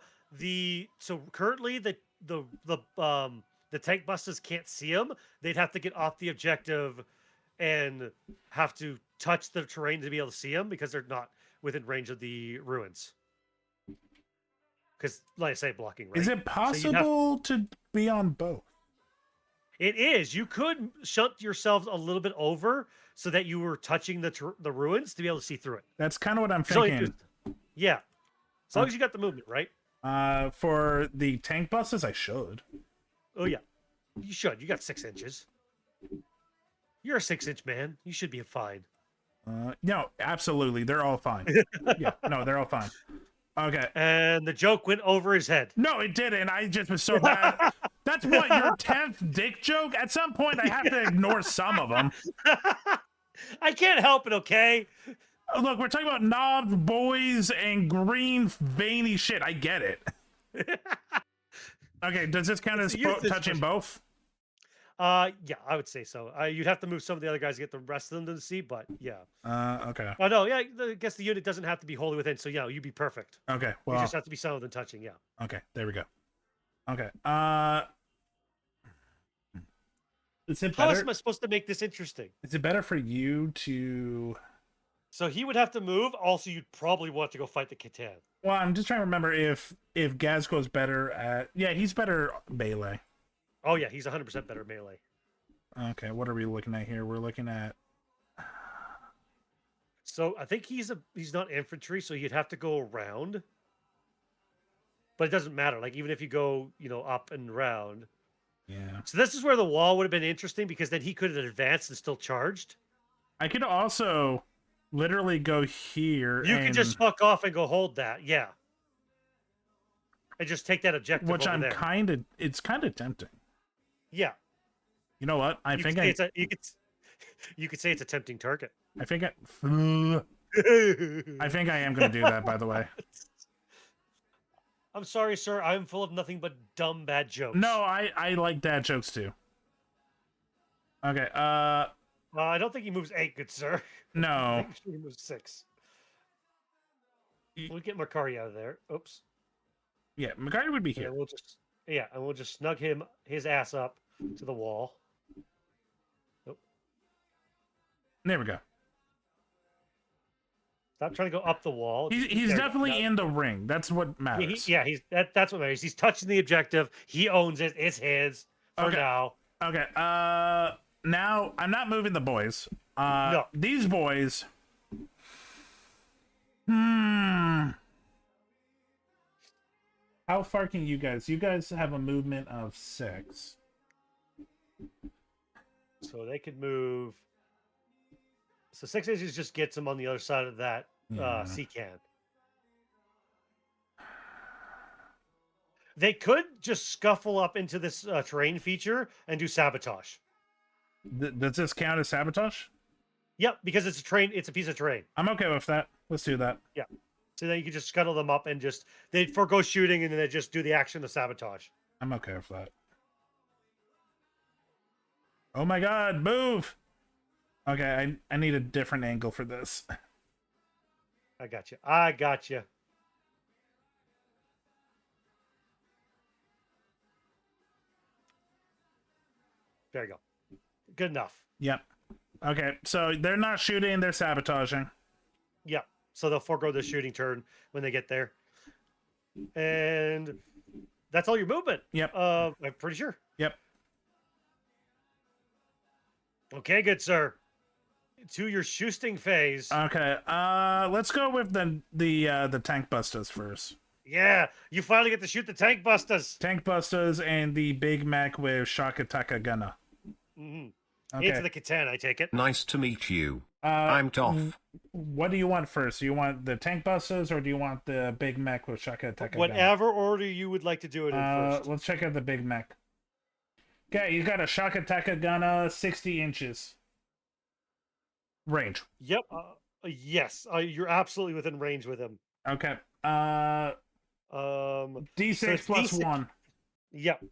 So currently the tank busters can't see them. They'd have to get off the objective and have to touch the terrain to be able to see them because they're not within range of the ruins. Because, like I say, blocking. Right? Is it possible to be on both? It is. You could shunt yourself a little bit over so that you were touching the ruins to be able to see through it. That's kind of what I'm thinking. Yeah. As long as you got the movement, right? For the tank buses, I should. Oh, yeah. You should. You got 6 inches. You're a 6-inch man. You should be fine. No, absolutely. They're all fine. Yeah, no, they're all fine. Okay. And the joke went over his head. No, it didn't. I just was so bad. That's what, your 10th dick joke? At some point, I have to ignore some of them. I can't help it, okay? Look, we're talking about knobs, boys, and green veiny shit. I get it. Okay, does this count as touching both? Yeah, I would say so. You'd have to move some of the other guys to get the rest of them to see, but yeah. Okay. Oh no, yeah. I guess the unit doesn't have to be wholly within, so yeah, you'd be perfect. Okay, well. You just have to be some of them touching, yeah. Okay, there we go. Okay. Is it How better? am I supposed to make this interesting? Is it better for you to? So he would have to move. Also, you'd probably want to go fight the Catan. Well, I'm just trying to remember if Gazgo's better at. Yeah, he's better melee. Oh yeah, he's 100% better melee. Okay, what are we looking at here? We're looking at. So I think he's not infantry, so you'd have to go around. But it doesn't matter. Like even if you go, up and around. Yeah. So this is where the wall would have been interesting because then he could have advanced and still charged. I could also literally go here. You can just fuck off and go hold that, yeah. And just take that objective. Which over I'm there. it's kind of tempting. Yeah. You know what? You could say it's a tempting target. I think I think I am going to do that, by the way. I'm sorry, sir. I'm full of nothing but dumb, bad jokes. No, I like dad jokes too. Okay. I don't think he moves 8, good sir. No. I think he moves 6. We'll get Makari out of there. Oops. Yeah, Makari would be here. And we'll just snug his ass up to the wall. Nope. There we go. Stop trying to go up the wall. He's definitely in the ring. That's what matters. That's what matters. He's touching the objective. He owns it. It's his for now. Okay. Now I'm not moving the boys. No. These boys. How far can you guys? You guys have a movement of 6. So they could move. So 6 inches just gets them on the other side of that sea can. They could just scuffle up into this terrain feature and do sabotage. Does this count as sabotage? Yep, because it's a train. It's a piece of terrain. I'm okay with that. Let's do that. Yeah. So then you could just scuttle them up and they'd forego shooting and then they just do the action of sabotage. I'm okay with that. Oh my god, move! Okay, I need a different angle for this. I got you. There you go. Good enough. Yep. Okay, so they're not shooting, they're sabotaging. Yeah. So they'll forego the shooting turn when they get there. And that's all your movement. Yep. I'm pretty sure. Yep. Okay, good sir. To your shooting phase. Okay. Let's go with the tank busters first. Yeah, you finally get to shoot the tank busters. Tank busters and the Big Mac with Shakataka Gunna. Mm-hmm. Okay. Into the katana, I take it. Nice to meet you. I'm Toff. What do you want first? Do you want the tank busters or do you want the Big Mac with Shakataka Gunna? Whatever order you would like to do it in first. Let's check out the Big Mac. Okay, you got a Shakataka Gunna, 60 inches. Range. Yep. Yes, you're absolutely within range with him. Okay. D6 so it's plus D6. 1. Yep.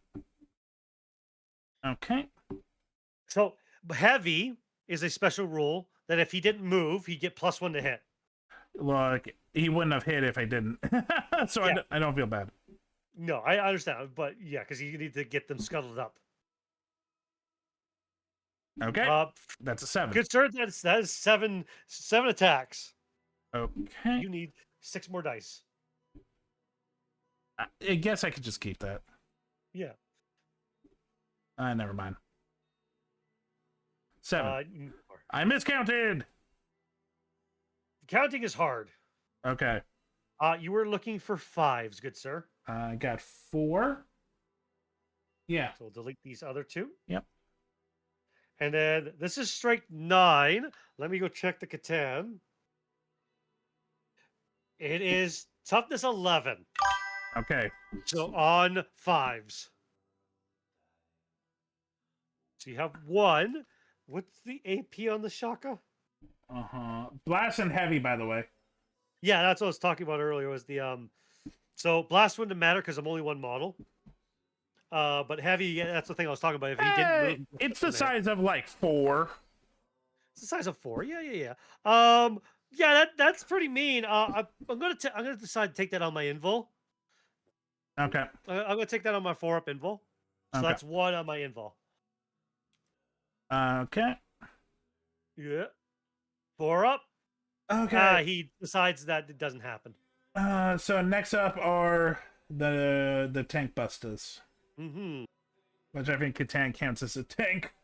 Okay. So heavy is a special rule that if he didn't move, he'd get +1 to hit. Look, he wouldn't have hit if I didn't. So Yeah. I don't feel bad. No, I understand, but yeah, because you need to get them scuttled up. Okay. That's a 7. Good sir. That is seven attacks. Okay. You need 6 more dice. I guess I could just keep that. Yeah. Never mind. 7. Mm, I miscounted. Counting is hard. Okay. You were looking for 5s, good sir. I got 4. Yeah. So we'll delete these other 2. Yep. And then this is strike 9. Let me go check the Catan. It is toughness 11. Okay. So on 5s. So you have 1. What's the AP on the Shaka? Blast and heavy, by the way. Yeah, that's what I was talking about earlier. Was the so blast wouldn't matter because I'm only 1 model. But heavy, yeah, that's the thing I was talking about. If he didn't move, It's the size of like 4. it's the size of 4. Yeah. Yeah, that's pretty mean. I'm gonna decide to take that on my invul. Okay. I'm gonna take that on my 4-up invul. So Okay. that's 1 on my invul. Okay. Yeah. 4 up. Okay. He decides that it doesn't happen. So next up are the tank busters, Mm-hmm. which I think Catan counts as a tank.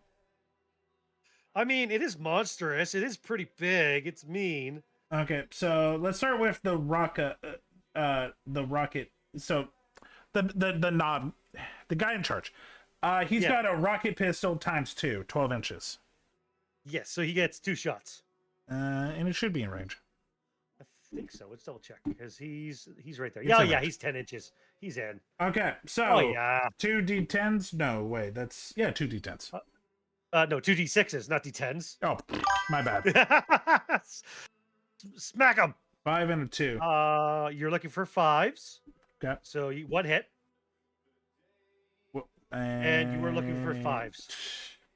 I mean, it is monstrous. It is pretty big. It's mean. Okay, so let's start with the rocket. So the knob, the guy in charge. He's Yeah. got a rocket pistol ×2, 12 inches. Yes, so he gets 2 shots. And it should be in range. I think so. Let's double check because he's right there. It's Yeah, in yeah, range. he's 10 inches. He's in. Okay, so Oh yeah. 2 D10s. No, wait, that's 2 D10s. No, 2 D6s, not D10s. Oh, my bad. Smack him. 5 and a 2. You're looking for 5s. Okay. So 1 hit, and you were looking for 5s,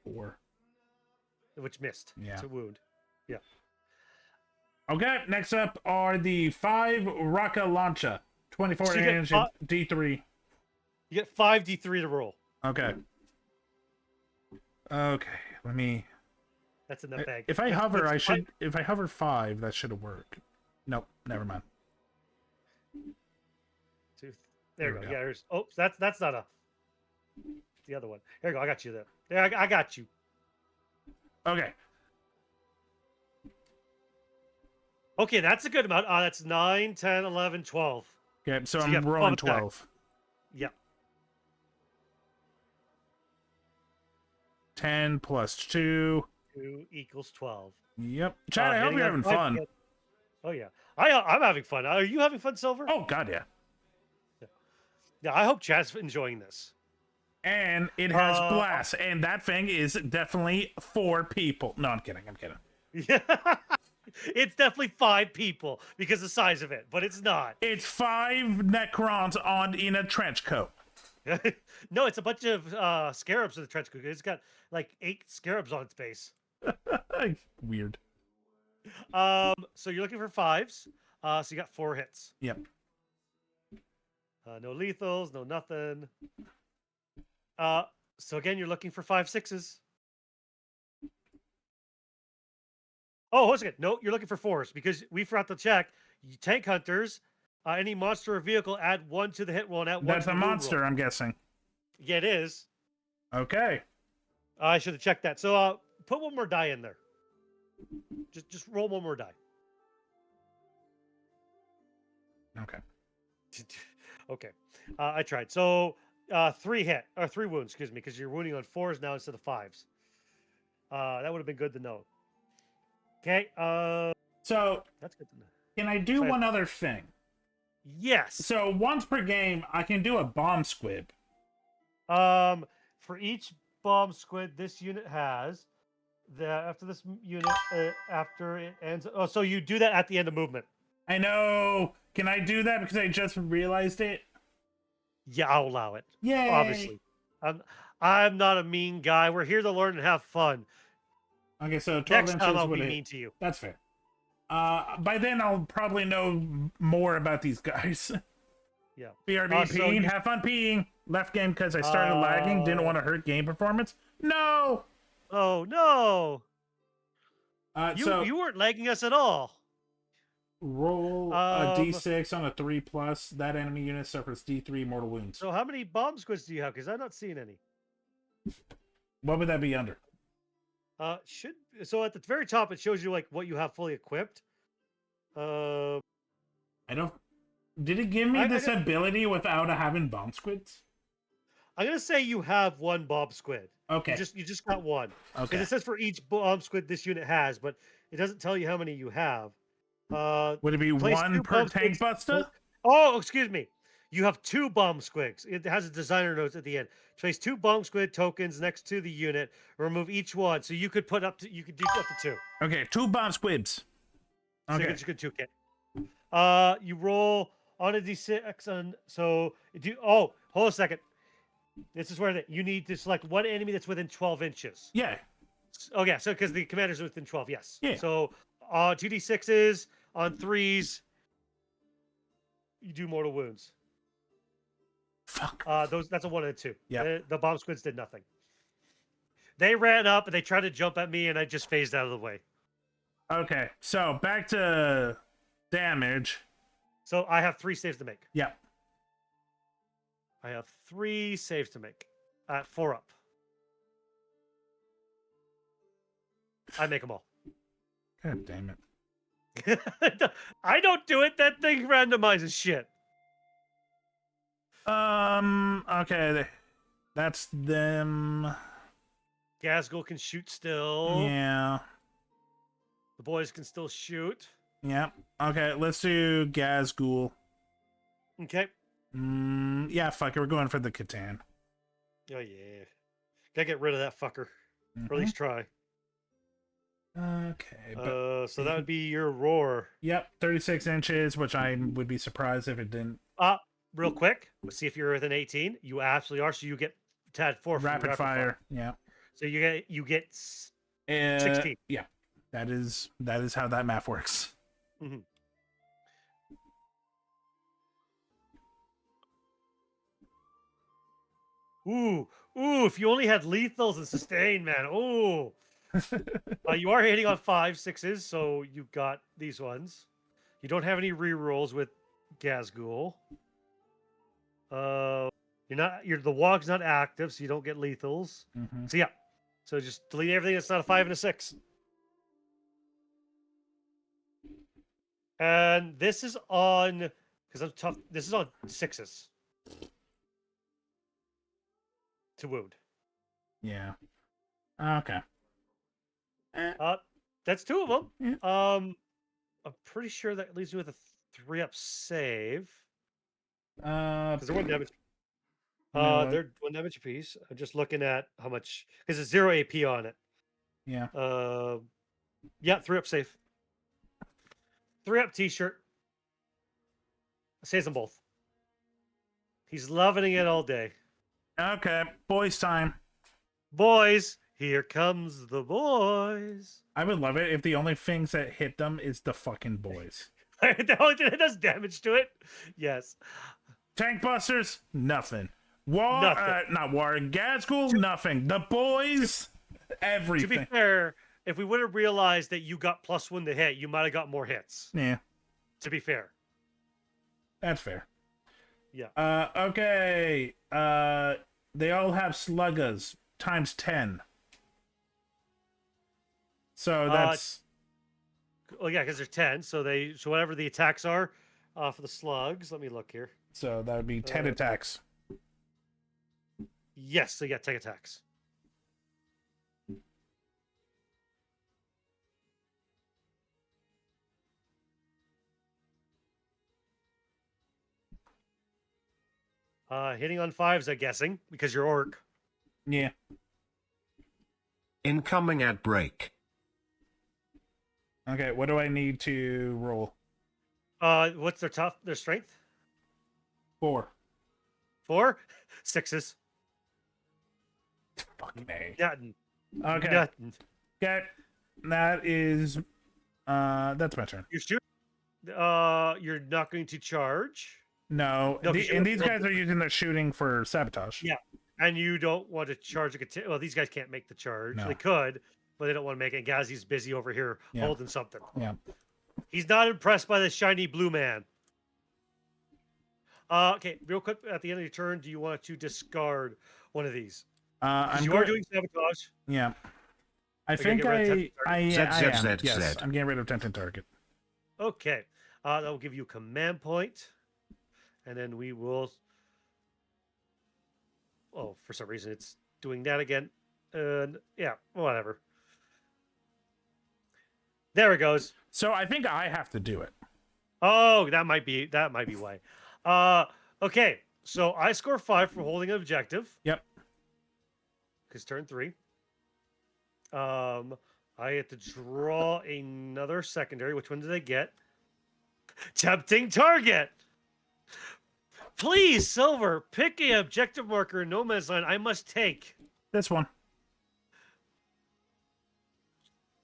4. which missed. Yeah. It's a wound. Yeah. Okay, next up are the 5 Raka Launcha. 24 So you get inch D3. You get 5 D3 to roll. Okay. Okay, let me. That's in the bag. If I hover, That's I should. If I hover 5, that should have worked. Nope, never mind. There you we go. go. Yeah, there's. Oh, that's not a. The other one. Here you go. I got you there. There, I got you. Okay. Okay, that's a good amount. That's 9, 10, 11, 12. Okay, so So you I'm have rolling 12 attacks. 12. Yeah. 10 plus 2. 2 equals 12. Yep. Chad, I hope Hitting you're on having 5 fun. again. Oh yeah, I'm having fun. Are you having fun, Silver? Oh god, yeah. Yeah, I hope Chad's enjoying this. And it has Uh, blast, and that thing is definitely 4 people. No, I'm kidding. I'm kidding. Yeah, it's definitely 5 people because of the size of it, but it's not. It's 5 Necrons on in a trench coat. No, it's a bunch of scarabs in the trench coat. It's got like 8 scarabs on its base. Weird. So you're looking for 5s. So you got 4 hits. Yep. No lethals, no nothing. So again, you're looking for 5/6s. Oh, hold on a second. No, you're looking for 4s because we forgot to check. Tank hunters, any monster or vehicle, add 1 to the hit roll and add 1 That's to a the wound monster, roll. I'm guessing. Yeah, it is. Okay. I should have checked that. So put 1 more die in there. Just roll 1 more die. Okay. Okay. I tried. So 3 wounds, excuse me, because you're wounding on 4s now instead of 5s. That would have been good to know. Okay. So, That's good to know. can I do So one other thing? Yes. So, once per game, I can do a bomb squib. For each bomb squid this unit has, after this unit, after it ends. Oh, so you do that at the end of movement. I know. Can I do that because I just realized it? Yeah, I'll allow it. Yay! Obviously, I'm not a mean guy. We're here to learn and have fun. Okay, so 12 Next inches time I'll would be hit. mean to you. That's fair. By then I'll probably know more about these guys. Yeah. BRB so peeing. you- Have fun peeing. Left game because I started lagging. Didn't want to hurt game performance. No. Oh no! So You weren't lagging us at all. roll a d6 on a 3+. That enemy unit suffers d3 mortal wounds. So how many bomb squids do you have? Because I'm not seeing any. What would that be under? So at the very top it shows you like what you have fully equipped. I don't. Did it give me I this don't- ability without having bomb squids? I'm gonna say you have 1 bomb squid. Okay. You just got 1. Because Okay. it says for each bomb squid this unit has, but it doesn't tell you how many you have. Would it be place 1 2 per bomb tank squids- buster? Oh, excuse me. You have 2 bomb squids. It has a designer notes at the end. Place 2 bomb squid tokens next to the unit. Remove each one, so you could do up to 2. Okay, 2 bomb squibs. So Okay. you could 2 kit. You roll on a d6 on. So do. Oh, hold a second. This is where you need to select one enemy that's within 12 inches. Yeah. Oh yeah, so because the commander's within 12, yes. Yeah. So 2d6s on 3s. You do mortal wounds. Fuck. That's a 1 and a 2. Yep. The bomb squids did nothing. They ran up and they tried to jump at me, and I just phased out of the way. Okay, so back to damage. So I have 3 saves to make. Yep. I have 3 saves to make at 4 up. I make them all. God damn it. I don't do it. That thing randomizes shit. Okay. That's them. Gasgul can shoot still. Yeah. The boys can still shoot. Yep. Okay, let's do Gazgul. Okay. Yeah, fuck it. We're going for the Catan. Oh yeah. Gotta get rid of that fucker. Or at least try. Okay. But, So that would be your roar. yep, 36 inches, which I would be surprised if it didn't. Real quick. Let's see if you're within 18. You absolutely are. So you get to add 4 for your Rapid fire. Yeah. So you get 16. Yeah. That is how that math works. Mhm. Ooh, if you only had lethals and sustain, man. Ooh. You are hitting on 5, 6s, so you've got these ones. You don't have any rerolls with Gazgul. The Wog's not active, so you don't get lethals. Mhm. So yeah. So just delete everything that's not a 5 and a 6. And this is on because I'm tough. This is on 6s. To wound. Yeah. Okay. That's 2 of them. Yeah. I'm pretty sure that leaves me with a 3-up save. Because they're 1 damage. No, They're 1 damage apiece. I'm just looking at how much because it's 0 AP on it. yeah. Yeah, 3-up save. 3-up t-shirt. Saves them both. He's loving it all day. Okay, boys time. Boys, here comes the boys. I would love it if the only things that hit them is the fucking boys. The only thing that does damage to it. Yes. Tank busters, nothing. Nothing. Not war. Gazgul, nothing. The boys, To everything. be fair, if we would have realized that you got +1 to hit, you might have got more hits. Yeah, To be fair. that's fair. Yeah. Okay. They all have sluggas times 10. So that's Oh yeah, because there's 10. So whatever the attacks are for the slugs. Let me look here. so that would be 10 attacks. Yes, so you got 10 attacks. Hitting on 5s, I'm guessing, because you're orc. Yeah. Incoming at break. Okay, what do I need to roll? What's their strength? 4. 4? 6s. Fucking A. Nothing. Okay. Nothing. Okay. That is that's my turn. You shoot. You're not going to charge. No, No, 'cause and these guys are using their shooting for sabotage. Yeah. And you don't want to charge a well, these guys can't make the charge. No. They could, but they don't want to make it. Gazzy's busy over here Yeah. holding something. Yeah. He's not impressed by the shiny blue man. Okay, real quick, at the end of your turn, do you want to discard one of these? I'm You are doing sabotage. Yeah. I We're gonna think get rid of I tempting I, Z, I Z, am. Z, Yes, Z. I'm getting rid of tempting target. Okay. That will give you a command point. And then we will. Oh, for some reason it's doing that again. Yeah, whatever. There it goes. So I think I have to do it. Oh, that might be why. Okay. So I score 5 for holding an objective. Yep. Because turn 3. I have to draw another secondary. Which one did I get? Tempting target. Please, Silver, pick a objective marker in no man's land I must take. This one.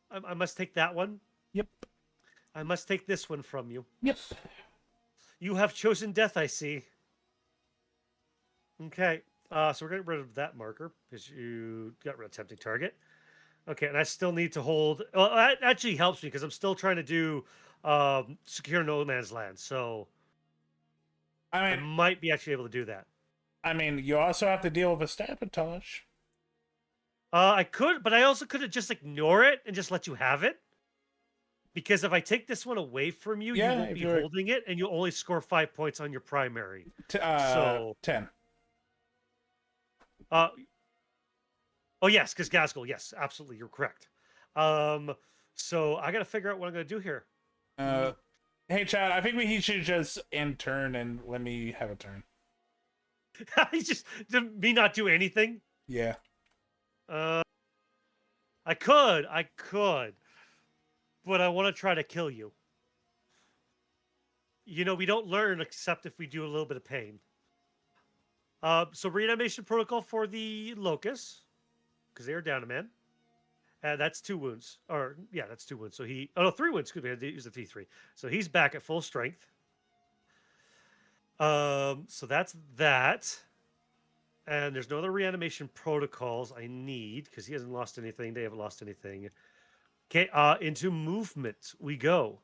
I must take that one. Yep. I must take this one from you. Yep. You have chosen death, I see. Okay. So we're getting rid of that marker because you got rid of tempting target. Okay, and I still need to hold. Well, that actually helps me because I'm still trying to do secure no man's land. So I I mean, might be actually able to do that. you also have to deal with a sabotage. I could, but I also could have just ignore it and just let you have it. Because if I take this one away from you, Yeah, you won't if be you're- holding it, and you'll only score 5 points on your primary. So 10. Oh yes, because Gaskell, yes, absolutely, you're correct. So I got to figure out what I'm going to do here. Hey Chad, I think he should just end turn and let me have a turn. He's just did me not do anything. Yeah. I could, but I want to try to kill you. You know, we don't learn except if we do a little bit of pain. So reanimation protocol for the locust because they are down a man. That's 2 wounds. Or yeah, that's 2 wounds. So 3 wounds. Could be use the T3. So he's back at full strength. So that's that. And there's no other reanimation protocols I need because he hasn't lost anything. They haven't lost anything. Okay, into movement we go.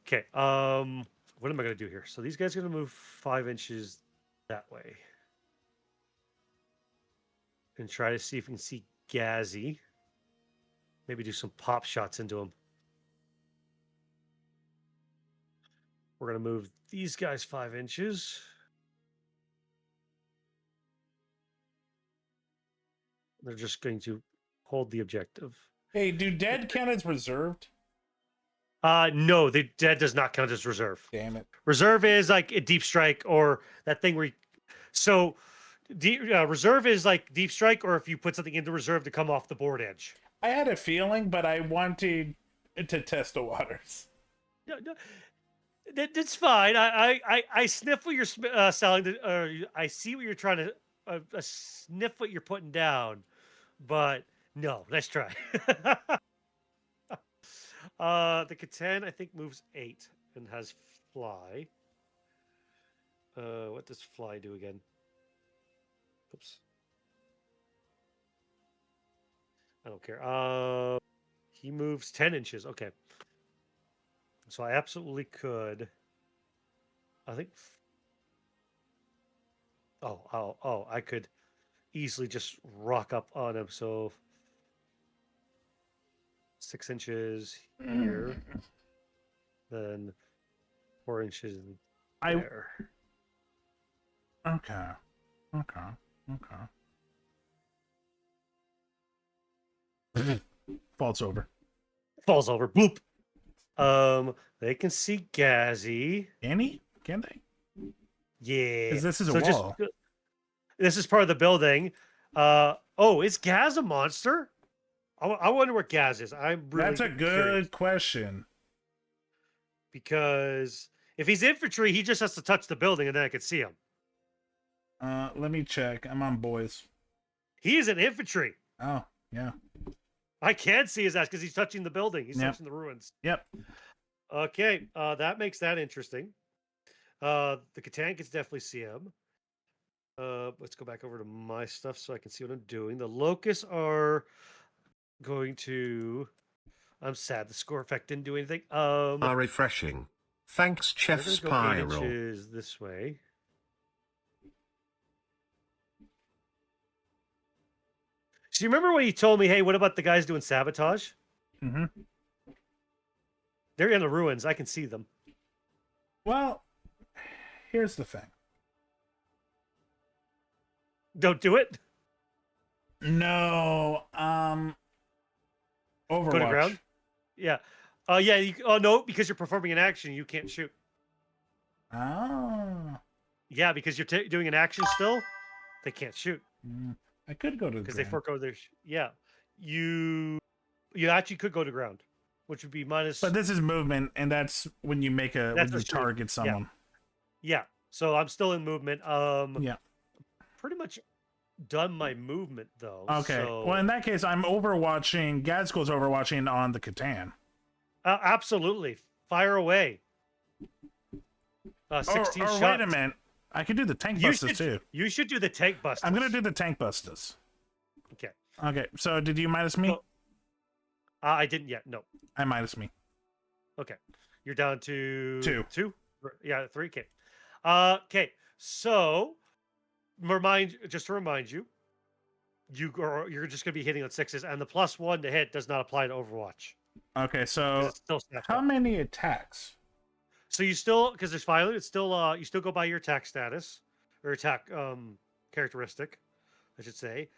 Okay, what am I gonna do here? So these guys are gonna move 5 inches that way. And try to see if we can see Gazzy. Maybe do some pop shots into him. We're gonna move these guys 5 inches. They're just going to hold the objective. Hey, do dead count as reserved? No, the dead does not count as reserve. Damn it. Reserve is like a deep strike or that thing where reserve is like deep strike or if you put something into reserve to come off the board edge. I had a feeling, but I wanted to test the waters. No, that's fine. I sniff what you're selling. I see what you're trying to sniff what you're putting down, but no, let's try. The Catan I think moves 8 and has fly. What does fly do again? Oops. I don't care. He moves 10 inches. Okay. So I absolutely could. I think. Oh, I could easily just rock up on him. So 6 inches here, then 4 inches I there. okay. Falls over. Falls over. Bloop. They can see Gazzy. Can he? Can they? Yeah. 'Cause this is a So wall. This is part of the building. Is Gaz a monster? I wonder what Gaz is. I'm really That's a good curious. question. Because if he's infantry, he just has to touch the building and then I can see him. Let me check. I'm on boys. He is an infantry. Oh, yeah. I can see his ass because he's touching the building. He's Yep. touching the ruins. Yep. Okay, that makes that interesting. The Catan can definitely see him. Let's go back over to my stuff so I can see what I'm doing. The locusts are going to. I'm sad the score effect didn't do anything. Are refreshing. Thanks, They're Chef going to go 8 Spiral. inches this way. So you remember when you told me, hey, what about the guys doing sabotage? Mm-hmm. They're in the ruins. I can see them. Well, here's the thing. Don't do it. No, Overwatch. Go to ground. Yeah. Yeah. Oh no, because you're performing an action, you can't shoot. Oh. Yeah, because you're doing an action still. They can't shoot I could go to the because they ground. forego their. Yeah. You actually could go to ground, which would be minus. But this is movement, and that's when you make a That's when you what you- target someone. Yeah. So I'm still in movement. Yeah. Pretty much done my movement though. Okay. So, Well, in that case, I'm overwatching. Gazgo's overwatching on the Catan. absolutely. Fire away. 16 or shots. wait a minute. I could do the tank busters too. You should do the tank busters. I'm gonna do the tank busters. Okay. Okay. So did you minus me? So- I didn't yet. No. I minus me. Okay. You're down to Two. 2? Yeah, 3. Okay. Okay. So, just to remind you, you're just going to be hitting on 6s, and the +1 to hit does not apply to Overwatch. Okay. 'Cause So it's still stacked how up. many attacks? So you still, because there's violent, it's still you still go by your attack status or attack characteristic, I should say,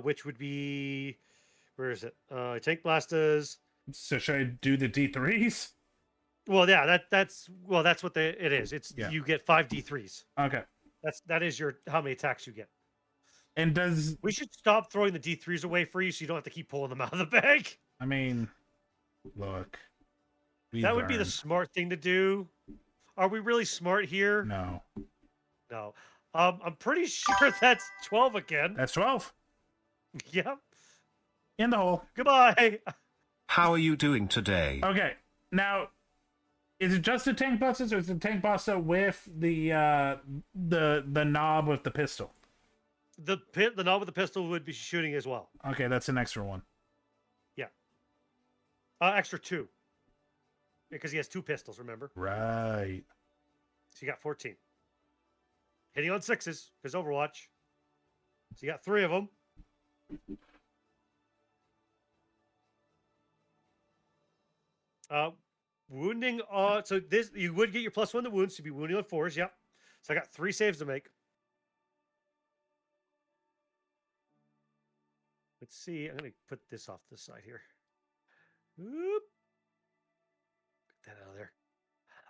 which would be, where is it? Tank blasters. So should I do the D3s? Well, yeah, that's what it is. It's Yeah. you get 5 D3s. Okay. That is your how many attacks you get. And does We should stop throwing the D3s away for you so you don't have to keep pulling them out of the bag. I mean, look. That would be the learned. smart thing to do. Are we really smart here? No. No. I'm pretty sure that's 12 again. That's 12. Yep. In the hole. Goodbye. How are you doing today? Okay. Now, is it just the tank busters, or is the tank buster with the knob with the pistol? The knob with the pistol would be shooting as well. Okay, that's an extra one. Yeah. Extra 2. Because he has 2 pistols, remember? Right. So you got 14. Hitting on 6s, because Overwatch. So you got 3 of them. Wounding on, so this, you would get your +1 to wounds to be wounding on 4s, yep. So I got 3 saves to make. Let's see, I'm going to put this off this side here. Oop. Get that out of there.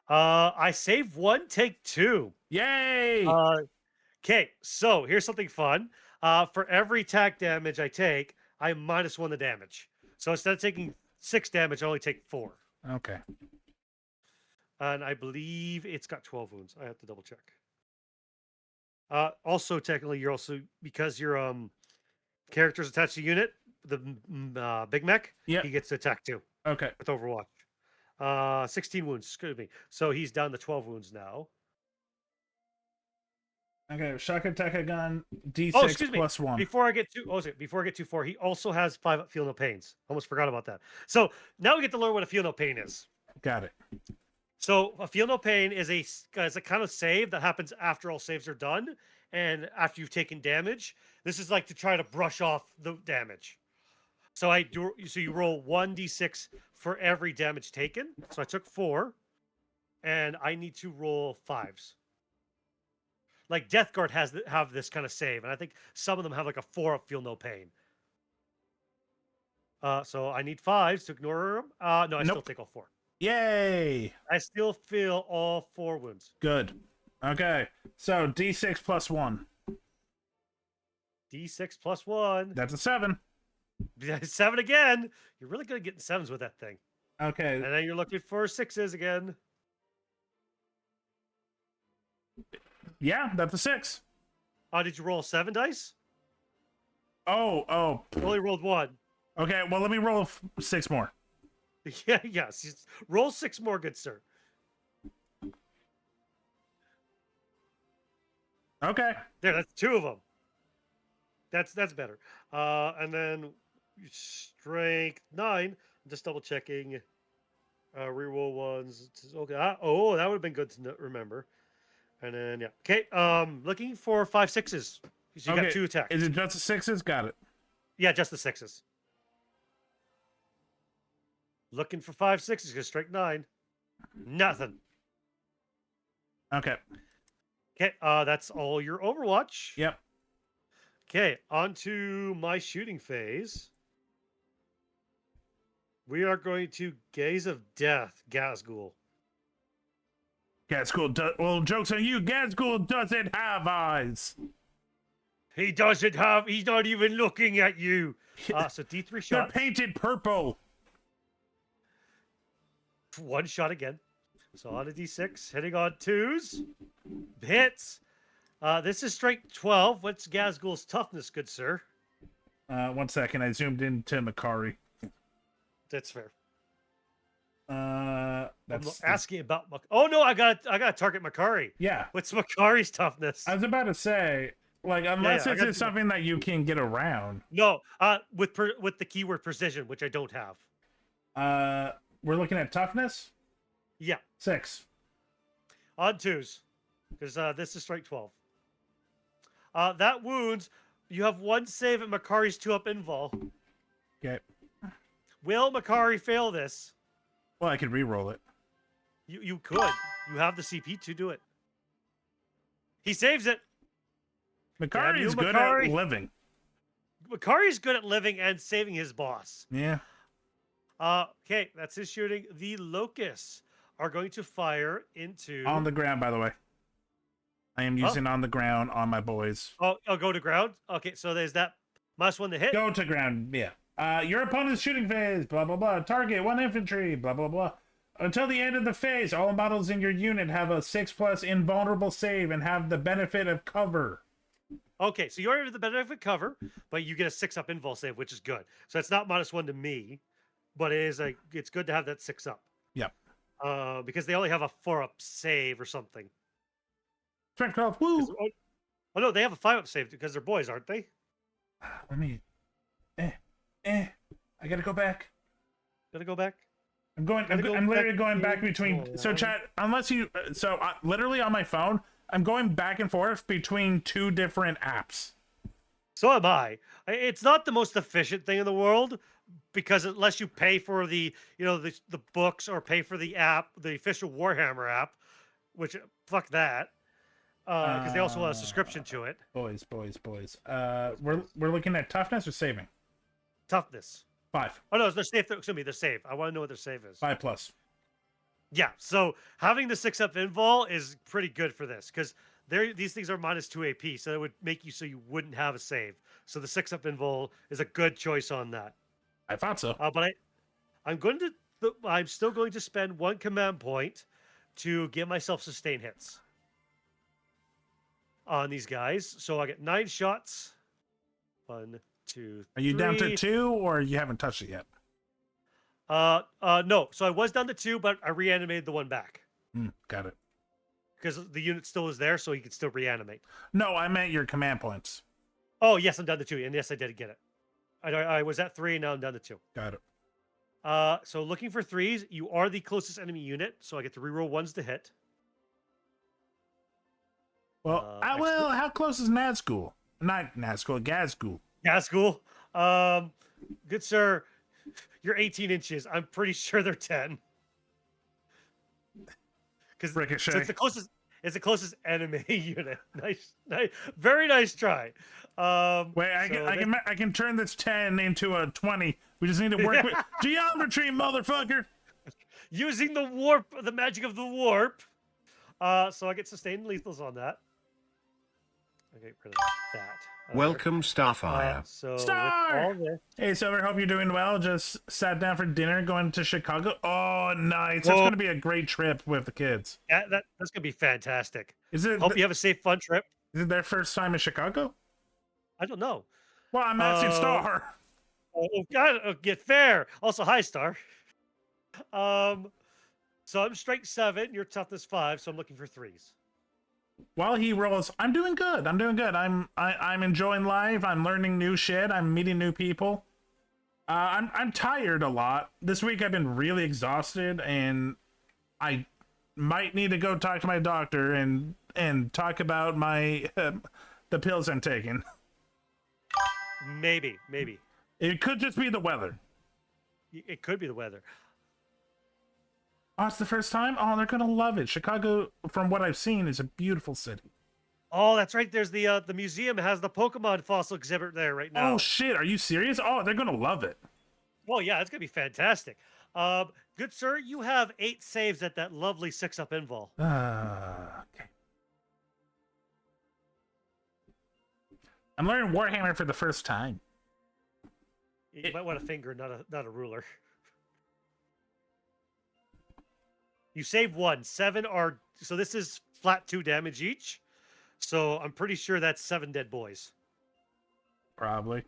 I save 1, take 2. Yay! Okay, so here's something fun. For every attack damage I take, I -1 the damage. So instead of taking 6 damage, I only take 4. Okay. And I believe it's got 12 wounds. I have to double check. Also, technically, you're also, because your character's attached to unit, the Big Mech, Yep. he gets to attack too Okay. with Overwatch. 16 wounds, excuse me. So he's down to 12 wounds now. Okay, Shakateka gun, D6 Oh, excuse me. plus 1. Before I get too far, he also has 5 feel no pains. Almost forgot about that. So now we get to learn what a feel no pain is. Got it. So a feel no pain is a kind of save that happens after all saves are done and after you've taken damage. This is like to try to brush off the damage. So you roll 1d6 for every damage taken. So I took 4, and I need to roll 5s. Like Death Guard have this kind of save, and I think some of them have like a 4 up feel no pain. So I need 5s to ignore them. No, I still Nope. take all 4. Yay! I still feel all 4 wounds. Good. Okay, so D6 plus 1. D6 plus 1. That's a 7. 7 again. You're really good at getting 7s with that thing. Okay. And then you're looking for 6s again. Yeah, that's a 6. Did you roll 7 dice? Oh. You only rolled 1. Okay, well, let me roll 6 more. Yeah, yes. Roll 6 more, good sir. Okay. There, that's 2 of them. That's better. And then strength 9. I'm just double checking. Reroll ones. Okay. That would have been good to remember. And then yeah. Okay. Looking for 5 6s. So you got 2 attacks. Is it just the 6s? Got it. Yeah, just the 6s. Looking for 5 6s. Gonna strike 9. Nothing. Okay. Okay. That's all your Overwatch. Yep. Okay, on to my shooting phase. We are going to Gaze of Death, Gazgul. Gazgul well, joke's on you. Gazgul doesn't have eyes. He's not even looking at you. So D3 They're shots. painted purple. 1 shot again. So on a D6, hitting on 2s. Hits. This is strike 12. What's Gazgul's toughness, good sir? 1 second. I zoomed into Makari. That's fair. That's I'm asking about Oh no, I got to target Makari. Yeah. What's Makari's toughness? I was about to say, like, unless I it's got something that you can get around. No, with the keyword precision, which I don't have. We're looking at toughness. Yeah. 6. On 2s, because this is strike 12. That wounds. You have 1 save at Makari's 2-up invul. Okay. Will Makari fail this? Well, I could re-roll it. You could. You have the CP to do it. He saves it. Makari you, is good Makari. at living. Makari's good at living and saving his boss. Yeah. Okay, that's his shooting. The locusts are going to fire into On the ground, by the way. I am using on the ground on my boys. Oh, go to ground. Okay, so there's that -1 to hit. Go to ground, yeah. Your opponent's shooting phase, blah, blah, blah. Target 1 infantry, blah, blah, blah. Until the end of the phase, all models in your unit have a 6+ invulnerable save and have the benefit of cover. Okay, so you already have the benefit of cover, but you get a 6-up invul save, which is good. So it's not -1 to me, but it's good to have that 6-up. Yep. Because they only have a 4-up save or something. Strength 12, woo! Oh no, they have a 5-up save because they're boys, aren't they? Let me... I gotta go back. Gotta go back. I'm literally going back between... So, chat, unless you... So, literally on my phone, I'm going back and forth between 2 different apps. So am I. It's not the most efficient thing in the world, because unless you pay for the books or pay for the app, the official Warhammer app, which fuck that, because they also have a subscription to it. Boys. We're looking at toughness or saving? Toughness. 5. Oh no, they're safe. Excuse me, they're safe. I want to know what their save is. 5+. Yeah. So having the 6-up invul is pretty good for this, because these things are -2 AP, so that would make you so you wouldn't have a save. So the 6-up invul is a good choice on that. I thought so. But I'm still going to spend 1 command point to give myself sustain hits on these guys. So I get 9 shots. 1, 2, 3. Are you down to 2, or you haven't touched it yet? No. So I was down to 2, but I reanimated the 1 back. Got it. because the unit still is there, so he could still reanimate. No, I meant your command points. Oh yes, I'm down to 2, and yes, I did get it. I was at 3, and now I'm down to 2. Got it. So looking for 3s, you are the closest enemy unit, so I get to reroll 1s to hit. Well, excellent. how close is Nazgul? Not Nazgul, Gazgul. Gazgul. Good sir, you're 18 inches. I'm pretty sure they're 10. Because Ricochet. it's the closest enemy unit. Nice, very nice try. Wait, I can turn this 10 into a 20. We just need to work with geometry, motherfucker. Using the warp, the magic of the warp. So I get sustained lethals on that. Okay, rid of that. Welcome, Starfire. So Star! with all this, Hey, Silver, hope you're doing well. Just sat down for dinner going to Chicago. Oh, nice. That's Whoa. going to be a great trip with the kids. that's gonna be fantastic. Is it, Hope you have a safe, fun trip. is it their first time in Chicago? I don't know. Well, I'm asking Star. Oh God, get fair. Also, hi, Star. So I'm strength 7. You're toughness 5. So I'm looking for 3s. While he rolls, I'm doing good. I'm enjoying life. I'm learning new shit. I'm meeting new people. I'm tired a lot. This week I've been really exhausted, and I might need to go talk to my doctor and talk about my the pills I'm taking. Maybe. It could just be the weather. It could be the weather. Oh, it's the first time? Oh, they're gonna love it. Chicago, from what I've seen, is a beautiful city. Oh, that's right. There's the museum has the Pokemon fossil exhibit there right now. Oh shit, are you serious? Oh, they're gonna love it. Oh yeah, it's gonna be fantastic. Good sir, you have 8 saves at that lovely 6-up invul. Okay. I'm learning Warhammer for the first time. You might want a finger, not a ruler. You save 1. 7 are so this is flat 2 damage each. So I'm pretty sure that's 7 dead boys. Probably.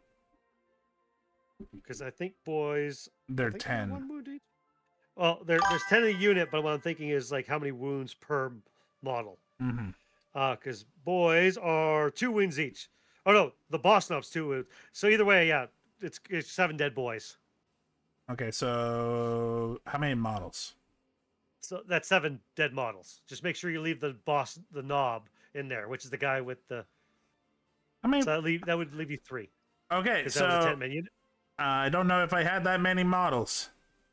Because I think boys They're I think 10. 1 wound each. Well, there's 10 in a unit, but what I'm thinking is like how many wounds per model. Mm-hmm. Because boys are 2 wounds each. Oh no, the boss knob's 2 wounds. So either way, yeah, it's 7 dead boys. Okay, so how many models? So that's 7 dead models. Just make sure you leave the knob in there, which is the guy with the. I mean, So that would leave you 3. okay, Because that was a so 10-man unit. I don't know if I had that many models.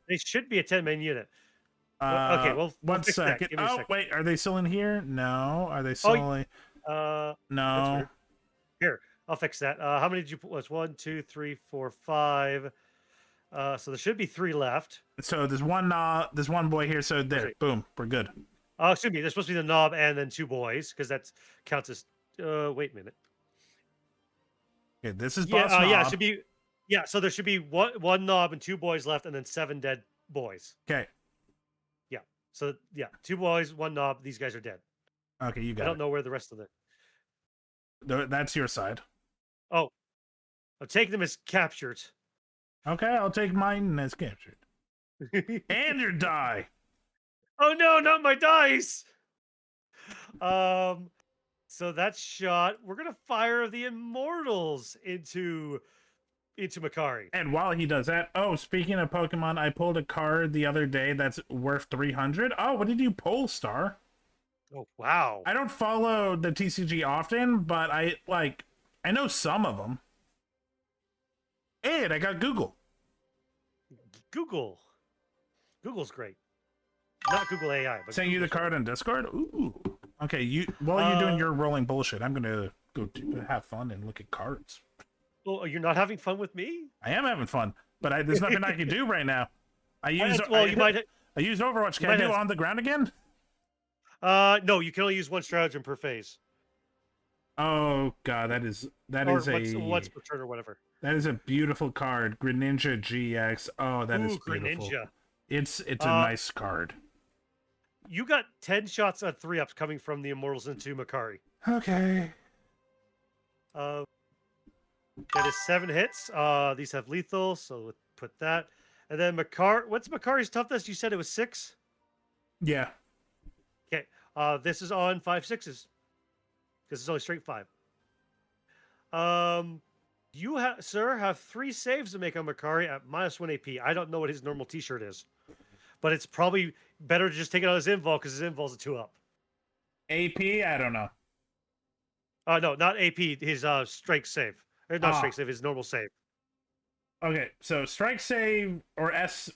They should be a 10-man unit. Okay, well, we'll one fix that. second. Give me a Oh, second. wait, are they still in here? No. Are they still only? That's No. weird. Here, I'll fix that. How many did you put? Was 1, 2, 3, 4, 5. So there should be 3 left. So there's one boy here. So there, Okay. boom, we're good. Oh, excuse me. There's supposed to be the knob and then 2 boys because that counts as. Wait a minute. Okay, this is Yeah, boss knob. yeah, it should be. Yeah, so there should be one knob and 2 boys left, and then 7 dead boys. Okay. Yeah. So yeah, 2 boys, 1 knob. These guys are dead. Okay, you I got don't it. know where the rest of the. That's your side. Oh, I'm taking them as captured. Okay, I'll take mine as captured. And your die. Oh no, not my dice. So that's shot. We're gonna fire the immortals into Makari. And while he does that, oh, speaking of Pokemon, I pulled a card the other day that's worth 300. Oh, what did you pull, Star? Oh wow. I don't follow the TCG often, but I know some of them. And I got Google. Google's great. Not Google AI, but Send you the Google's card on Discord? Ooh. Okay, while you're doing your rolling bullshit, I'm gonna go have fun and look at cards. Oh, you're not having fun with me? I am having fun, but there's nothing I can do right now. I use Overwatch. Can I do on the ground again? No, you can only use 1 stratagem per phase. Oh god, that is once per turn or whatever. That is a beautiful card. Greninja GX. Oh, that is beautiful. Greninja. It's a nice card. You got 10 shots on 3-ups coming from the immortals into Makari. Okay. That is 7 hits. These have lethal, so we'll put that. And then what's Makari's toughness? You said it was 6? Yeah. Okay. This is on 5/6s because it's only straight 5. You have, sir, have 3 saves to make on Makari at -1 AP. I don't know what his normal T-shirt is, but it's probably better to just take it on his invul because his invul's a 2-up. AP, I don't know. No, not AP. His strength save, or not strength save. His normal save. Okay, so strike save or SV.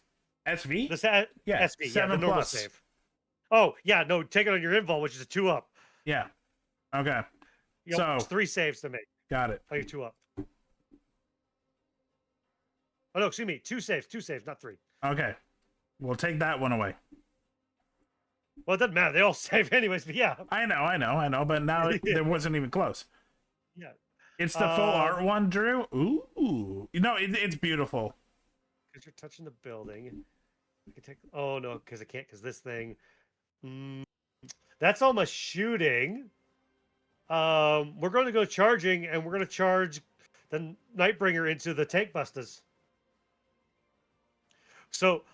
Yeah, SV. Yeah, the normal save. Oh yeah, no, take it on your invul, which is a 2-up. Yeah. Okay. So 3 saves to make. Got it. Oh, you're 2-up. Oh no, excuse me, 2 saves, not 3. Okay, we'll take that one away. Well, it doesn't matter. They all save anyways, but yeah. I know, but now it wasn't even close. Yeah. It's the full art one, Drew. Ooh. You know, it's beautiful. Because you're touching the building. I can take... Oh, no, because I can't, because this thing... That's all my shooting. We're going to go charging, and we're going to charge the Nightbringer into the tank busters. So,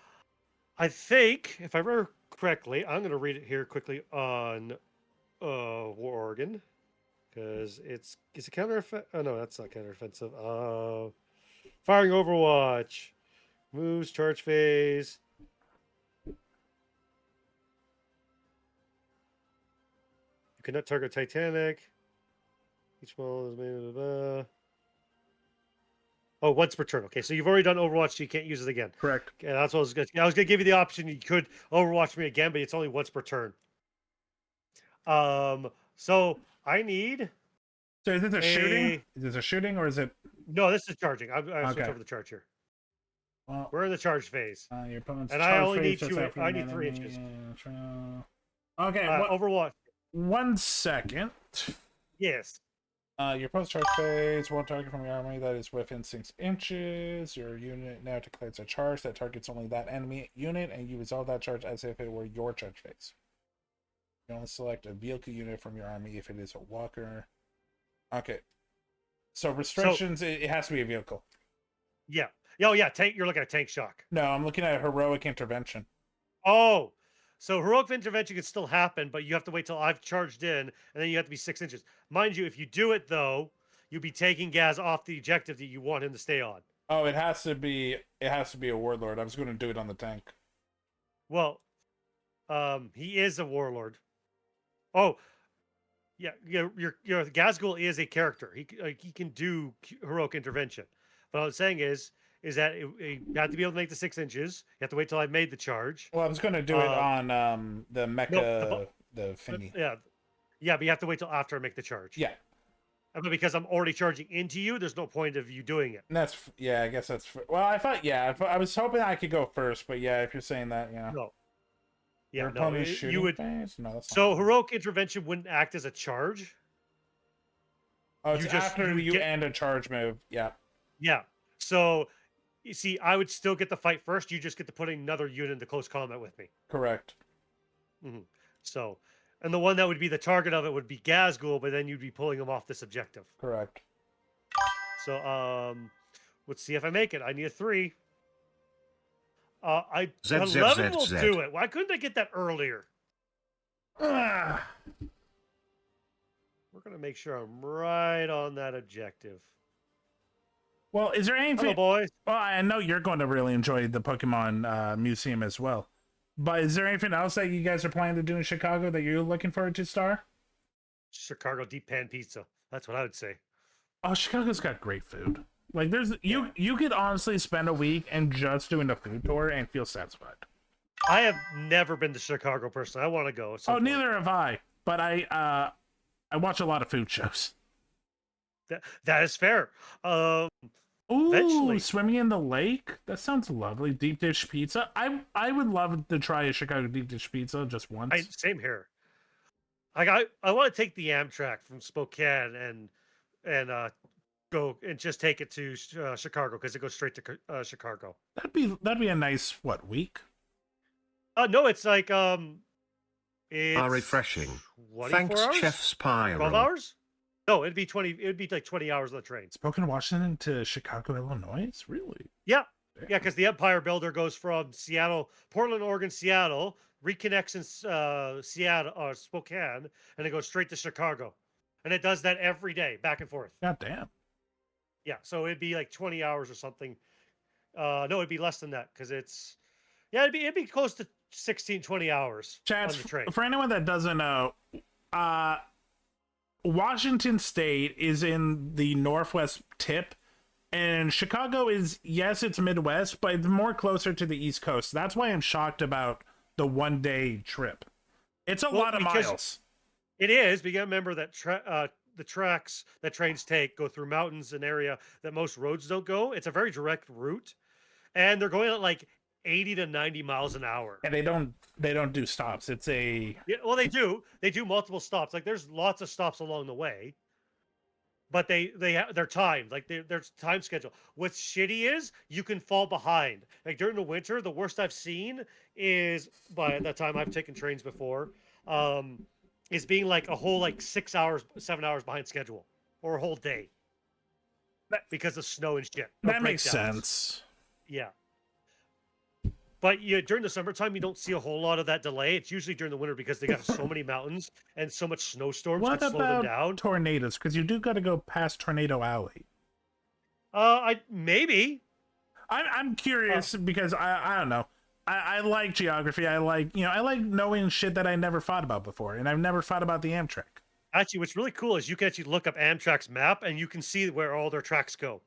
I think, if I remember correctly, I'm going to read it here quickly on War Organ. Because it's a counter. Oh no, that's not counteroffensive. Firing Overwatch, moves, charge phase. You cannot target Titanic. Each model is made of. Oh, once per turn. Okay, so you've already done Overwatch, so you can't use it again. Correct. Okay, that's what I was going to. I was going to give you the option. You could Overwatch me again, but it's only once per turn. So I need. So is this a shooting? Is this a shooting or is it? No, this is charging. I Okay. switch over the charge here. Well, we're in the charge phase. Your opponent's and charge I only need phase, 2. that's I need after 3 an inches. enemy. Okay. Overwatch. 1 second. Yes. Your opponent's charge phase, 1 target from your army that is within 6 inches. Your unit now declares a charge that targets only that enemy unit, and you resolve that charge as if it were your charge phase. You only select a vehicle unit from your army if it is a walker. Okay. So restrictions, it has to be a vehicle. Yeah. Oh, yeah. Tank. You're looking at tank shock. No, I'm looking at heroic intervention. Oh, so heroic intervention could still happen, but you have to wait till I've charged in, and then you have to be 6 inches. Mind you, if you do it though, you'll be taking Gaz off the objective that you want him to stay on. Oh, it has to be a warlord. I was going to do it on the tank. Well, he is a warlord. Oh, yeah. Your Gazgul is a character. He can do heroic intervention. But what I was saying is that you have to be able to make the 6 inches. You have to wait till I made the charge. Well, I was going to do it on the mecha, the thingy. Yeah, but you have to wait till after I make the charge. Yeah. But because I'm already charging into you, there's no point of you doing it. I guess that's... Well, I thought, I was hoping I could go first, but yeah, if you're saying that, yeah. No. Yeah, you would... No, that's so heroic intervention wouldn't act as a charge. Oh, it's after you end a charge move. Yeah. Yeah. So, you see, I would still get the fight first. You just get to put another unit into close combat with me. Correct. Mm-hmm. So, and the one that would be the target of it would be Gazgul, but then you'd be pulling him off this objective. Correct. So, let's see if I make it. I need a 3. 11 will do it. Why couldn't I get that earlier? We're going to make sure I'm right on that objective. Well, is there anything... Hello, boys. Well, I know you're going to really enjoy the Pokemon Museum as well. But is there anything else that you guys are planning to do in Chicago that you're looking forward to, Star? Chicago deep pan pizza. That's what I would say. Oh, Chicago's got great food. Like, you could honestly spend a week and just doing the food tour and feel satisfied. I have never been to Chicago personally. I want to go. Oh, neither have I. But I watch a lot of food shows. That is fair. Ooh, eventually. Swimming in the lake? That sounds lovely. Deep dish pizza. I would love to try a Chicago deep dish pizza just once. Same here. I want to take the Amtrak from Spokane and go and just take it to Chicago because it goes straight to Chicago. That'd be a nice week? No, it's like it's refreshing. Thanks, hours? Chef Spyro. 12 hours? No, it'd be like 20 hours on the train. Spokane, Washington to Chicago, Illinois? Really? Yeah. Yeah, because the Empire Builder goes from Seattle, Portland, Oregon, Seattle, reconnects in Seattle or Spokane, and it goes straight to Chicago, and it does that every day, back and forth. God damn. Yeah, so it'd be like 20 hours or something. No, it'd be less than that because it'd be close to 16, 20 hours Chats, on the train. for anyone that doesn't know, uh, Washington State is in the northwest tip, and Chicago is, yes, it's Midwest, but it's more closer to the East Coast. That's why I'm shocked about the 1 day trip. It's a lot of miles. It is, but you gotta remember that the tracks that trains take go through mountains, an area that most roads don't go. It's a very direct route, and they're going at like 80 to 90 miles an hour. And they don't do stops. It's a Yeah, well, they do. They do multiple stops. Like there's lots of stops along the way, but they're timed. Like there's time schedule. What's shitty is you can fall behind. Like during the winter, the worst I've seen is by that time I've taken trains before. Is being like a whole like 6 hours, 7 hours behind schedule, or a whole day because of snow and shit. That makes sense. Yeah. But during the summertime, you don't see a whole lot of that delay. It's usually during the winter because they got so many mountains and so much snowstorms What that slow them about down. tornadoes? Because you do got to go past Tornado Alley. Maybe. I'm curious because I don't know. I like geography. I like knowing shit that I never thought about before, and I've never thought about the Amtrak. Actually, what's really cool is you can actually look up Amtrak's map and you can see where all their tracks go,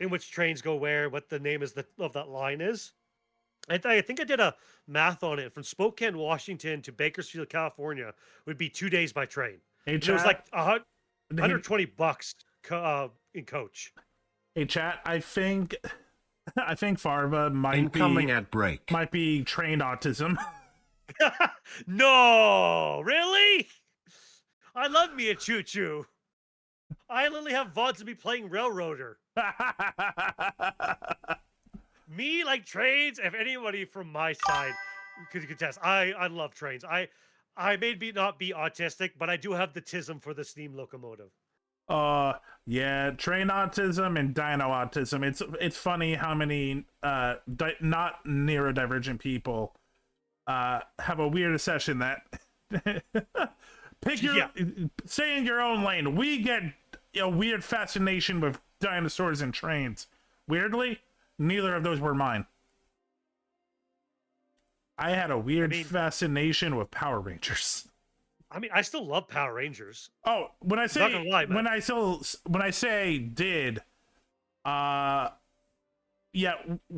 in which trains go where, what the name is of that line is. I think I did a math on it. From Spokane, Washington to Bakersfield, California would be 2 days by train. Hey, It was like $120 in coach. Hey, chat. I think Farva Incoming at break. might be trained autism. No, really? I love me a choo-choo. I literally have VODs to be playing Railroader. Me like trains. If anybody from my side could contest, I love trains. I may not be autistic, but I do have the tism for the steam locomotive. Yeah, train autism and dino autism. It's funny how many not neurodivergent people have a weird obsession that stay in your own lane. We get a weird fascination with dinosaurs and trains. Weirdly, neither of those were mine. I had a weird fascination with Power Rangers. I mean, I still love Power Rangers. Oh, when I say Not gonna lie, man. when I say did, yeah,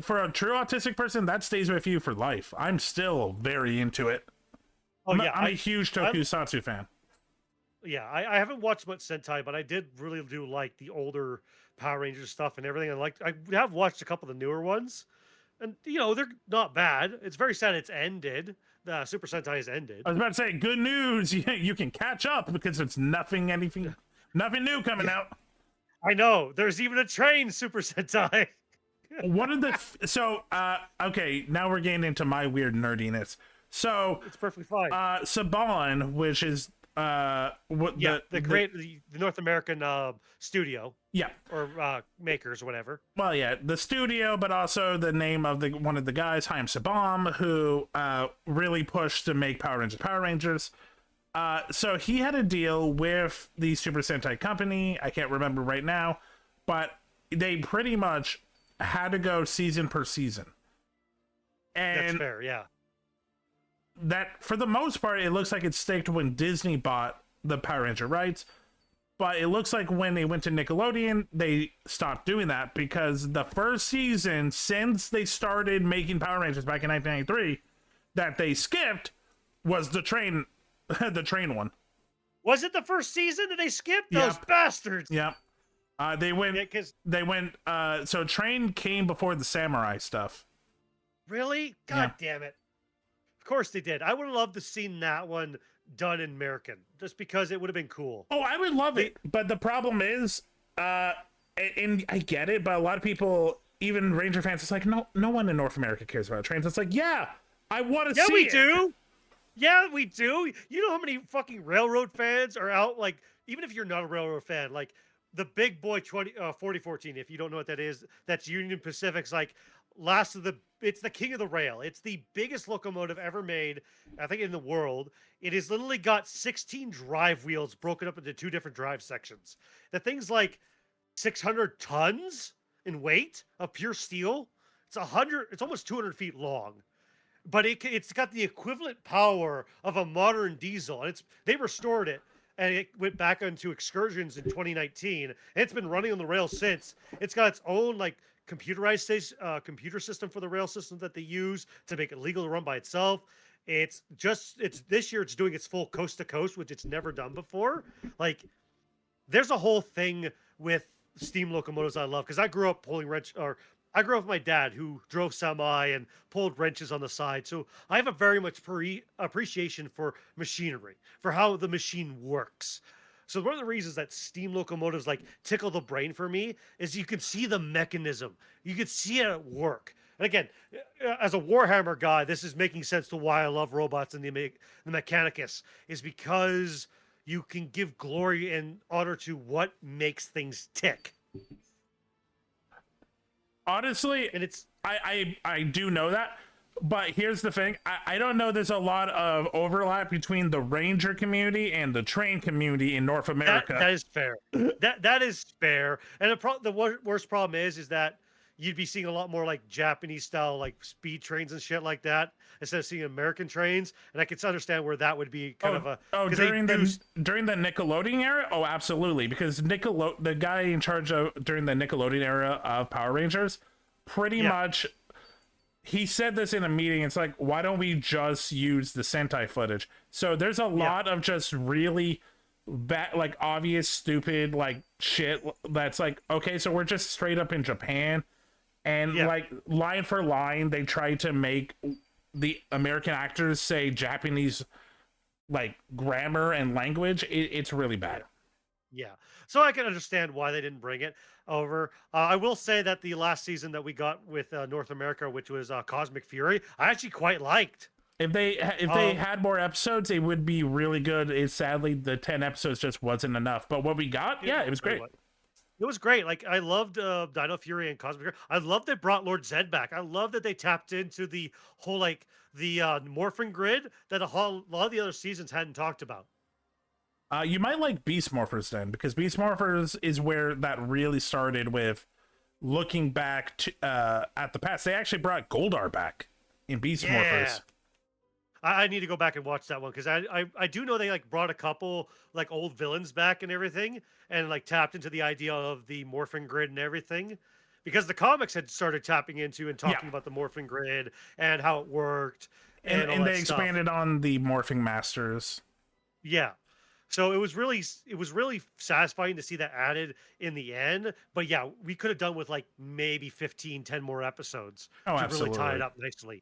for a true autistic person, that stays with you for life. I'm still very into it. I'm a huge Tokusatsu fan. Yeah, I haven't watched much Sentai, but I did really do like the older Power Rangers stuff and everything. I have watched a couple of the newer ones, and they're not bad. It's very sad it's ended. The Super Sentai has ended. I was about to say, good news. You can catch up because it's nothing new coming out. I know. There's even a train Super Sentai. Okay, now we're getting into my weird nerdiness. So it's perfectly fine. Saban, which is the North American studio. Yeah. Or makers or whatever. Well, yeah, the studio, but also the name of one of the guys, Chaim Saban, who really pushed to make Power Rangers. So he had a deal with the Super Sentai company. I can't remember right now, but they pretty much had to go season per season. And that's fair, yeah. That, for the most part, it looks like it staked when Disney bought the Power Ranger rights. But it looks like when they went to Nickelodeon, they stopped doing that because the first season, since they started making Power Rangers back in 1993, that they skipped was the train one. Was it the first season that they skipped? Those bastards. Yep. So train came before the samurai stuff. Really? God damn it. Of course they did. I would have loved to seen that one done in American, just because it would have been cool. Oh, I would love it, but the problem is, and I get it, but a lot of people, even Ranger fans, it's like, no one in North America cares about trains. It's like, yeah, I want to see it. Yeah, we do. Yeah, we do. You know how many fucking railroad fans are out? Like, even if you're not a railroad fan, like the Big Boy 4014, if you don't know what that is, that's Union Pacific's like last of the. It's the king of the rail. It's the biggest locomotive ever made, I think, in the world. It has literally got 16 drive wheels broken up into 2 different drive sections. The thing's like 600 tons in weight of pure steel. It's 100. It's almost 200 feet long, but it's got the equivalent power of a modern diesel. And they restored it, and it went back onto excursions in 2019. And it's been running on the rail since. It's got its own like computerized computer system for the rail system that they use to make it legal to run by itself. It's this year it's doing its full coast to coast, which it's never done before. Like, there's a whole thing with steam locomotives I love because I grew up pulling I grew up with my dad who drove semi and pulled wrenches on the side. So I have a very much appreciation for machinery, for how the machine works. So one of the reasons that steam locomotives like tickle the brain for me is you can see the mechanism. You can see it at work. And again, as a Warhammer guy, this is making sense to why I love robots and the Mechanicus, is because you can give glory and honor to what makes things tick. Honestly, And it's I do know that, but here's the thing. I don't know there's a lot of overlap between the Ranger community and the train community in North America. that is fair. That is fair. And the worst problem is that you'd be seeing a lot more like Japanese style like speed trains and shit like that instead of seeing American trains. And I can understand where that would be kind of a during the Nickelodeon era. Oh, absolutely, because the guy in charge of during the Nickelodeon era of Power Rangers, pretty much. He said this in a meeting. It's like, why don't we just use the Sentai footage? So there's a lot of just really bad, like obvious, stupid, like shit. That's like, okay, so we're just straight up in Japan, and like line for line, they try to make the American actors say Japanese like grammar and language. It's really bad. Yeah. So I can understand why they didn't bring it over. I will say that the last season that we got with North America, which was Cosmic Fury, I actually quite liked. If they had more episodes, it would be really good. It's sadly the 10 episodes just wasn't enough. But what we got, it was great. It was great. Like, I loved Dino Fury and Cosmic Fury. I loved they brought Lord Zed back. I love that they tapped into the whole like the morphing grid that a lot of the other seasons hadn't talked about. You might like Beast Morphers then, because Beast Morphers is where that really started with looking back to, at the past. They actually brought Goldar back in Beast Morphers. I need to go back and watch that one because I do know they like brought a couple like old villains back and everything, and like tapped into the idea of the morphing grid and everything, because the comics had started tapping into and talking about the morphing grid and how it worked, and they expanded on the morphing masters. Yeah. So it was really satisfying to see that added in the end. But yeah, we could have done with like maybe 10 more episodes to really tie it up nicely.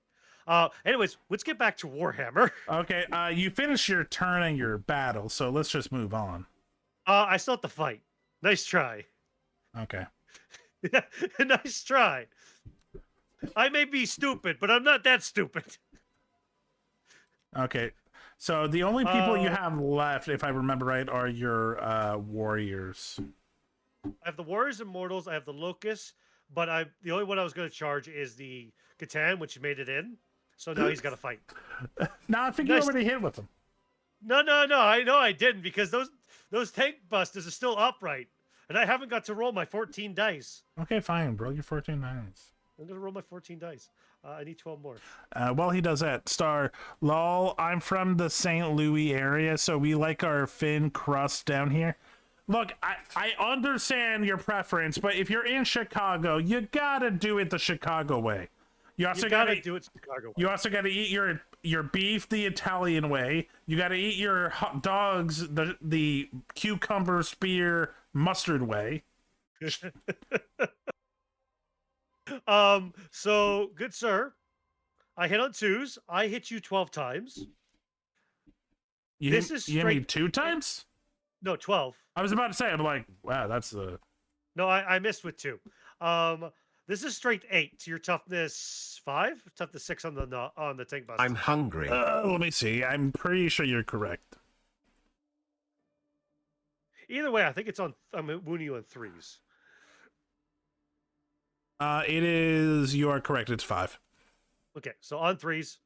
Anyways, let's get back to Warhammer. Okay, you finished your turn and your battle, so let's just move on. I still have to fight. Nice try. Okay. Nice try. I may be stupid, but I'm not that stupid. Okay. So the only people you have left, if I remember right, are your warriors. I have the Warriors Immortals. I have the Locusts, but the only one I was going to charge is the Catan, which made it in. So now he's got to fight. No, I think you already hit with him. No. I know I didn't, because those tank busters are still upright, and I haven't got to roll my 14 dice. Okay, fine. Roll your 14 dice. I'm going to roll my 14 dice. I need 12 more. While he does that, Star, lol, I'm from the St. Louis area, so we like our thin crust down here. Look, I understand your preference, but if you're in Chicago, you gotta do it the Chicago way. You also gotta do it Chicago way. You also gotta eat your beef the Italian way. You gotta eat your hot dogs the cucumber spear mustard way. So good sir, I hit on 2s. I hit you 12 times. You hit me 2 times? No, 12. I was about to say, I'm like, wow, that's No, I missed with 2. This is straight 8. Your toughness 5, toughness 6 on the tank buster. I'm hungry. Let me see. I'm pretty sure you're correct. Either way, I think I'm wounding you on 3s. It is. You are correct. It's 5. Okay, so on 3s.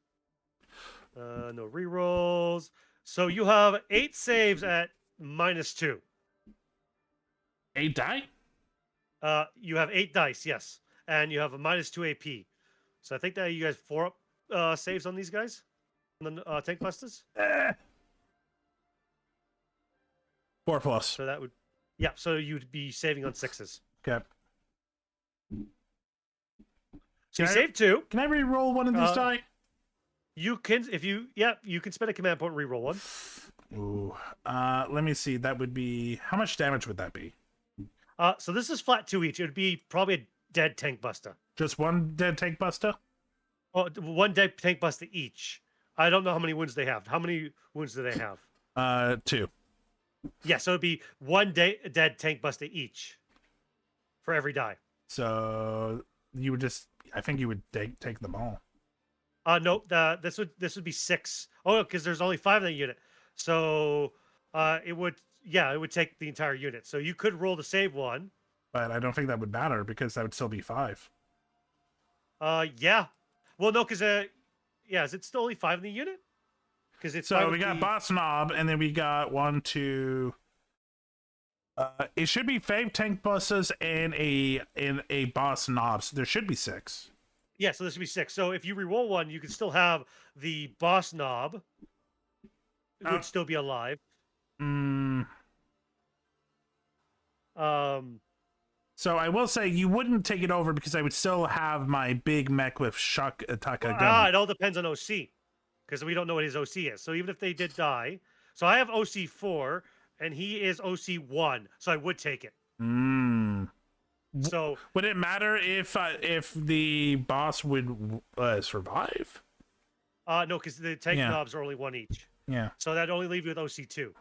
No rerolls. So you have 8 saves at -2. 8 die. You have 8 dice, yes, and you have a -2 AP. So I think that you guys 4 saves on these guys, on the tank busters. 4 plus. So that would, yeah. So you'd be saving on 6s. Okay. So you save 2. Can I re-roll one of these die? You can, if you, you can spend a command point, reroll 1. Ooh. Let me see. That would be, how much damage would that be? So this is flat 2 each. It would be probably a dead tank buster. Just one dead tank buster? Oh, 1 dead tank buster each. I don't know how many wounds they have. How many wounds do they have? 2. Yeah, so it'd be 1 dead tank buster each for every die. So you would just, I think you would take them all. No, this would be 6. Oh, because there's only 5 in the unit. So it would take the entire unit. So you could roll to save 1. But I don't think that would matter because that would still be 5. Yeah. Well, no, because is it still only 5 in the unit? Because it's so we got boss knob, and then we got 1, 2. It should be 5 tank busters and a boss knob. So there should be 6. Yeah, so this would be 6. So if you reroll 1, you could still have the boss knob. It would still be alive. So I will say you wouldn't take it over because I would still have my big mech with shock attack gun. It all depends on OC, because we don't know what his OC is. So even if they did die, so I have OC 4 and he is OC 1, so I would take it. So would it matter if the boss would survive? No, because the tank knobs are only 1 each. Yeah. So that'd only leave you with OC 2.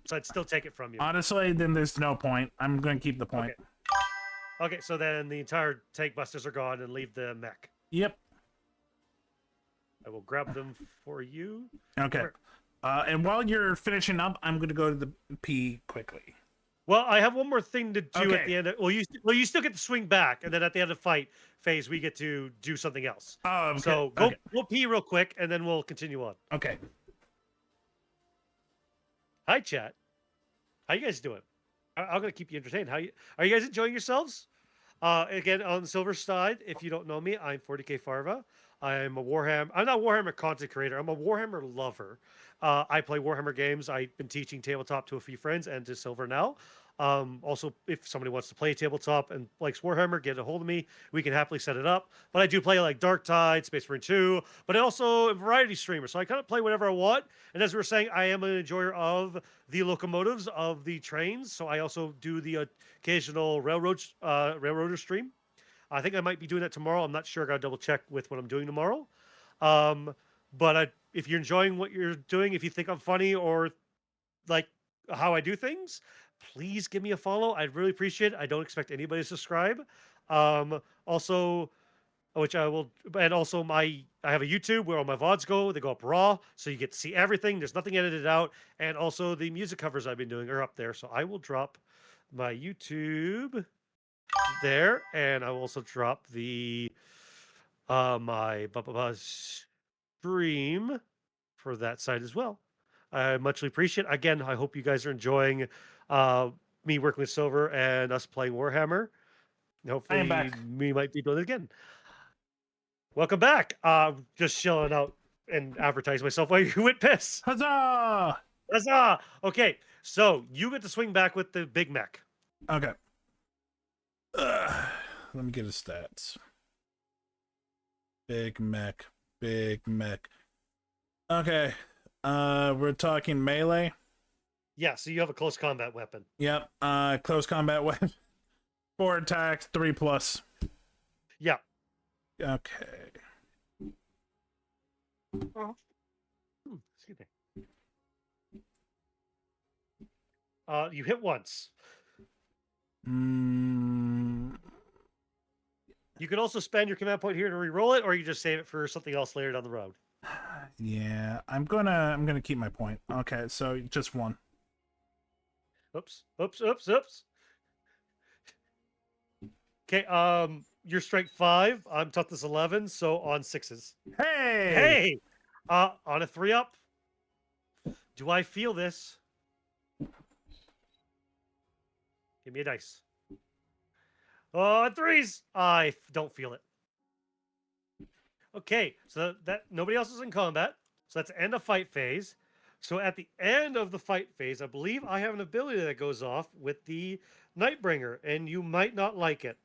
So I'd still take it from you. Honestly, then there's no point. I'm going to keep the point. Okay, so then the entire tank busters are gone and leave the mech. Yep. I will grab them for you. Okay. And while you're finishing up, I'm going to go to the P quickly. Well, I have one more thing to do at the end. You still get to swing back, and then at the end of the fight phase, we get to do something else. Oh, okay. So we'll pee real quick, and then we'll continue on. Okay. Hi, chat. How you guys doing? I'm gonna keep you entertained. Are you guys enjoying yourselves? Again, on the silver side, if you don't know me, I'm 40K Farva. I'm a Warhammer. I'm not a Warhammer content creator. I'm a Warhammer lover. I play Warhammer games. I've been teaching tabletop to a few friends and to Silver now. Also, if somebody wants to play tabletop and likes Warhammer, get a hold of me. We can happily set it up. But I do play like Dark Tide, Space Marine 2, but also a variety streamer. So I kind of play whatever I want. And as we were saying, I am an enjoyer of the locomotives, of the trains. So I also do the occasional railroader stream. I think I might be doing that tomorrow. I'm not sure. I got to double check with what I'm doing tomorrow. But if you're enjoying what you're doing, if you think I'm funny or like how I do things, please give me a follow. I'd really appreciate it. I don't expect anybody to subscribe. Also, which I will, and also I have a YouTube where all my VODs go. They go up raw, so you get to see everything. There's nothing edited out. And also the music covers I've been doing are up there. So I will drop my YouTube there, and I will also drop the my stream for that site as well. I muchly appreciate it. Again, I hope you guys are enjoying me working with Silver and us playing Warhammer. Hopefully we might be doing it again. Welcome back. Just chilling out and advertising myself while you went piss. Huzzah! Huzzah! Okay, so you get to swing back with the big mech. Okay. Let me get his stats. Big mech. Big mech. Okay. We're talking melee. Yeah, so you have a close combat weapon. Yep. Close combat weapon. 4 attacks, 3+. Yeah. Okay. Excuse me. You hit once. You can also spend your command point here to re-roll it, or you just save it for something else later down the road. Yeah, I'm gonna keep my point. Okay, so just 1. Oops. Okay, You're strength 5. I'm toughness 11, so on 6s. Hey! Hey! On a 3-up. Do I feel this? Give me a dice. Oh, 3s! I don't feel it. Okay, so that nobody else is in combat. So that's end of fight phase. So at the end of the fight phase, I believe I have an ability that goes off with the Nightbringer, and you might not like it.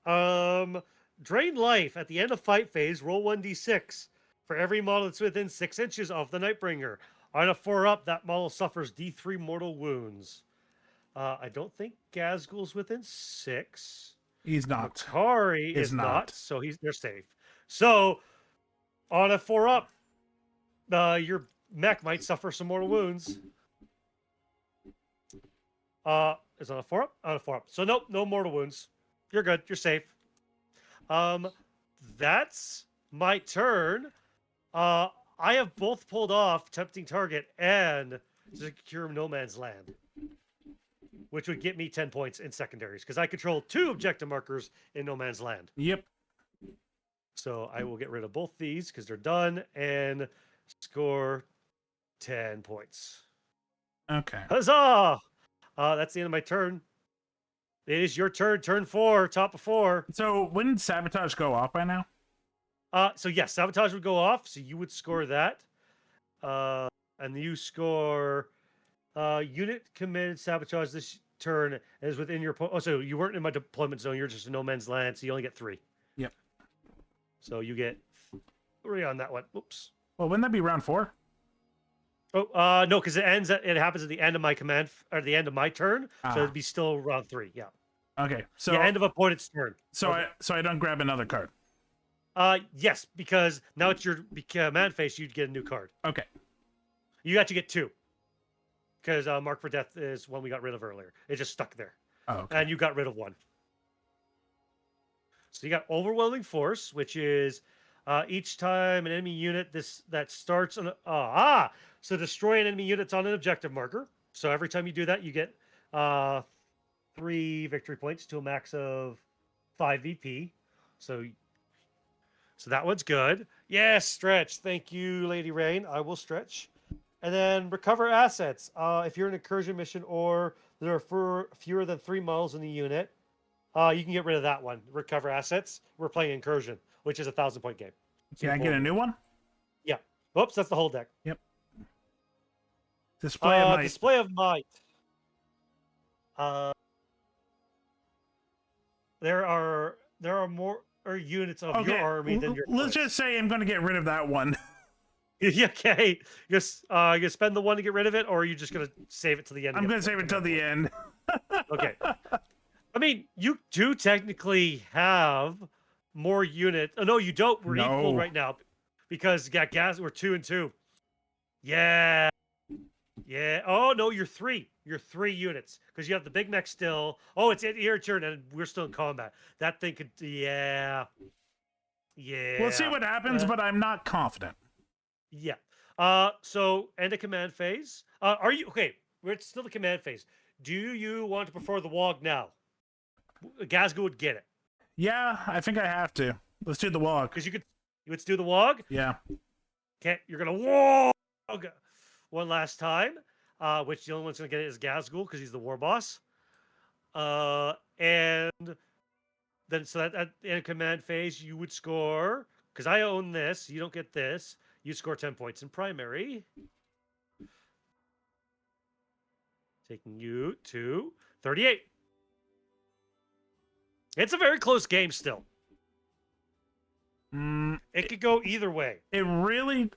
Drain life at the end of fight phase. Roll 1d6 for every model that's within 6 inches of the Nightbringer. On a 4-up, that model suffers D3 mortal wounds. I don't think Gazgul's within 6. He's not. Makari is not, so they're safe. So on a 4-up, your mech might suffer some mortal wounds. Is it on a 4-up? On a 4-up. So nope, no mortal wounds. You're good. You're safe. That's my turn. I have both pulled off Tempting Target and Secure No Man's Land, which would get me 10 points in secondaries because I control 2 objective markers in No Man's Land. Yep. So I will get rid of both these because they're done and score 10 points. Okay. Huzzah! That's the end of my turn. It is your turn. Turn 4, top of 4. So wouldn't Sabotage go off by now? So yes, Sabotage would go off. So you would score that. And you score unit committed Sabotage this turn is within your... Oh, so you weren't in my deployment zone. You're just in No Man's Land, so you only get 3. Yep. So you get 3 on that one. Oops. Well, wouldn't that be round 4? Oh, no, because it happens at the end of my command or the end of my turn, so it'd be still round 3. Yeah. Okay. So end of opponent's turn. So I don't grab another card. Yes, because now it's your command phase. You'd get a new card. Okay. You actually get 2, because Mark for Death is one we got rid of earlier. It just stuck there. Oh. Okay. And you got rid of 1. So you got Overwhelming Force, which is each time an enemy unit that starts on so destroy an enemy unit that's on an objective marker. So every time you do that, you get 3 victory points to a max of 5 VP. So that one's good. Yes, stretch. Thank you, Lady Rain. I will stretch. And then recover assets. If you're an incursion mission or there are fewer than 3 models in the unit, you can get rid of that one. Recover assets. We're playing incursion, which is a 1,000-point game. Can I get a new one? Yeah. Oops, that's the whole deck. Yep. Display of might. Display of might. There are more units of your army than your. Let's just say I'm going to get rid of that one. Okay. You spend the 1 to get rid of it, or are you just going to save it to the end? I'm going to save it till the end. Okay. I mean, you do technically have more units. Oh, no, you don't. We're equal right now because gas. We're 2 and 2. Yeah. Yeah. Oh no, you're 3. You're 3 units because you have the big mech still. Oh, it's your turn, and we're still in combat. That thing could. Yeah. Yeah. We'll see what happens, but I'm not confident. Yeah. So end of command phase. Are you okay? We're still the command phase. Do you want to prefer the WOG now? Gazgul would get it. Yeah, I think I have to. Let's do the WOG. Because you would do the WOG? Yeah. Okay, you're gonna WOG one last time. Which the only one's gonna get it is Gazgul because he's the war boss. And then so that at the end of command phase, you would score because I own this, you don't get this. You score 10 points in primary. Taking you to 38. It's a very close game still. It could go either way. It really,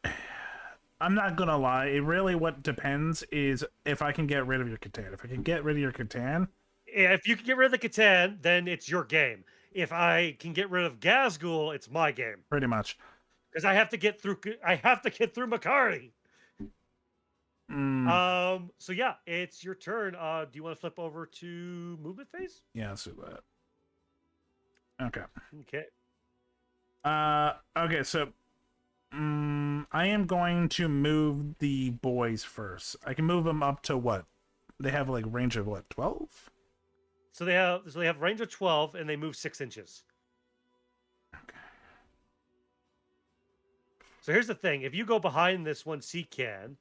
I'm not gonna lie. It really what depends is if I can get rid of your Catan. If I can get rid of your Catan. Yeah, if you can get rid of the Catan, then it's your game. If I can get rid of Gazgul, it's my game. Pretty much. Because I have to get through Makari. So yeah, it's your turn. Do you want to flip over to movement phase? Yeah, let's do that. Okay. Okay, so I am going to move the boys first. I can move them up to what? They have like range of what, 12? So they have range of 12 and they move 6 inches. Okay. So here's the thing: if you go behind this one C can,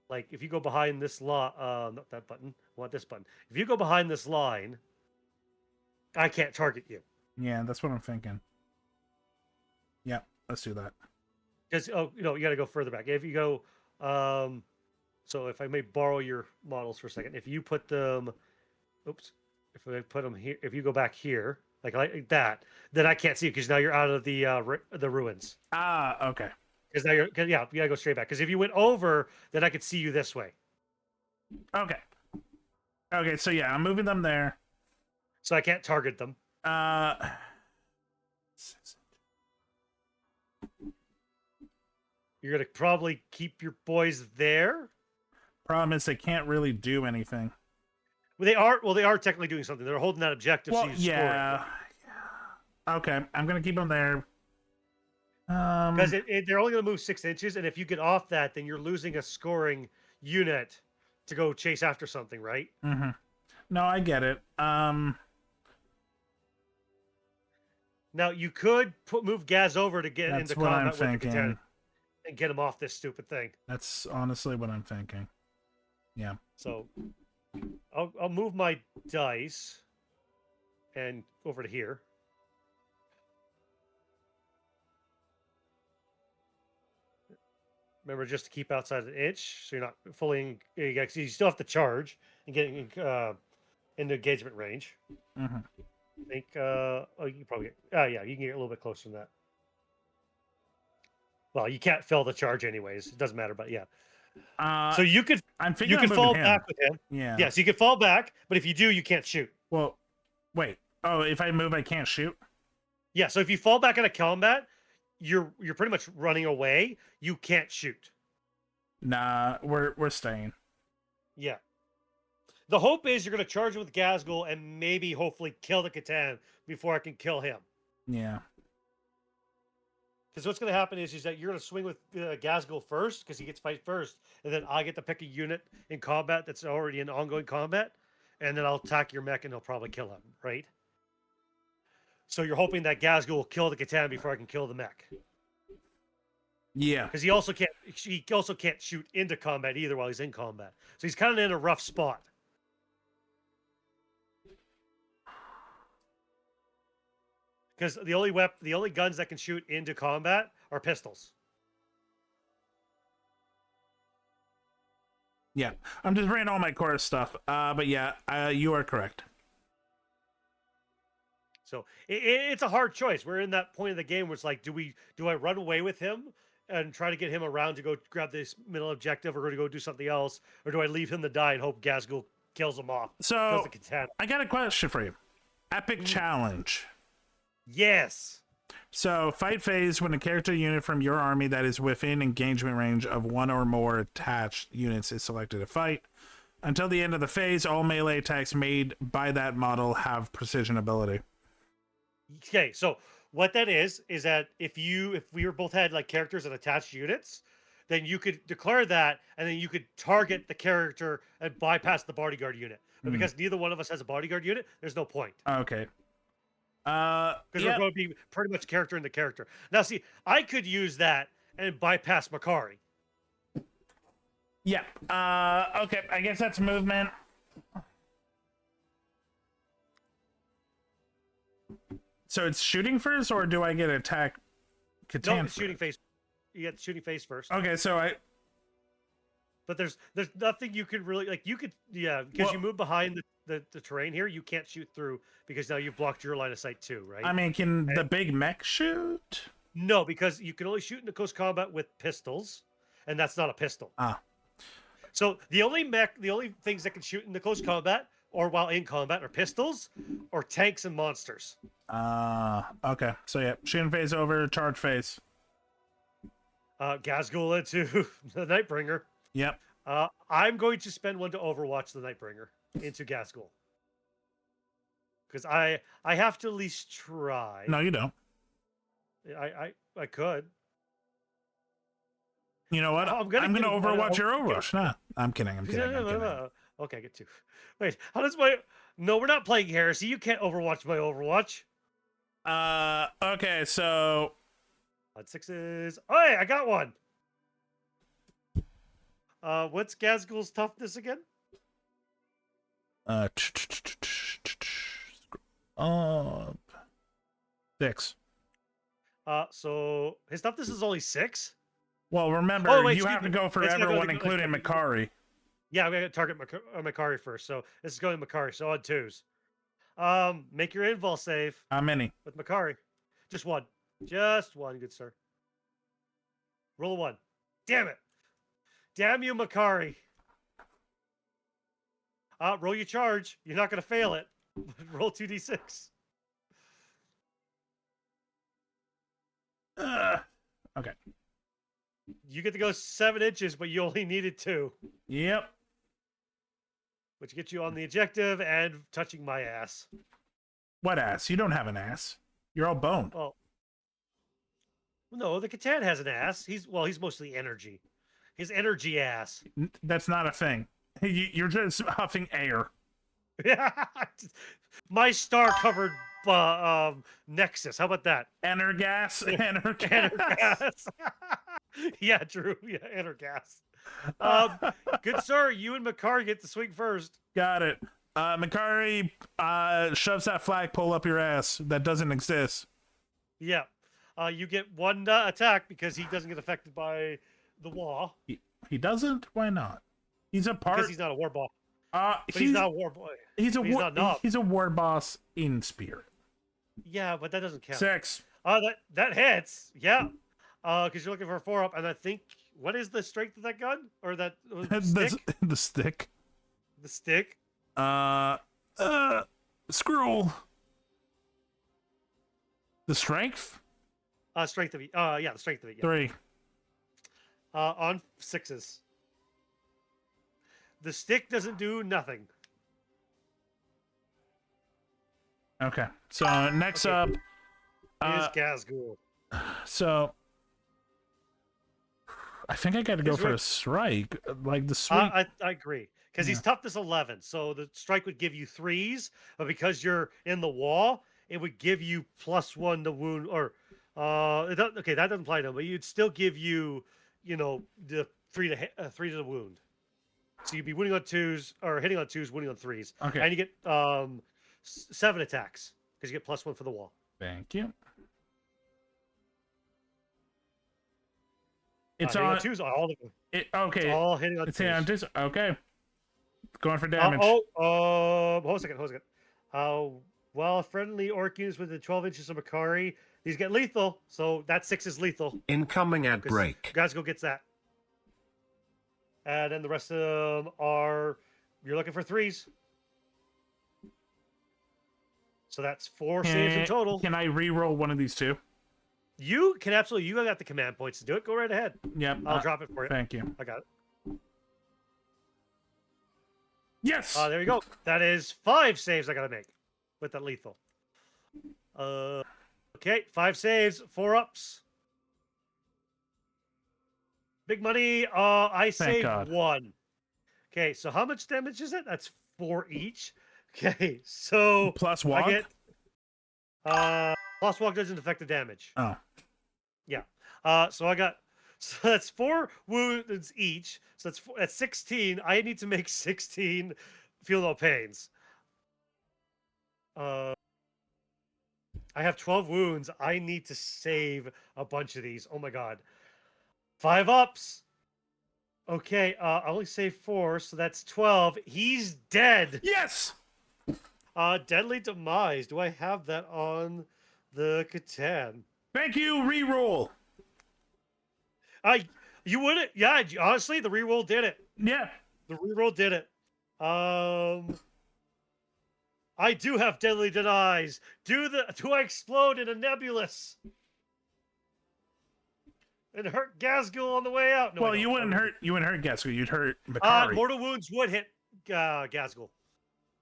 like if you go behind this not that button, I want this button. If you go behind this line, I can't target you. Yeah, that's what I'm thinking. Yeah, let's do that. Because you got to go further back. If you go, so if I may borrow your models for a second, if you put them, oops, if I put them here, if you go back here like that, then I can't see you because now you're out of the ruins. Ah, okay. Because now you gotta go straight back. Because if you went over, then I could see you this way. Okay. Okay, so yeah, I'm moving them there. So I can't target them. You're gonna probably keep your boys there. Problem is they can't really do anything. Well, they are technically doing something. They're holding that objective. Well, so you yeah. Okay, I'm gonna keep them there. Because they're only gonna move 6 inches, and if you get off that, then you're losing a scoring unit to go chase after something, right? Mm-hmm. No, I get it. Now you could move Gaz over to get That's into what I'm combat with the thinking. Katana and get him off this stupid thing. That's honestly what I'm thinking. Yeah. So I'll move my dice and over to here. Remember, just to keep outside an inch, so you're not fully. You still have to charge and get into engagement range. Mm-hmm. I think. Oh, you can probably get. Yeah, you can get a little bit closer than that. Well, you can't fill the charge anyways. It doesn't matter, but yeah. So you could. I'm thinking You could fall him. back with him. Yeah. Yeah, so you could fall back, but if you do, you can't shoot. Well, wait. Oh, if I move, I can't shoot. Yeah, so if you fall back into combat, you're pretty much running away. You can't shoot. Nah, we're staying. Yeah. The hope is you're going to charge with Gazgul and maybe hopefully kill the Catan before I can kill him. Yeah. Because what's going to happen is that you're going to swing with Gazgul first because he gets fight first, and then I get to pick a unit in combat that's already in ongoing combat, and then I'll attack your mech and he'll probably kill him, right? So you're hoping that Gazgul will kill the Catan before I can kill the mech. Yeah. Because he also can't shoot into combat either while he's in combat. So he's kind of in a rough spot. Because the only guns that can shoot into combat are pistols. Yeah. I'm just bringing all my chorus stuff. But yeah, you are correct. So it's a hard choice. We're in that point of the game where it's like, do I run away with him and try to get him around to go grab this middle objective, or to go do something else, or do I leave him to die and hope Gazgul kills him off? So I got a question for you. Epic challenge. Yes. So fight phase when a character unit from your army that is within engagement range of one or more attached units is selected to fight. Until the end of the phase, all melee attacks made by that model have precision ability. Okay, so what that is that if we were both had like characters and attached units, then you could declare that, and then you could target the character and bypass the bodyguard unit. But because neither one of us has a bodyguard unit, there's no point. Okay. Because we're going to be pretty much character into character. Now, see, I could use that and bypass Makari. Yeah. Okay, I guess that's movement. So it's shooting first, or do I get attack? No, it's shooting face. You get shooting face first. Okay, so But there's nothing you could really like. You could because you move behind the terrain here. You can't shoot through because now you've blocked your line of sight too, right? I mean, can the big mech shoot? No, because you can only shoot into close combat with pistols, and that's not a pistol. Ah. So the only things that can shoot into close combat or while in combat are pistols or tanks and monsters. Okay. So yeah, shooting phase over, charge phase. Gazgul into the Nightbringer. Yep. I'm going to spend one to Overwatch the Nightbringer into Gazgul. Because I have to at least try. No, you don't. I could. You know what? I'm gonna Overwatch your Overwatch. Nah, I'm kidding. No. Okay, I get two. Wait, how does my No, we're not playing Heresy. You can't overwatch my Overwatch. Okay, so On sixes. Oh, hey, I got one. What's Gazgul's toughness again? uh 6. So his toughness is only 6. Well, remember, Oh, wait, you have to go for It's gonna go everyone, to- including Makari. Yeah, we got to target Makari first. So this is going Makari. So on 2s. Make your invul save How many? with Makari. Just one. Just one, good sir. Roll a 1. Damn it. Damn you, Makari. Roll your charge. You're not going to fail it. Roll 2d6. Okay. You get to go 7 inches, but you only needed 2, Yep. which gets you on the objective and touching my ass. What ass? You don't have an ass. You're all bone. Well, no, the Catan has an ass. He's mostly energy. His energy ass. That's not a thing. You're just huffing air. My star-covered nexus. How about that? Energas. Energas. Energas. Yeah, Drew. Yeah, Energas. Good sir, you and Makari get to swing first. Got it. Makari shoves that flagpole up your ass that doesn't exist. Yeah. You get 1 attack because he doesn't get affected by the wall. He doesn't? Why not? He's a part. Because he's not a war boss. But He's not a war boy. He's a he's war. not Nob. He's a war boss in spirit. Yeah, but that doesn't count. 6. That hits. Yeah. Because you're looking for a 4-up, and I think what is the strength of that gun or that stick? The stick. The stick. Scroll. The strength. Strength of it. Yeah, the strength of it. Yeah. 3. On 6s. The stick doesn't do nothing. Okay. So next up. Is Gazgul. So I think I got to go Is for Rick- a strike. Like the sweet. I agree. Because he's toughness 11, so the strike would give you 3s, but because you're in the wall, it would give you +1 to wound, or that doesn't apply to him, but you'd still give you, the 3 to the wound. So you'd be winning on 2s, or hitting on 2s, winning on 3s. Okay. And you get 7 attacks because you get +1 for the wall. Thank you. It's It's hitting on. on 2s, all of them. Okay. It's all hitting on It's 2s. hitting on 2s. Okay. Going for damage. Hold on a second. While friendly orc units within 12 inches of Makari, these get lethal, so that 6 is lethal. Incoming at break. Gazgul gets that. And then the rest of them are, you're looking for 3s. So that's 4 saves in total. Can I re-roll one of these 2? You can absolutely, you got the command points to do it. Go right ahead. Yep. I'll drop it for you. Thank you. I got it. Yes. There you go. That is 5 saves I got to make with that lethal. Okay, 5 saves, 4 ups. Big money. I saved God. 1. Okay, so how much damage is it? That's 4 each. Okay, so Plus walk. I get plus walk doesn't affect the damage. Oh. Yeah. So that's 4 wounds each. So that's 16. I need to make 16 feel no pains. I have 12 wounds. I need to save a bunch of these. Oh my god. 5 ups. Okay, I only saved 4, so that's 12. He's dead. Yes. Deadly Demise. Do I have that on the Catan? Thank you. Re-roll. You wouldn't. Yeah, honestly, the reroll did it. Yeah. The reroll did it. I do have Deadly Denies. Do I explode in a nebulous and hurt Gazgul on the way out? No, Well, I don't. you wouldn't hurt. You wouldn't hurt Gazgul. You'd hurt Makari. Mortal wounds would hit Gazgul.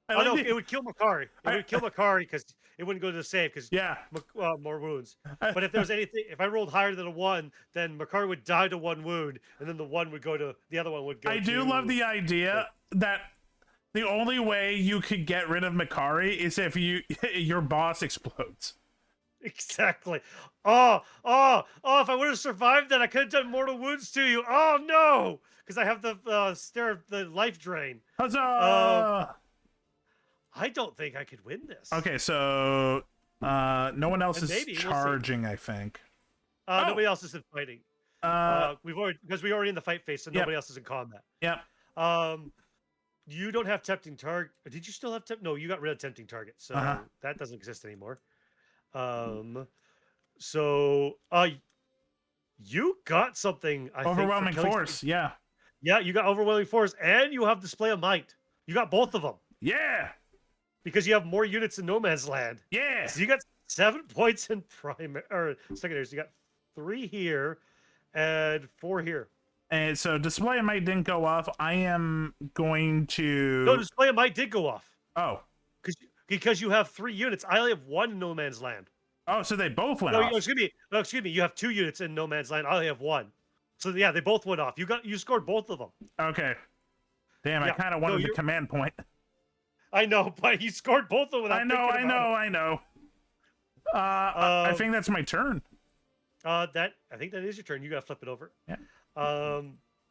I Oh like no, the- it would kill Makari. It would kill Makari because it wouldn't go to the save because Yeah. more wounds. But if there was anything, if I rolled higher than a 1, then Makari would die to 1 wound, and then the 1 would go to the other one would go. I do to, love the idea that The only way you could get rid of Makari is if your boss explodes. Exactly. If I would have survived that, I could have done mortal wounds to you. Oh no, because I have the the life drain. Huzzah! I don't think I could win this. Okay, so no one else And is maybe, we'll see. charging, I think. Nobody else is in fighting. We've already in the fight phase, so Yep. nobody else is in combat. Yep. You don't have tempting target. Did you still have No, you got rid of tempting target, so that doesn't exist anymore. You got something. I Overwhelming think, for killing force. Yeah. Yeah, you got overwhelming force, and you have display of might. You got both of them Yeah. because you have more units in No Man's Land. Yeah. So you got 7 points in primary or secondary. So you got 3 here and 4 here. And so display of might didn't go off. I am going to. No, display of might did go off Oh. because you have 3 units. I only have 1 in No Man's Land. Oh, so they both went No, off. excuse me. You have 2 units in No Man's Land. I only have 1. So yeah, they both went off. You scored both of them. Okay. Damn, I Yeah, kind of no, wanted the you're- command point. I know, but you scored both of them. Without I know. I think that's my turn. I think that is your turn. You gotta flip it over. Yeah.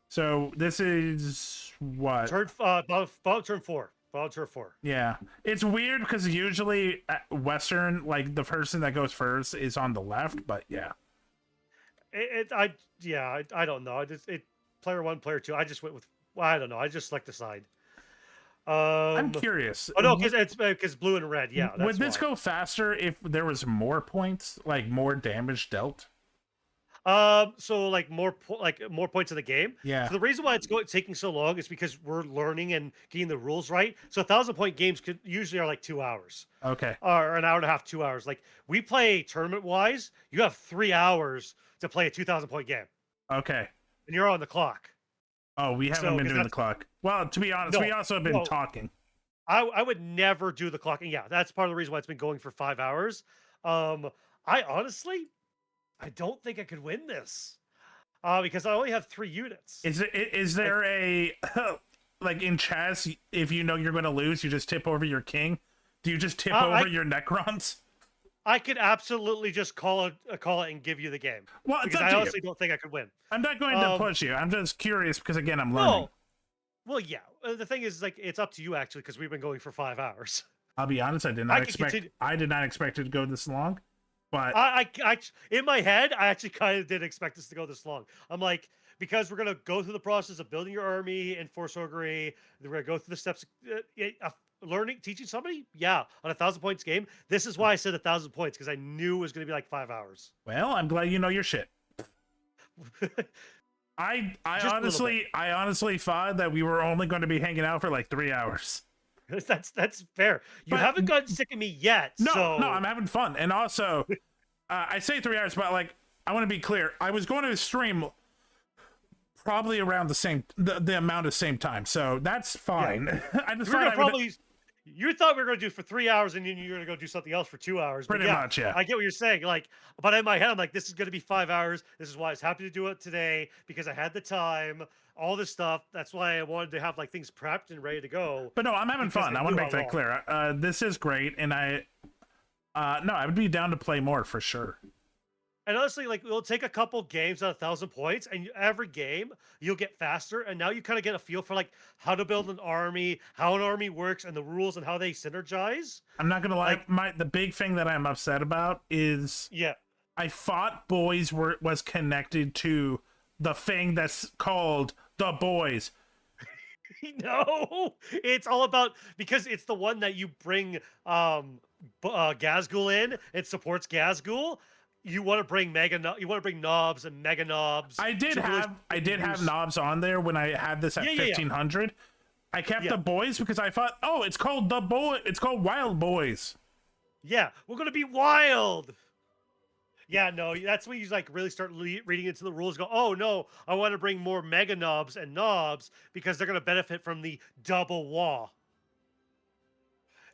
So this is what? Turn about turn 4. About turn 4. Yeah. It's weird because usually at Western, like the person that goes first is on the left, but yeah. I don't know. Player 1, player 2. I just went with. Well, I don't know. I just select the side. I'm curious. Oh no, because blue and red. Yeah. That's Would this why. go faster if there was more points, like more damage dealt? So like more points in the game. Yeah. So the reason why it's taking so long is because we're learning and getting the rules right. So 1,000-point games usually are like 2 hours. Okay. Or an hour and a half, 2 hours. Like we play tournament wise, you have 3 hours to play a 2,000-point game, Okay. and you're on the clock. Oh, we haven't So, been 'cause doing the clock. Well, to be honest, No, we also have been no. talking. I would never do the clocking. Yeah, that's part of the reason why it's been going for 5 hours. I honestly, I don't think I could win this. Because I only have 3 units. Is there a like in chess? If you know you're going to lose, you just tip over your king. Do you just tip over your Necrons? I could absolutely just call it and give you the game. Well, it's Because up I to honestly don't think I could win. I'm not going to push you. I'm just curious because again, I'm learning. No. Well, yeah. The thing is, like, it's up to you actually, because we've been going for 5 hours. I'll be honest. I did not expect it to go this long. But I in my head, I actually kind of did expect this to go this long. I'm like, because we're gonna go through the process of building your army and force augury. We're gonna go through the steps, teaching somebody. Yeah, on 1,000 points game. This is why I said 1,000 points, because I knew it was gonna be like 5 hours. well, I'm glad you know your shit. I honestly thought that we were only going to be hanging out for like 3 hours. That's fair. You But- haven't gotten sick of me yet. No, so... no, I'm having fun. And also, I say 3 hours, but like, I want to be clear. I was going to stream probably around the amount of same time, so that's fine. I just thought You thought we were going to do for 3 hours, and then you're going to go do something else for 2 hours. Pretty much, yeah. I get what you're saying. Like, but in my head, I'm like, this is going to be 5 hours. This is why I was happy to do it today, because I had the time, all this stuff. That's why I wanted to have like things prepped and ready to go. But no, I'm having because fun. I I want to knew make how that clear. This is great, and I would be down to play more for sure. And honestly, like, it'll take a couple games at 1,000 points, and every game you'll get faster. And now you kind of get a feel for like how to build an army, how an army works, and the rules and how they synergize. I'm not gonna lie. The big thing that I'm upset about is I thought Boys was connected to the thing that's called the Boys. No, it's all about, because it's the one that you bring Gazgul in. It supports Gazgul. You want to bring knobs and mega knobs. I did have knobs on there when I had this at 1500. I kept the Boys because I thought, oh, it's called the boy. It's called Wild Boys. Yeah, we're gonna be wild. Yeah, no, that's when you like really start reading into the rules. Go, oh no, I want to bring more mega knobs and knobs because they're gonna benefit from the double wah.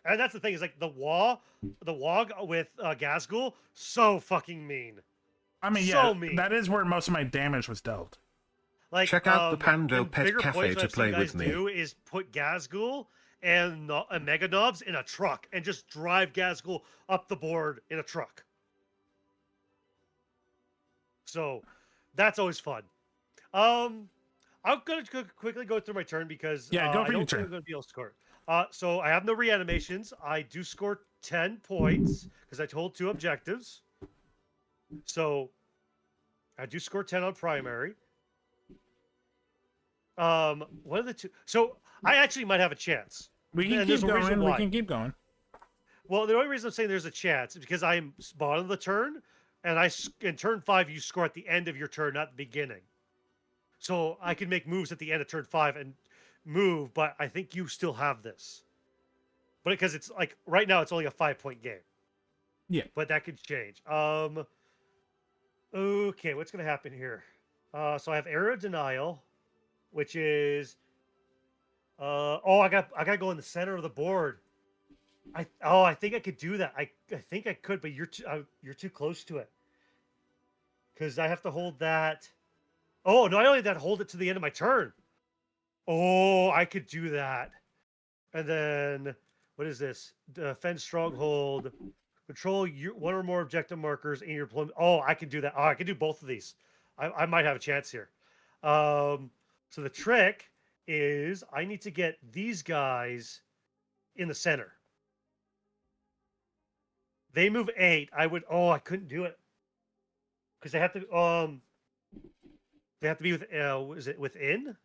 And that's the thing, is like the wog with Gazgul, so fucking mean. I mean, so yeah, mean. that is where most of my damage was dealt. Like, check out the Pando and Pet bigger Cafe points to I've seen play guys with me. Do is put Gazgul and Mega Knobs in a truck and just drive Gazgul up the board in a truck. So that's always fun. I'm going to quickly go through my turn because Yeah, go for I your don't think turn. I'm going to be able to score. So I have no reanimations. I do score 10 points because I told 2 objectives. So I do score 10 on primary. One of the two. So I actually might have a chance. We can And there's keep a reason going. We why. can keep going. Well, the only reason I'm saying there's a chance is because I'm bottom of the turn, and in turn 5 you score at the end of your turn, not the beginning. So I can make moves at the end of turn 5 and move, but I think you still have this. But because it's like right now it's only a 5-point game. Yeah. But that could change. Okay, what's gonna happen here? So I have area of denial, which is I gotta go in the center of the board. I think I could do that. I think I could, but you're too close to it. Because I have to hold that. Oh, not only that, hold it to the end of my turn. Oh, I could do that. And then what is this? Defend stronghold. Control one or more objective markers in your deployment. Oh, I can do that. Oh, I can do both of these. I might have a chance here. So the trick is I need to get these guys in the center. They move 8. I couldn't do it. Because they have to be with is it within?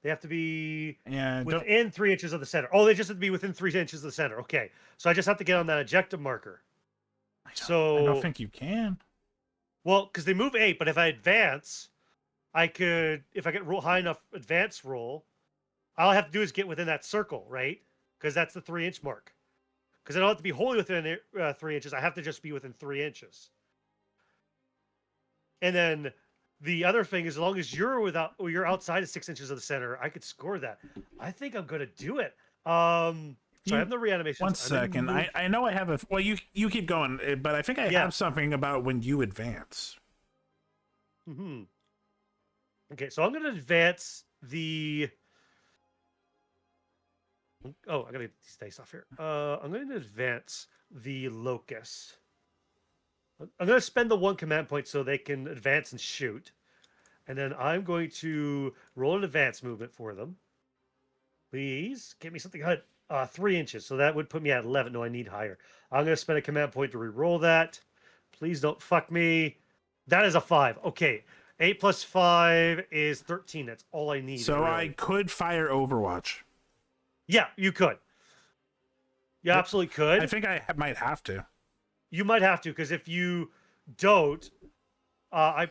They have to be within 3 inches of the center. Oh, they just have to be within 3 inches of the center. Okay. So I just have to get on that objective marker. I don't think you can. Well, because they move 8, but if I advance, I could, if I get high enough advance roll, all I have to do is get within that circle, right? Because that's the 3-inch mark. Because I don't have to be wholly within 3 inches. I have to just be within 3 inches. And then the other thing is, as long as you're outside of 6 inches of the center, I could score that. I think I'm gonna do it. So I have no reanimations. 1 second. I know I have a. Well, you keep going, but I think I have something about when you advance. Mm-hmm. Okay, so I'm gonna advance the. Oh, I gotta get these dice off here. I'm going to advance the locust. I'm going to spend the 1 command point so they can advance and shoot. And then I'm going to roll an advance movement for them. Please give me something good. 3 inches. So that would put me at 11. No, I need higher. I'm going to spend a command point to re-roll that. Please don't fuck me. That is a 5. Okay. 8 plus 5 is 13. That's all I need. So really. I could fire Overwatch. Yeah, you could. You absolutely could. I think I might have to. You might have to, because if you don't, I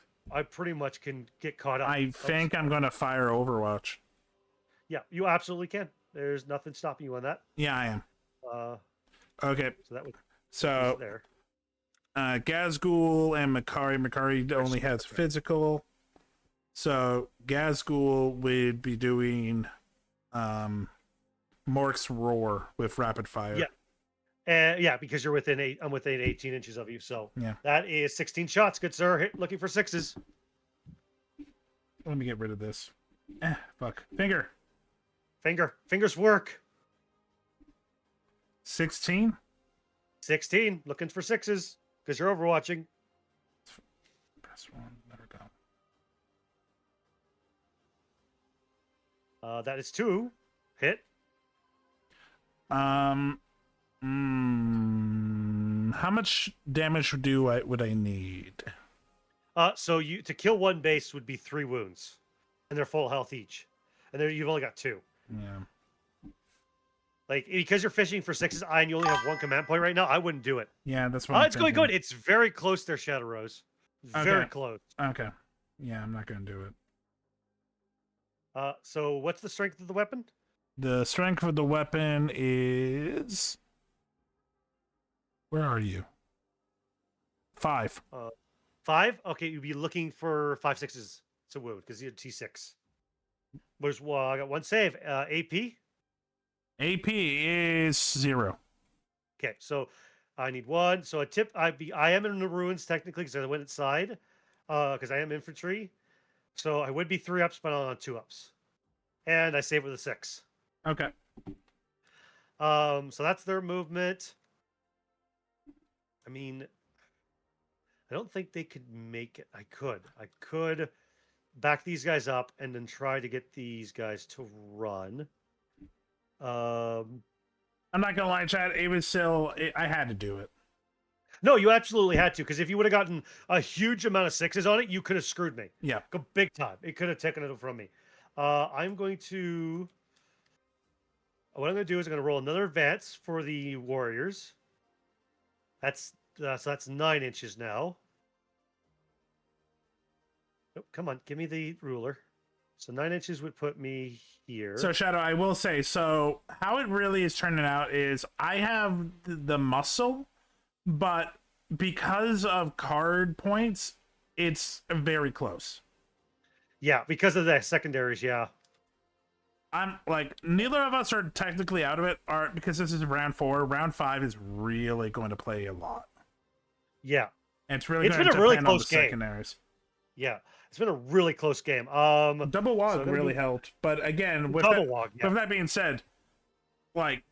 pretty much can get caught up. I think I'm going to fire Overwatch. Yeah, you absolutely can. There's nothing stopping you on that. Yeah, I am. Okay. So that would there. Gazgul and Makari. Makari only has physical. So Gazgul would be doing Mork's Roar with rapid fire. Yeah. Because you're within 8. I'm within 18 inches of you. So yeah, that is 16 shots. Good sir. Looking for 6s. Let me get rid of this. Fuck. Fingers work. 16. 16. Looking for 6s because you're overwatching. Press 1. Let her go. That is 2. Hit. How much damage would I need? So to kill 1 base would be 3 wounds, and they're full health each, and you've only got 2. Yeah. Like, because you're fishing for 6s, and you only have 1 command point right now, I wouldn't do it. Yeah, that's what. It's going good. It's very close there, Shadow Rose. Very close. Okay. Yeah, I'm not gonna do it. So what's the strength of the weapon? The strength of the weapon is. Where are you? 5. 5? Okay, you'd be looking for 5 6s to wound because you had T6. I got 1 save. AP? AP is 0. Okay, so I need 1. So I am in the ruins technically because I went inside because I am infantry. So I would be 3 ups, but I'm on 2 ups. And I save with a 6. Okay. So that's their movement. I mean, I don't think they could make it. I could back these guys up and then try to get these guys to run. I'm not gonna lie, Chad. It was still. I had to do it. No, you absolutely had to, because if you would have gotten a huge amount of sixes on it, you could have screwed me. Yeah. Go big time. It could have taken it from me. I'm going to. What I'm going to do is I'm going to roll another advance for the warriors. So that's 9 inches now. Oh, come on, give me the ruler. So 9 inches would put me here. So Shadow, I will say, so how it really is turning out is I have the muscle, but because of card points, it's very close. Yeah, because of the secondaries, yeah. I'm like, neither of us are technically out of it, because this is round 4. Round 5 is really going to play a lot. Yeah. And it's really It's going been to a really depend on the close game. secondaries. Yeah. It's been a really close game. Double Wog so really helped. But again, with Double that, Wog, yeah. with that being said, like,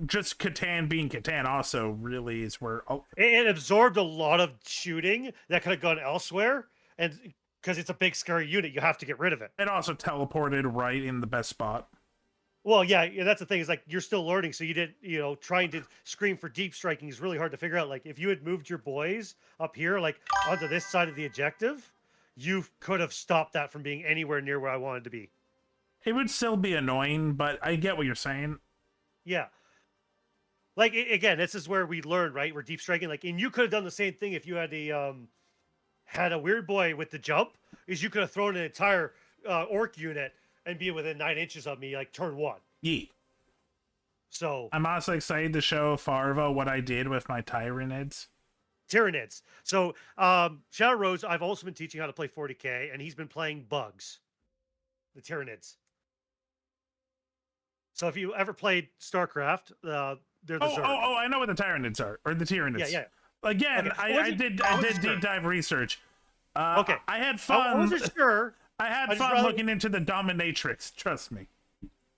just Catan being Catan also really is where... It absorbed a lot of shooting that could have gone elsewhere. And because it's a big, scary unit, you have to get rid of it. It also teleported right in the best spot. Well, yeah, that's the thing. Is like you're still learning, so you did, trying to scream for deep striking is really hard to figure out. Like if you had moved your boys up here, like onto this side of the objective, you could have stopped that from being anywhere near where I wanted to be. It would still be annoying, but I get what you're saying. Yeah. Like again, this is where we learned, right? We're deep striking. Like, and you could have done the same thing if you had a weird boy with the jump. Is you could have thrown an entire orc unit and be within 9 inches of me, like turn 1. Yeah. So I'm honestly excited to show Farva what I did with my Tyranids. Tyranids. So Shadow Rose, I've also been teaching how to play 40k, and he's been playing bugs, the Tyranids. So if you ever played StarCraft, they're the Zerg. Oh, I know what the Tyranids are, or the Tyranids. Yeah. Again, Okay. I did deep dive research. Okay. I had fun. I wasn't sure. I had fun looking into the Dominatrix. Trust me.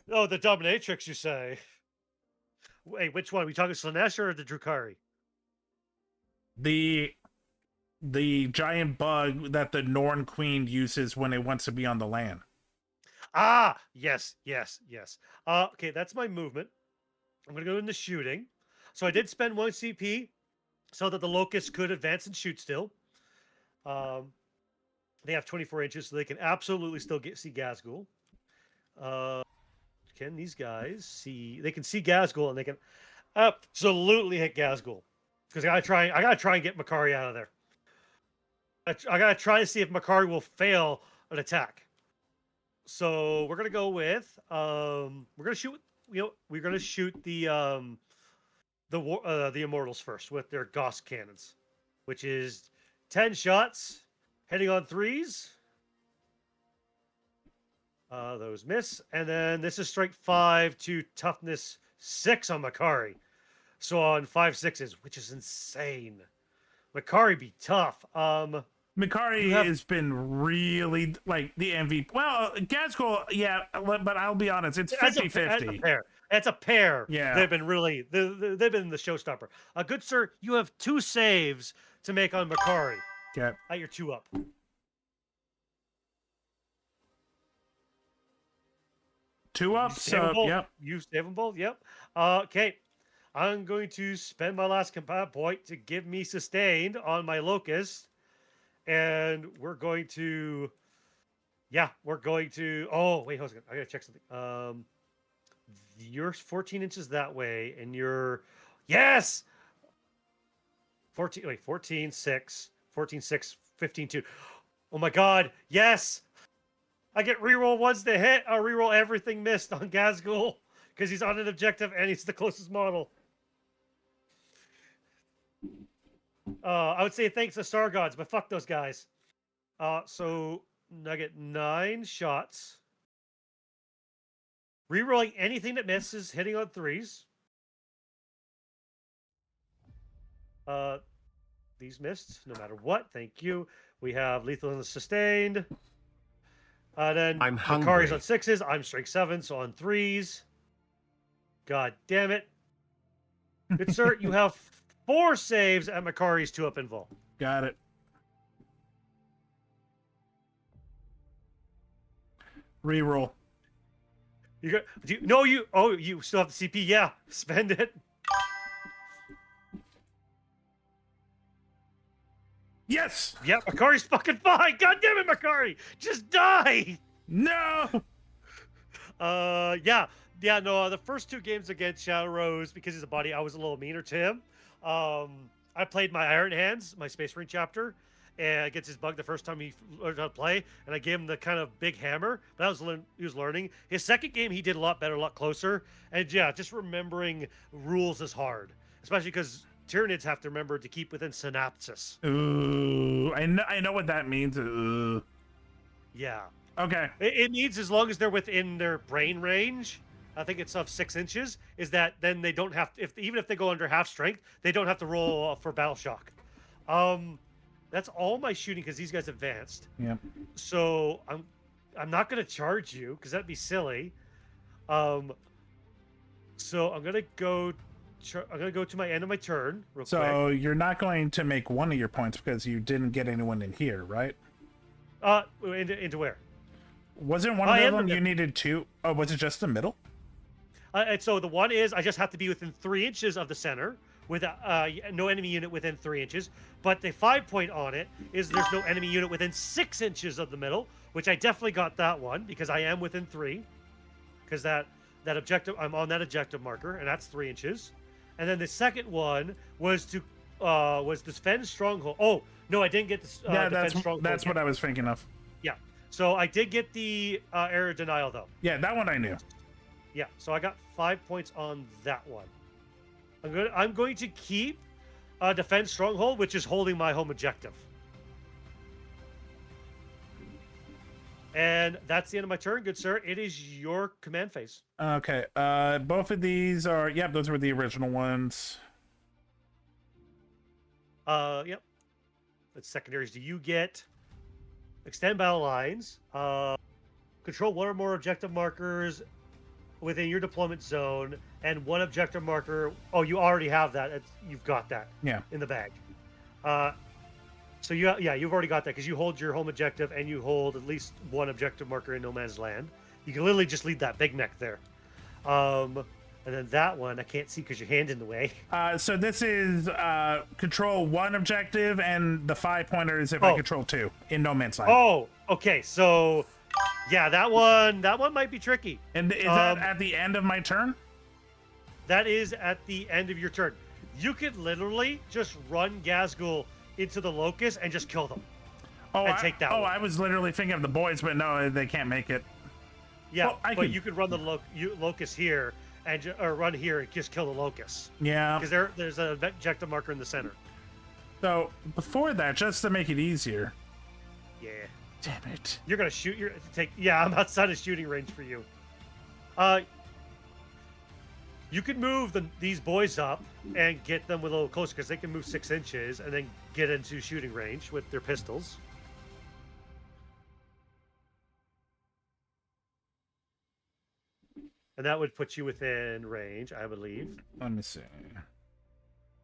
Oh, the Dominatrix, you say? Wait, which one? Are we talking Slanesh or the Drukhari? The giant bug that the Norn Queen uses when it wants to be on the land. Ah, yes. Okay, that's my movement. I'm gonna go into shooting. So I did spend 1 CP so that the Locusts could advance and shoot still. They have 24 inches, so they can absolutely still see Gazgul. Can these guys see? They can see Gazgul, and they can absolutely hit Gazgul. Because I gotta try and get Makari out of there. I gotta try to see if Makari will fail an attack. So we're gonna go with we're gonna shoot. We're gonna shoot the Immortals first with their Gauss cannons, which is 10 shots. Heading on 3s. Those miss. And then this is strike 5 to toughness 6 on Makari. So on 5 6s, which is insane. Makari be tough. Makari has been really like the MVP. Well, Gazgul, yeah, but I'll be honest, it's 50-50. It's a pair. Yeah. They've been the showstopper. Good sir, you have 2 saves to make on Makari. Okay. At your 2 up. Two up, so yep. You save them both, yep. Okay. I'm going to spend my last combat point to give me sustained on my Locust. And we're going to... Oh, wait, hold on. I gotta check something. You're 14 inches that way, and you're... Yes! 14, 6... 14, 6, 15, 2. Oh my god, yes! I get reroll ones to hit. I'll reroll everything missed on Gazgul because he's on an objective and he's the closest model. I would say thanks to Star Gods, but fuck those guys. So I get 9 shots. Rerolling anything that misses, hitting on 3s. These missed, no matter what. Thank you. We have lethal and sustained. Then I'm Makari's hungry. on 6s. I'm strike 7, so on 3s. God damn it. Good sir, you have 4 saves at Makari's 2 up invul. Got it. Reroll. You got you still have the CP. Yeah, spend it. Yes. Yeah, Makari's fucking fine. God damn it, Makari, just die. No. No. The first 2 games against Shadow Rose, because he's a buddy, I was a little meaner to him. I played my Iron Hands, my Space Marine chapter, and against his bug the first time he learned how to play, and I gave him the kind of big hammer. But he was learning. His second game, he did a lot better, a lot closer. And yeah, just remembering rules is hard, especially because Tyranids have to remember to keep within synapsis. Ooh, I know what that means. Ooh. Yeah. Okay. It means as long as they're within their brain range, I think it's of 6 inches, is that then they don't have to, even if they go under half strength, they don't have to roll for battle shock. That's all my shooting because these guys advanced. Yep. So I'm not gonna charge you because that'd be silly. So I'm gonna go to my end of my turn real quick. So you're not going to make one of your points because you didn't get anyone in here, right? Into where? Wasn't one of them you needed 2? Oh, was it just the middle? And so the one is I just have to be within 3 inches of the center with no enemy unit within 3 inches. But the 5-point on it is there's no enemy unit within 6 inches of the middle, which I definitely got that one because I am within 3. Because that objective, I'm on that objective marker, and that's 3 inches. And then the second one was to defend stronghold. Oh no, I didn't get the defend stronghold. That's what I was thinking of. Yeah. So I did get the error denial though. Yeah, that one I knew. Yeah, so I got 5 points on that one. I'm going to keep defend stronghold, which is holding my home objective. And that's the end of my turn, good sir. It is your command phase. Okay. Both of these are those were the original ones. Yep. That's secondaries. Do you get extend battle lines? Control 1 or more objective markers within your deployment zone, and 1 objective marker. Oh, you already have that. You've got that. Yeah. In the bag. So you've already got that because you hold your home objective and you hold at least 1 objective marker in no man's land. You can literally just lead that big neck there. And then that one I can't see because your hand's in the way. So this is control 1 objective, and the 5-pointer is if I control 2 in no man's land. Oh, okay. So yeah, that one might be tricky. And is that at the end of my turn? That is at the end of your turn. You could literally just run Gazgul into the Locust and just kill them. Take that one. I was literally thinking of the boys, but no, they can't make it. Yeah, well, you could run the Locust here or run here and just kill the Locust. Yeah. Because there's an objective marker in the center. So before that, just to make it easier. Yeah. Damn it. You're gonna shoot I'm outside of shooting range for you. You can move these boys up and get them a little closer because they can move 6 inches and then get into shooting range with their pistols. And that would put you within range, I believe. Let me see.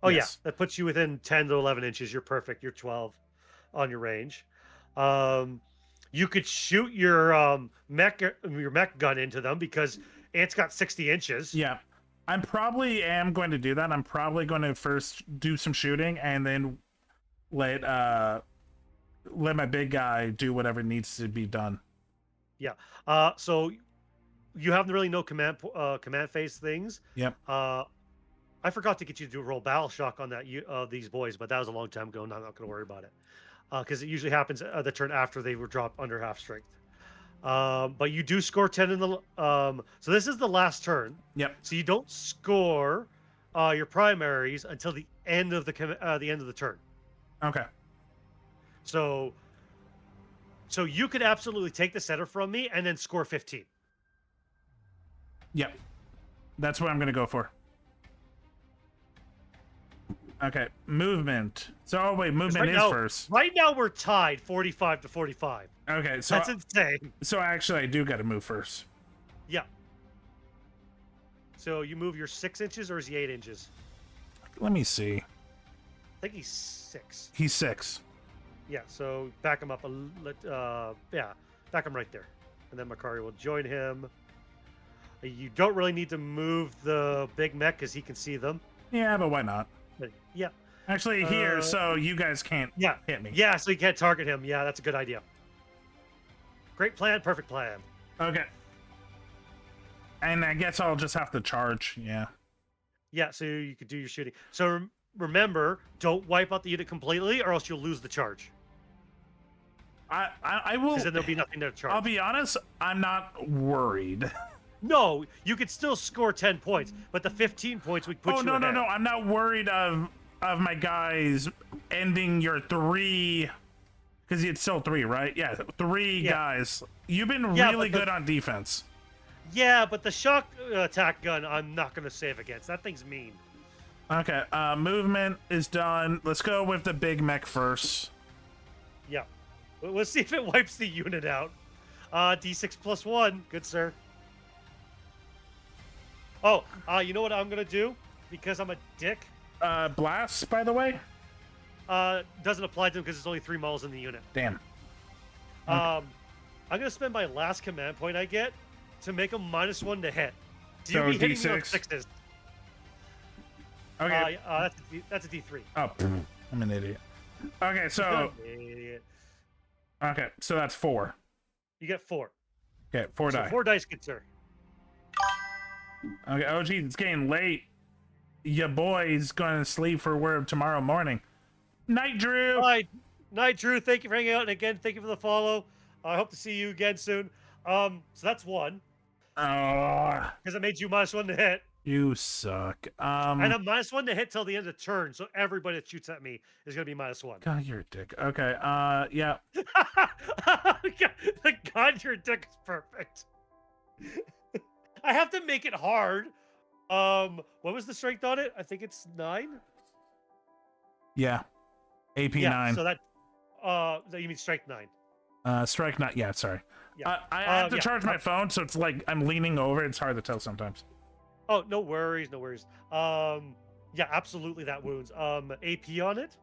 Oh, yes. Yeah. That puts you within 10 to 11 inches. You're perfect. You're 12 on your range. You could shoot your mech gun into them because it's got 60 inches. Yeah. I'm probably going to do that. I'm probably going to first do some shooting and then let my big guy do whatever needs to be done. Yeah. So you have really no command phase things. Yep. I forgot to get you to do roll battle shock on that these boys, but that was a long time ago, and I'm not going to worry about it because it usually happens the turn after they were dropped under half strength. But you do score 10 in the so this is the last turn. Yep. So you don't score your primaries until the end of the end of the turn. Okay. So you could absolutely take the center from me and then score 15. Yep. That's what I'm going to go for. Okay, movement. So, movement is first. Right now we're tied 45 to 45. Okay, so that's insane. So actually I do got to move first. Yeah. So you move your 6 inches, or is he 8 inches? Let me see. I think he's 6. He's 6. Yeah, so back him up back him right there. And then Makari will join him. You don't really need to move the big mech because he can see them. Yeah, but why not? But, yeah. Actually, here, so you guys can't hit me. Yeah, so you can't target him. Yeah, that's a good idea. Great plan, perfect plan. Okay. And I guess I'll just have to charge, yeah. Yeah, so you could do your shooting. So remember, don't wipe out the unit completely or else you'll lose the charge. I will... Because then there'll be nothing there to charge. I'll be honest, I'm not worried. No, you could still score 10 points, but the 15 points would put you no, ahead. no, I'm not worried of my guys ending your 3... Because it's still 3, right? Yeah, 3 guys. You've been really good on defense. Yeah, but the shock attack gun, I'm not going to save against. That thing's mean. Okay, movement is done. Let's go with the big mech first. Yeah. Let's see if it wipes the unit out. D6 plus 1. Good, sir. Oh, you know what I'm going to do? Because I'm a dick. Blast, by the way? Doesn't apply to him because there's only 3 models in the unit. Damn. I'm going to spend my last command point I get to make him -1 to hit. So So you'll be hitting D6? me on 6s. Okay. That's a D3. Oh, I'm an idiot. Okay, so... Idiot. Okay, so that's 4. You get 4. Okay, 4 die. 4 dice, good sir. Okay, oh geez, it's getting late. Your boy's going to sleep for work tomorrow morning. Night, Drew! Night, Drew. Thank you for hanging out. And again, thank you for the follow. I hope to see you again soon. So that's 1. Oh, Because I made you -1 to hit. you suck. And I'm -1 to hit till the end of the turn. So everybody that shoots at me is going to be -1. God, you're a dick. Okay, yeah. The God, your dick is perfect. I have to make it hard. What was the strength on it? I think it's 9. Yeah. AP Yeah, 9. so that you mean strength 9. Strike not. Yeah, sorry. Yeah. I have to charge my phone, so it's like I'm leaning over. It's hard to tell sometimes. Oh, no worries, no worries. Yeah, absolutely that wounds. AP on it?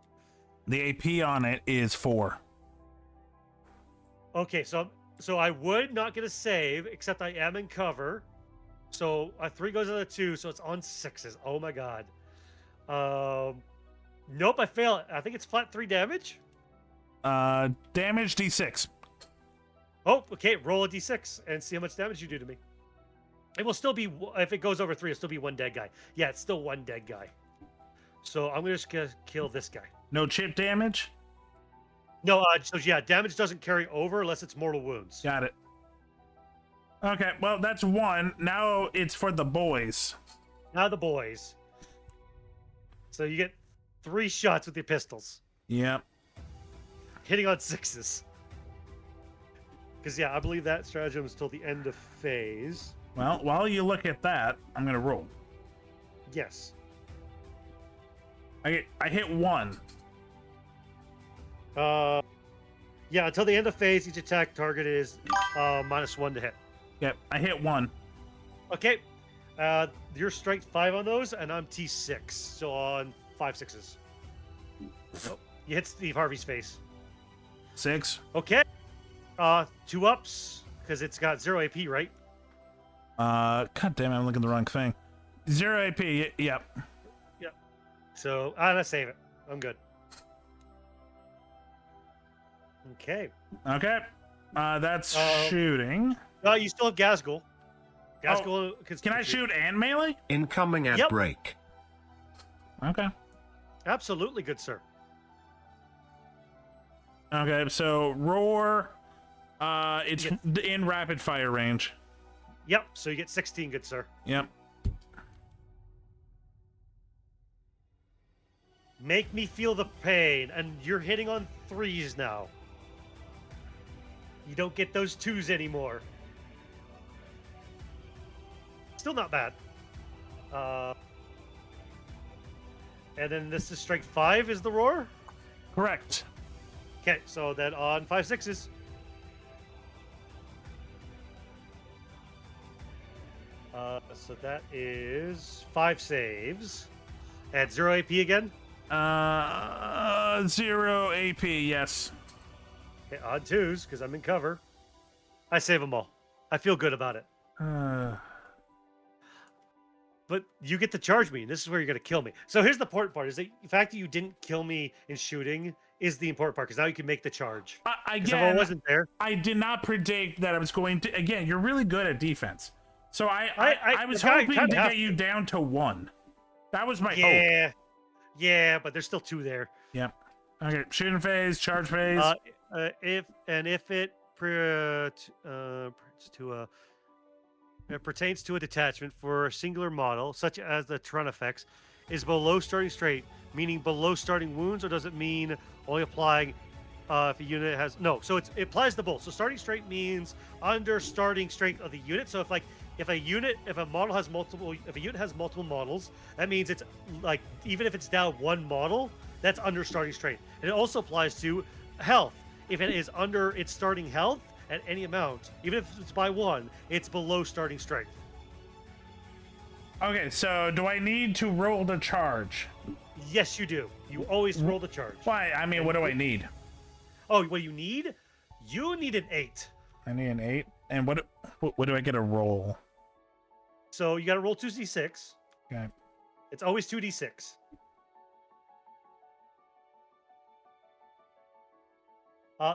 The AP on it is 4. Okay, so I would not get a save, except I am in cover. So a 3 goes on a 2, so it's on 6s. Oh my god. Nope, I fail it. I think it's flat 3 damage. Damage D6. Oh, okay. Roll a d6 and see how much damage you do to me. It will still be, if it goes over 3, it'll still be 1 dead guy. Yeah, it's still 1 dead guy. So I'm just gonna kill this guy. No chip damage? No, so yeah, damage doesn't carry over unless it's mortal wounds. Got it. Okay, well, that's 1. Now it's for the boys. Now the boys. So you get 3 shots with your pistols. Yep. Hitting on 6s. Because, yeah, I believe that stratagem is till the end of phase. Well, while you look at that, I'm going to roll. Yes. I hit 1. Yeah, until the end of phase, each attack target is -1 to hit. Yep, I hit 1. Okay. You're strength 5 on those, and I'm T6. So on 5 6s. Nope. You hit Steve Harvey's face. 6. Okay. 2 ups, because it's got 0 AP, right? God damn it, I'm looking at the wrong thing. 0 AP, yep. Yep. So, I'm gonna save it. I'm good. Okay. Okay. That's shooting. You still have Gasgul. Gasgul Can I shoot and melee? Incoming at Yep. break. Okay. Absolutely, good sir. Okay, so roar. It's in rapid fire range. Yep. So you get 16, good sir. Yep. Make me feel the pain, and you're hitting on 3s now. You don't get those 2s anymore. Still not bad. And then this is strength 5 is the roar? Correct. Okay, so then on 5 6s. So that is 5 saves. At 0 AP again? 0 AP, yes. Okay, odd 2s, because I'm in cover. I save them all. I feel good about it. But you get to charge me, and this is where you're going to kill me. So here's the important part, is that the fact that you didn't kill me in shooting is the important part, because now you can make the charge. If I wasn't there... I did not predict that I was going to... Again, you're really good at defense. So I was hoping to get you down to 1. That was my hope. Yeah, but there's still 2 there. Yep. Okay, shooting phase, charge phase. If it pertains to a detachment for a singular model, such as the Tron effects, is below starting straight, meaning below starting wounds, or does it mean only applying if a unit has... No, so it applies to both. So starting straight means under starting strength of the unit. So if a unit has multiple models, that means it's like, even if it's down 1 model, that's under starting strength. And it also applies to health. If it is under its starting health at any amount, even if it's by 1, it's below starting strength. Okay, so do I need to roll the charge? Yes, you do. You always roll the charge. Why? I mean, what do I need? Oh, what you need? You need an 8. I need an 8. And what do I get a roll? So you got to roll 2d6. Okay. It's always 2d6.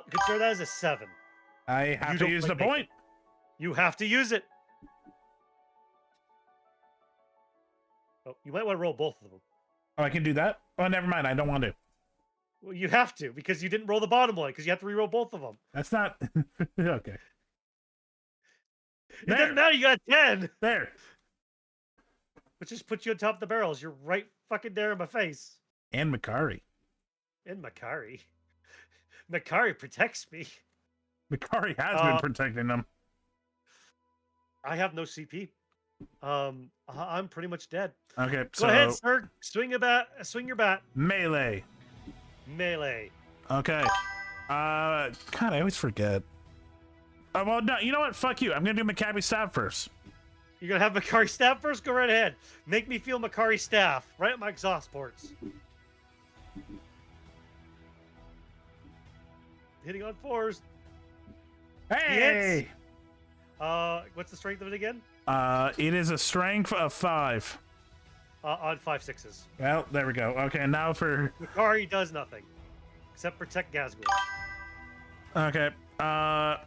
Consider that as a 7. I have to use the point. You have to use it. Oh, you might want to roll both of them. Oh, I can do that? Oh, never mind. I don't want to. Well, you have to, because you didn't roll the bottom one, because you have to re-roll both of them. That's not... Okay. It doesn't matter, you got 10. There. Which just puts you on top of the barrels. You're right fucking there in my face. And Makari. And Makari. Makari protects me. Makari has been protecting them. I have no CP. I'm pretty much dead. Okay, Go ahead, sir. Swing your bat. Melee. Okay. God, I always forget. Well, no, you know what? Fuck you. I'm gonna do Maccabi stab first. You're gonna have Makari staff first? Go right ahead. Make me feel Makari staff right at my exhaust ports. Hitting on 4s. Hey! What's the strength of it again? It is a strength of 5. On 5 6s. Well, there we go. Okay, now for... Makari does nothing. Except protect Gazgul. Okay, I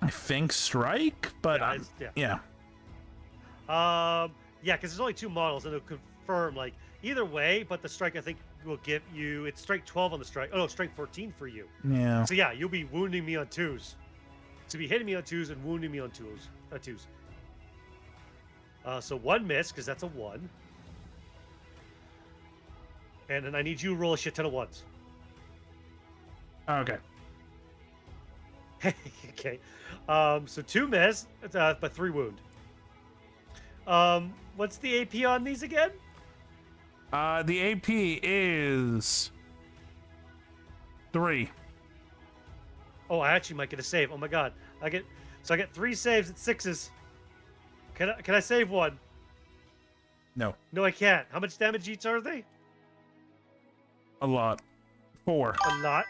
think strike, but yeah. Yeah, because there's only 2 models, and it'll confirm like either way. But the strike, I think, will give you it's strike 12 on the strike. Oh no, strike 14 for you. Yeah. So yeah, you'll be wounding me on 2s. So be hitting me on 2s and wounding me on 2s. So 1 miss because that's a 1. And then I need you to roll a shit ton of 1s. Okay. Okay. So 2 miss, but 3 wound. What's the AP on these again? The AP is 3. Oh, I actually might get a save. Oh my god. I get 3 saves at 6s. Can I save 1? No. No, I can't. How much damage each are they? A lot. 4. A lot.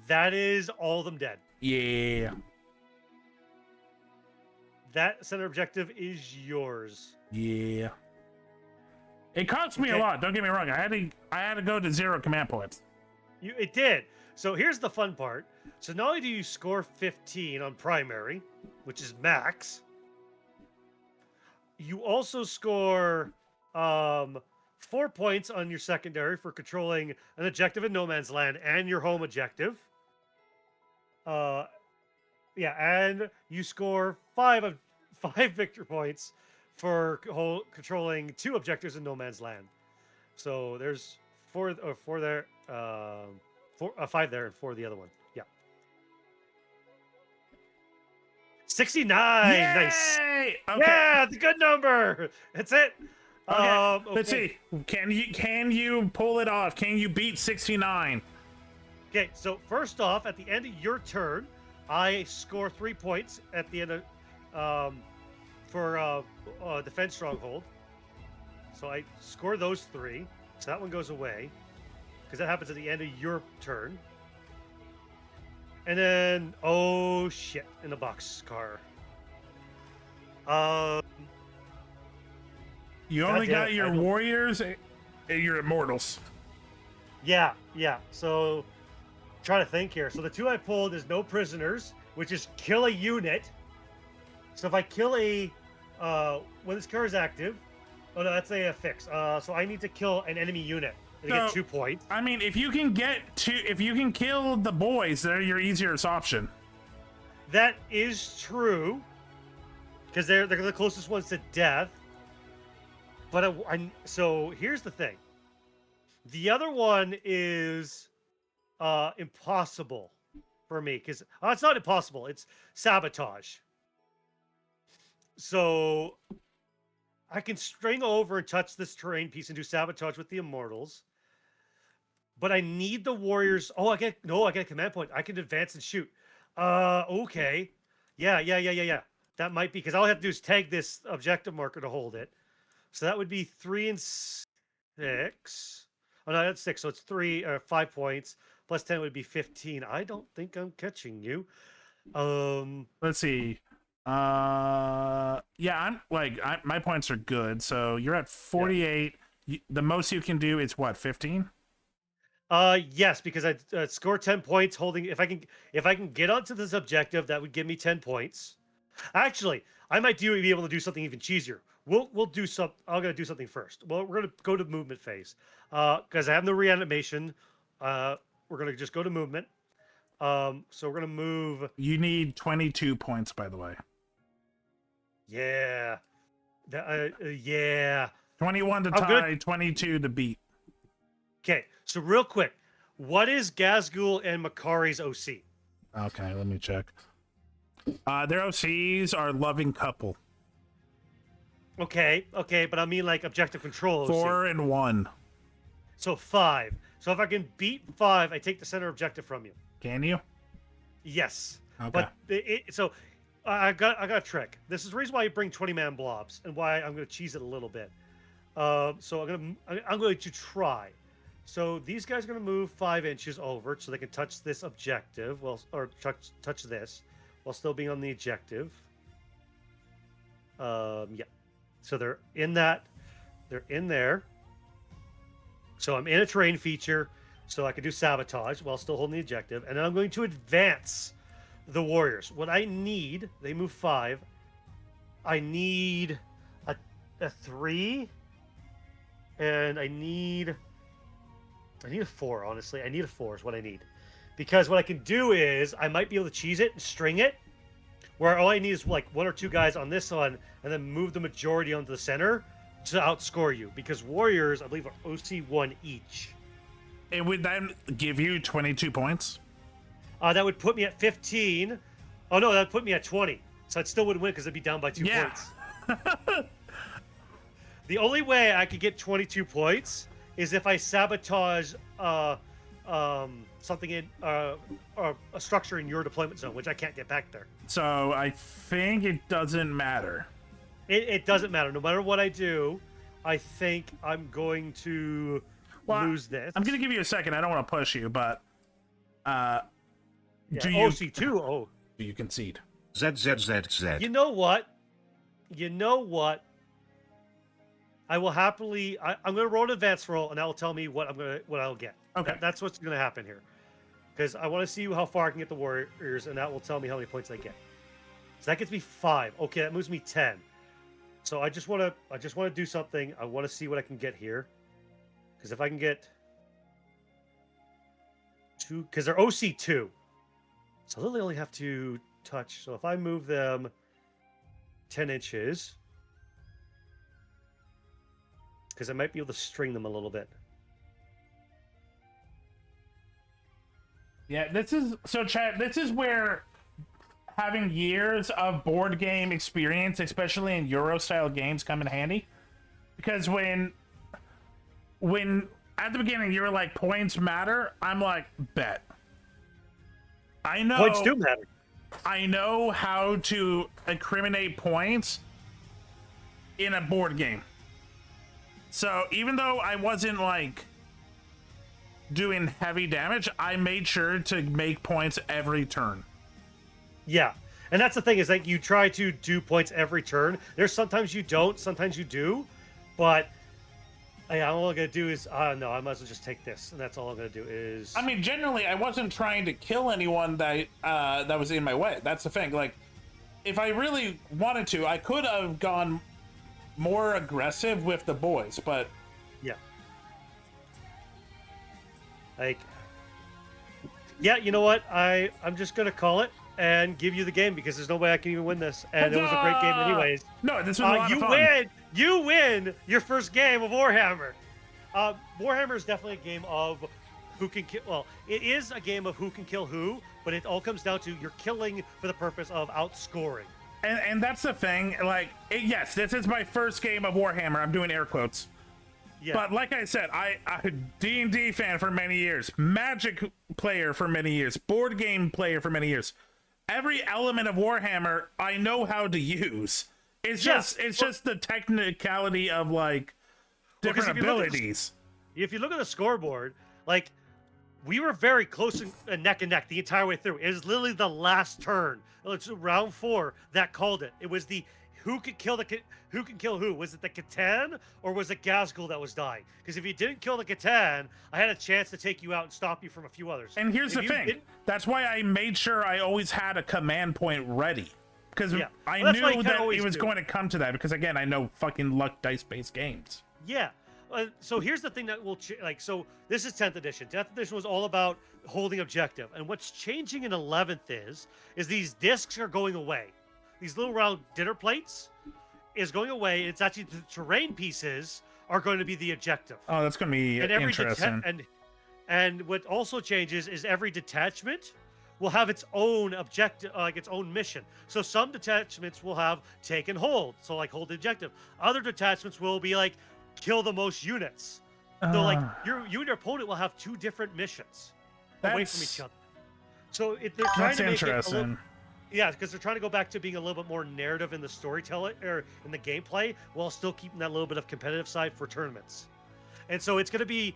That is all of them dead. Yeah. That center objective is yours. Yeah. It cost me a lot. Don't get me wrong. I had to go to 0 command points. It did. So here's the fun part. So not only do you score 15 on primary, which is max, you also score 4 points on your secondary for controlling an objective in no man's land and your home objective. Yeah, and you score 5 victory points for controlling 2 objectives in no man's land. So there's 4 there, 5 there, and 4 the other one. Yeah. 69. Yay! Nice. Okay. Yeah, it's a good number. That's it. Okay. Let's see. Can you pull it off? Can you beat 69? Okay, so first off, at the end of your turn, I score 3 points at the end of for defense stronghold. So I score those 3. So that one goes away because that happens at the end of your turn. And then, oh shit, in the boxcar. You only damn got it, your I don't- warriors and your immortals. Yeah. So trying to think here. So the 2 I pulled is no prisoners, which is kill a unit. So if I kill a when this card is active, oh no, that's a fix. So I need to kill an enemy unit to get So- 2 points. I mean, if you can kill the boys, they're your easiest option. That is true, because they're the closest ones to death. But so here's the thing. The other one is impossible for me because it's not impossible. It's sabotage. So I can string over and touch this terrain piece and do sabotage with the immortals. But I need the warriors. Oh, I get a command point. I can advance and shoot. Okay. Yeah. That might be because all I have to do is tag this objective marker to hold it. So that would be 3 and 6. Oh no, that's 6. So it's 5 points plus 10 would be 15. I don't think I'm catching you. Let's see. Yeah, my points are good. So you're at 48. The most you can do is what, 15? Yes, because I score 10 points holding. If I can get onto this objective, that would give me 10 points. Actually, I might be able to do something even cheesier. We'll do some. I'm gonna do something first. Well, we're gonna go to movement phase, because I have no reanimation. We're gonna just go to movement. So we're gonna move. You need 22 points, by the way. Yeah. Yeah. 21 to tie, 22 to beat. Okay, so real quick, what is Gazgul and Makari's OC? Okay, let me check. Their OCs are loving couple. Okay, but I mean like objective control OC. 4 and 1. So 5. So if I can beat 5, I take the center objective from you. Can you? Yes. Okay. But so I got a trick. This is the reason why you bring 20-man blobs and why I'm going to cheese it a little bit. So I'm going to try. So these guys are going to move 5 inches over so they can touch this objective, or touch this, while still being on the objective. Yeah. So they're in that. They're in there. So I'm in a terrain feature, so I can do sabotage while still holding the objective, and then I'm going to advance the warriors. What I need, they move 5. I need a 3, and I need a 4, honestly. I need a 4 is what I need. Because what I can do is I might be able to cheese it and string it, where all I need is like 1 or 2 guys on this one, and then move the majority onto the center to outscore you. Because warriors, I believe, are OC 1 each. It would then give you 22 points? That would put me at 15. Oh, no, that would put me at 20. So I still wouldn't win because I'd be down by 2 points. The only way I could get 22 points is if I sabotage something in or a structure in your deployment zone, which I can't get back there. So I think it doesn't matter. It doesn't matter. No matter what I do, I think I'm going to lose this. I'm going to give you a second. I don't want to push you, but do you OC2? Oh, do you concede? ZZZZ. You know what? I will happily. I'm going to roll an advance roll, and that will tell me what I'll get. Okay, that's what's going to happen here, because I want to see how far I can get the warriors, and that will tell me how many points I get. So that gets me 5. Okay, that moves me 10. So I just want to do something. I want to see what I can get here, because if I can get 2, because they're OC 2, so they'll only have to touch. So if I move them 10 inches. Because I might be able to string them a little bit. Yeah, this is where having years of board game experience, especially in Euro style games, come in handy. Because when at the beginning you were like, points matter, I'm like, bet. I know Points do matter. I know how to incriminate points in a board game. So even though I wasn't like doing heavy damage, I made sure to make points every turn. Yeah. And that's the thing is like you try to do points every turn. There's sometimes you don't, sometimes you do, but all I'm gonna do is no, I might as well just take this, and that's all I'm gonna do is. I mean, generally, I wasn't trying to kill anyone that was in my way. That's the thing. Like, if I really wanted to, I could have gone more aggressive with the boys, but yeah, like, yeah, you know what? I'm just gonna call it and give you the game because there's no way I can even win this, and it was a great game anyways. No, this was a lot of fun. You win your first game of Warhammer. Warhammer is definitely a game of who can kill. Well, it is a game of who can kill who, but it all comes down to you're killing for the purpose of outscoring. And that's the thing. Like, yes, this is my first game of Warhammer. I'm doing air quotes. Yeah. But like I said, I D&D fan for many years, Magic player for many years, board game player for many years. Every element of Warhammer I know how to use. It's just the technicality of like different abilities. If you look at the scoreboard, like we were very close and neck the entire way through. It was literally the last turn. It's round 4 that called it. It was the who can kill who? Was it the Catan or was it Gazgul that was dying? Because if you didn't kill the Catan, I had a chance to take you out and stop you from a few others. And here's the thing. That's why I made sure I always had a command point ready. Because I knew that it was going to come to that. Because again, I know fucking luck dice-based games. Yeah. So here's the thing that will so this is 10th edition. 10th edition was all about holding objective. And what's changing in 11th is these discs are going away. These little round dinner plates is going away. It's actually the terrain pieces are going to be the objective. Oh, that's going to be interesting. And what also changes is every detachment will have its own objective, like its own mission. So some detachments will have take and hold, so like hold the objective. Other detachments will be like kill the most units. So like you and your opponent will have 2 different missions away from each other. So they're trying to make it a little, yeah, because they're trying to go back to being a little bit more narrative in the storytelling or in the gameplay, while still keeping that little bit of competitive side for tournaments. And so it's going to be,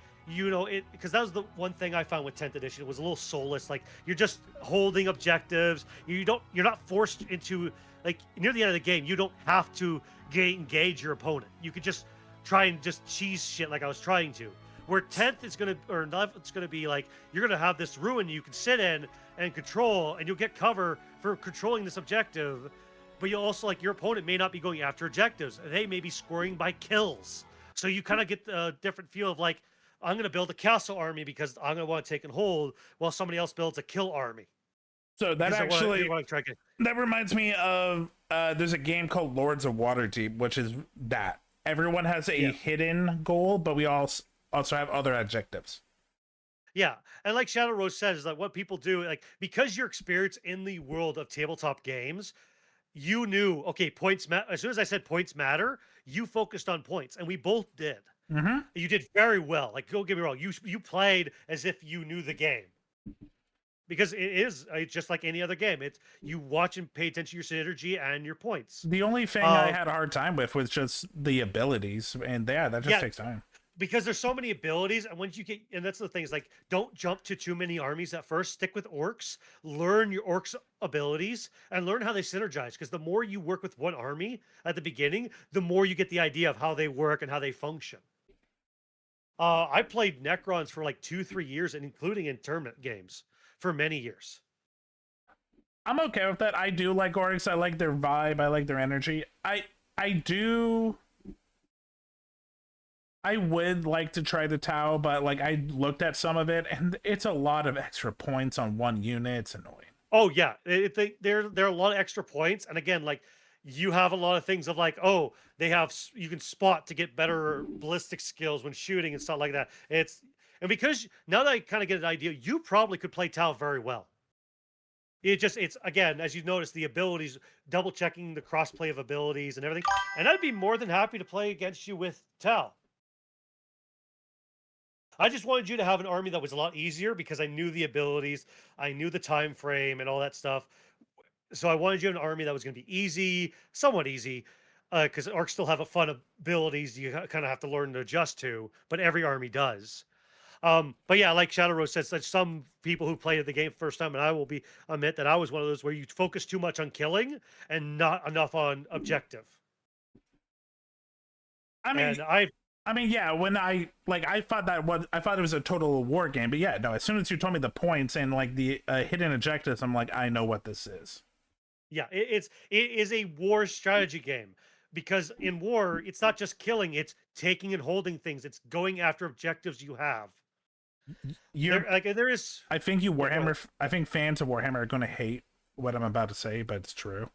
because that was the one thing I found with 10th edition. It was a little soulless. Like you're just holding objectives. You're not forced into like near the end of the game. You don't have to engage your opponent. You could just try and just cheese shit like I was trying to. Where 10th is going to, or 11th, it's going to be like you're going to have this ruin you can sit in and control, and you'll get cover for controlling this objective. But you'll also, like, your opponent may not be going after objectives. They may be scoring by kills. So you kind of get a different feel of like, I'm going to build a castle army because I'm going to want to take and hold, while somebody else builds a kill army. So that that reminds me of there's a game called Lords of Waterdeep, which is that everyone has a hidden goal, but we also have other objectives. Yeah, and like Shadow Rose says, like what people do, like because your experience in the world of tabletop games, you knew, okay, points matter. As soon as I said points matter, you focused on points, and we both did. Mm-hmm. You did very well. Like, don't get me wrong, you played as if you knew the game, because it's just like any other game. It's you watch and pay attention to your synergy and your points. The only thing I had a hard time with was just the abilities, and that just takes time. Because there's so many abilities, and once you get, and that's the thing, is like, don't jump to too many armies at first. Stick with orcs, learn your orcs abilities, and learn how they synergize. Because the more you work with one army at the beginning, the more you get the idea of how they work and how they function. I played Necrons for like 2-3 years, and including in tournament games for many years. I'm okay with that. I do like orcs. I like their vibe. I like their energy. I would like to try the Tau, but like I looked at some of it, and it's a lot of extra points on one unit. It's annoying. Oh yeah, there are a lot of extra points, and again, like you have a lot of things of like, oh, you can spot to get better ballistic skills when shooting and stuff like that. And because now that I kind of get an idea, you probably could play Tau very well. It's again, as you notice, the abilities, double checking the crossplay of abilities and everything, and I'd be more than happy to play against you with Tau. I just wanted you to have an army that was a lot easier because I knew the abilities, I knew the time frame and all that stuff. So I wanted you an army that was going to be easy, somewhat easy. because orcs still have a fun abilities you kind of have to learn to adjust to, but every army does. But yeah, like Shadow Rose says, there's some people who played the game first time, and I will admit that I was one of those where you focus too much on killing and not enough on objective. I mean, And I yeah. When I thought I thought it was a total war game, but yeah, no. As soon as you told me the points and like the hidden objectives, I'm like, I know what this is. Yeah, it is a war strategy game because in war, it's not just killing, it's taking and holding things. It's going after objectives you have. There is. I think you Yeah, Warhammer. I think fans of Warhammer are going to hate what I'm about to say, but it's true.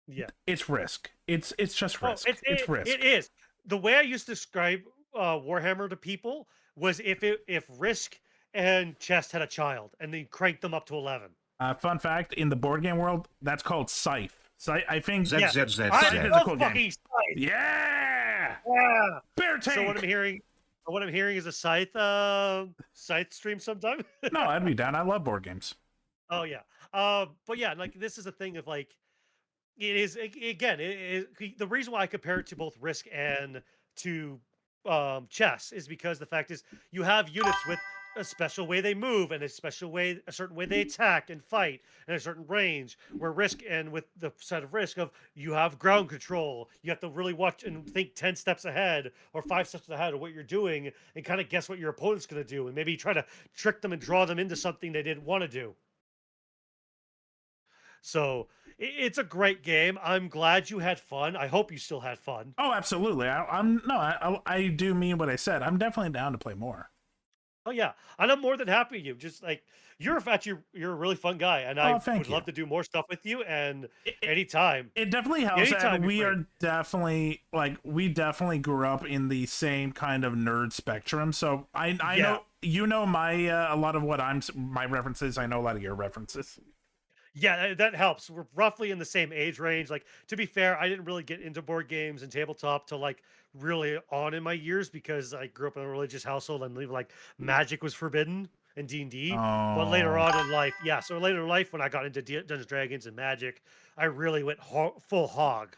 Yeah, It's risk. It's just risk. It's risk. It is. The way I used to describe Warhammer to people was if Risk and Chest had a child and they cranked them up to 11. Fun fact: in the board game world, that's called Scythe. So I think Z, Yeah. Z, Z, I Z. is a cool fucking game. Scythe. Yeah, Yeah. bear tank. So what I'm hearing is a Scythe stream sometime. No, I'd be down. I love board games. Oh yeah. But yeah, like this is a thing of like it is again. The reason why I compare it to both Risk and to chess is because the fact is you have units with a special way they move and a certain way they attack and fight and a certain range. Where Risk and with the side of Risk of you have ground control, you have to really watch and think 10 steps ahead or 5 steps ahead of what you're doing and kind of guess what your opponent's going to do and maybe try to trick them and draw them into something they didn't want to do. So it's a great game. I'm glad you had fun. I hope you still had fun. Oh, absolutely. I do mean what I said. I'm definitely down to play more. Oh yeah, and I'm more than happy. You just like you're a really fun guy, and I thank would you. love to do more stuff with you. And anytime, It definitely helps. Anytime And you're we free. are definitely we definitely grew up in the same kind of nerd spectrum. So I Yeah. know my a lot of what my references. I know a lot of your references. Yeah, that helps. We're roughly in the same age range. Like to be fair, I didn't really get into board games and tabletop till like really on in my years because I grew up in a religious household and like magic was forbidden in D&D. But later Oh. on in life, yeah. So later in life, when I got into Dungeons and Dragons and Magic, I really went full hog.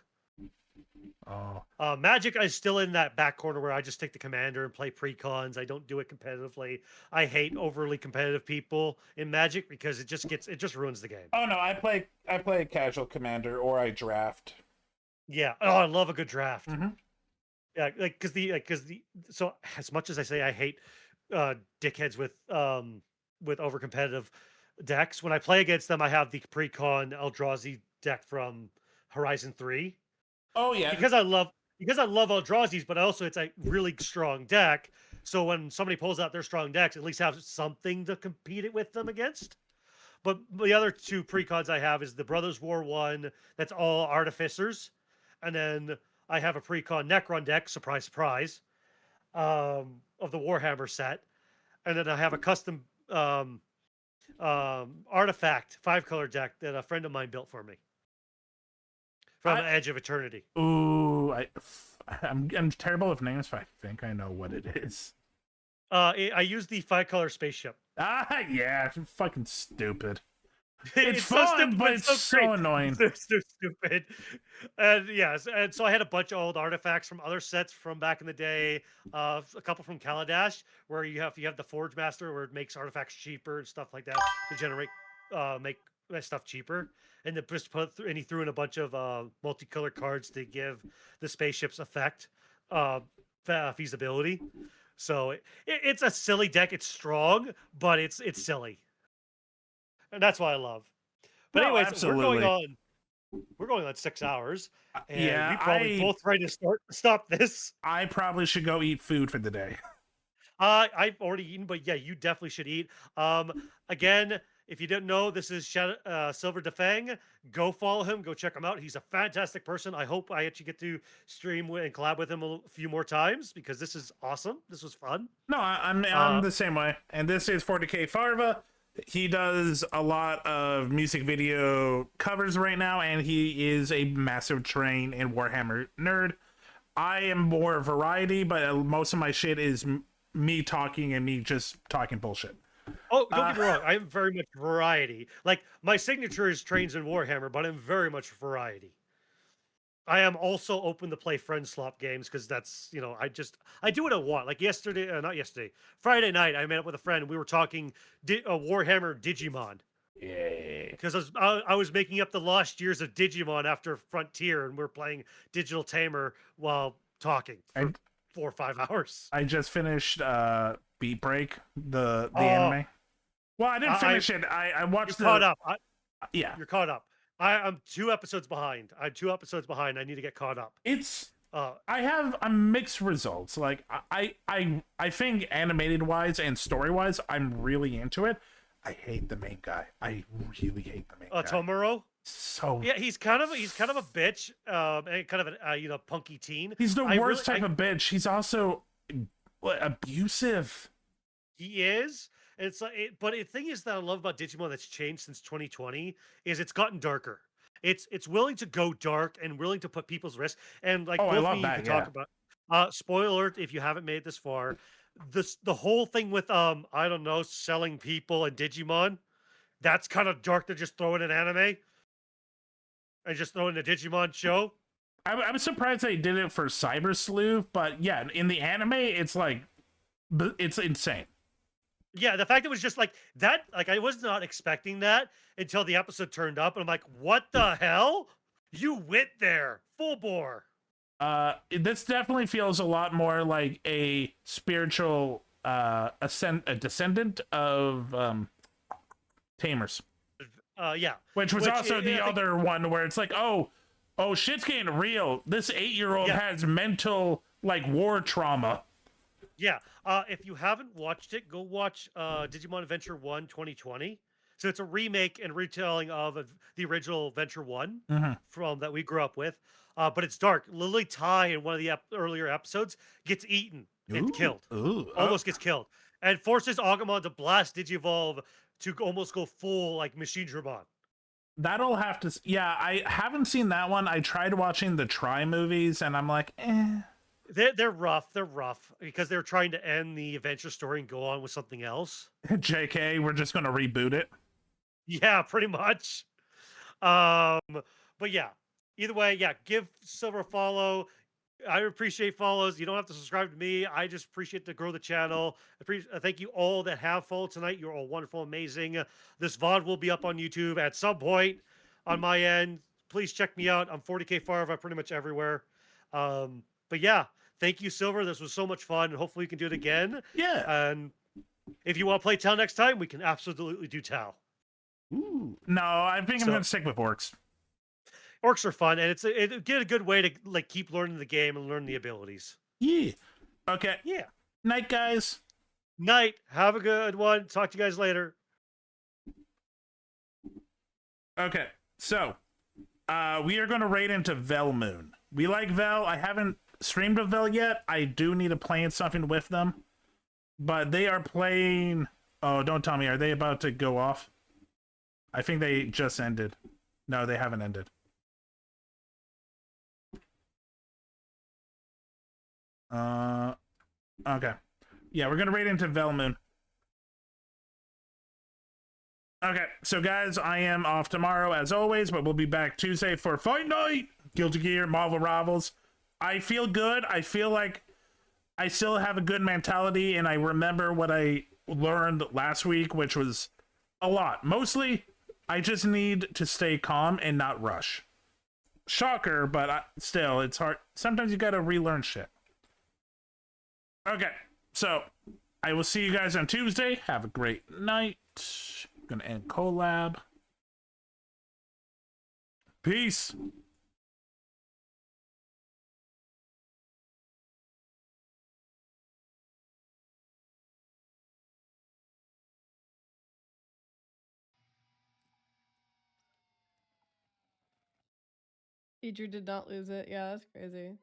Oh. Magic is still in that back corner where I just take the commander and play precons. I don't do it competitively. I hate overly competitive people in Magic because it just ruins the game. Oh no, I play casual commander or I draft. Yeah. Oh, I love a good draft. Mm-hmm. Yeah, because so as much as I say I hate dickheads with over competitive decks, when I play against them, I have the precon Eldrazi deck from Horizon 3. Oh yeah. Because I love Eldrazi's, but also it's a really strong deck. So when somebody pulls out their strong decks, at least have something to compete it with them against. But the other two precons I have is the Brothers War one, that's all artificers, and then I have a precon Necron deck, surprise, surprise, of the Warhammer set, and then I have a custom artifact 5-color deck that a friend of mine built for me from Edge of Eternity. Ooh, I'm terrible with names, but I think I know what it is. I use the 5-color spaceship. Ah, yeah, it's fucking stupid. It's fun, so stupid, but it's so annoying. So stupid. And yes, and so I had a bunch of old artifacts from other sets from back in the day. A couple from Kaladesh, where you have the Forge Master, where it makes artifacts cheaper and stuff like that to generate make stuff cheaper. And then just he threw in a bunch of multicolored cards to give the spaceships effect feasibility. So it's a silly deck. It's strong, but it's silly. And that's what I love. But No, anyways, absolutely. we're going on 6 hours, and yeah, we probably both ready to stop this. I probably should go eat food for the day. I've already eaten, but yeah, you definitely should eat. Again, if you didn't know, this is SilverDFanng. Go follow him. Go check him out. He's a fantastic person. I hope I actually get to stream and collab with him a few more times because this is awesome. This was fun. No, I'm the same way. And this is 40K Farva. He does a lot of music video covers right now, and he is a massive train and Warhammer nerd. I am more variety, but most of my shit is me talking and me just talking bullshit. Oh, don't get me wrong. I'm very much variety. Like my signature is trains in Warhammer, but I'm very much variety. I am also open to play friend swap games because that's I do what I want. Like yesterday, not yesterday, Friday night, I met up with a friend. And we were talking Warhammer Digimon Yeah. because I was making up the lost years of Digimon after Frontier, and we're playing Digital Tamer while talking for And 4 or 5 hours. I just finished Beat Break, the Oh, anime. Well, I didn't I finish it. I you're watched caught the up. yeah. You're caught up. I'm 2 episodes behind. I'm 2 episodes behind. I need to get caught up. It's Uh, I have a mixed results. Like I think animated wise and story wise, I'm really into it. I hate the main guy. I really hate the main guy. Tomuro. So Yeah, he's kind of a bitch, and kind of a punky teen. he's the I worst really, type of bitch. He's also abusive. he is. And it's like, but the thing is that I love about Digimon that's changed since 2020 is it's gotten darker. It's willing to go dark and willing to put people's risk. And like Oh, I both love me, you that. could Yeah. talk about. Spoiler alert if you haven't made it this far. The whole thing with I don't know, selling people and Digimon. That's kind of dark to just throw in an anime and just throw in a Digimon show. I'm surprised they did it for Cyber Sleuth, but yeah, in the anime, it's like it's insane. Yeah, the fact it was just like that, like I was not expecting that until the episode turned up, and I'm like, what the hell? You went there, full bore. This definitely feels a lot more like a spiritual a descendant of Tamers, Yeah, which was also the I think, other one where it's like, oh, shit's getting real. This 8-year-old yeah, has mental like war trauma. yeah. If you haven't watched it, go watch Digimon Adventure 1 2020. So it's a remake and retelling of the original Adventure 1 Mhm. from that we grew up with. But it's dark. Lily Tai in one of the earlier episodes gets eaten and Ooh, killed. ooh, Almost gets killed. And forces Agumon to blast Digivolve to almost go full like Machine Dramon. that'll have to. Yeah, I haven't seen that one. I tried watching the Try movies, and I'm like, eh. They're rough. They're rough because they're trying to end the adventure story and go on with something else. JK, we're just gonna reboot it. Yeah, pretty much. Um, but yeah, either way, yeah, give Silver a follow. I appreciate follows. You don't have to subscribe to me. I just appreciate to grow the channel. Thank you all that have followed tonight. You're all wonderful, amazing. This VOD will be up on YouTube at some point on my end. Please check me out. I'm 40K Farva pretty much everywhere. But yeah, thank you, Silver. This was so much fun, and hopefully we can do it again. Yeah. And if you want to play Tau next time, we can absolutely do Tau. Ooh. No, I think I'm So- gonna stick with orcs. Orcs are fun, and it get a good way to like keep learning the game and learn the abilities. Yeah. Okay. Yeah. Night, guys. Night. Have a good one. Talk to you guys later. Okay. So, we are gonna raid into Vel Moon. We like Vel. I haven't streamed with Vel yet. I do need to play something with them, but they are playing. Oh, don't tell me. Are they about to go off? I think they just ended. No, they haven't ended. Okay. Yeah, we're gonna raid into Vel Moon. Okay, so guys, I am off tomorrow as always, but we'll be back Tuesday for Fight Night, Guilty Gear, Marvel Rivals. I feel good. I feel like I still have a good mentality, and I remember what I learned last week, which was a lot. Mostly, I just need to stay calm and not rush. Shocker, but still, it's hard. Sometimes you gotta relearn shit. Okay, so I will see you guys on Tuesday. Have a great night. Gonna end collab. Peace. Teacher did not lose it. Yeah, that's crazy.